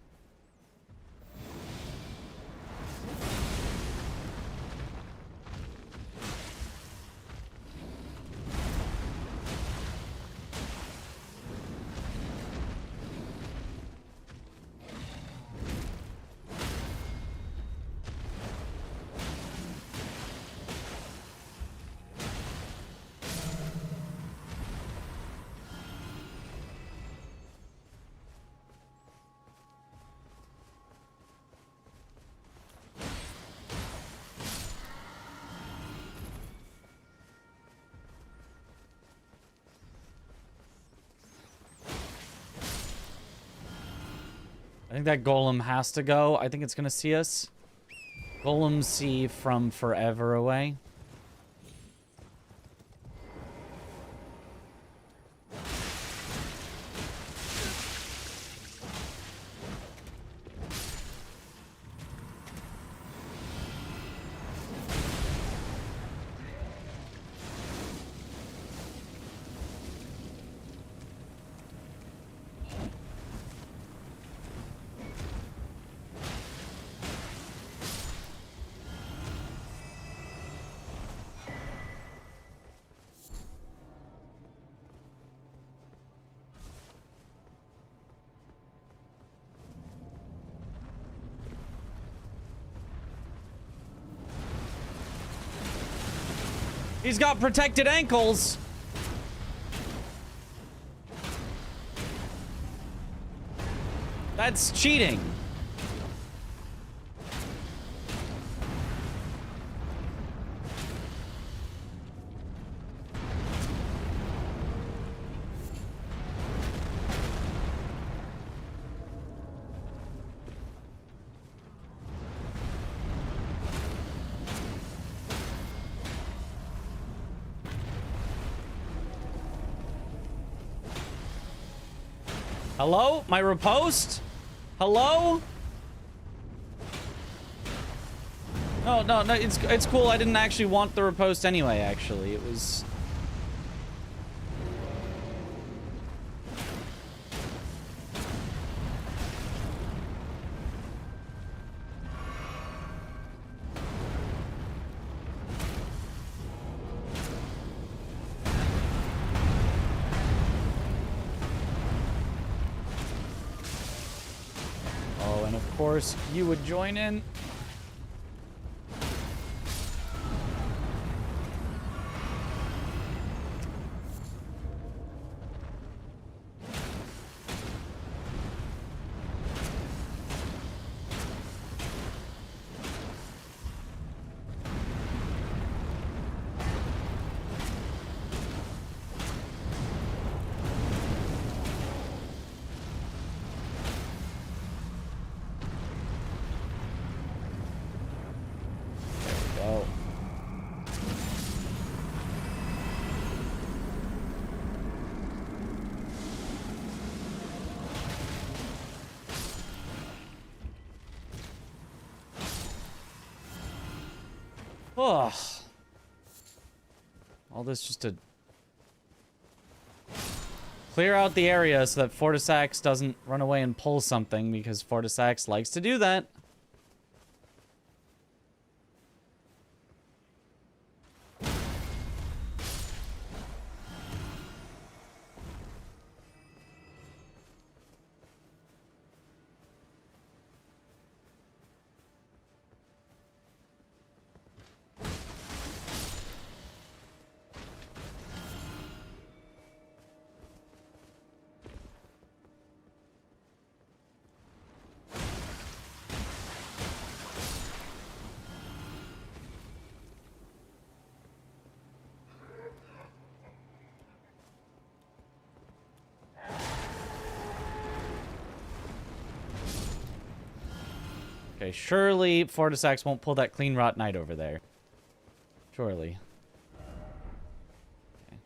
I think that golem has to go. I think it's going to see us. Golem see from forever away. He's got protected ankles. That's cheating. Hello? My riposte? Hello? No, it's cool. I didn't actually want the riposte anyway, actually. It was... Oh, and of course, you would join in. Go. Oh. All this just to clear out the area so that Fortisax doesn't run away and pull something, because Fortisax likes to do that. Okay, surely Fortisax won't pull that Clean Rot Knight over there. Surely. Okay.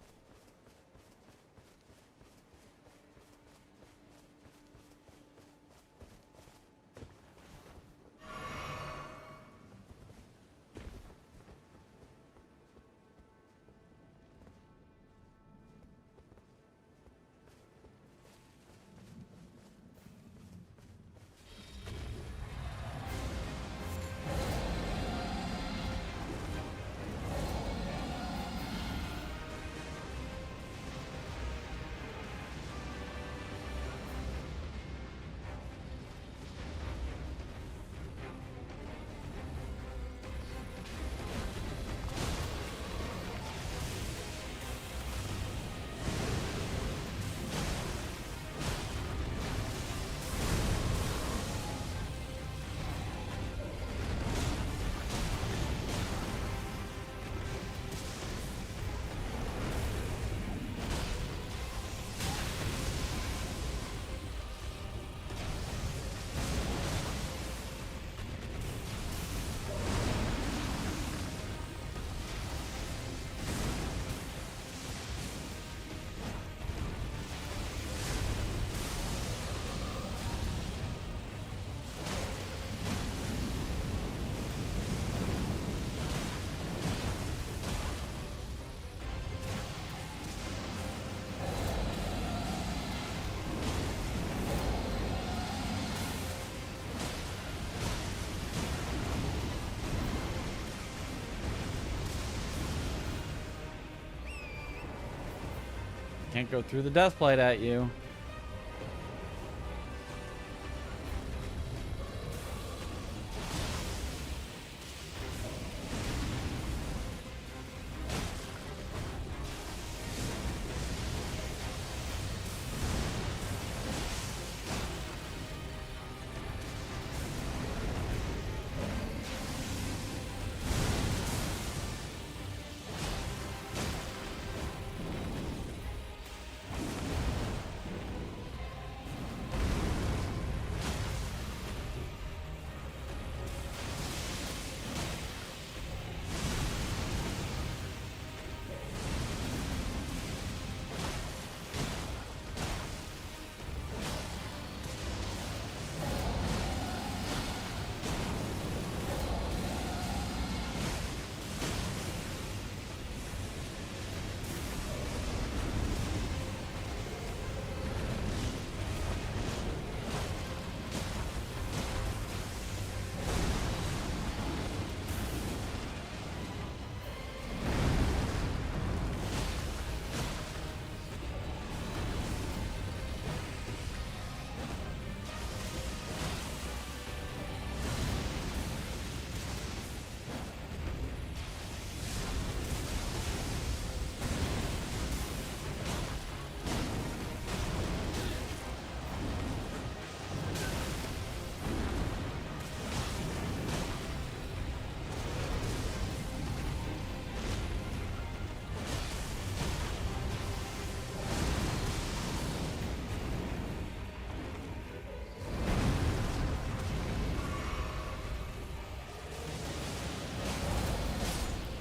Can't go through the Deathblight at you.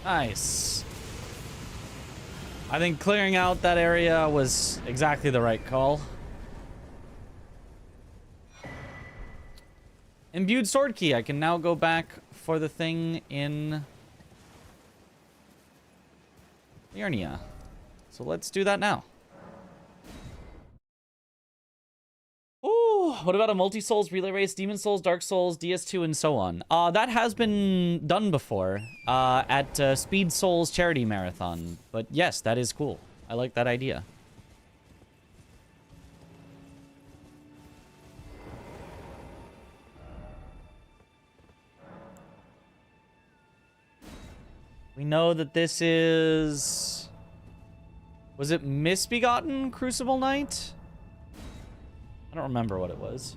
Nice. I think clearing out that area was exactly the right call. Imbued sword key. I can now go back for the thing in Liurnia. So let's do that now. Ooh, what about a multi-souls relay race, Demon Souls, Dark Souls, DS2, and so on? That has been done before at Speed Souls Charity Marathon. But yes, that is cool. I like that idea. We know that this is... Was it Misbegotten Crucible Knight? I don't remember what it was.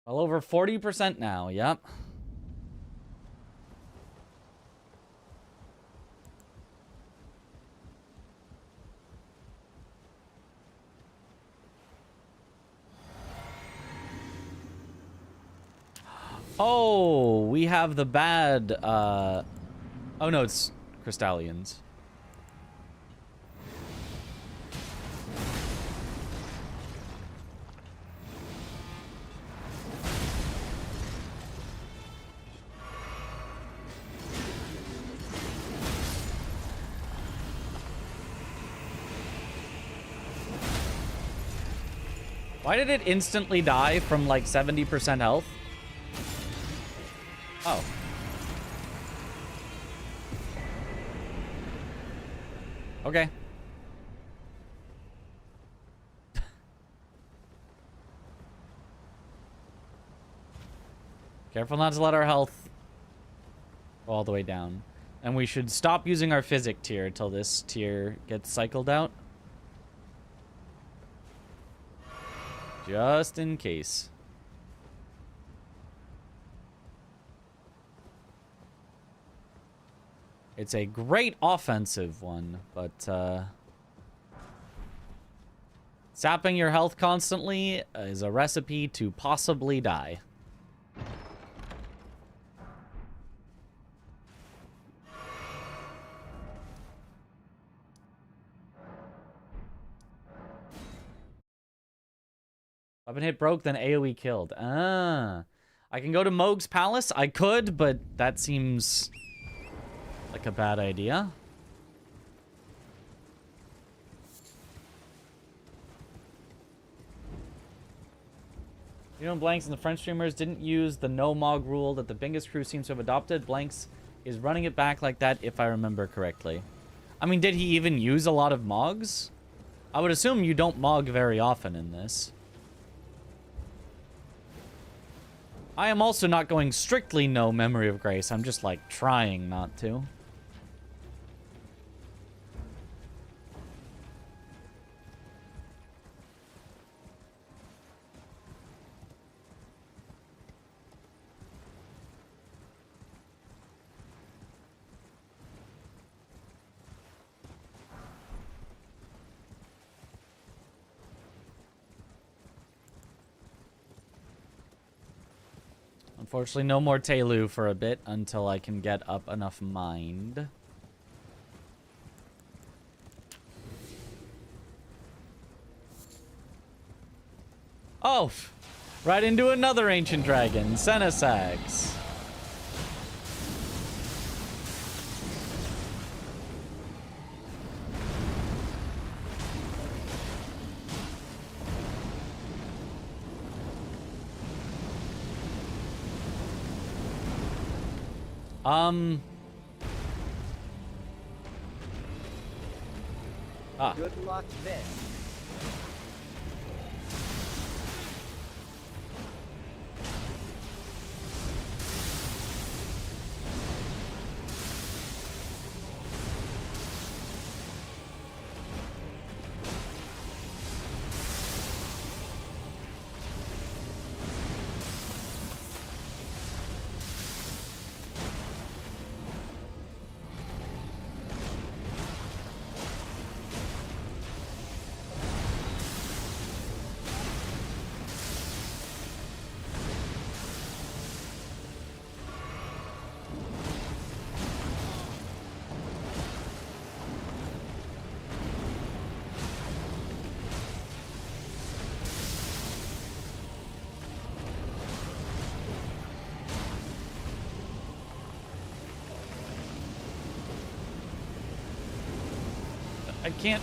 Well, over 40% now, yep. Oh, we have the bad, oh no, it's Crystallians. Why did it instantly die from like 70% health? Oh. Okay. Careful not to let our health go all the way down. And we should stop using our physic tier till this tier gets cycled out. Just in case. It's a great offensive one, but sapping your health constantly is a recipe to possibly die. Weapon hit broke, then AoE killed. Ah. I can go to Moog's Palace? I could, but that seems like a bad idea. You know, Blanks and the French streamers didn't use the no Mog rule that the Bingus crew seems to have adopted. Blanks is running it back like that, if I remember correctly. I mean, did he even use a lot of Mogs? I would assume you don't Mog very often in this. I am also not going strictly no Memory of Grace. I'm just, like, trying not to. Unfortunately, no more Telu for a bit until I can get up enough mind. Oh! Right into another ancient dragon, Senesax. Good luck then. I can't.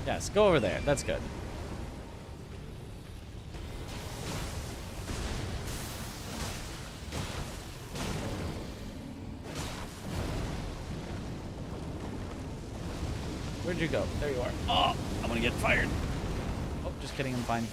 Yes, go over there. That's good. Where'd you go? There you are. Oh, I'm gonna get fired. Oh, just kidding. I'm fine.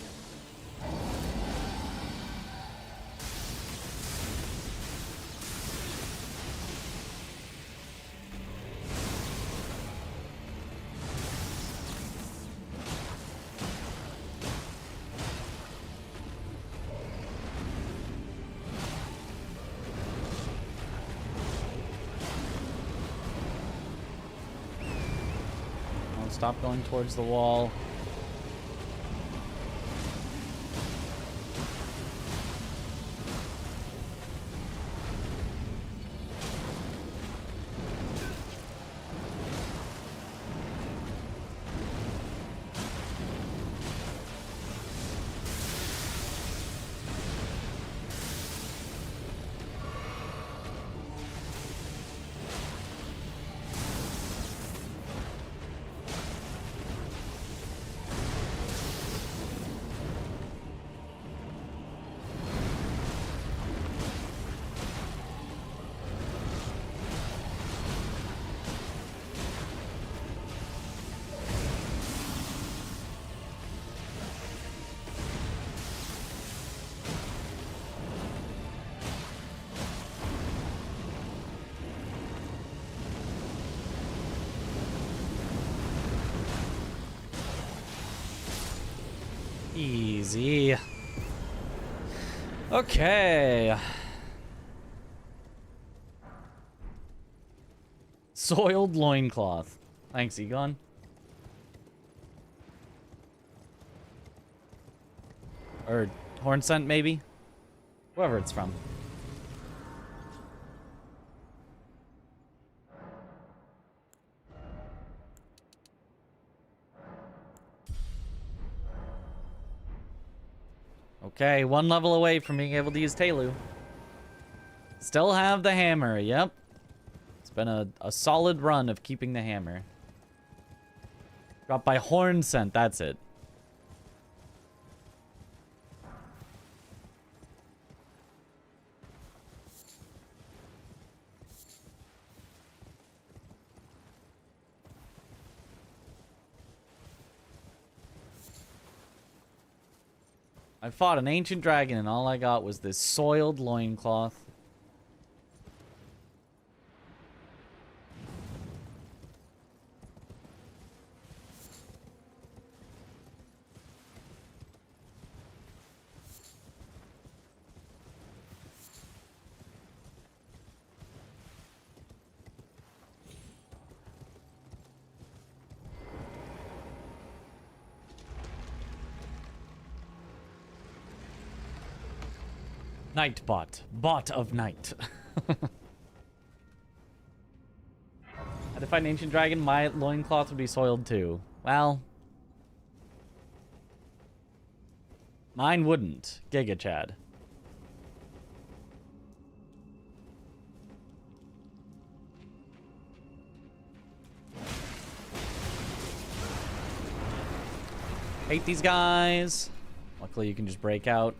Stop going towards the wall. Easy. Okay. Soiled loincloth. Thanks, Egon. Or horn scent, maybe? Whoever it's from. Okay, one level away from being able to use Telu. Still have the hammer, yep. It's been a solid run of keeping the hammer. Dropped by horn scent, that's it. I fought an ancient dragon and all I got was this soiled loincloth. Nightbot. Bot of night. Had to fight an ancient dragon, my loincloth would be soiled too. Well, mine wouldn't. Giga Chad. Hate these guys. Luckily you can just break out.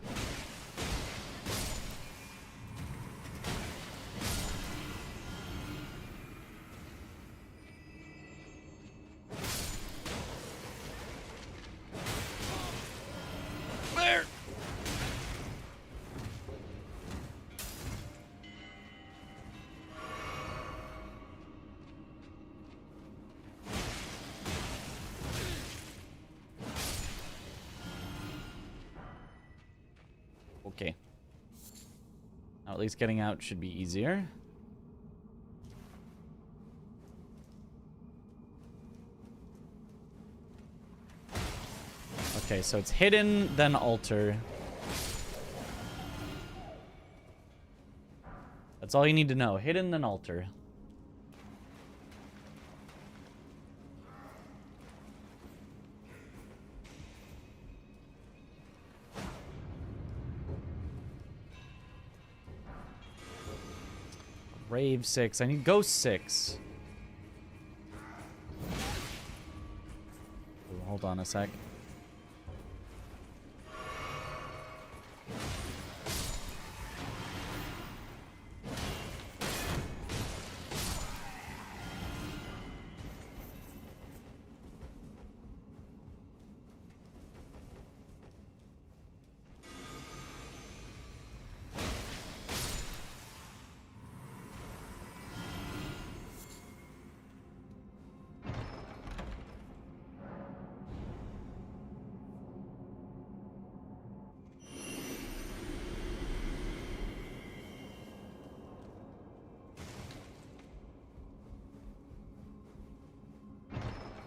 Okay. Now at least getting out should be easier. Okay, so it's hidden, then altar. That's all you need to know. Hidden, then altar. Rave 6. I need Ghost 6. Ooh, hold on a sec.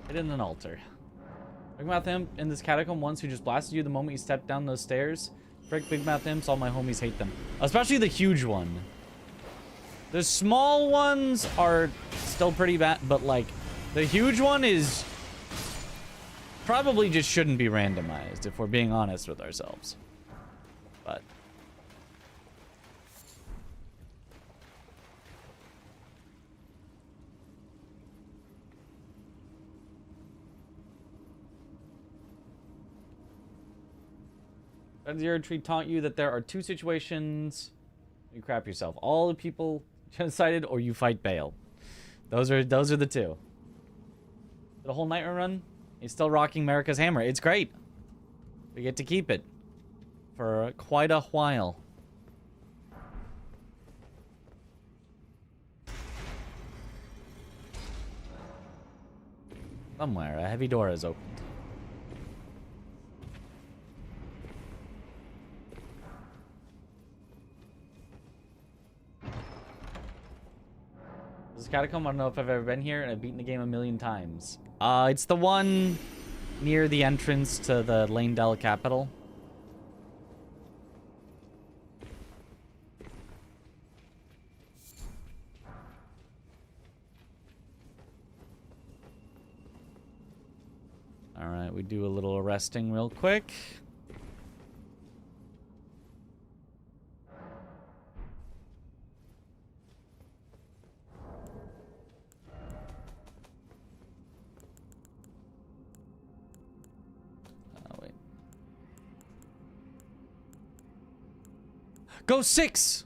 Hidden an altar. Big Mouth Imp in this catacomb once who just blasted you the moment you stepped down those stairs. Frick Big Mouth Imps, all my homies hate them. Especially the huge one. The small ones are still pretty bad, but like, the huge one is probably just shouldn't be randomized if we're being honest with ourselves. But does your tree taunt you that there are two situations you crap yourself? All the people genocided or you fight Bale. Those are the two. The whole Nightmare run, he's still rocking America's Hammer. It's great. We get to keep it for quite a while. Somewhere, a heavy door is opened. This catacomb, I don't know if I've ever been here, and I've beaten the game 1,000,000 times. It's the one near the entrance to the Lanedell Capital. Alright, we do a little arresting real quick. Wait. Go 6!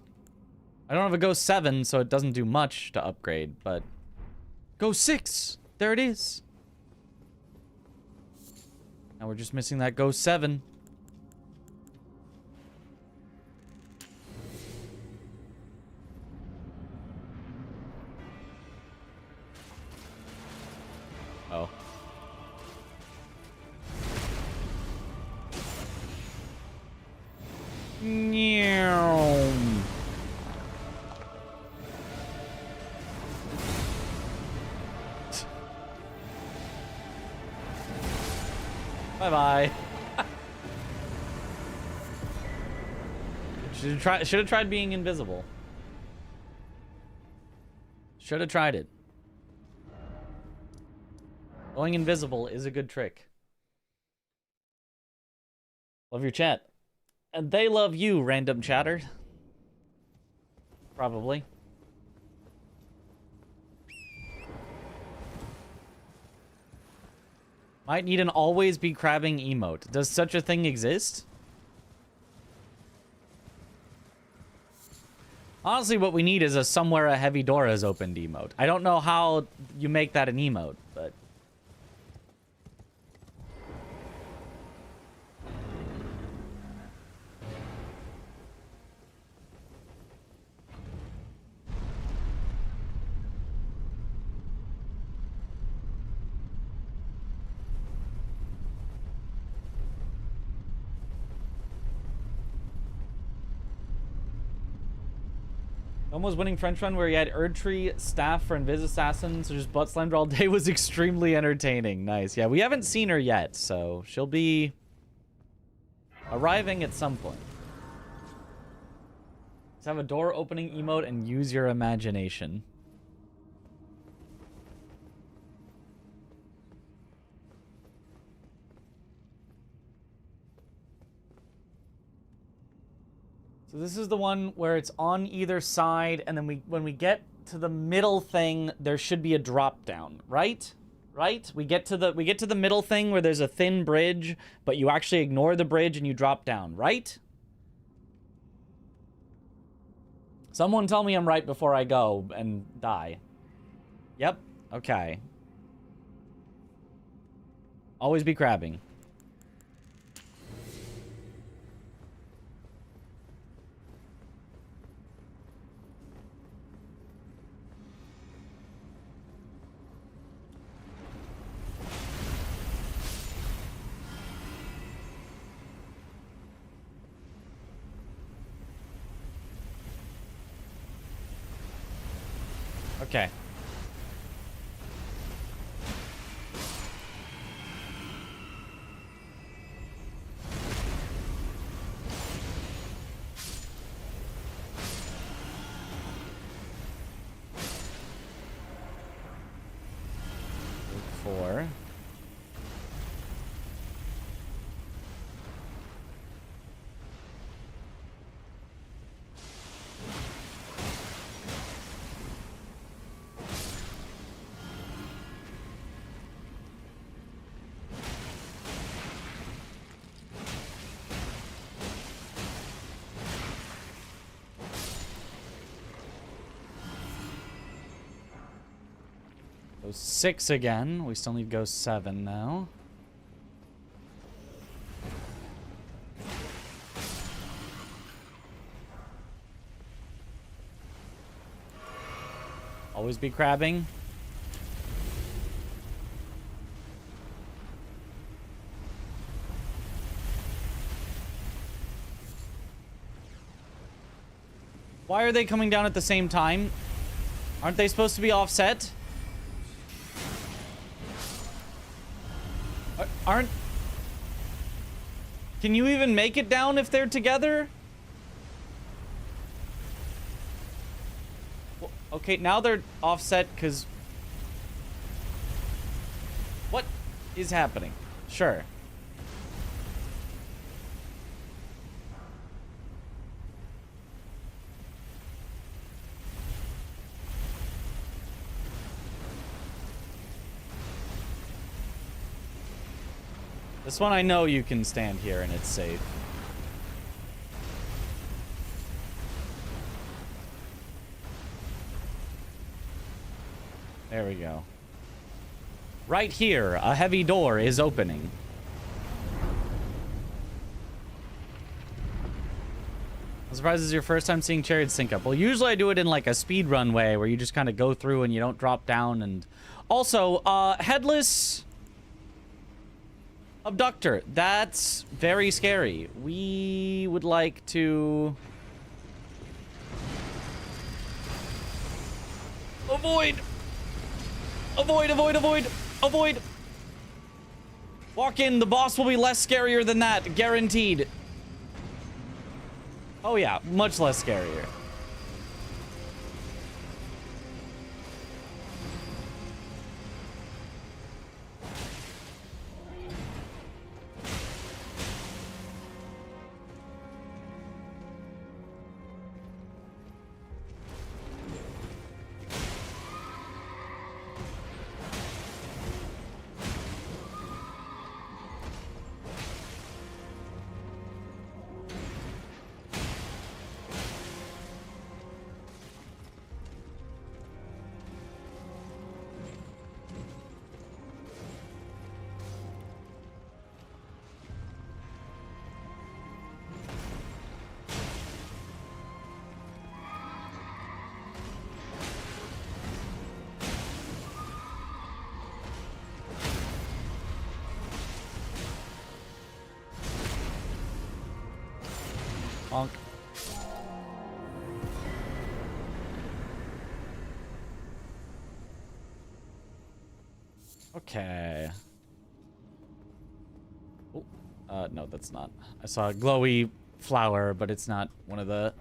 I don't have a Go 7, so it doesn't do much to upgrade, but... Go 6! There it is! Now we're just missing that Go 7. Oh. Bye-bye. Should have tried being invisible. Should have tried it. Going invisible is a good trick. Love your chat. And they love you, random chatter. Probably. Might need an always be crabbing emote. Does such a thing exist? Honestly, what we need is a somewhere a heavy door has opened emote. I don't know how you make that an emote, but... Almost winning French run where he had Erdtree staff for Invis Assassin, so just butt slammed her all day was extremely entertaining. Nice. Yeah, we haven't seen her yet, so she'll be arriving at some point. Let's have a door opening emote and use your imagination. So this is the one where it's on either side, and then when we get to the middle thing, there should be a drop down, right? Right? We get to the middle thing where there's a thin bridge, but you actually ignore the bridge and you drop down, right? Someone tell me I'm right before I go and die. Yep. Okay. Always be crabbing. Okay. Four. Go 6 again. We still need to go 7 now. Always be crabbing. Why are they coming down at the same time? Aren't they supposed to be offset? Aren't... Can you even make it down if they're together? Well, okay, now they're offset because... What is happening? Sure. This one I know you can stand here and it's safe. There we go. Right here, a heavy door is opening. I'm surprised this is your first time seeing chariots sync up. Well, usually I do it in like a speed run way where you just kind of go through and you don't drop down. And also, headless abductor. That's very scary. We would like to avoid. Avoid, avoid, avoid, avoid. Walk in. The boss will be less scarier than that. Guaranteed. Oh yeah, much less scarier. Bonk. Okay. Oh, no, that's not. I saw a glowy flower, but it's not one of the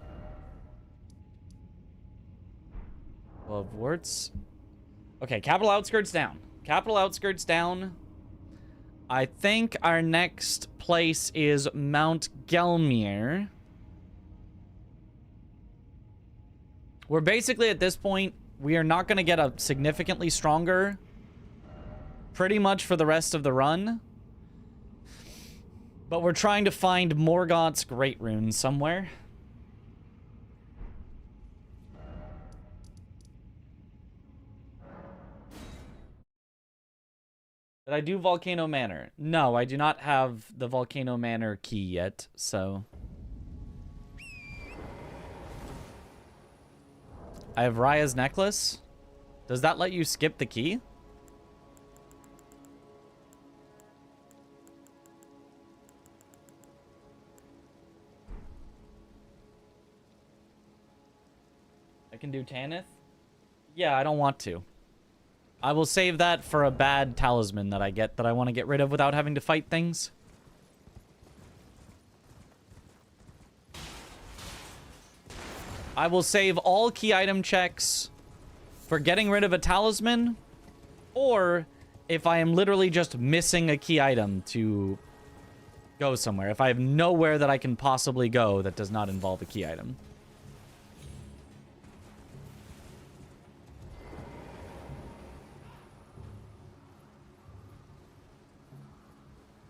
Gloveworts. Okay, capital outskirts down. Capital outskirts down. I think our next place is Mount Gelmir. We're basically at this point, we are not going to get a significantly stronger pretty much for the rest of the run. But we're trying to find Morgoth's Great Rune somewhere. Did I do Volcano Manor? No, I do not have the Volcano Manor key yet, so... I have Raya's necklace. Does that let you skip the key? I can do Tanith? Yeah, I don't want to. I will save that for a bad talisman that I get that I want to get rid of without having to fight things. I will save all key item checks for getting rid of a talisman, or if I am literally just missing a key item to go somewhere. If I have nowhere that I can possibly go that does not involve a key item.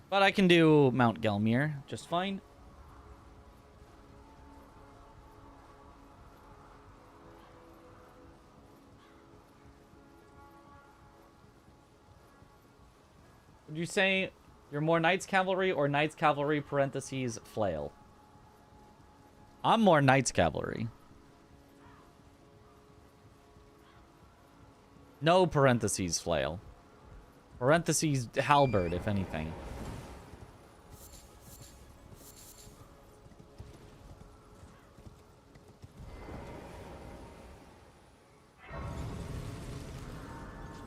But I can do Mount Gelmir just fine. Would you say you're more Knights Cavalry or Knights Cavalry parentheses flail? I'm more Knights Cavalry. No parentheses flail. Parentheses halberd, if anything.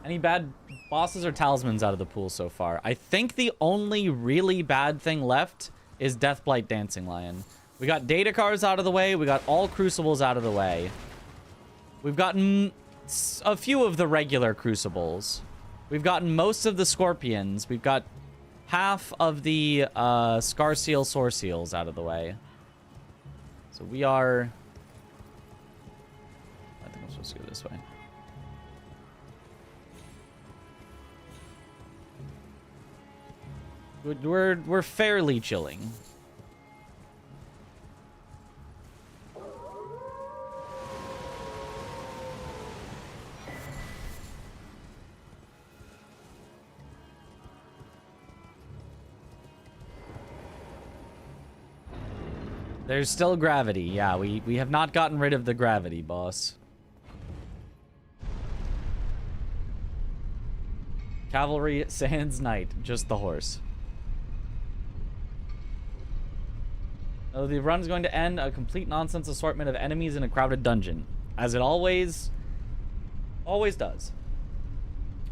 Any bad bosses or talismans out of the pool so far? I think the only really bad thing left is Deathblight Dancing Lion. We got data cards out of the way. We got all crucibles out of the way. We've gotten a few of the regular crucibles. We've gotten most of the scorpions. We've got half of the Scar Seal, Sore Seals out of the way. So we are... I think I'm supposed to go this way. We're fairly chilling. There's still gravity. Yeah, we have not gotten rid of the gravity, boss. Cavalry sans knight, just the horse. Oh, the run is going to end a complete nonsense assortment of enemies in a crowded dungeon, as it always does.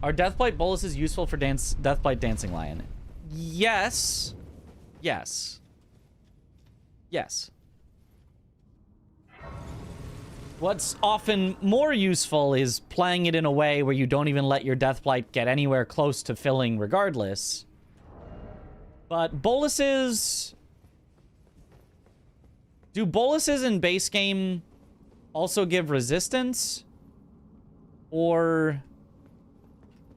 Are Deathblight boluses useful for Deathblight Dancing Lion? Yes. Yes. Yes. What's often more useful is playing it in a way where you don't even let your Deathblight get anywhere close to filling regardless. But boluses... Do boluses in base game also give resistance? Or...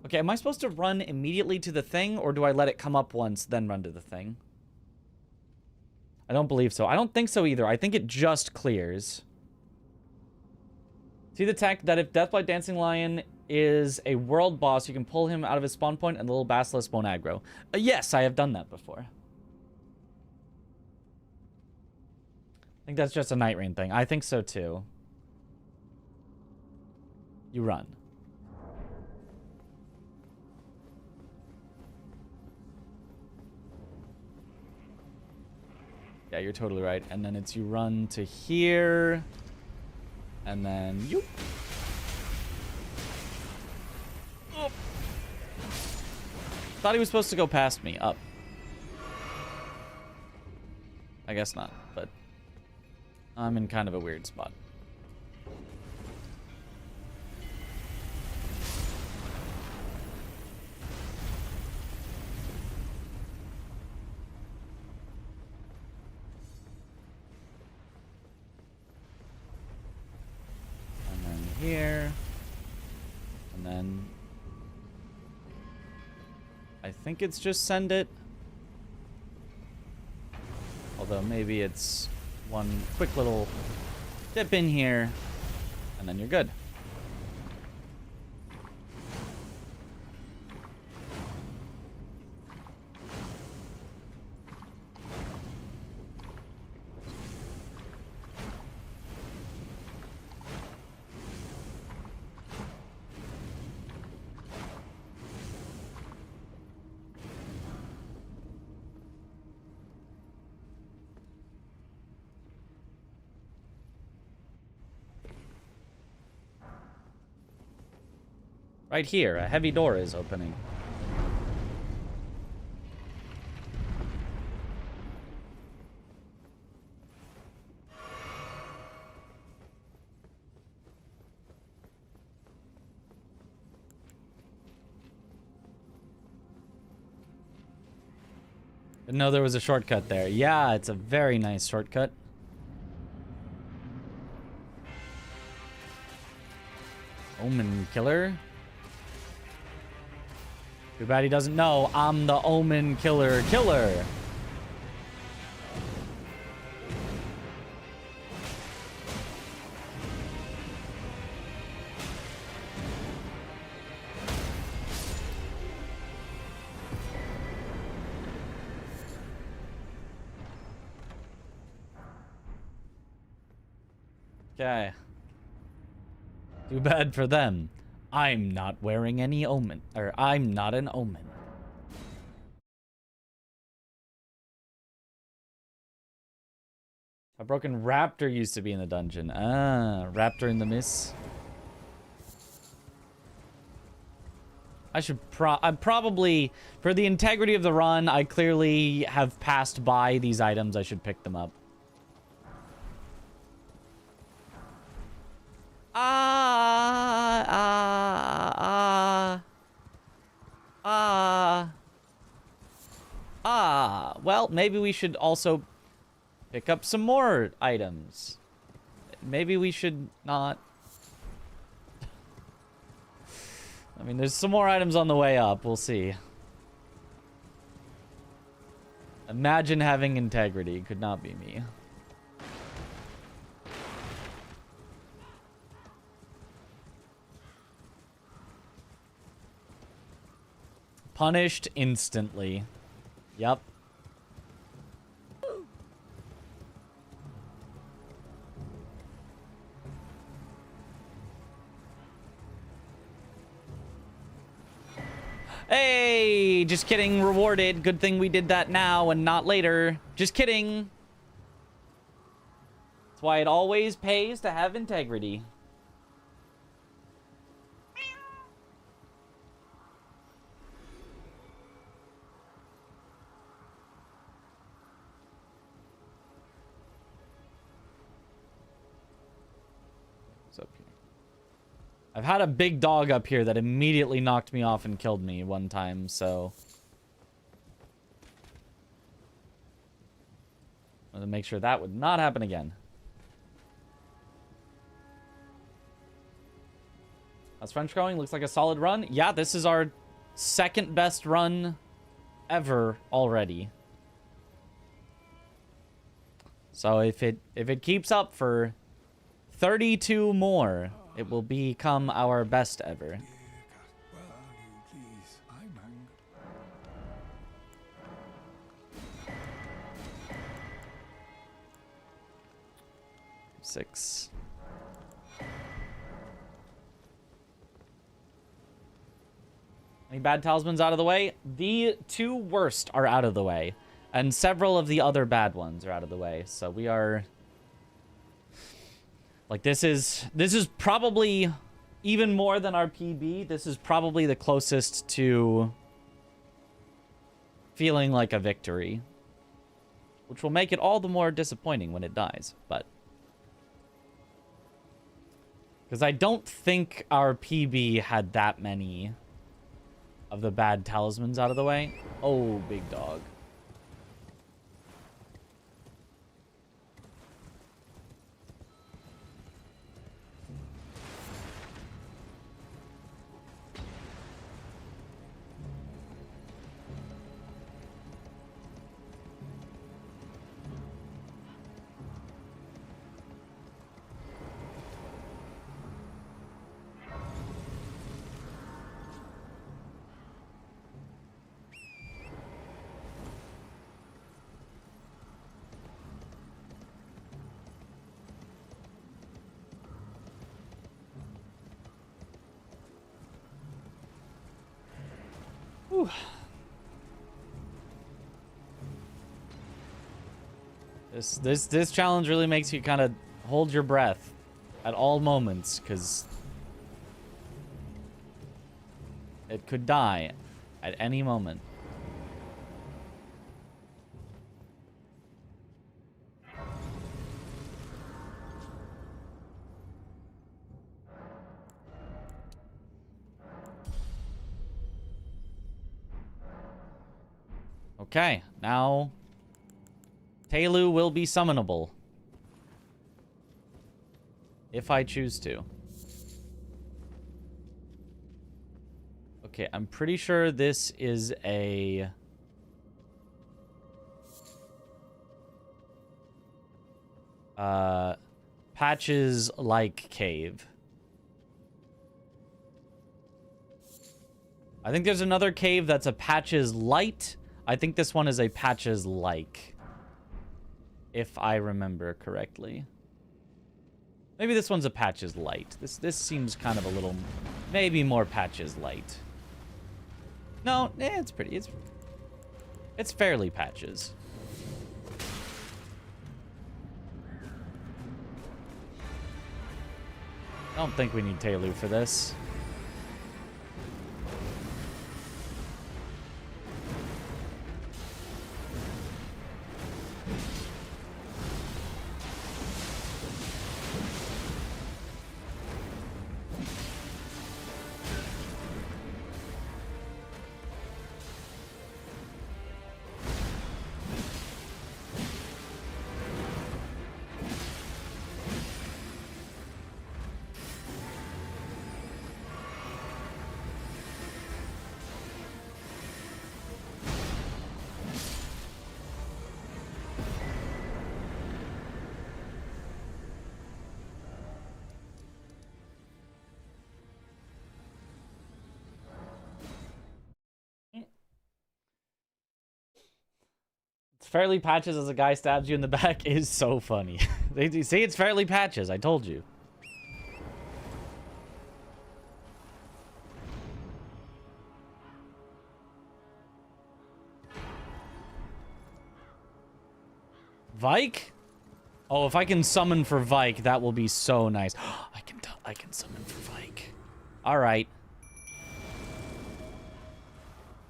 Okay, am I supposed to run immediately to the thing, or do I let it come up once, then run to the thing? I don't believe so. I don't think so either. I think it just clears. See the tech that if Deathblight Dancing Lion is a world boss, you can pull him out of his spawn point and the little basilisk won't aggro. Yes, I have done that before. I think that's just a Night Rain thing. I think so too. You run. Yeah, you're totally right. And then it's you run to here. And then you. Oh. Thought he was supposed to go past me. Up. I guess not, but I'm in kind of a weird spot. here. And then I think it's just send it. Although maybe it's one quick little dip in here, and then you're good. Right here, a heavy door is opening. Didn't know there was a shortcut there. Yeah, it's a very nice shortcut. Omen killer. Too bad he doesn't know I'm the Omen killer. Okay. Too bad for them. I'm not wearing any omen. Or I'm not an omen. A broken raptor used to be in the dungeon. Ah, raptor in the mist. I'm probably, for the integrity of the run, I clearly have passed by these items. I should pick them up. Well, maybe we should also pick up some more items. Maybe we should not. I mean, there's some more items on the way up. We'll see. Imagine having integrity. Could not be me. Punished instantly. Yep. Hey, just kidding. Rewarded. Good thing we did that now and not later. Just kidding. That's why it always pays to have integrity. Up here. I've had a big dog up here that immediately knocked me off and killed me one time, so I want to make sure that would not happen again. How's French going? Looks like a solid run. Yeah, this is our second best run ever already. So if it keeps up for 32 more, it will become our best ever. Well, you please. I'm angry. 6. Any bad talismans out of the way? The 2 worst are out of the way, and several of the other bad ones are out of the way. So we are, like, this is probably even more than our PB. This is probably the closest to feeling like a victory, which will make it all the more disappointing when it dies. But because I don't think our PB had that many of the bad talismans out of the way. Oh, big dog. Whew. This challenge really makes you kind of hold your breath at all moments, because it could die at any moment. Okay, now Telu will be summonable. If I choose to. Okay, I'm pretty sure this is a... Patches-like cave. I think there's another cave that's a Patches Light. I think this one is a Patches Like. If I remember correctly. Maybe this one's a Patches Light. This seems kind of a little... Maybe more Patches Light. No, it's pretty. It's fairly Patches. I don't think we need Telu for this. Fairly Patches as a guy stabs you in the back is so funny. They say it's fairly Patches. I told you. Vike? Oh, if I can summon for Vike, that will be so nice. I can summon for Vike. All right.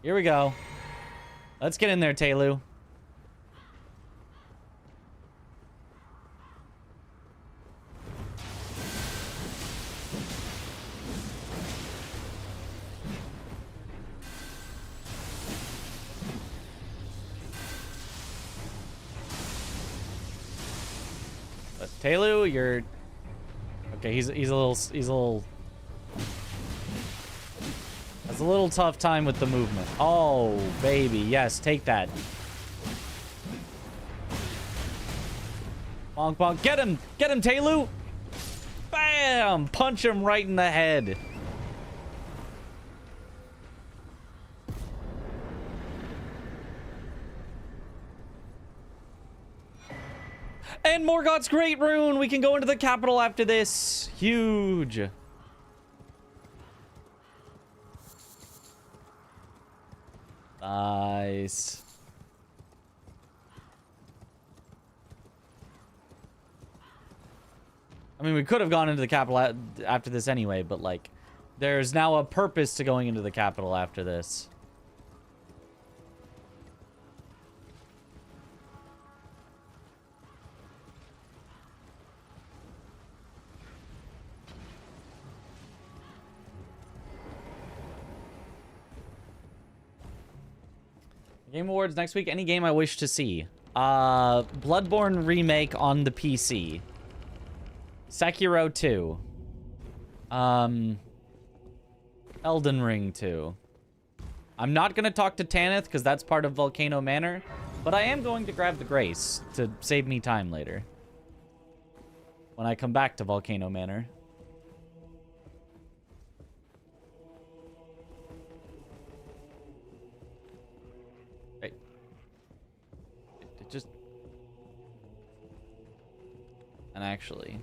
Here we go. Let's get in there, Telu. Telu, you're okay. He's a little has a little tough time with the movement. Oh baby, yes, take that. Bonk bonk, get him, Telu. Bam, punch him right in the head. And Morgoth's Great Rune! We can go into the capital after this. Huge. Nice. I mean, we could have gone into the capital after this anyway, but, like, there's now a purpose to going into the capital after this. Game Awards next week. Any game I wish to see. Bloodborne remake on the PC. Sekiro 2. Elden Ring 2. I'm not going to talk to Tanith because that's part of Volcano Manor, but I am going to grab the Grace to save me time later. When I come back to Volcano Manor. Just... And actually...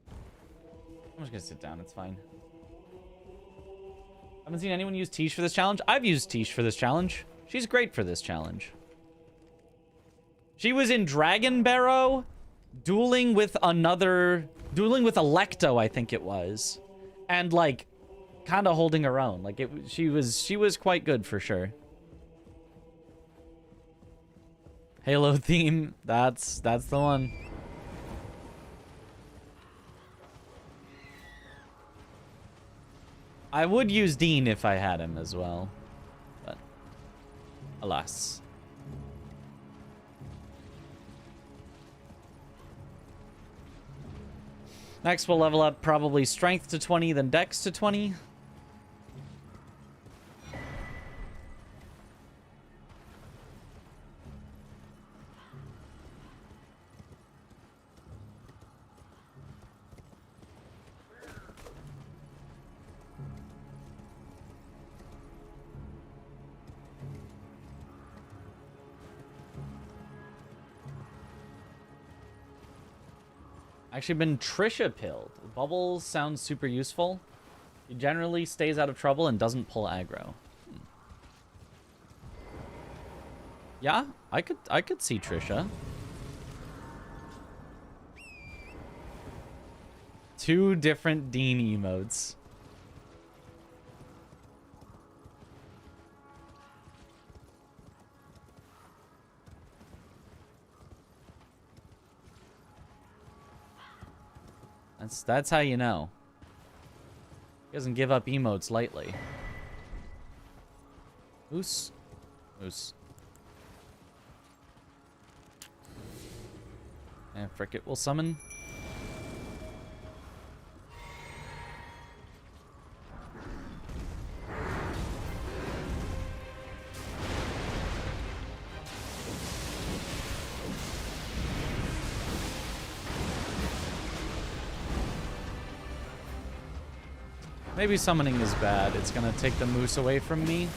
I'm just gonna sit down, it's fine. Haven't seen anyone use Tish for this challenge. I've used Tish for this challenge. She's great for this challenge. She was in Dragon Barrow, dueling with Electo, I think it was. And, like, kind of holding her own. Like, she was quite good for sure. Halo theme, that's the one. I would use Dean if I had him as well, but alas. Next we'll level up probably Strength to 20, then Dex to 20. Actually been Trisha pilled. Bubbles sounds super useful. He generally stays out of trouble and doesn't pull aggro. Yeah, I could see Trisha. 2 different Dean emotes. That's how you know. He doesn't give up emotes lightly. Moose. Moose. And frick it, will summon. Maybe summoning is bad. It's gonna take the moose away from me.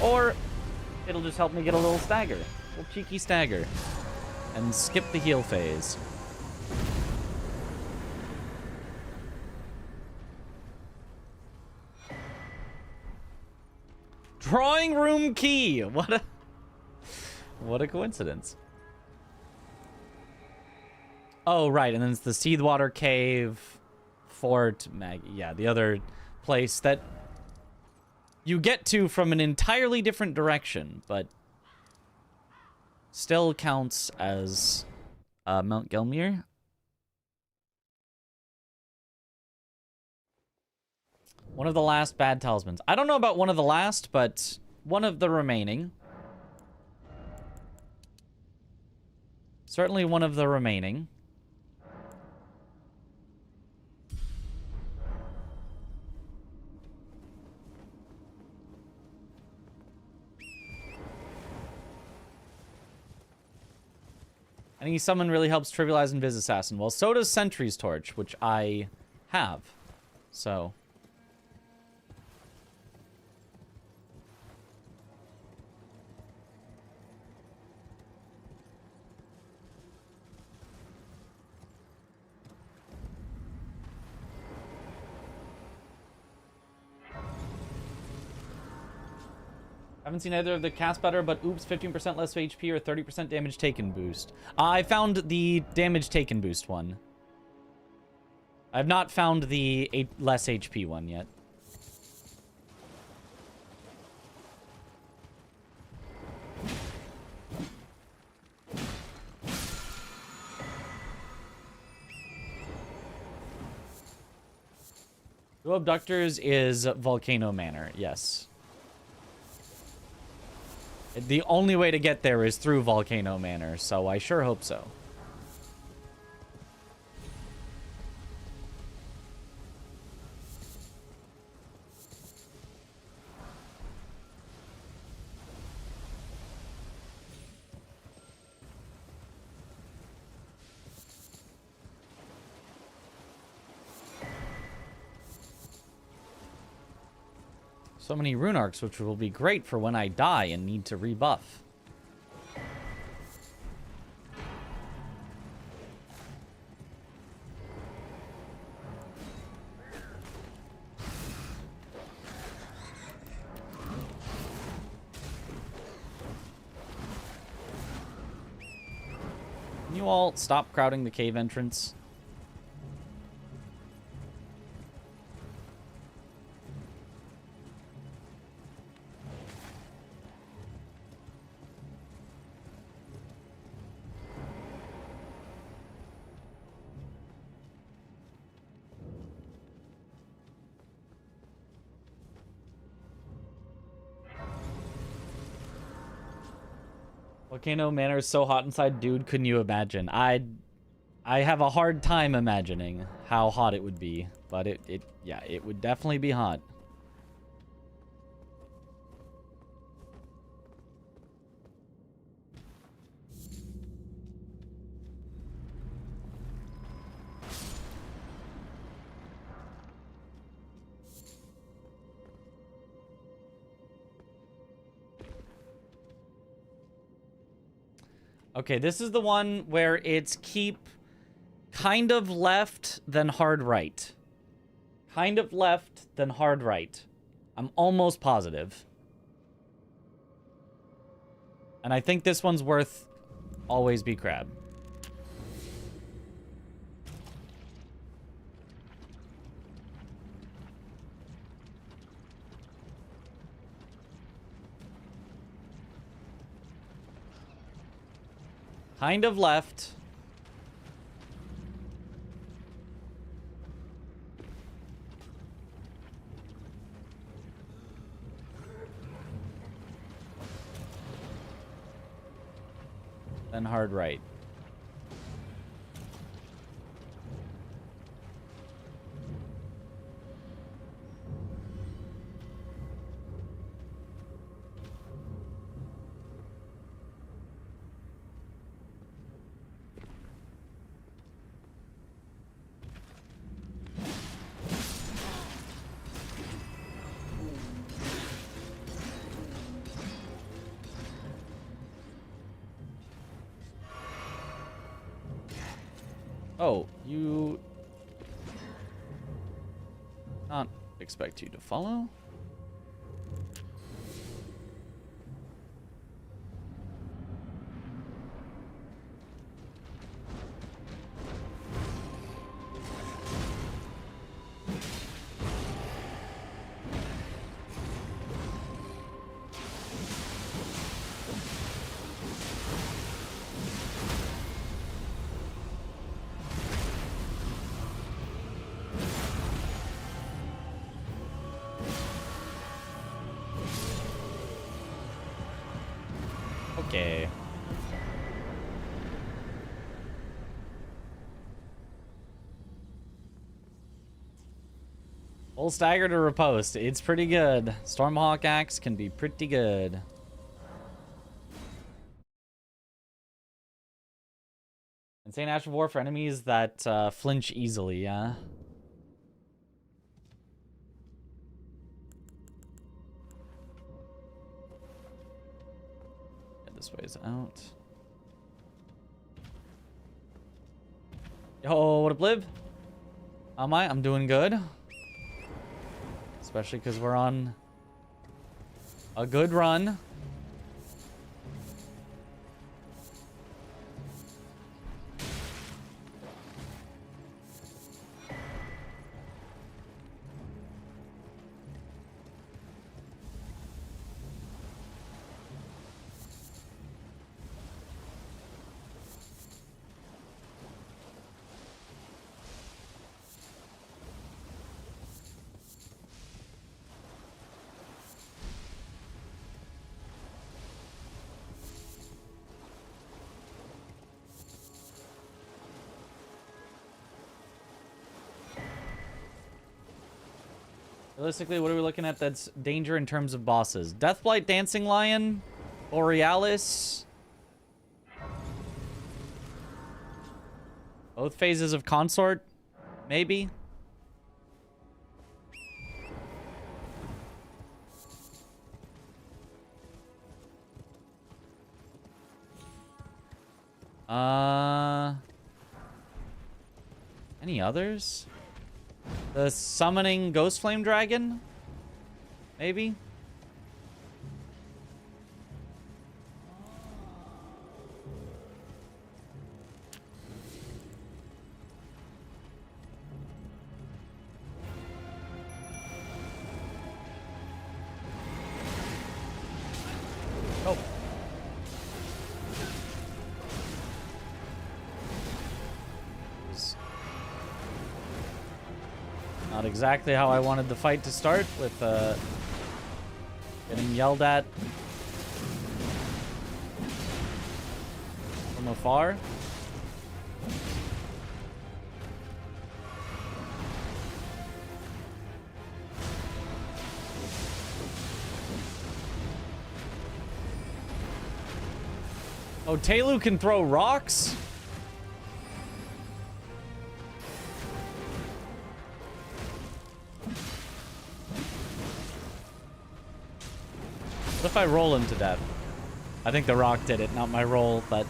Or it'll just help me get a little stagger. A little cheeky stagger. And skip the heal phase. Drawing room key. What a coincidence. Oh, right. And then it's the Seedwater Cave, Fort Maggie. Yeah, the other place that you get to from an entirely different direction, but still counts as Mount Gelmir. One of the last bad talismans. I don't know about one of the last, but one of the remaining. Certainly one of the remaining. Any summon really helps trivialize Invis Assassin. Well, so does Sentry's Torch, which I have. So... haven't seen either of the cast better, but oops, 15% less HP or 30% damage taken boost. I found the damage taken boost one. I've not found the less HP one yet. Two Abductors is Volcano Manor, yes. The only way to get there is through Volcano Manor, so I sure hope so. So many rune arcs, which will be great for when I die and need to rebuff. Can you all stop crowding the cave entrance? Volcano Manor is so hot inside, dude. Couldn't you imagine? I have a hard time imagining how hot it would be, but yeah, it would definitely be hot. Okay, this is the one where it's keep kind of left, then hard right. Kind of left, then hard right. I'm almost positive. And I think this one's worth always be crab. Kind of left. Then hard right. Oh, you... Not expect you to follow. Okay. Full stagger to riposte. It's pretty good. Stormhawk axe can be pretty good. Insane Ash of War for enemies that flinch easily, yeah. This way's out. Yo, what up, Liv? How am I? I'm doing good. Especially because we're on a good run. Realistically, what are we looking at that's danger in terms of bosses? Deathblight, Dancing Lion, Borealis. Both phases of Consort, maybe. Any others? The summoning ghost flame dragon? Maybe? Oh. Not exactly how I wanted the fight to start, with getting yelled at from afar. Oh, Telu can throw rocks? What if I roll him to death? I think the rock did it, not my roll, but...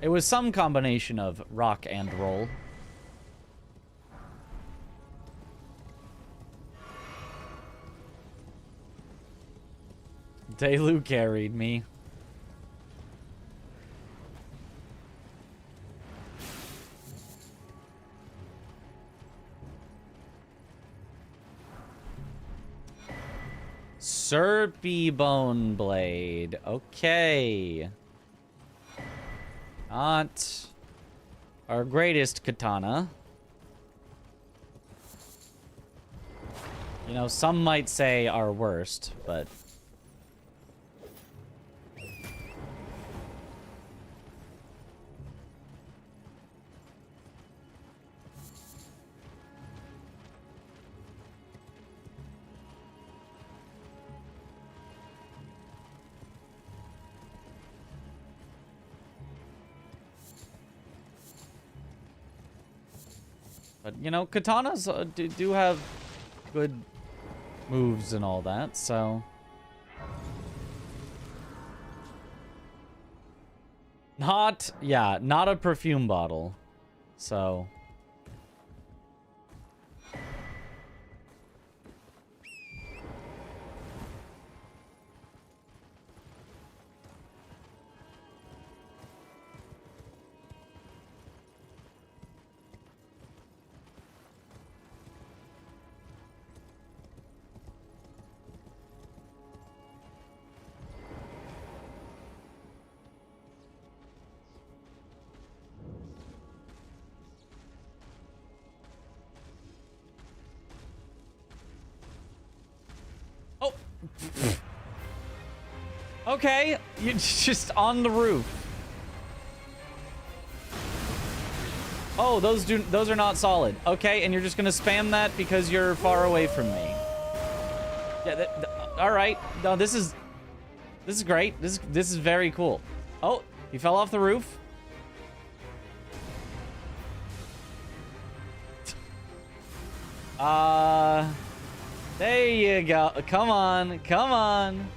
It was some combination of rock and roll. Delu carried me. Serpy Bone Blade. Okay. Not our greatest katana. You know, some might say our worst, but... But, you know, katanas do have good moves and all that, so... Not a perfume bottle. So... Okay, you're just on the roof. Oh, those are not solid. Okay, and you're just gonna spam that because you're far away from me. Yeah, all right. No, this is great. This is very cool. Oh, he fell off the roof. There you go. Come on, come on.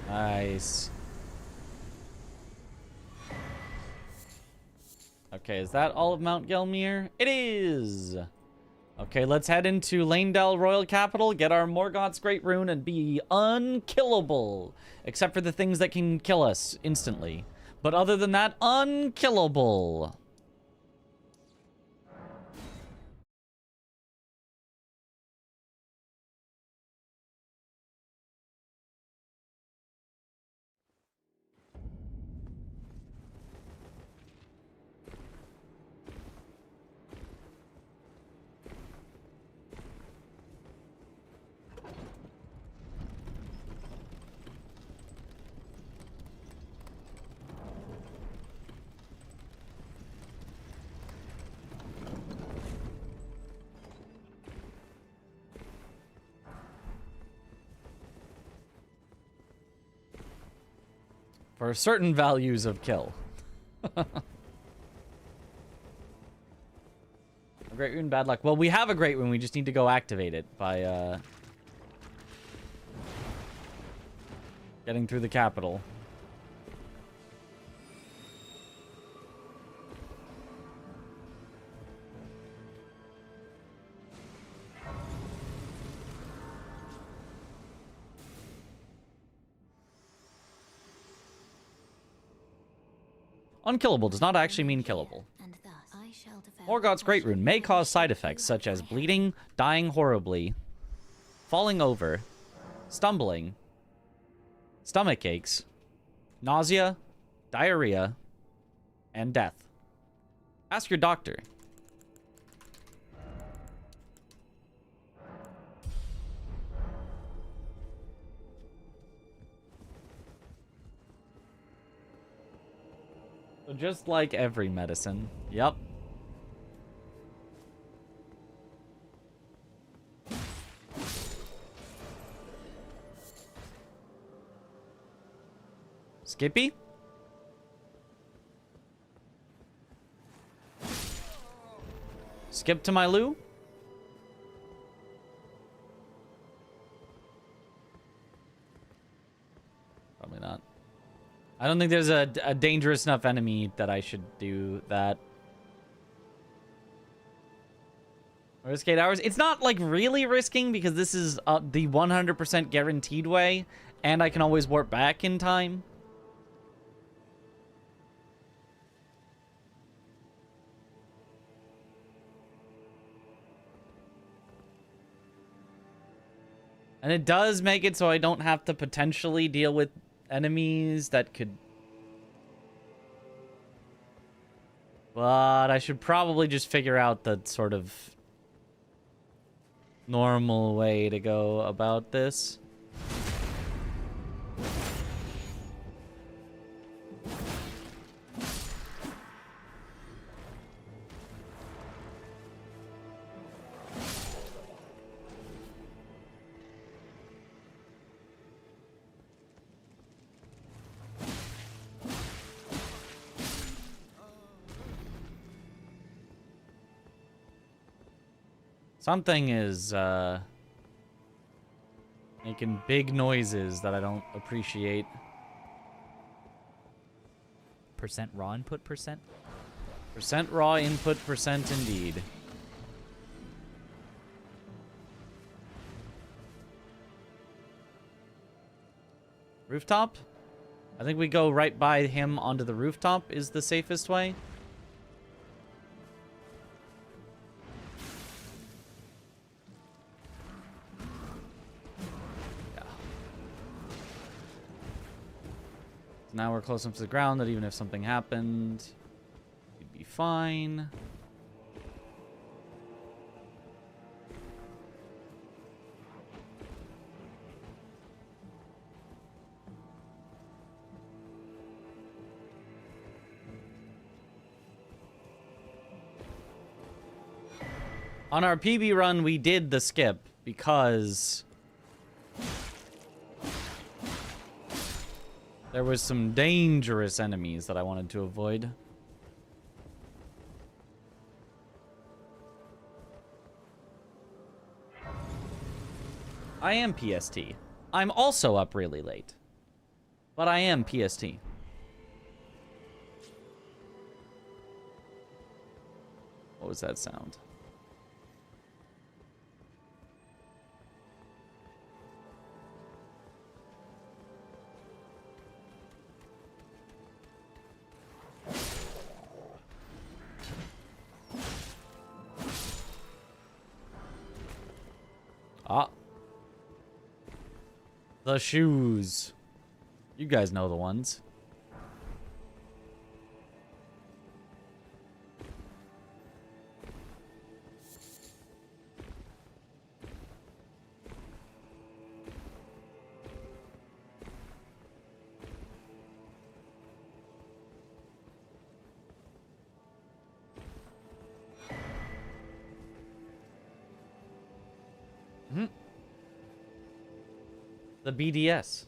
Nice. Okay, is that all of Mount Gelmir? It is! Okay, let's head into Lanedale Royal Capital, get our Morgoth's Great Rune, and be unkillable. Except for the things that can kill us instantly. But other than that, unkillable. For certain values of kill. A great rune, bad luck. Well, we have a great rune. We just need to go activate it by getting through the capital. Unkillable does not actually mean killable. Morgoth's Great Rune may cause side effects such as bleeding, dying horribly, falling over, stumbling, stomach aches, nausea, diarrhea, and death. Ask your doctor. So just like every medicine. Yep. Skippy? Skip to my loo? Probably not. I don't think there's a dangerous enough enemy that I should do that. Risk 8 hours? It's not, like, really risking because this is the 100% guaranteed way, and I can always warp back in time. And it does make it so I don't have to potentially deal with enemies that could... But I should probably just figure out the sort of normal way to go about this. Something is, making big noises that I don't appreciate. Percent raw input percent? Percent raw input percent indeed. Rooftop? I think we go right by him onto the rooftop is the safest way. Now we're close enough to the ground that even if something happened, we'd be fine. On our PB run, we did the skip because there was some dangerous enemies that I wanted to avoid. I am PST. I'm also up really late. But I am PST. What was that sound? Ah. The shoes. You guys know the ones. The BDS.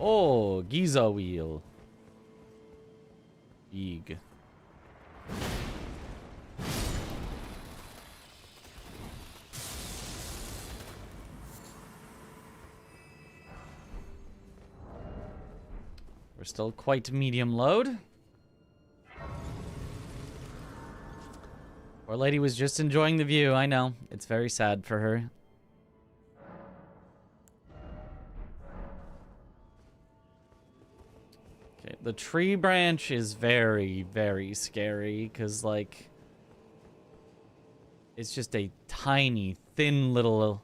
Oh, Giza wheel. Big. We're still quite medium load. Poor lady was just enjoying the view. I know. It's very sad for her. Okay, the tree branch is very, very scary because, like, it's just a tiny, thin little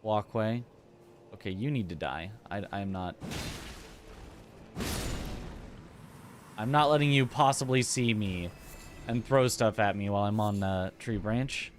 walkway. Okay, you need to die. I'm not letting you possibly see me and throw stuff at me while I'm on the tree branch.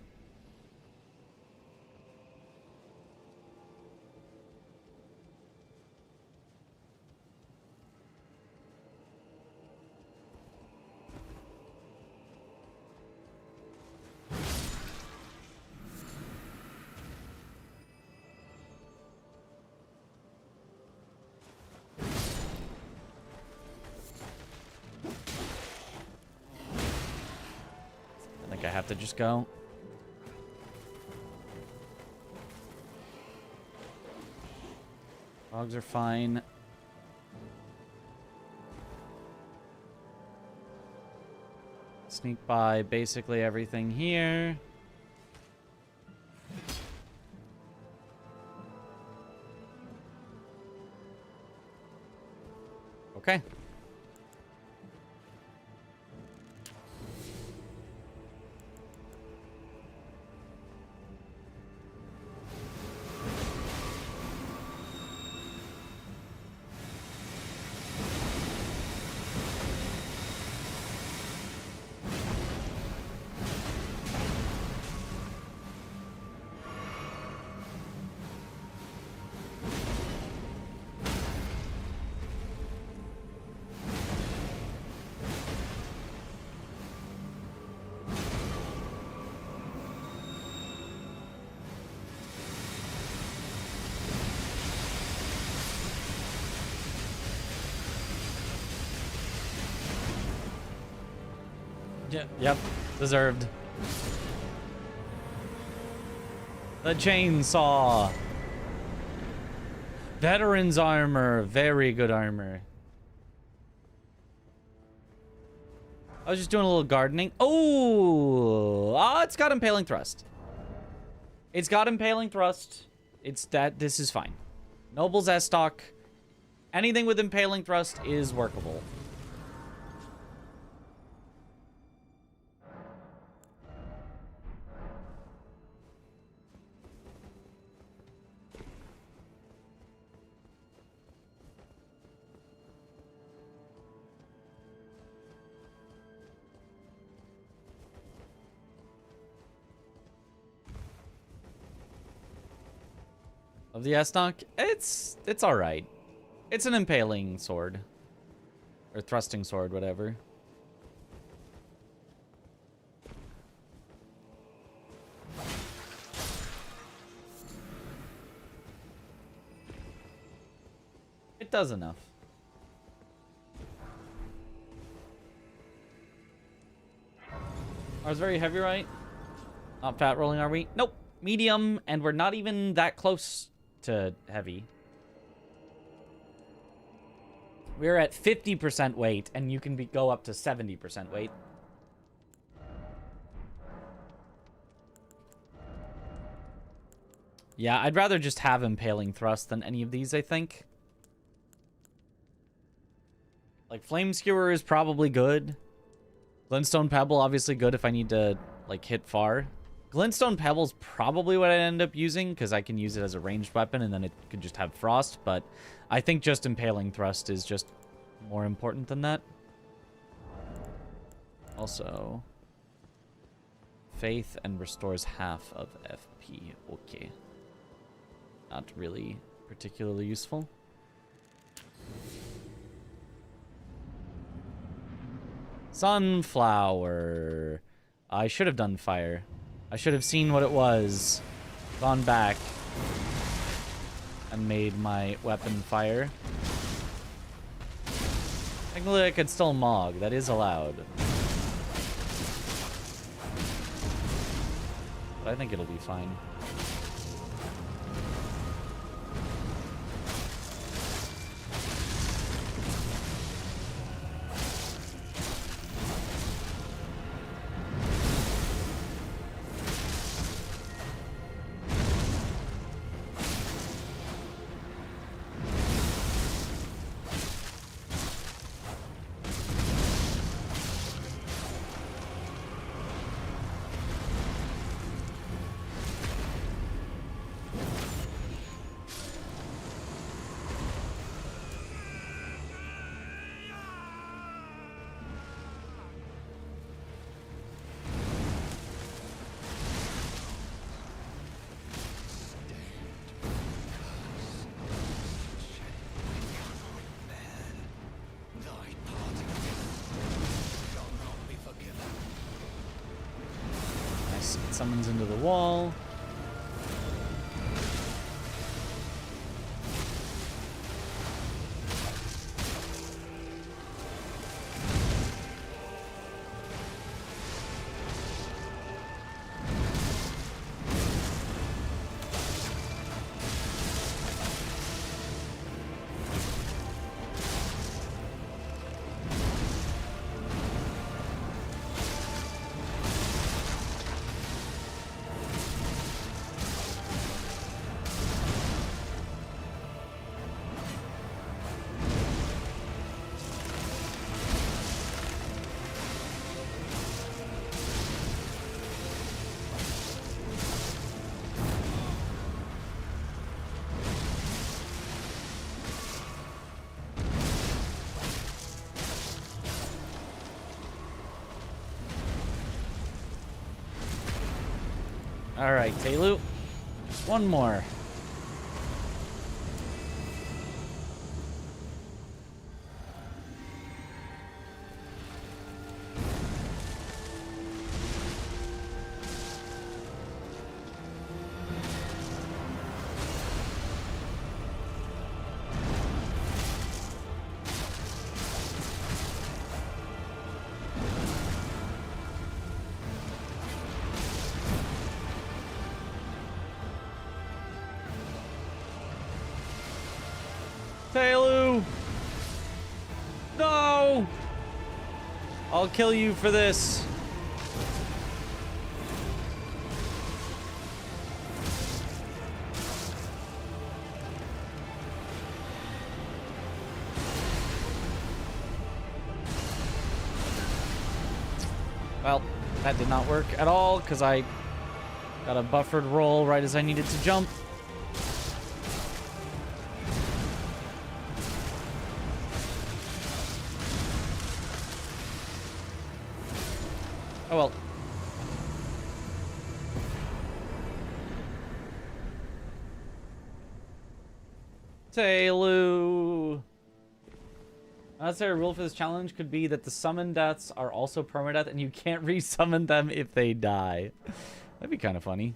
I have to just go. Dogs are fine. Sneak by basically everything here. Okay. Yep, deserved. The chainsaw. Veteran's armor, very good armor. I was just doing a little gardening. Oh, it's got impaling thrust. It's got impaling thrust. It's that. This is fine. Noble's S stock. Anything with impaling thrust is workable. Of the S-Knock, it's all right. It's an impaling sword. Or thrusting sword, whatever. It does enough. Ours very heavy, right? Not fat rolling, are we? Nope. Medium, and we're not even that close to heavy. We're at 50% weight, and you can go up to 70% weight. Yeah, I'd rather just have impaling thrust than any of these, I think. Like, flame skewer is probably good. Glintstone pebble, obviously good if I need to, like, hit far. Glintstone Pebble's probably what I end up using, because I can use it as a ranged weapon, and then it could just have frost, but I think just Impaling Thrust is just more important than that. Also, Faith and restores half of FP. Okay. Not really particularly useful. Sunflower. I should have done fire. I should have seen what it was, gone back, and made my weapon fire. Technically, I could still Mog. That is allowed. But I think it'll be fine. Nice. It summons into the wall. All right, Telu. Just one more. Telu! No! I'll kill you for this. Well, that did not work at all because I got a buffered roll right as I needed to jump. Oh well. Telu. I'd say a rule for this challenge could be that the summon deaths are also permadeath and you can't resummon them if they die. That'd be kind of funny.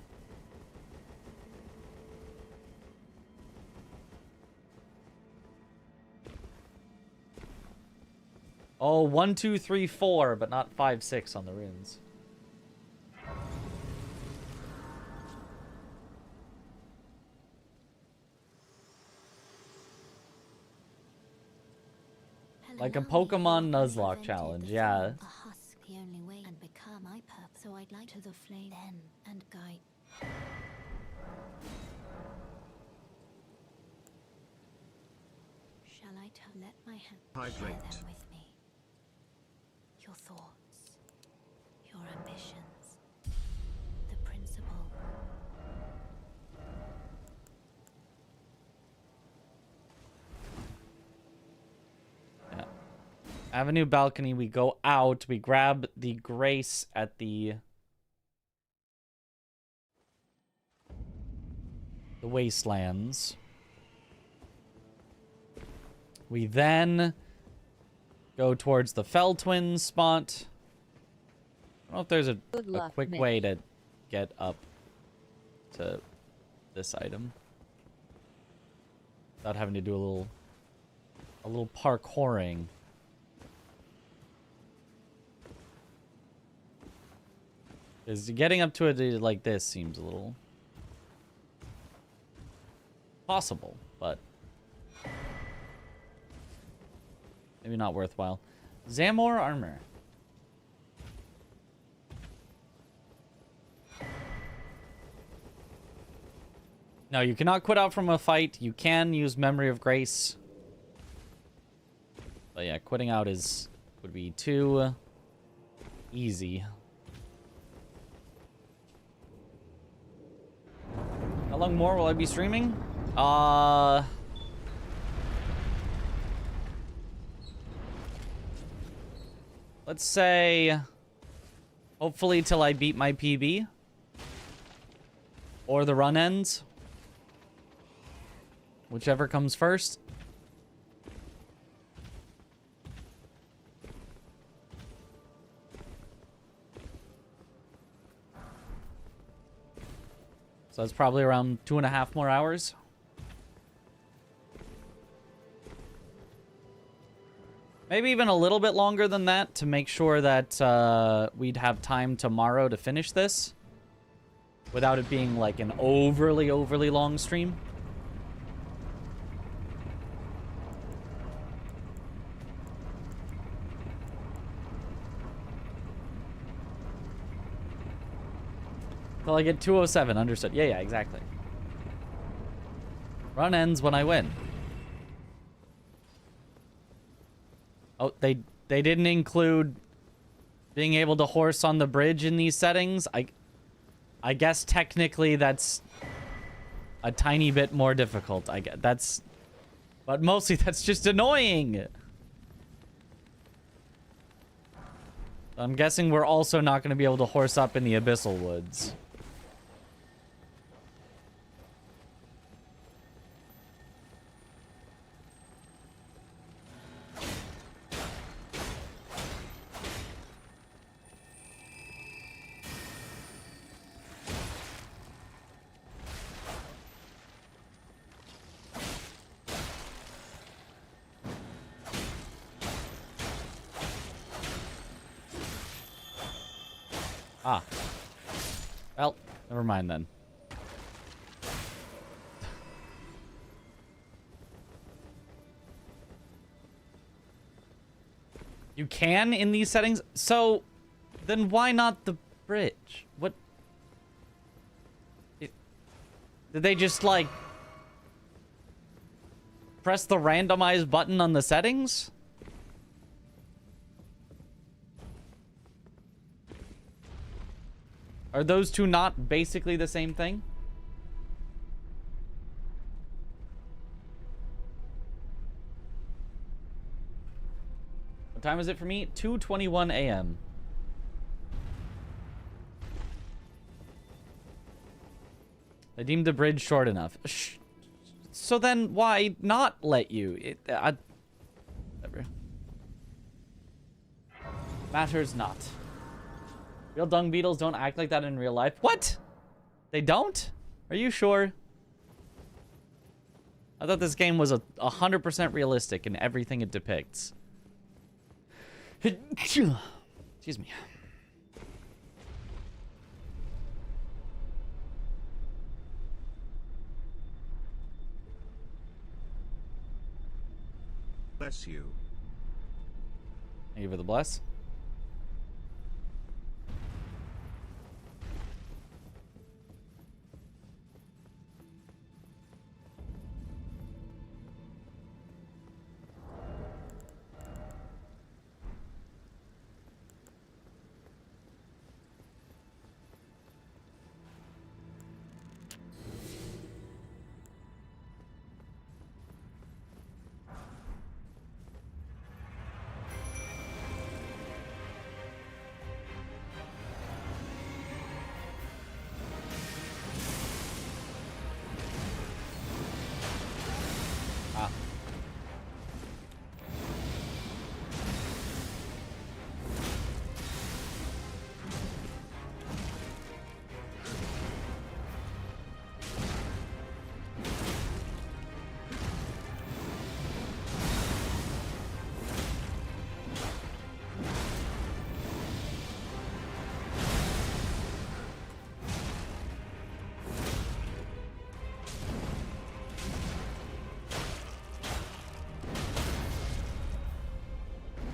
Oh, 1, 2, 3, 4, but not 5, 6 on the runes. Like a Pokemon Nuzlocke challenge, yeah. A husk, the only way, and become my purpose. So I'd like to the flame then and guide. Shall I let my hand share them with me? Your thoughts, your ambitions, the principle. Yeah. Avenue balcony, we go out, we grab the grace at the wastelands. We then go towards the Fell Twins spot. I don't know if there's a quick way to get up to this item without having to do a little parkouring. Because getting up to it like this seems a little possible, but maybe not worthwhile. Zamor armor. No, you cannot quit out from a fight. You can use Memory of Grace. But yeah, quitting out would be too easy. How long more will I be streaming? Let's say hopefully till I beat my PB or the run ends. Whichever comes first. So that's probably around 2.5 more hours. Maybe even a little bit longer than that to make sure that we'd have time tomorrow to finish this without it being like an overly long stream. Till I get 207, understood. Yeah, exactly. Run ends when I win. Oh, they didn't include being able to horse on the bridge in these settings. I guess technically that's a tiny bit more difficult. I get but mostly that's just annoying. I'm guessing we're also not going to be able to horse up in the Abyssal Woods. Ah. Well, never mind then. You can in these settings? So, then why not the bridge? What? Did they just, like, press the randomize button on the settings? Are those two not basically the same thing? What time is it for me? 2:21 a.m. They deemed the bridge short enough. So then why not let you? Whatever. Matters not. Real dung beetles don't act like that in real life. What? They don't? Are you sure? I thought this game was 100% realistic in everything it depicts. Excuse me. Bless you. Thank you for the bless.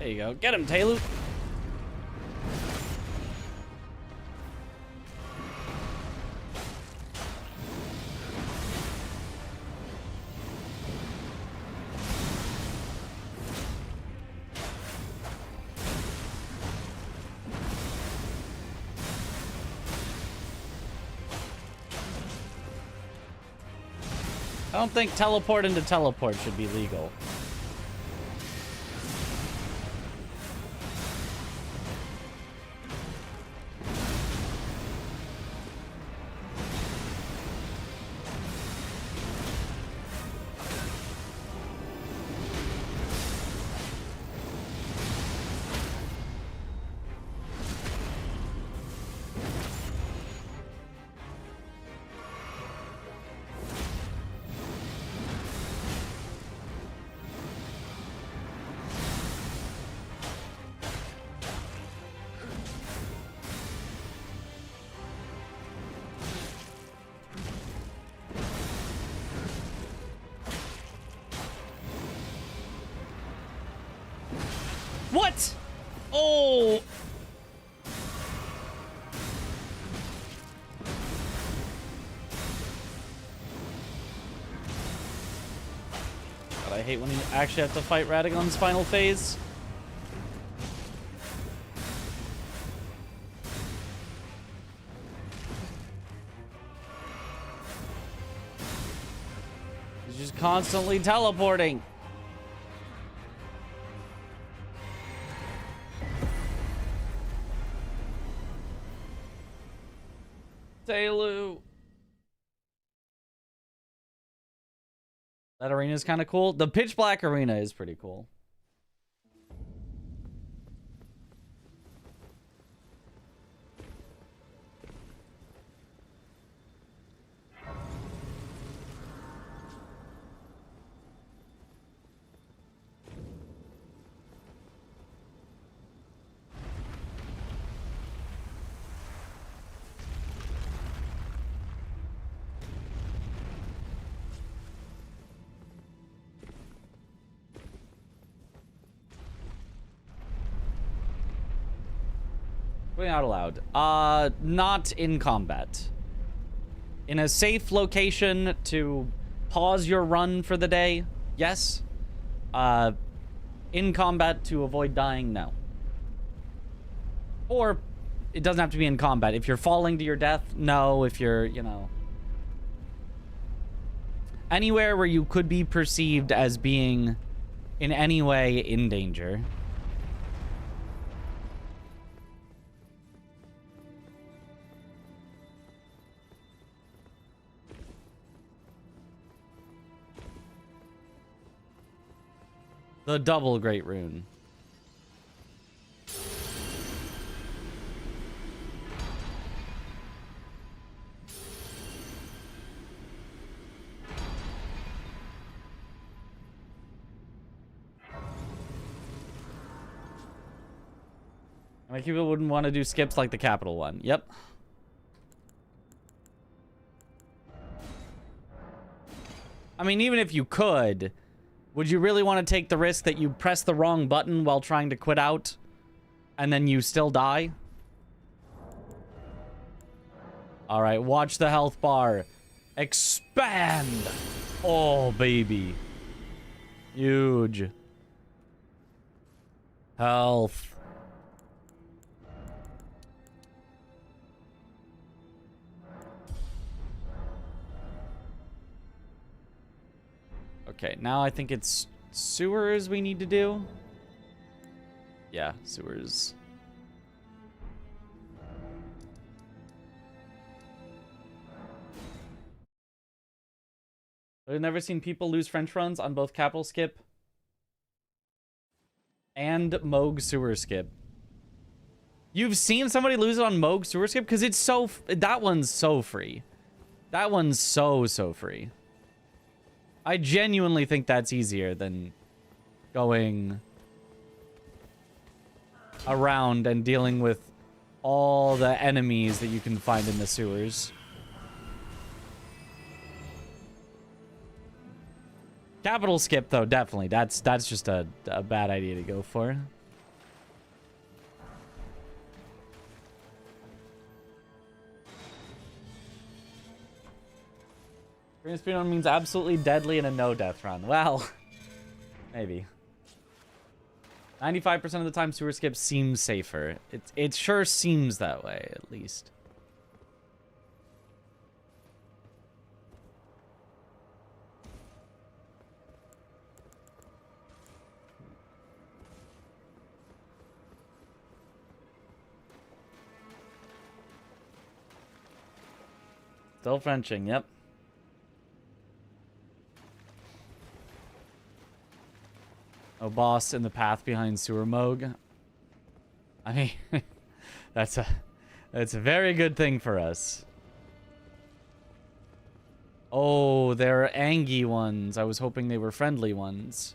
There you go. Get him, Taylor. I don't think teleport into teleport should be legal. What? Oh. God, I hate when you actually have to fight Radagon's final phase. He's just constantly teleporting. Taylor. That arena is kind of cool. The pitch black arena is pretty cool. Going out aloud. Not in combat. In a safe location to pause your run for the day, yes. In combat to avoid dying, no. Or it doesn't have to be in combat. If you're falling to your death, no. If you're, you know, anywhere where you could be perceived as being in any way in danger. The double great rune. I mean, people wouldn't want to do skips like the capital one. Yep. I mean, even if you could, would you really want to take the risk that you press the wrong button while trying to quit out and then you still die? All right, watch the health bar expand. Oh, baby. Huge. Health. Okay, now I think it's sewers we need to do. Yeah, sewers. I've never seen people lose French runs on both capital skip and Moog sewer skip. You've seen somebody lose it on Moog sewer skip? Because it's so... that one's so free. That one's so free. I genuinely think that's easier than going around and dealing with all the enemies that you can find in the sewers. Capital skip, though, definitely. That's just a bad idea to go for. Green speedrun means absolutely deadly in a no death run. Well, maybe. 95% of the time, sewer skip seems safer. It sure seems that way, at least. Still Frenching, yep. Oh, boss in the path behind Sewer Moog. I mean, that's a very good thing for us. Oh, they're Angie ones. I was hoping they were friendly ones.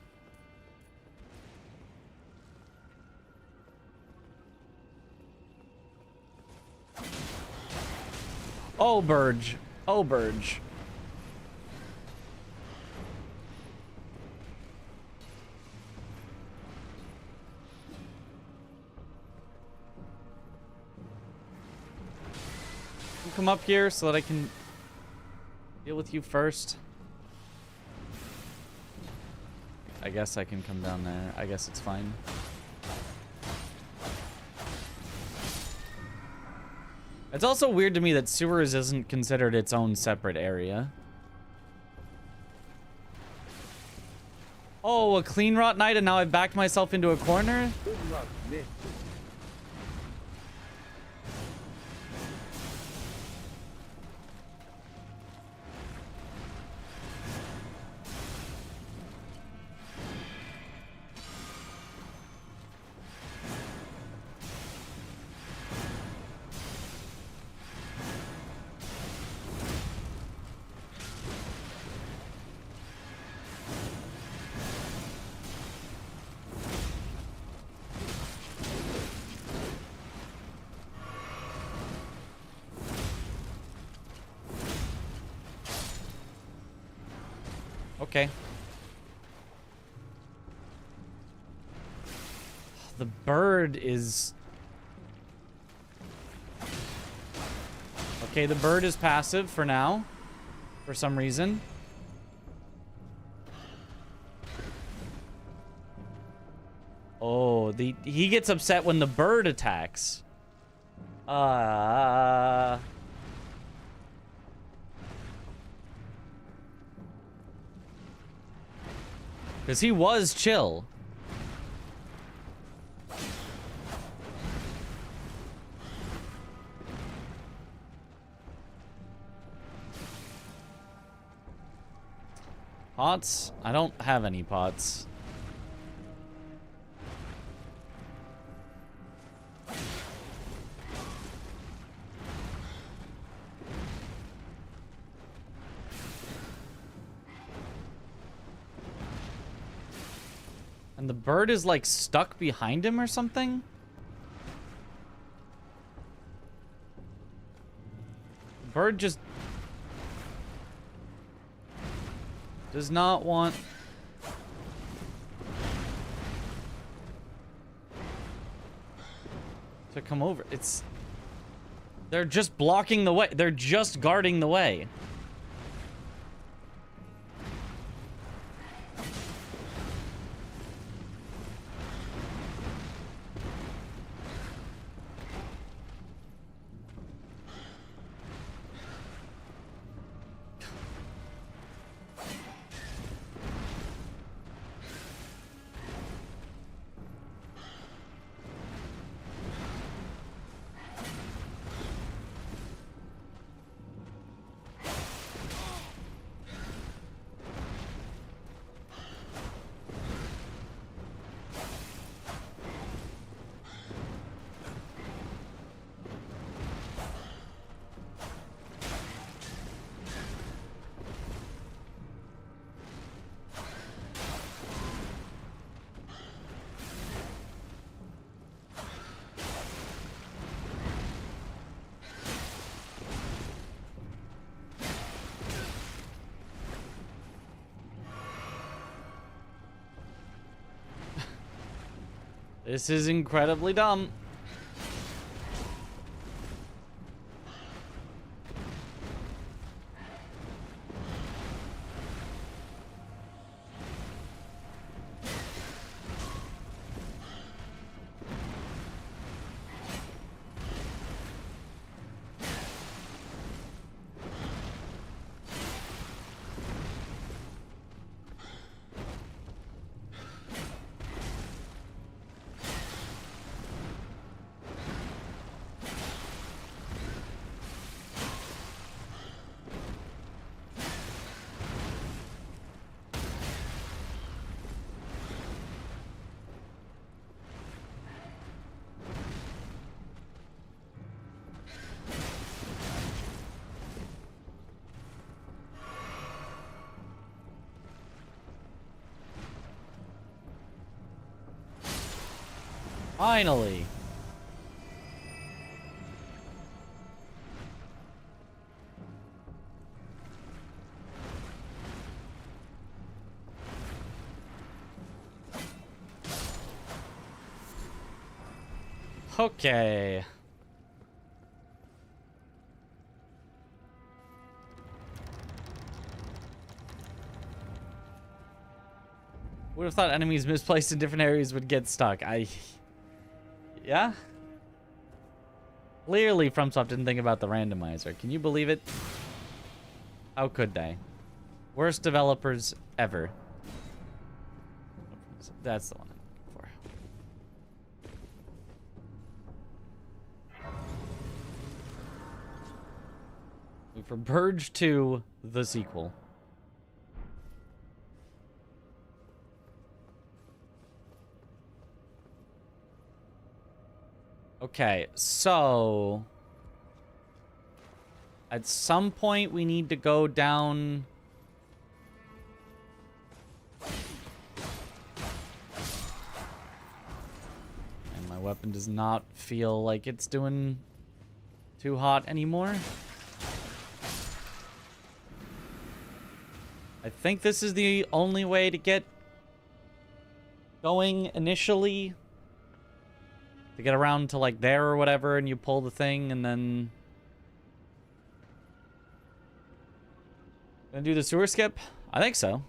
Oh, Burge. Oh, Burge. You come up here so that I can deal with you first. I guess I can come down there. I guess it's fine. It's also weird to me that sewers isn't considered its own separate area. Oh, a clean rot night and now I've backed myself into a corner? Okay. The bird is... Okay, the bird is passive for now. For some reason. Oh, he gets upset when the bird attacks. Because he was chill. Pots? I don't have any pots. And the bird is like stuck behind him or something? The bird just does not want to come over. They're just blocking the way. They're just guarding the way. This is incredibly dumb. Finally. Okay. Would have thought enemies misplaced in different areas would get stuck. Yeah? Clearly FromSoft didn't think about the randomizer. Can you believe it? How could they? Worst developers ever. That's the one I'm looking for. Wait for Purge 2, the sequel. Okay, so at some point we need to go down. And my weapon does not feel like it's doing too hot anymore. I think this is the only way to get going initially. To get around to, like, there or whatever, and you pull the thing, and then... Gonna do the sewer skip? I think so.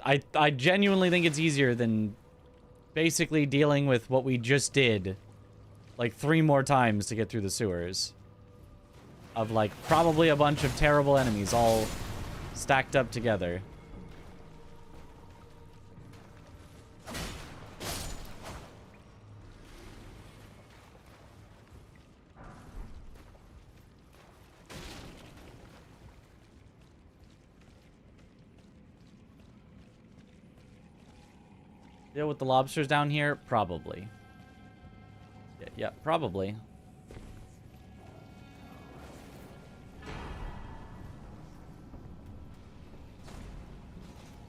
I genuinely think it's easier than basically dealing with what we just did, like, 3 more times to get through the sewers. Of, like, probably a bunch of terrible enemies all stacked up together. Deal with the lobsters down here? Probably. Yeah, probably.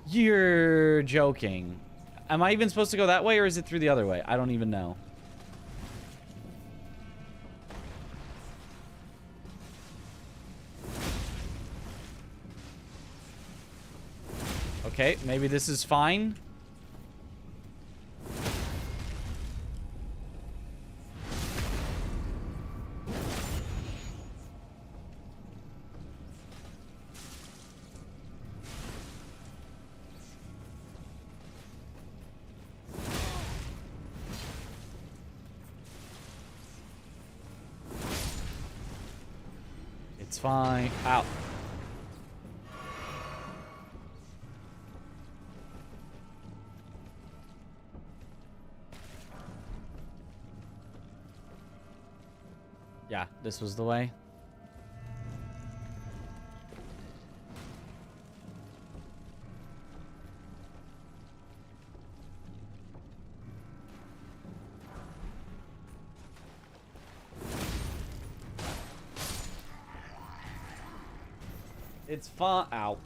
You're joking. Am I even supposed to go that way, or is it through the other way? I don't even know. Okay, maybe this is fine. It's fine. Ow. Yeah, this was the way. It's fun. Ow.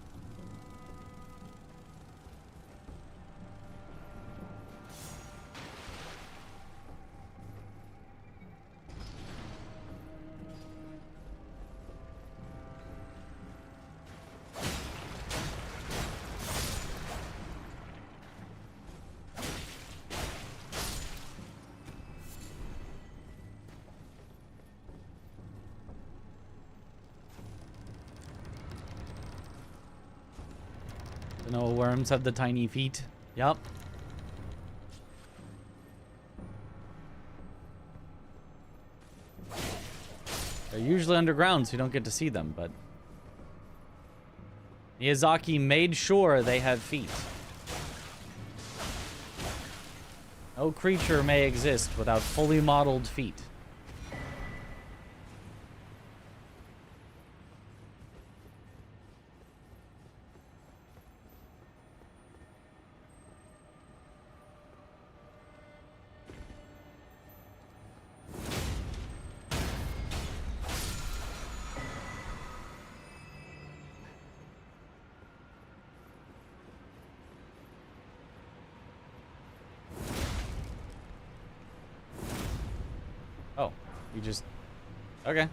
No worms have the tiny feet. Yup. They're usually underground, so you don't get to see them, but... Miyazaki made sure they have feet. No creature may exist without fully modeled feet. We just... Okay.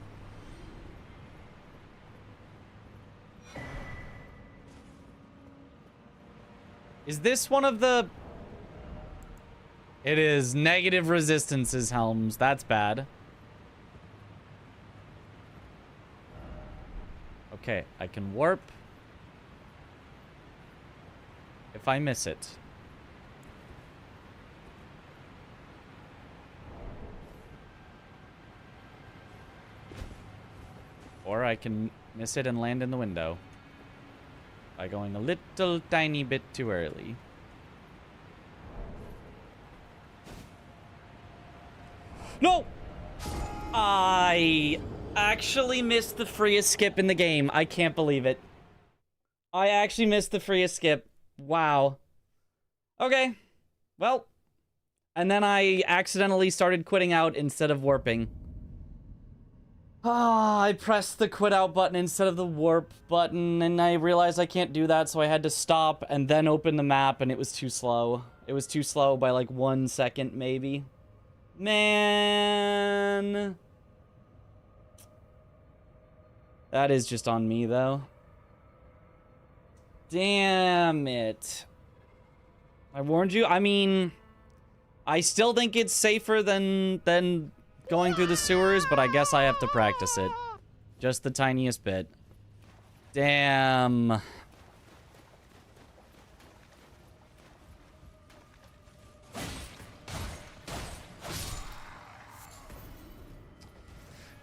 Is this one of the... It is negative resistances, Helms. That's bad. Okay, I can warp. If I miss it. Or I can miss it and land in the window. By going a little tiny bit too early. No! I actually missed the freest skip in the game. I can't believe it. I actually missed the freest skip. Wow. Okay. Well. And then I accidentally started quitting out instead of warping. Ah, I pressed the quit out button instead of the warp button, and I realized I can't do that, so I had to stop and then open the map, and it was too slow. It was too slow by like 1 second, maybe. Man. That is just on me, though. Damn it. I warned you. I mean, I still think it's safer than going through the sewers, but I guess I have to practice it. Just the tiniest bit. Damn.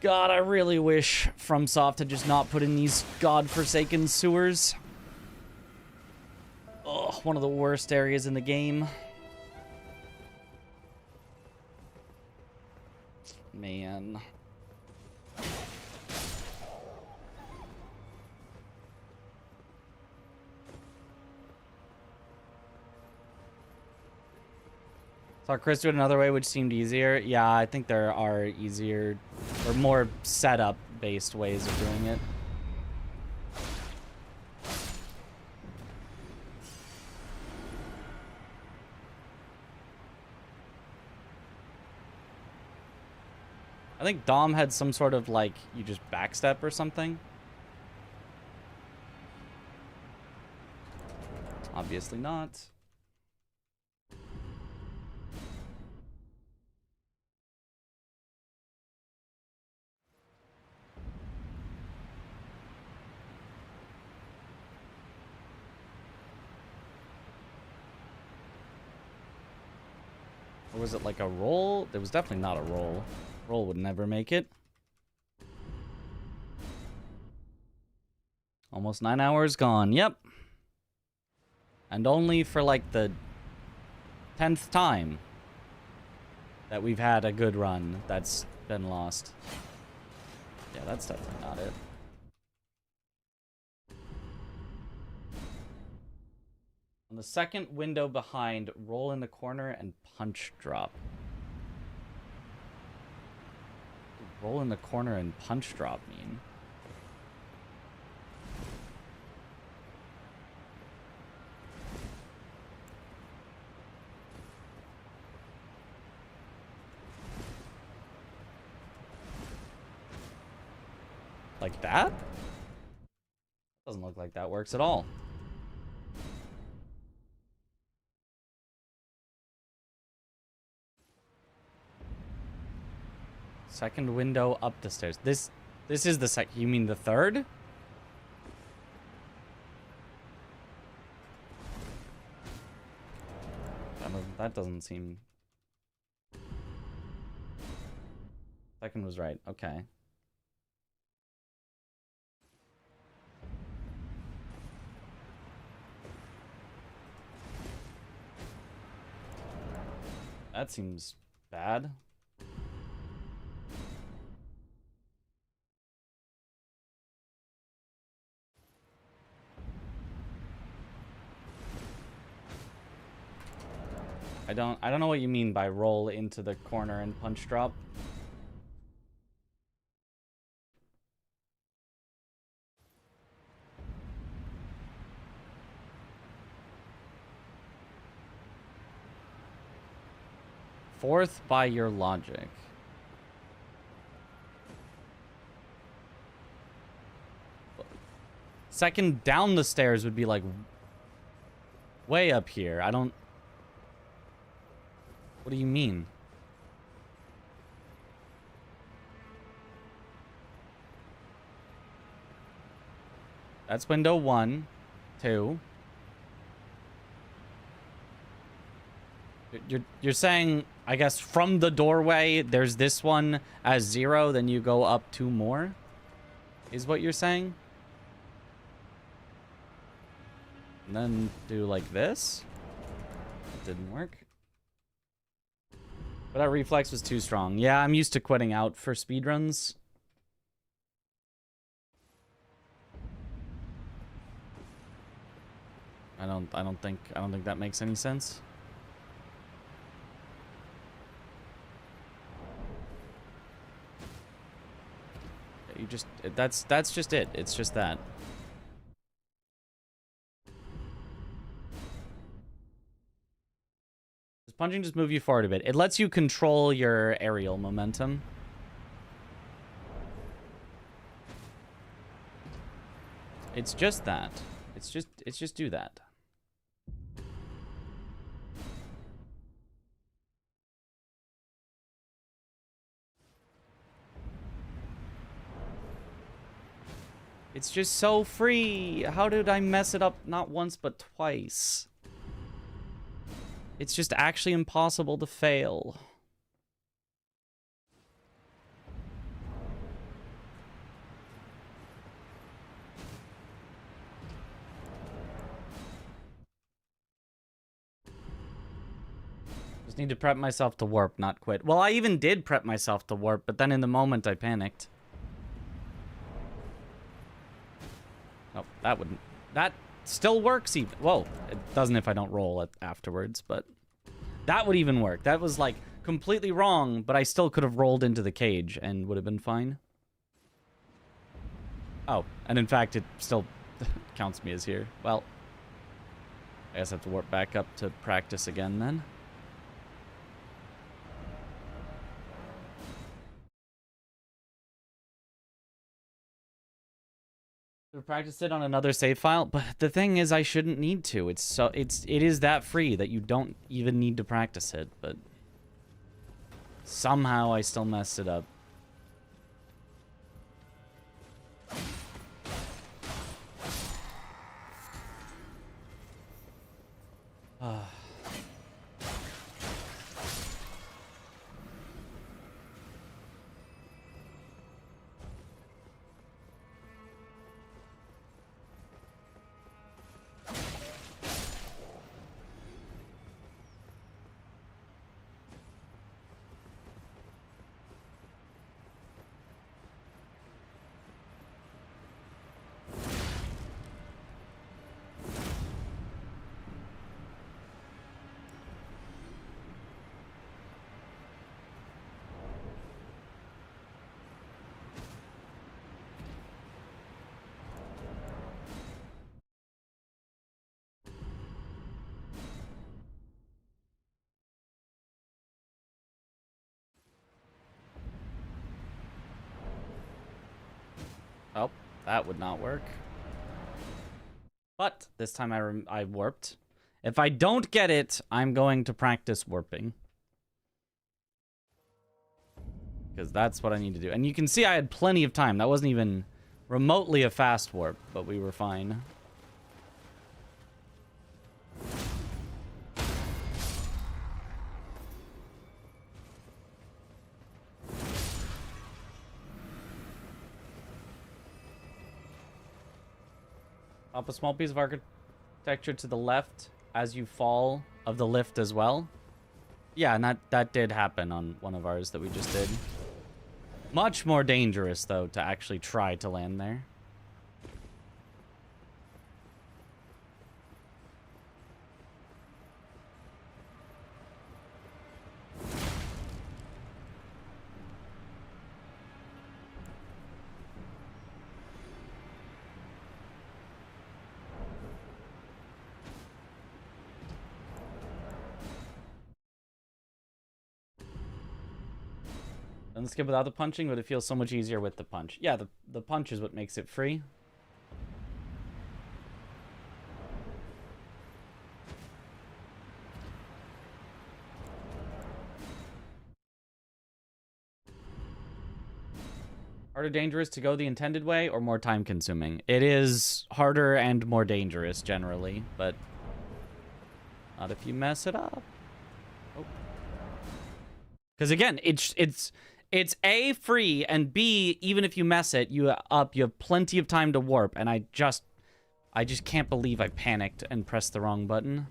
God, I really wish FromSoft had just not put in these godforsaken sewers. Ugh, one of the worst areas in the game. Man. Saw Chris do it another way, which seemed easier. Yeah, I think there are easier or more setup-based ways of doing it. I think Dom had some sort of, like, you just backstep or something. Obviously not. Or was it like a roll? There was definitely not a roll. Roll would never make it. Almost 9 hours gone. Yep. And only for like the 10th time that we've had a good run that's been lost. Yeah, that's definitely not it. On the second window behind, roll in the corner and punch drop. Roll in the corner and punch drop mean? Like that? Doesn't look like that works at all. Second window up the stairs. This is the you mean the third? That doesn't seem... Second was right. Okay. That seems bad. I don't know what you mean by roll into the corner and punch drop. Fourth by your logic. second down the stairs would be like way up here. I don't... What do you mean? That's window 1, 2. You're saying, I guess, from the doorway, there's this one as 0, then you go up 2 more? Is what you're saying? And then do like this? It didn't work. But that reflex was too strong. Yeah, I'm used to quitting out for speedruns. I don't think that makes any sense. You just that's just it. It's just that. Does punching just move you forward a bit? It lets you control your aerial momentum. It's just that. It's just do that. It's just so free. How did I mess it up not once but twice? It's just actually impossible to fail. Just need to prep myself to warp, not quit. Well, I even did prep myself to warp, but then in the moment I panicked. Oh, that wouldn't... That still works even... Whoa, it doesn't if I don't roll it afterwards, but... That would even work. That was, like, completely wrong, but I still could have rolled into the cage and would have been fine. Oh, and in fact, it still counts me as here. Well, I guess I have to warp back up to practice again, then. To practice it on another save file, but the thing is I shouldn't need to. It is that free that you don't even need to practice it, but somehow I still messed it up. Oh, that would not work. But this time I warped. If I don't get it, I'm going to practice warping. Because that's what I need to do. And you can see I had plenty of time. That wasn't even remotely a fast warp, but we were fine. Up a small piece of architecture to the left as you fall of the lift as well. Yeah, and that did happen on one of ours that we just did. Much more dangerous, though, to actually try to land there. Doesn't skip without the punching, but it feels so much easier with the punch. Yeah, the punch is what makes it free. Harder, dangerous to go the intended way, or more time consuming? It is harder and more dangerous generally, but not if you mess it up. Oh. Because again, it's A, free, and B, even if you mess it, you have plenty of time to warp, and I just can't believe I panicked and pressed the wrong button.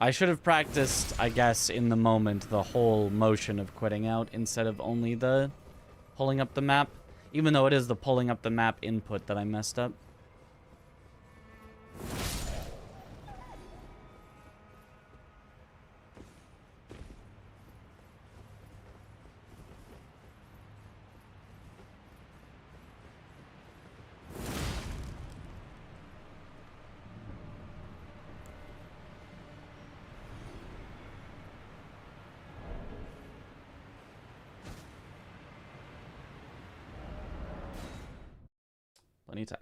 I should have practiced, I guess, in the moment, the whole motion of quitting out instead of only the pulling up the map. Even though it is the pulling up the map input that I messed up. Plenty of time.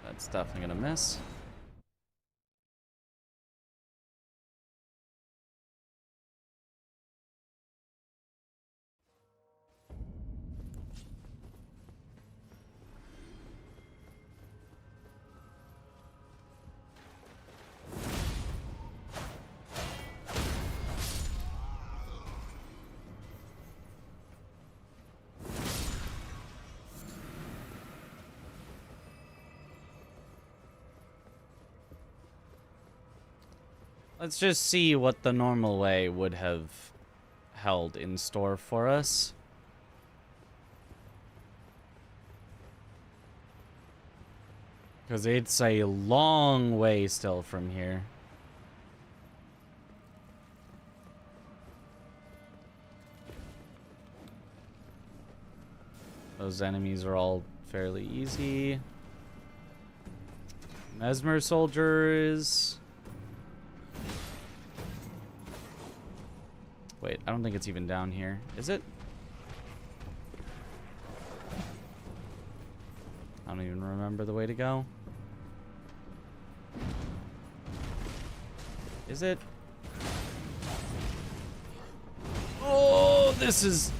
That's definitely gonna miss. Let's just see what the normal way would have held in store for us. Because it's a long way still from here. Those enemies are all fairly easy. Mesmer soldiers. Wait, I don't think it's even down here. Is it? I don't even remember the way to go. Is it? Oh, this is...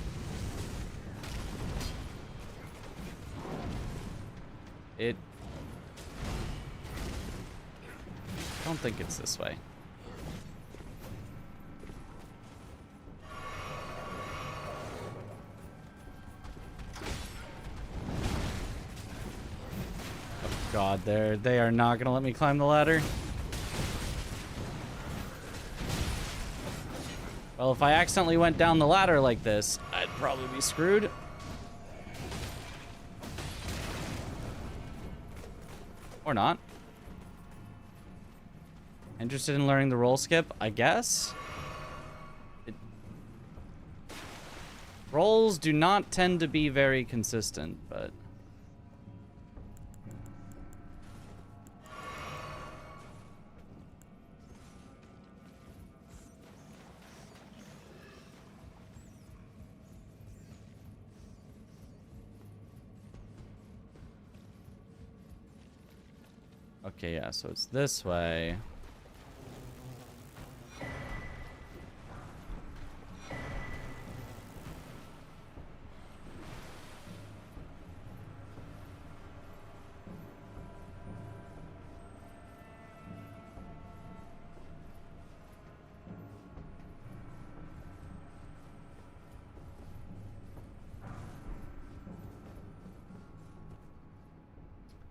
It... I don't think it's this way. God, they are not gonna let me climb the ladder. Well, if I accidentally went down the ladder like this, I'd probably be screwed. Or not. Interested in learning the roll skip? I guess? Rolls do not tend to be very consistent, but... Okay, yeah, so it's this way.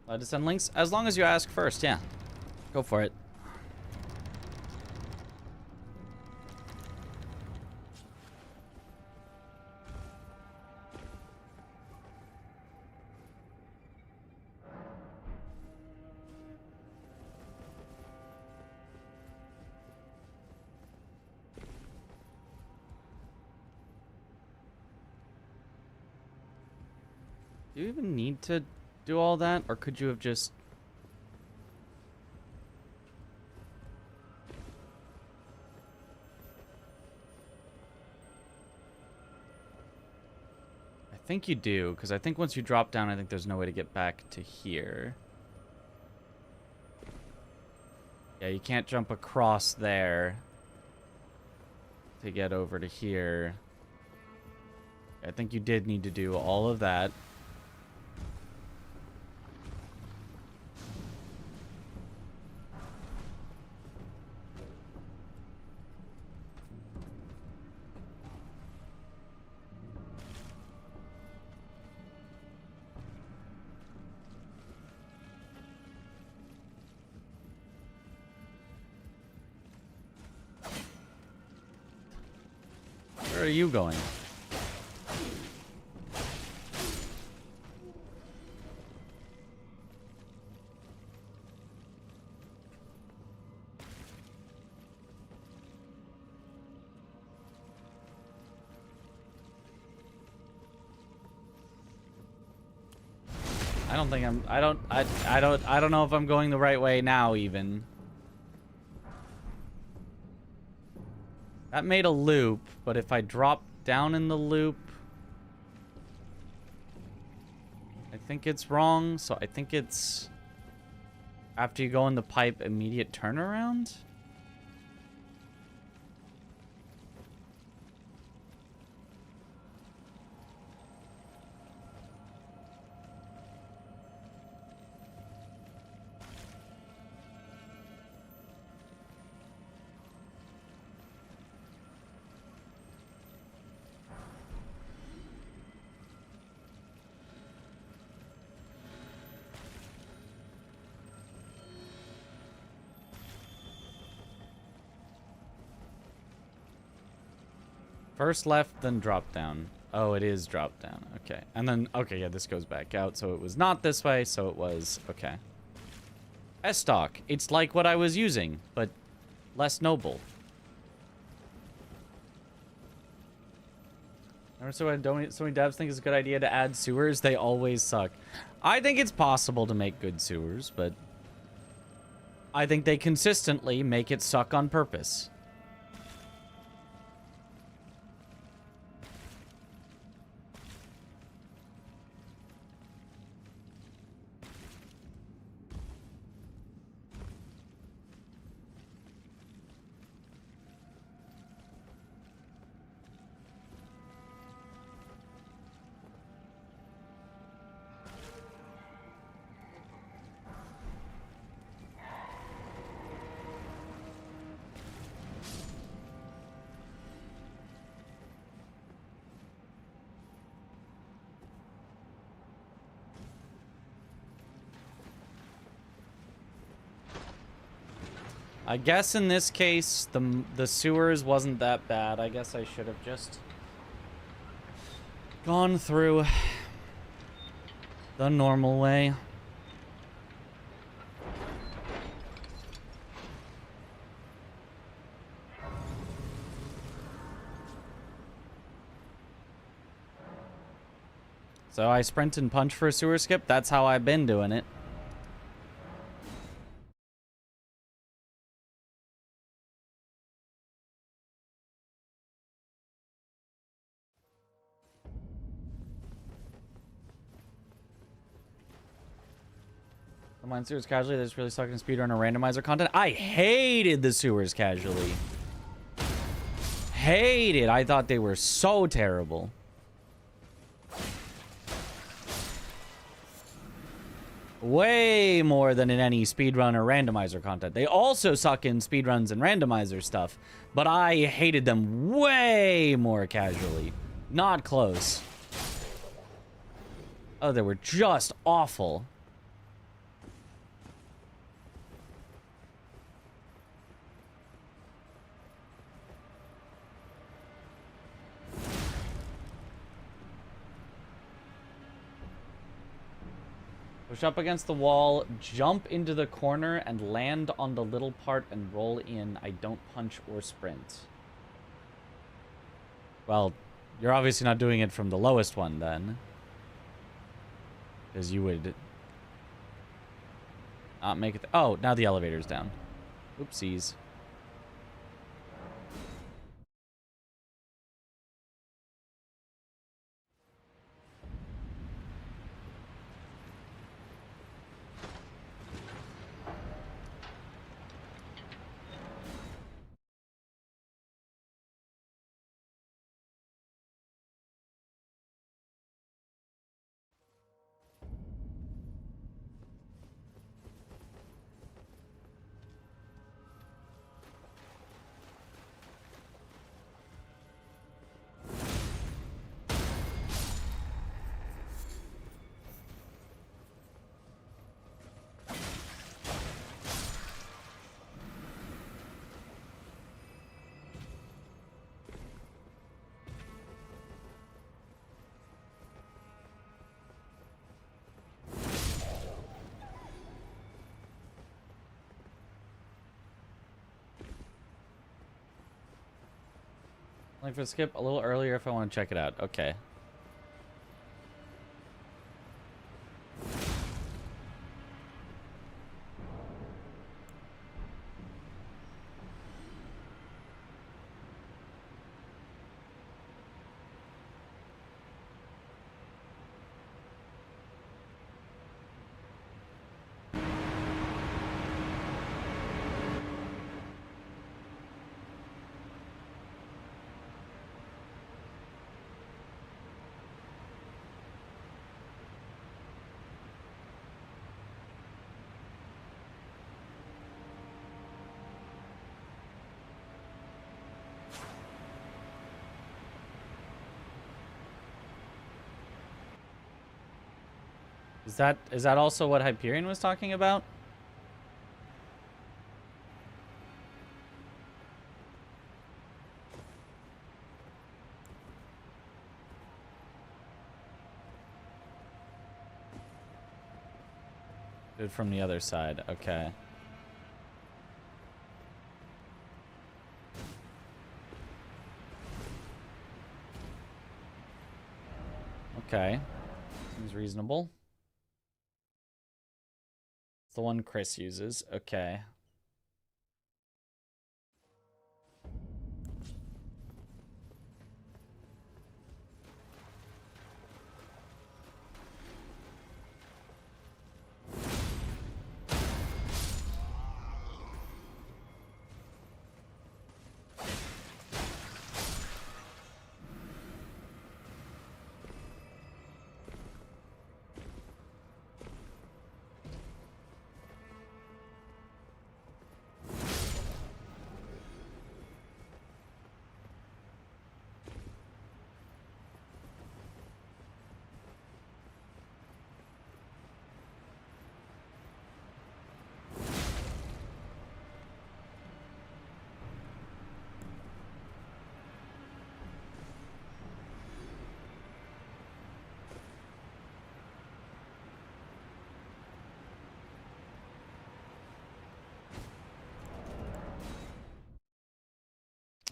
Allowed to send links? As long as you ask first, yeah. Go for it. Do you even need to do all that? Or could you have just... I think you do, because I think once you drop down, I think there's no way to get back to here. Yeah, you can't jump across there to get over to here. I think you did need to do all of that. Where are you going? I don't think I'm... I don't know if I'm going the right way now, even. That made a loop, but if I drop down in the loop... I think it's wrong, so I think it's... After you go in the pipe, immediate turnaround? First left, then drop down. Oh, it is drop down. Okay. And then, okay, yeah, this goes back out. So it was not this way, so it was, okay. S-Stock. It's like what I was using, but less noble. Remember, so many devs think it's a good idea to add sewers? They always suck. I think it's possible to make good sewers, but I think they consistently make it suck on purpose. I guess in this case, the sewers wasn't that bad. I guess I should have just gone through the normal way. So I sprint and punch for a sewer skip. That's how I've been doing it. The mine sewers casually. That's really sucking speedrun or randomizer content. I hated the sewers casually. Hated. I thought they were so terrible. Way more than in any speedrun or randomizer content. They also suck in speedruns and randomizer stuff, but I hated them way more casually. Not close. Oh, they were just awful. Push up against the wall, jump into the corner, and land on the little part and roll in. I don't punch or sprint. Well, you're obviously not doing it from the lowest one, then. Because you would not make it... Oh, now the elevator's down. Oopsies. Like for skip a little earlier if I want to check it out. Okay. Is that also what Hyperion was talking about? Do it from the other side. Okay. Okay. Seems reasonable. It's the one Chris uses. Okay.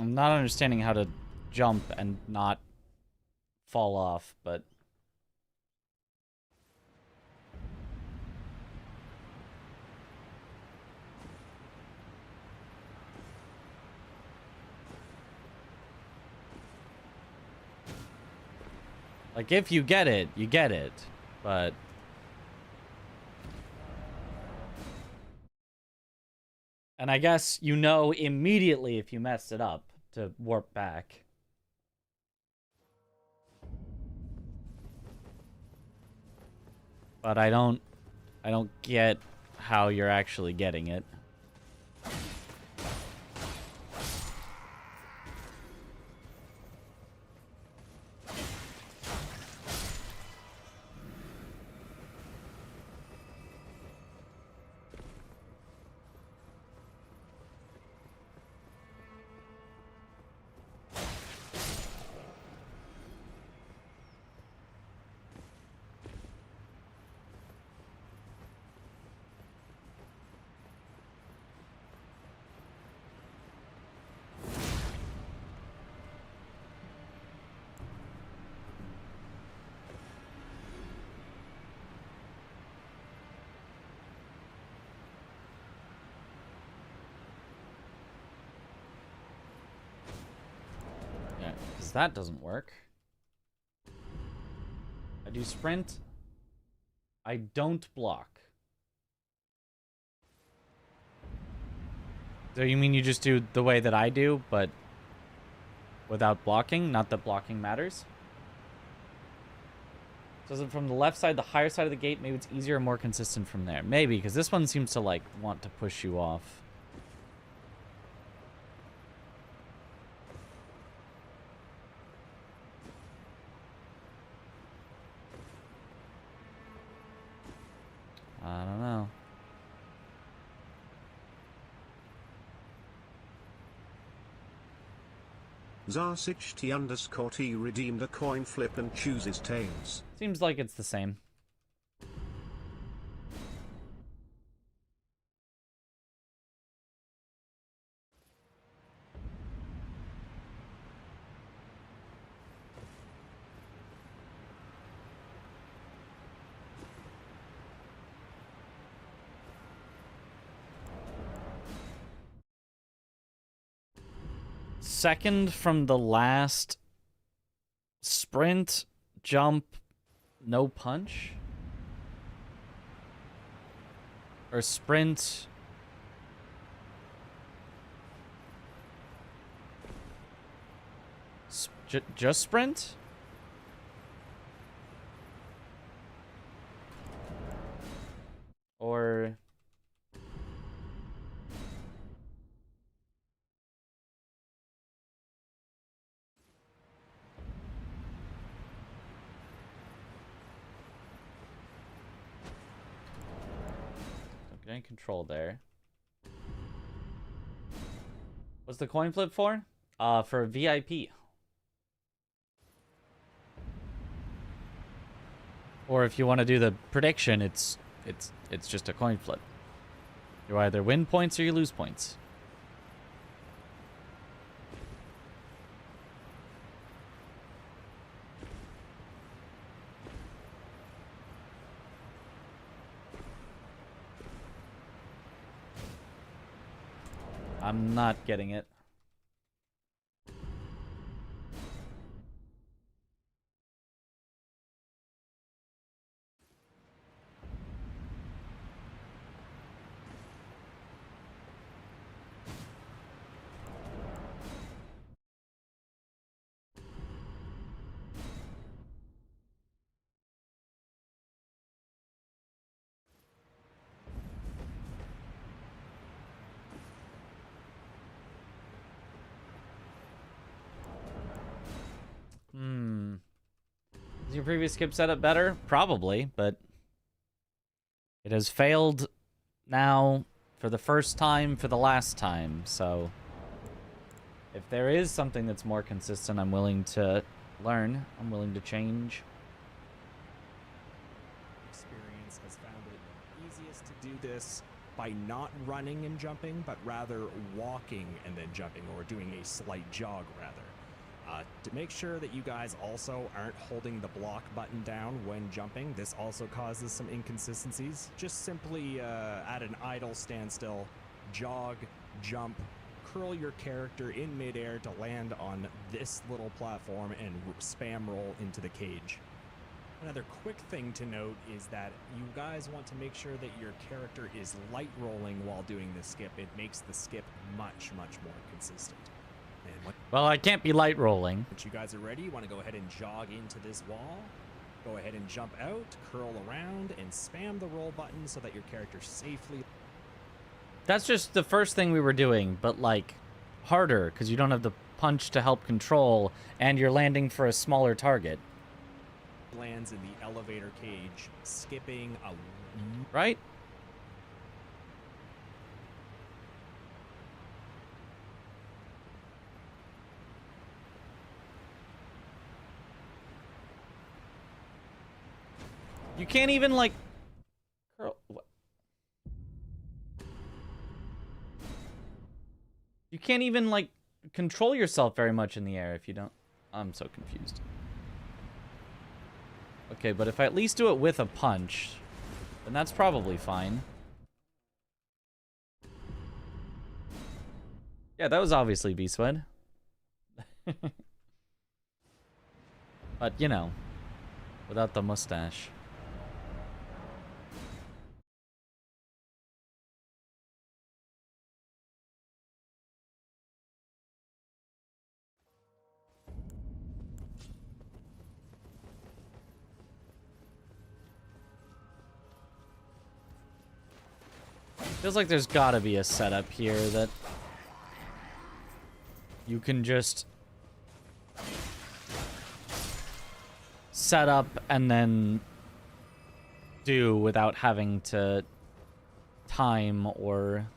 I'm not understanding how to jump and not fall off, but... Like, if you get it, you get it. But... And I guess you know immediately if you messed it up to warp back. But I don't get how you're actually getting it. Because that doesn't work. I do sprint. I don't block. So you mean you just do the way that I do, but without blocking? Not that blocking matters? So is it from the left side, the higher side of the gate? Maybe it's easier and more consistent from there. Maybe, because this one seems to, like, want to push you off. I don't know. Zarsich_T redeemed a coin flip and chooses tails. Seems like it's the same. Second from the last sprint, jump, no punch? Or sprint... just sprint? Or... getting control there. What's the coin flip for? For VIP. Or if you want to do the prediction, it's just a coin flip. You either win points or you lose points. I'm not getting it. Is your previous skip setup better? Probably, but it has failed now for the first time for the last time, so if there is something that's more consistent, I'm willing to learn. I'm willing to change. Experience has found it easiest to do this by not running and jumping, but rather walking and then jumping, or doing a slight jog rather. To make sure that you guys also aren't holding the block button down when jumping, this also causes some inconsistencies. Just simply at an idle standstill, jog, jump, curl your character in midair to land on this little platform and spam roll into the cage. Another quick thing to note is that you guys want to make sure that your character is light rolling while doing the skip. It makes the skip much, much more consistent. And Well, I can't be light rolling. once you guys are ready, you want to go ahead and jog into this wall. Go ahead and jump out, curl around, and spam the roll button so that your character safely... That's just the first thing we were doing, but like harder because you don't have the punch to help control and you're landing for a smaller target. lands in the elevator cage, skipping a... Right? You can't even, like... Curl... What? You can't even, like, control yourself very much in the air if you don't... I'm so confused. Okay, but if I at least do it with a punch, then that's probably fine. Yeah, that was obviously V-Swed. But, you know, without the mustache. Feels like there's gotta be a setup here that you can just set up and then do without having to time or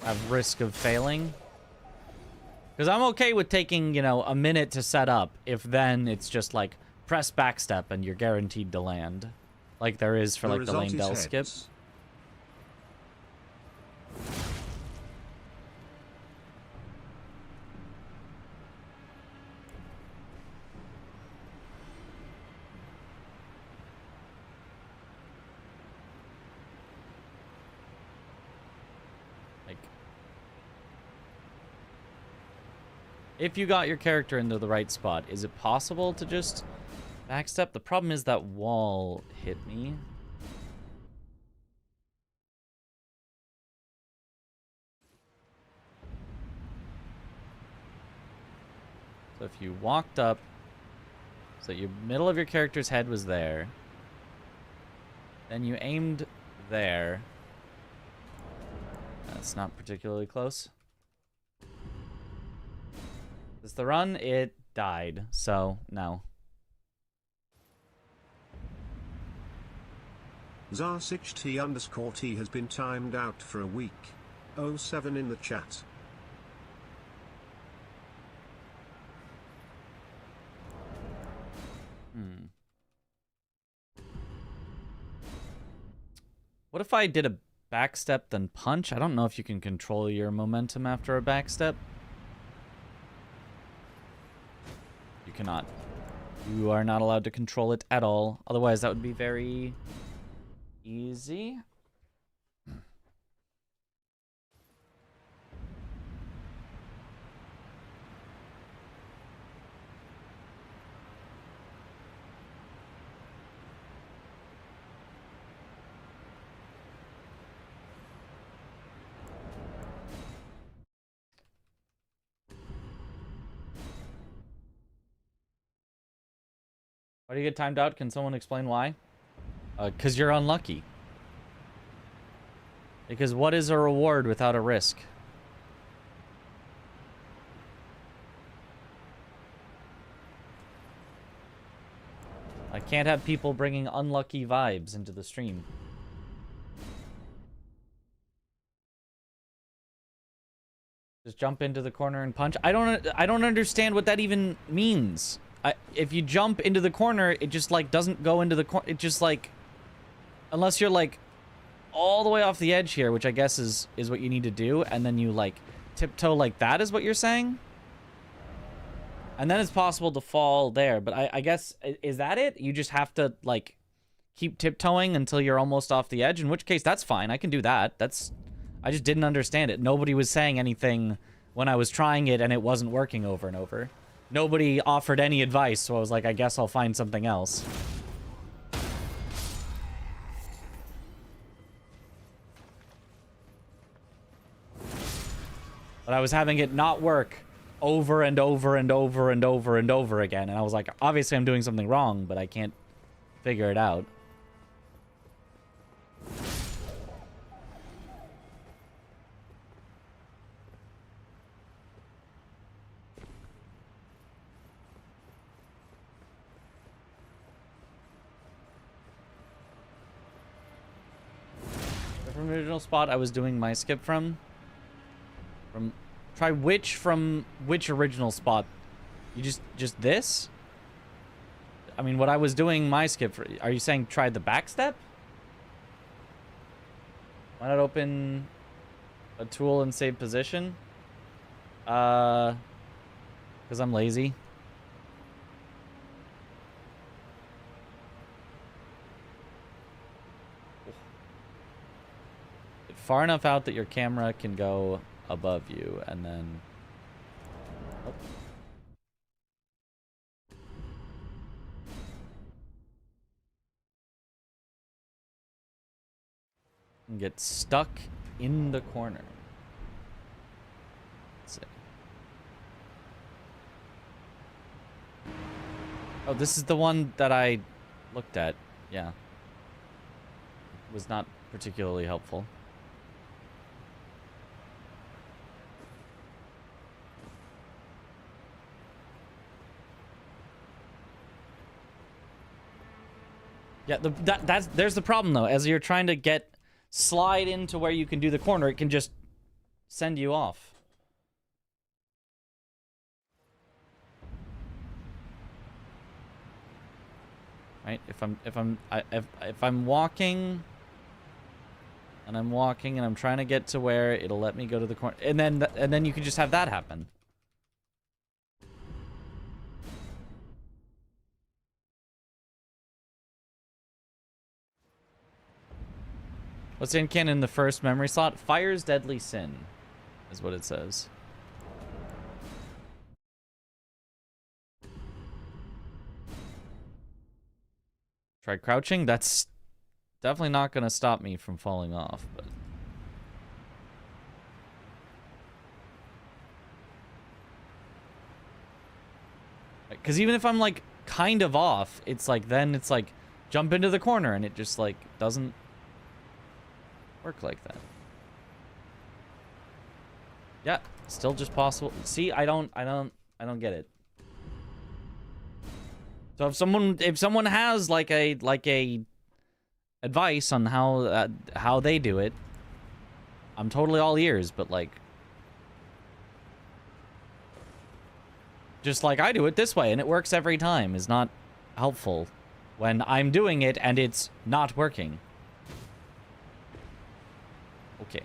have risk of failing. Because I'm okay with taking, you know, a minute to set up if then it's just like press backstep and you're guaranteed to land. Like there is for like the Lane Bell skip. Like if you got your character into the right spot, is it possible to just backstep? The problem is that wall hit me. So if you walked up, so your middle of your character's head was there, then you aimed there. That's not particularly close. Is the run? It died, so no. Zar6T_T has been timed out for a week. 07 in the chat. What if I did a backstep then punch? I don't know if you can control your momentum after a backstep. You cannot. You are not allowed to control it at all. Otherwise, that would be very easy. Why do you get timed out? Can someone explain why? 'Cause you're unlucky. Because what is a reward without a risk? I can't have people bringing unlucky vibes into the stream. Just jump into the corner and punch. I don't understand what that even means. If you jump into the corner, it just like doesn't go into the corner. It just like, unless you're like all the way off the edge here, which I guess is what you need to do, and then you like tiptoe like that is what you're saying? And then it's possible to fall there, but I guess, is that it? You just have to like keep tiptoeing until you're almost off the edge, in which case that's fine. I can do that. I just didn't understand it. Nobody was saying anything when I was trying it and it wasn't working over and over. nobody offered any advice, so I was like, I guess I'll find something else. But I was having it not work over and over and over and over and over again. And I was like, obviously I'm doing something wrong, but I can't figure it out. From the original spot I was doing my skip from try which original spot? You just this? I mean, what I was doing my skip for, are you saying try the back step? Why not open a tool and save position? Because I'm lazy. Far enough out that your camera can go above you, and then... Oh. And get stuck in the corner. Let's see. Oh, this is the one that I looked at. Yeah. It was not particularly helpful. Yeah, there's the problem though. As you're trying to slide into where you can do the corner, it can just send you off. Right? If I'm walking and I'm trying to get to where it'll let me go to the corner, and then you can just have that happen. What's in canon in the first memory slot? Fire's deadly sin, is what it says. Try crouching? That's definitely not going to stop me from falling off, but... Because even if I'm, like, kind of off, it's like, then it's like, jump into the corner, and it just, like, doesn't work like that. Yeah, still just possible. See, I don't get it. So if someone has like a advice on how they do it, I'm totally all ears, but like just like I do it this way and it works every time is not helpful when I'm doing it and it's not working. Okay.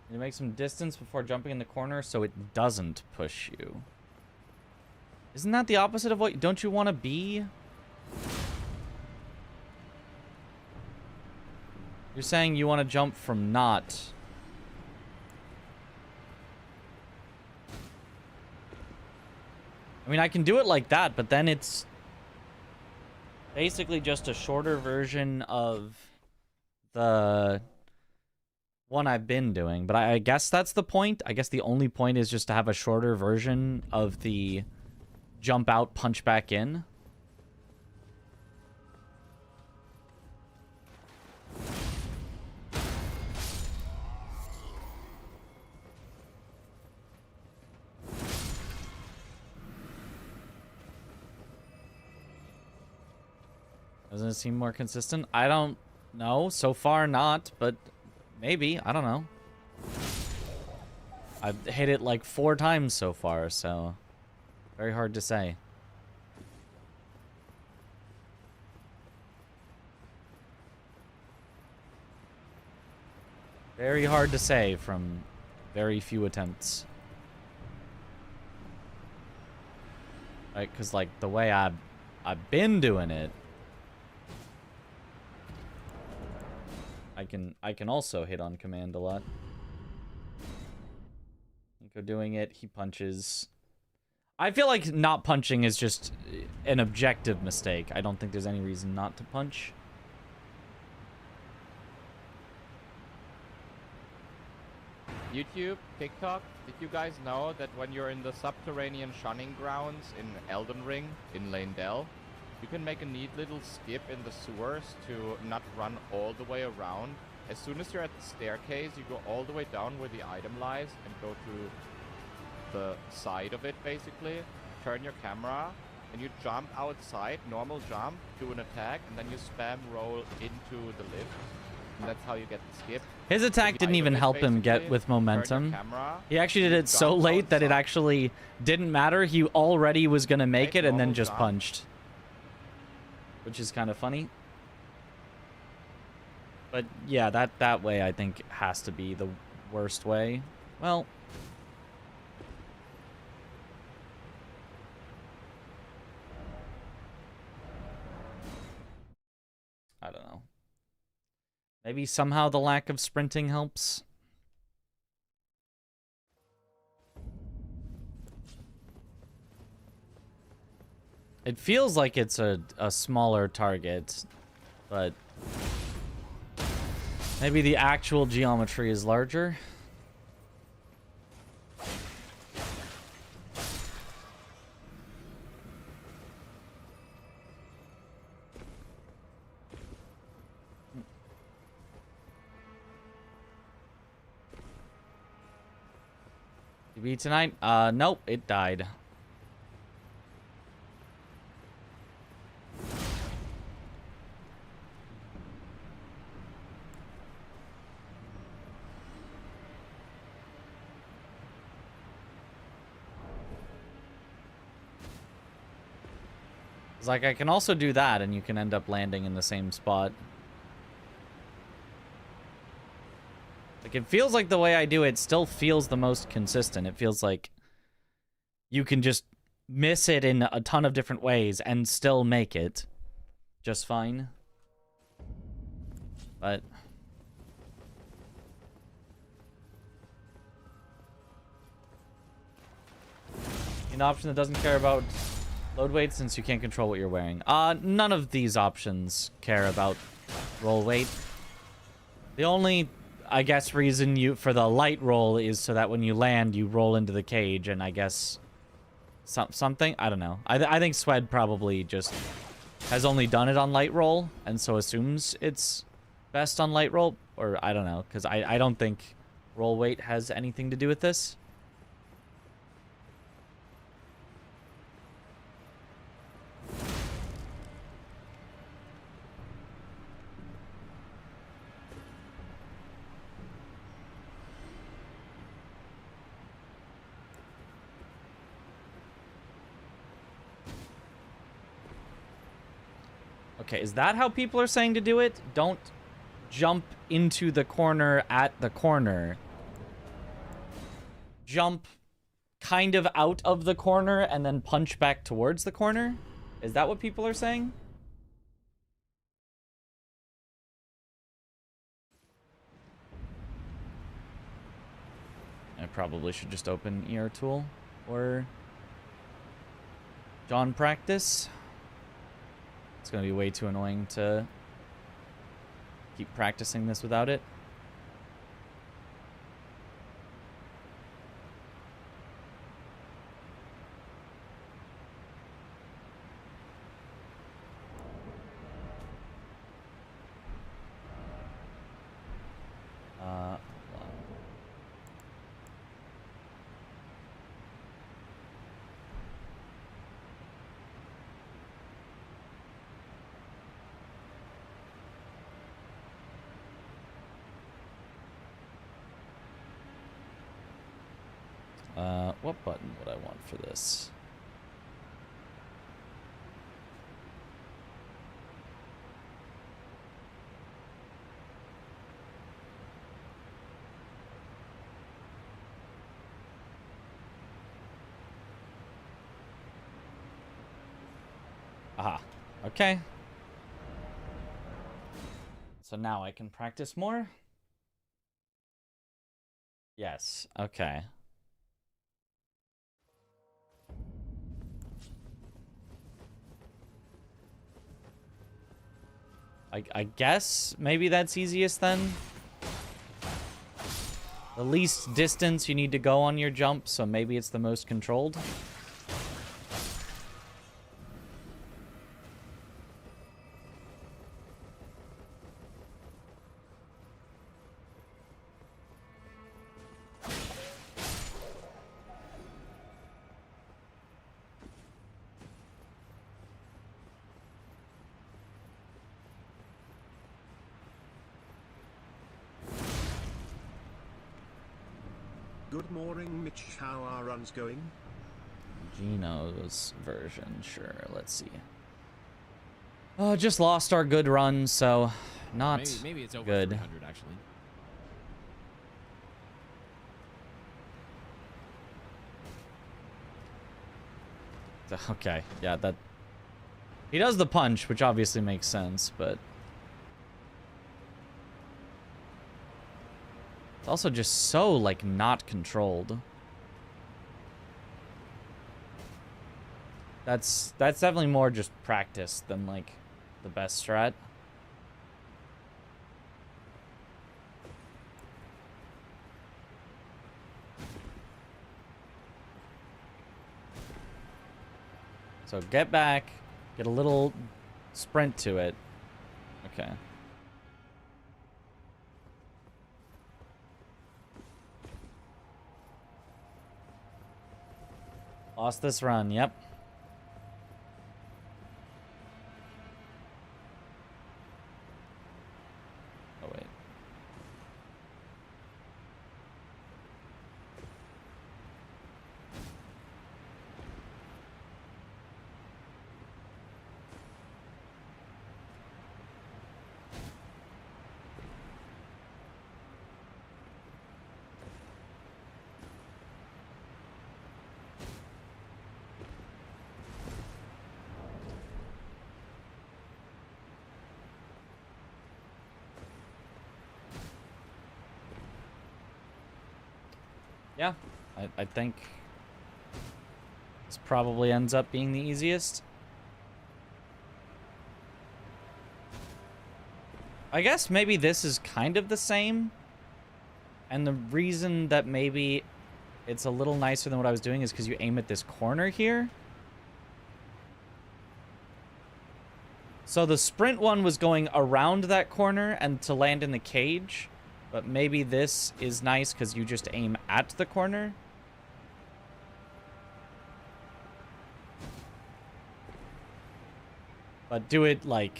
You make some distance before jumping in the corner so it doesn't push you. Isn't that the opposite of what... Don't you want to be? You're saying you want to jump from not... I mean, I can do it like that, but then it's... basically just a shorter version of the... one I've been doing, but I guess that's the point. I guess the only point is just to have a shorter version of the jump out, punch back in. Doesn't it seem more consistent? I don't know. So far, not, but maybe. I don't know. I've hit it like 4 times so far, so very hard to say. Very hard to say from very few attempts. Right, because like the way I've been doing it, I can also hit on command a lot. Nico doing it, he punches. I feel like not punching is just an objective mistake. I don't think there's any reason not to punch. YouTube, TikTok, did you guys know that when you're in the subterranean shunning grounds in Elden Ring, in Lane-Dell, you can make a neat little skip in the sewers to not run all the way around. As soon as you're at the staircase, you go all the way down where the item lies and go to the side of it, basically. Turn your camera, and you jump outside, normal jump, do an attack, and then you spam roll into the lift. And that's how you get the skip. His attack didn't even help him get with momentum. He actually did it so late that it actually didn't matter. He already was going to make it and then just punched. Which is kind of funny. But yeah, that way I think has to be the worst way. Well, I don't know. Maybe somehow the lack of sprinting helps. It feels like it's a smaller target, but maybe the actual geometry is larger. TV tonight? Nope, it died. It's like I can also do that and you can end up landing in the same spot. Like, it feels like the way I do it still feels the most consistent. It feels like you can just miss it in a ton of different ways and still make it just fine. But an option that doesn't care about load weight since you can't control what you're wearing. None of these options care about roll weight. The only, I guess, reason for the light roll is so that when you land, you roll into the cage, and I guess something? I don't know. I think Swed probably just has only done it on light roll, and so assumes it's best on light roll, or I don't know, because I don't think roll weight has anything to do with this. Okay, is that how people are saying to do it? Don't jump into the corner at the corner. Jump kind of out of the corner and then punch back towards the corner? Is that what people are saying? I probably should just open ER tool or John practice. It's going to be way too annoying to keep practicing this without it. What button would I want for this? Aha. Okay. So now I can practice more? Yes. Okay. I guess maybe that's easiest then. The least distance you need to go on your jump, so maybe it's the most controlled. Good morning, Mitch. How are runs going? Gino's version, sure. Let's see. Oh, just lost our good run, so not maybe it's over good. 300 actually. Okay, yeah, that... He does the punch, which obviously makes sense, but... It's also just so, like, not controlled. That's definitely more just practice than, like, the best strat. So get back, get a little sprint to it. Okay. Lost this run, yep. Oh, wait. Yeah, I think this probably ends up being the easiest. I guess maybe this is kind of the same. And the reason that maybe it's a little nicer than what I was doing is because you aim at this corner here. So the sprint one was going around that corner and to land in the cage. But maybe this is nice because you just aim at the corner. But do it like...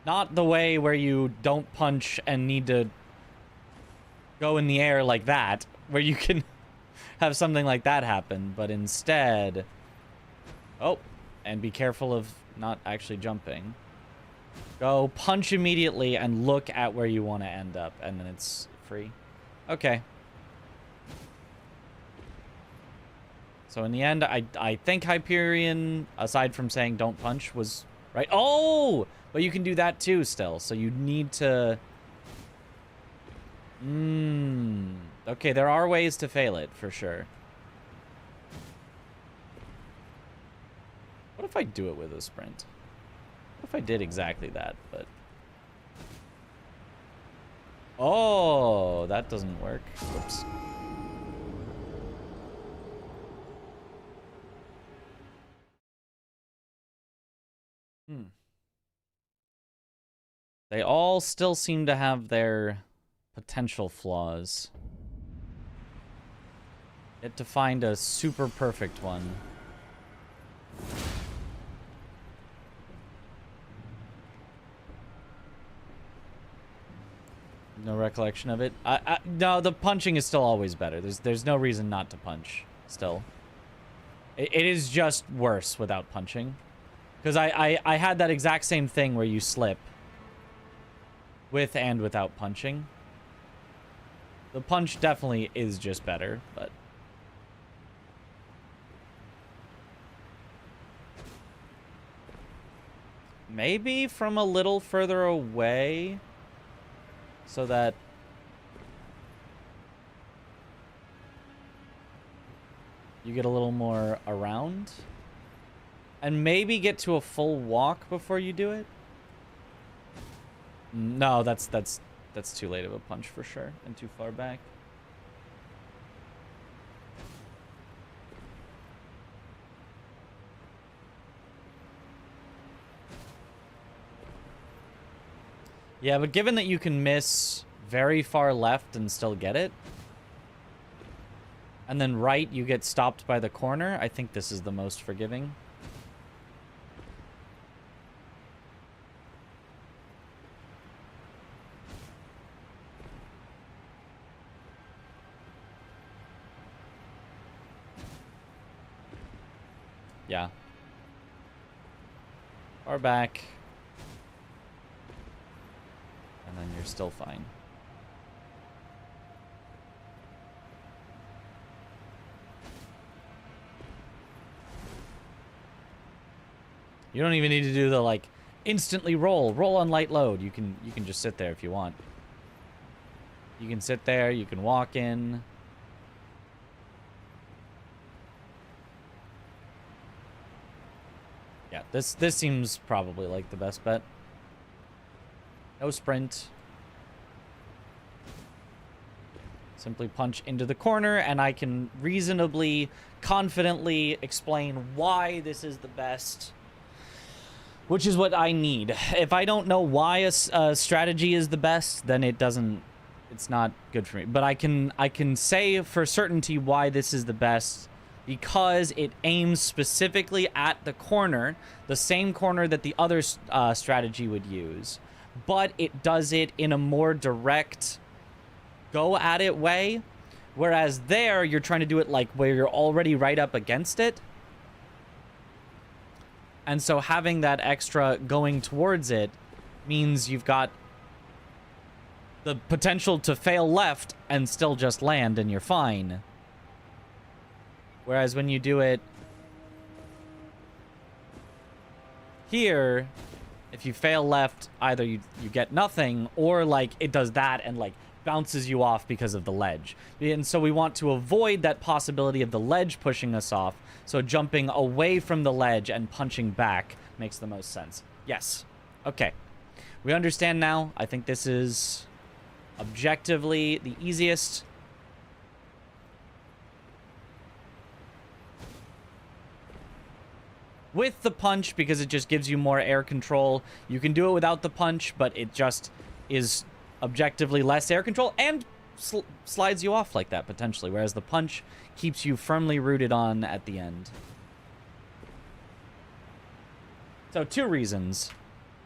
Not the way where you don't punch and need to go in the air like that. Where you can have something like that happen. But instead... Oh, and be careful of not actually jumping. Go punch immediately and look at where you want to end up, and then it's free. Okay. So in the end, I think Hyperion, aside from saying don't punch, was right. Oh! But you can do that too still, so you need to... Okay, there are ways to fail it, for sure. What if I do it with a sprint? If I did exactly that, but... Oh, that doesn't work. Whoops. They all still seem to have their potential flaws. Yet to find a super perfect one. No recollection of it. No, the punching is still always better. There's no reason not to punch. Still, it is just worse without punching, because I had that exact same thing where you slip with and without punching. The punch definitely is just better, but maybe from a little further away, so that you get a little more around, and maybe get to a full walk before you do it. No, that's too late of a punch for sure, and too far back. Yeah, but given that you can miss very far left and still get it, and then right you get stopped by the corner, I think this is the most forgiving. Yeah. Far back. And then you're still fine. You don't even need to do the like instantly roll on light load. You can just sit there if you want. You can sit there, you can walk in. Yeah, this seems probably like the best bet. No sprint. Simply punch into the corner, and I can reasonably, confidently explain why this is the best. Which is what I need. If I don't know why a strategy is the best, then it's not good for me. But I can say for certainty why this is the best, because it aims specifically at the corner, the same corner that the other strategy would use. But it does it in a more direct, go at it way. Whereas there, you're trying to do it like where you're already right up against it. And so having that extra going towards it means you've got the potential to fail left and still just land and you're fine. Whereas when you do it here, if you fail left, either you get nothing, or like it does that and like bounces you off because of the ledge. And so we want to avoid that possibility of the ledge pushing us off. So jumping away from the ledge and punching back makes the most sense. Yes. Okay. We understand now. I think this is objectively the easiest. With the punch, because it just gives you more air control. You can do it without the punch, but it just is objectively less air control and slides you off like that, potentially. Whereas the punch keeps you firmly rooted on at the end. So 2 reasons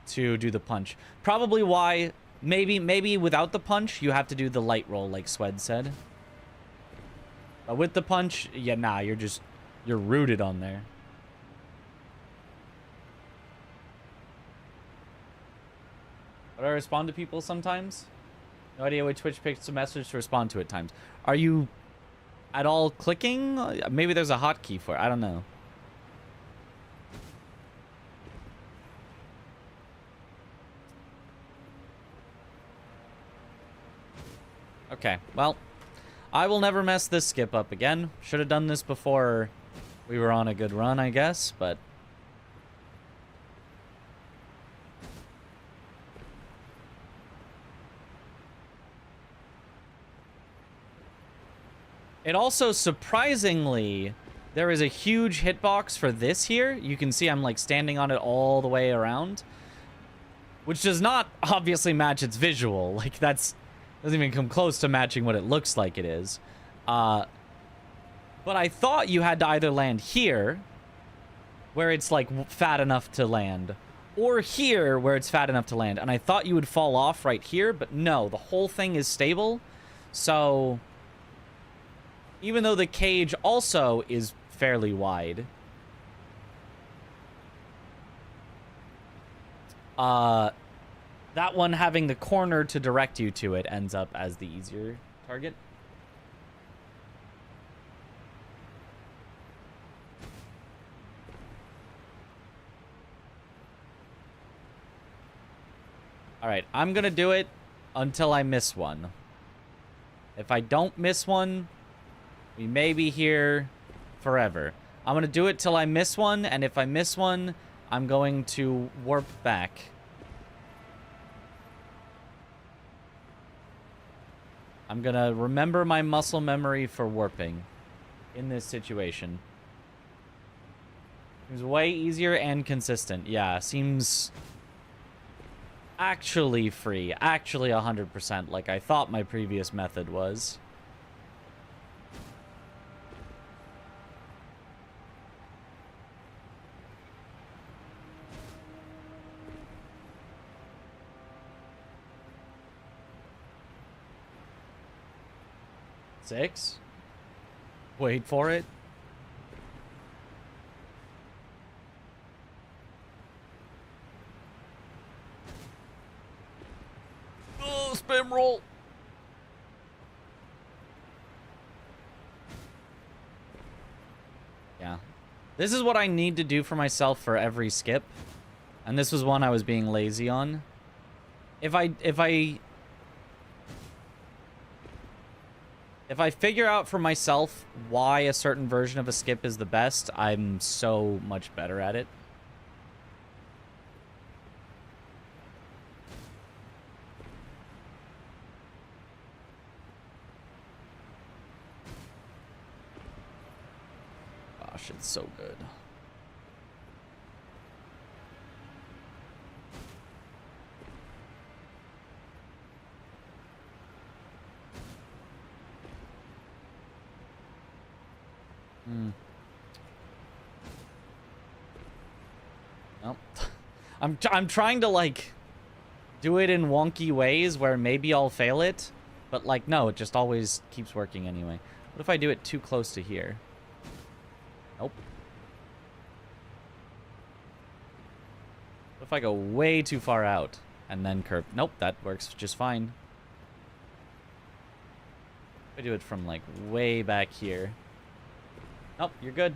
to do the punch. Probably why, maybe without the punch, you have to do the light roll, like Swed said. But with the punch, yeah, nah, you're rooted on there. But I respond to people sometimes. No idea why Twitch picks a message to respond to at times. Are you at all clicking? Maybe there's a hotkey for it. I don't know. Okay, well, I will never mess this skip up again. Should have done this before we were on a good run, I guess, but it also, surprisingly, there is a huge hitbox for this here. You can see I'm like standing on it all the way around, which does not obviously match its visual. Like doesn't even come close to matching what it looks like it is. But I thought you had to either land here, where it's like fat enough to land, or here where it's fat enough to land. And I thought you would fall off right here, but no, the whole thing is stable. So even though the cage also is fairly wide, that one having the corner to direct you to it ends up as the easier target. Alright, I'm gonna do it until I miss one. If I don't miss one, we may be here forever. I'm gonna do it till I miss one, and if I miss one, I'm going to warp back. I'm gonna remember my muscle memory for warping in this situation. Seems way easier and consistent. Yeah, seems actually free. Actually 100% like I thought my previous method was. Six? Wait for it. Oh, spam roll. Yeah. This is what I need to do for myself for every skip. And this was one I was being lazy on. If I figure out for myself why a certain version of a skip is the best, I'm so much better at it. Gosh, it's so good. Nope. I'm trying to like do it in wonky ways where maybe I'll fail it, but like no, it just always keeps working anyway. What if I do it too close to here? Nope. What if I go way too far out and then curve? Nope, that works just fine. If I do it from like way back here. Nope, you're good.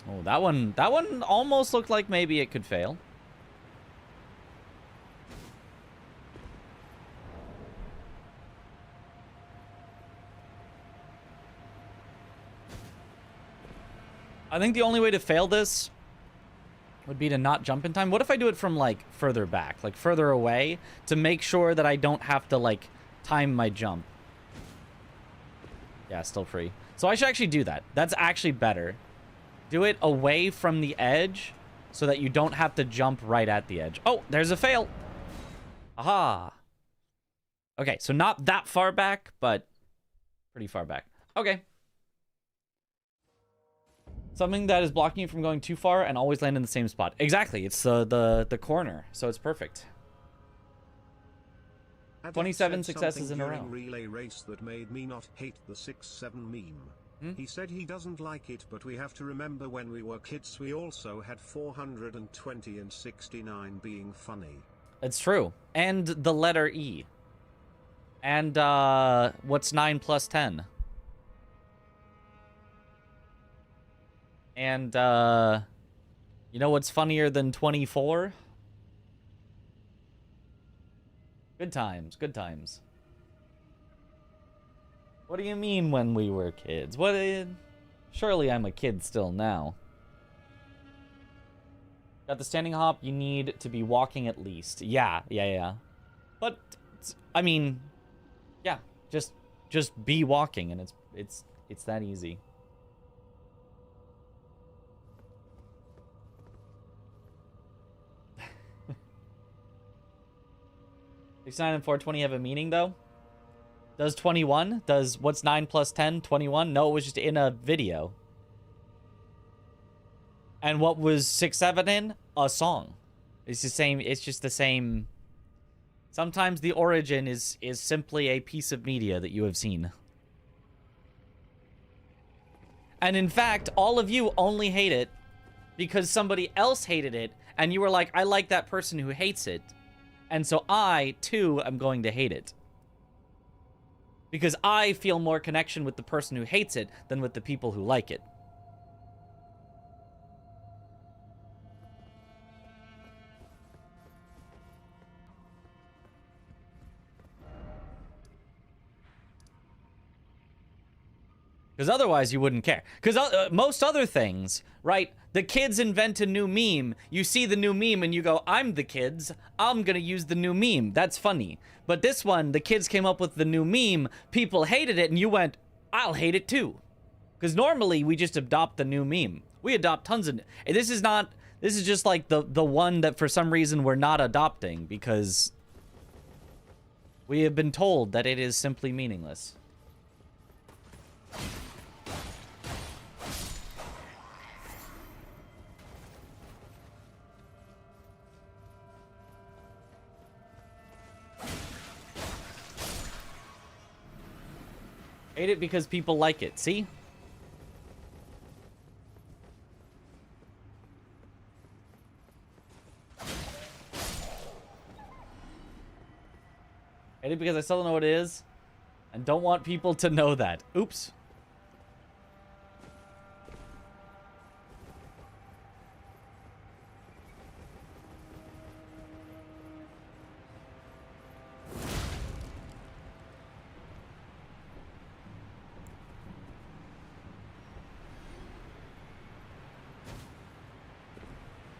Oh, that one almost looked like maybe it could fail. I think the only way to fail this would be to not jump in time. What if I do it from like further back, like further away, to make sure that I don't have to like time my jump? Yeah, still free. So I should actually do that. That's actually better. Do it away from the edge so that you don't have to jump right at the edge. Oh, there's a fail. Aha. Okay, so not that far back, but pretty far back. Okay. Something that is blocking you from going too far and always land in the same spot. Exactly. It's the corner, so it's perfect. 27 successes in a row. Relay race that made me not hate the 6-7 meme. He said he doesn't like it, but we have to remember when we were kids we also had 420 and 69 being funny. It's true. And the letter E. And what's 9 plus 10? And you know what's funnier than 24? Good times, good times. What do you mean when we were kids? Surely I'm a kid still now. Got the standing hop, you need to be walking at least. Yeah. But I mean, yeah, just be walking and it's that easy. $69 and 420 have a meaning though? Does 21? Does what's 9 plus 10? 21? No, it was just in a video. And what was 6, 7 in? A song. It's the same. It's just the same. Sometimes the origin is simply a piece of media that you have seen. And in fact, all of you only hate it because somebody else hated it, and you were like, I like that person who hates it. And so I, too, am going to hate it. Because I feel more connection with the person who hates it than with the people who like it. Because otherwise you wouldn't care. Because most other things, right? The kids invent a new meme. You see the new meme and you go, I'm the kids. I'm going to use the new meme. That's funny. But this one, the kids came up with the new meme. People hated it and you went, I'll hate it too. Because normally we just adopt the new meme. We adopt tons of... This is just like the one that for some reason we're not adopting because we have been told that it is simply meaningless. Hate it because people like it. See? Hate it because I still don't know what it is. And don't want people to know that. Oops.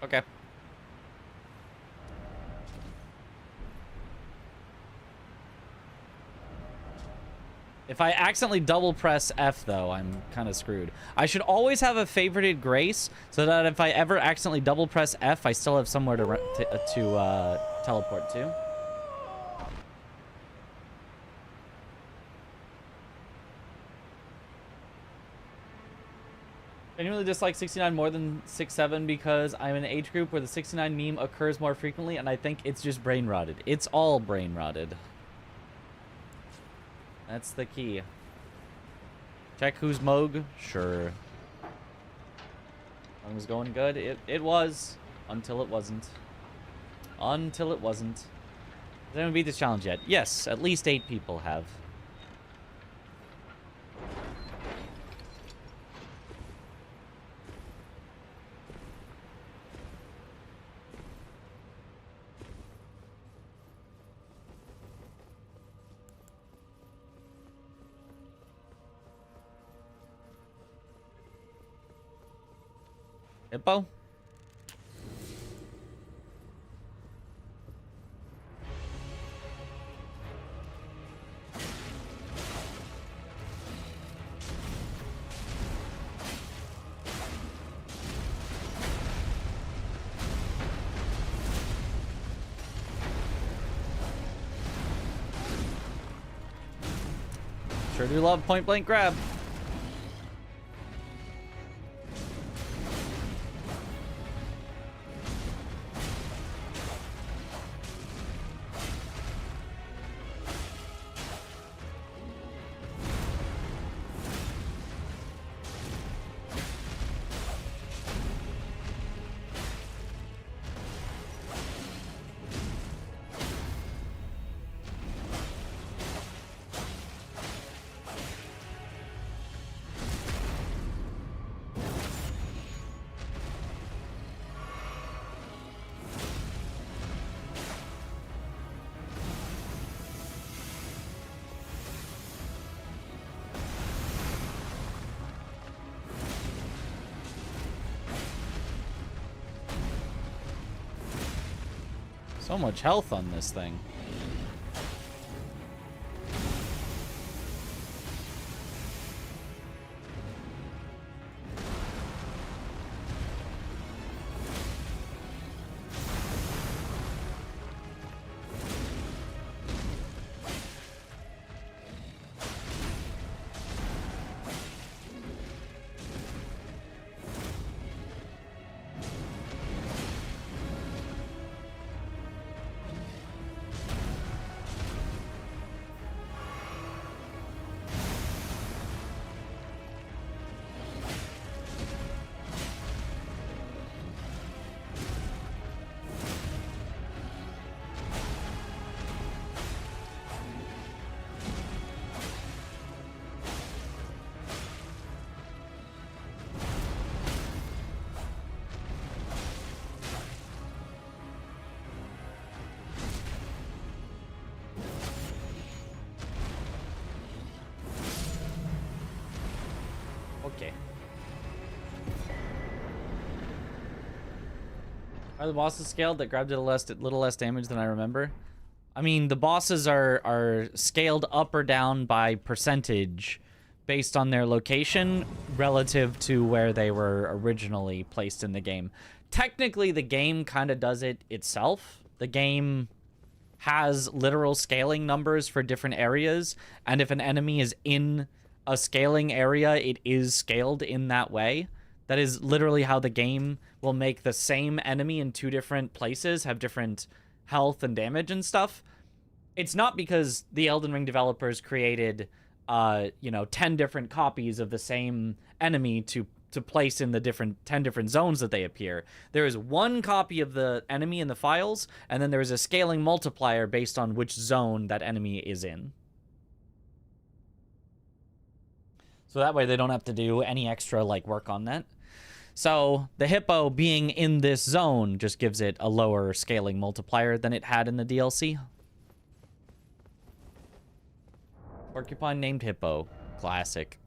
Okay. If I accidentally double press F, though, I'm kind of screwed. I should always have a favorited Grace, so that if I ever accidentally double press F, I still have somewhere to teleport to. I genuinely dislike 69 more than 67 because I'm in an age group where the 69 meme occurs more frequently, and I think it's just brain rotted. It's all brain rotted. That's the key. Check who's Moog? Sure. It was going good. It was. Until it wasn't. Until it wasn't. Has anyone beat this challenge yet? Yes, at least 8 people have. Hippo? Sure do love point blank grab. So much health on this thing. Are the bosses scaled? That grabbed a little less damage than I remember. I mean, the bosses are scaled up or down by percentage based on their location relative to where they were originally placed in the game. Technically, the game kind of does it itself. The game has literal scaling numbers for different areas, and if an enemy is in a scaling area, it is scaled in that way. That is literally how the game will make the same enemy in two different places have different health and damage and stuff. It's not because the Elden Ring developers created, 10 different copies of the same enemy to place in the 10 different zones that they appear. There is one copy of the enemy in the files, and then there is a scaling multiplier based on which zone that enemy is in. So that way they don't have to do any extra, work on that. So the hippo being in this zone just gives it a lower scaling multiplier than it had in the DLC. Porcupine named Hippo. Classic.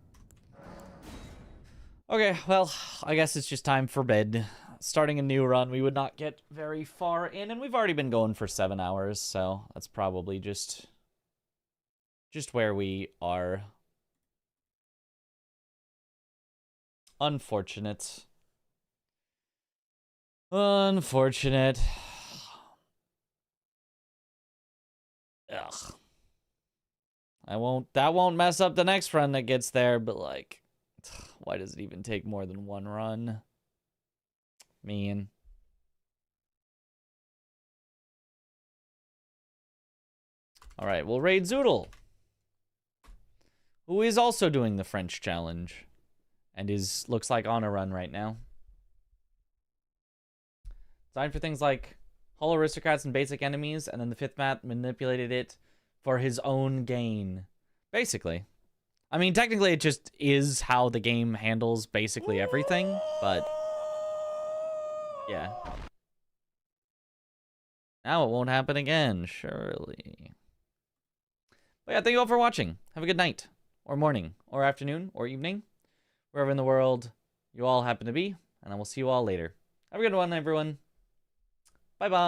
Okay, well, I guess it's just time for bed. Starting a new run, we would not get very far in, and we've already been going for 7 hours, so that's probably just where we are. Unfortunate. Unfortunate. Ugh. That won't mess up the next run that gets there, but why does it even take more than one run? Man. Alright, we'll raid Zoodle, who is also doing the French challenge, and looks like on a run right now. Designed for things like hollow aristocrats and basic enemies, and then the fifth map manipulated it for his own gain. Basically. I mean, technically it just is how the game handles basically everything, but yeah. Now it won't happen again, surely. But yeah, thank you all for watching. Have a good night, or morning, or afternoon, or evening, wherever in the world you all happen to be, and I will see you all later. Have a good one, everyone. Bye-bye.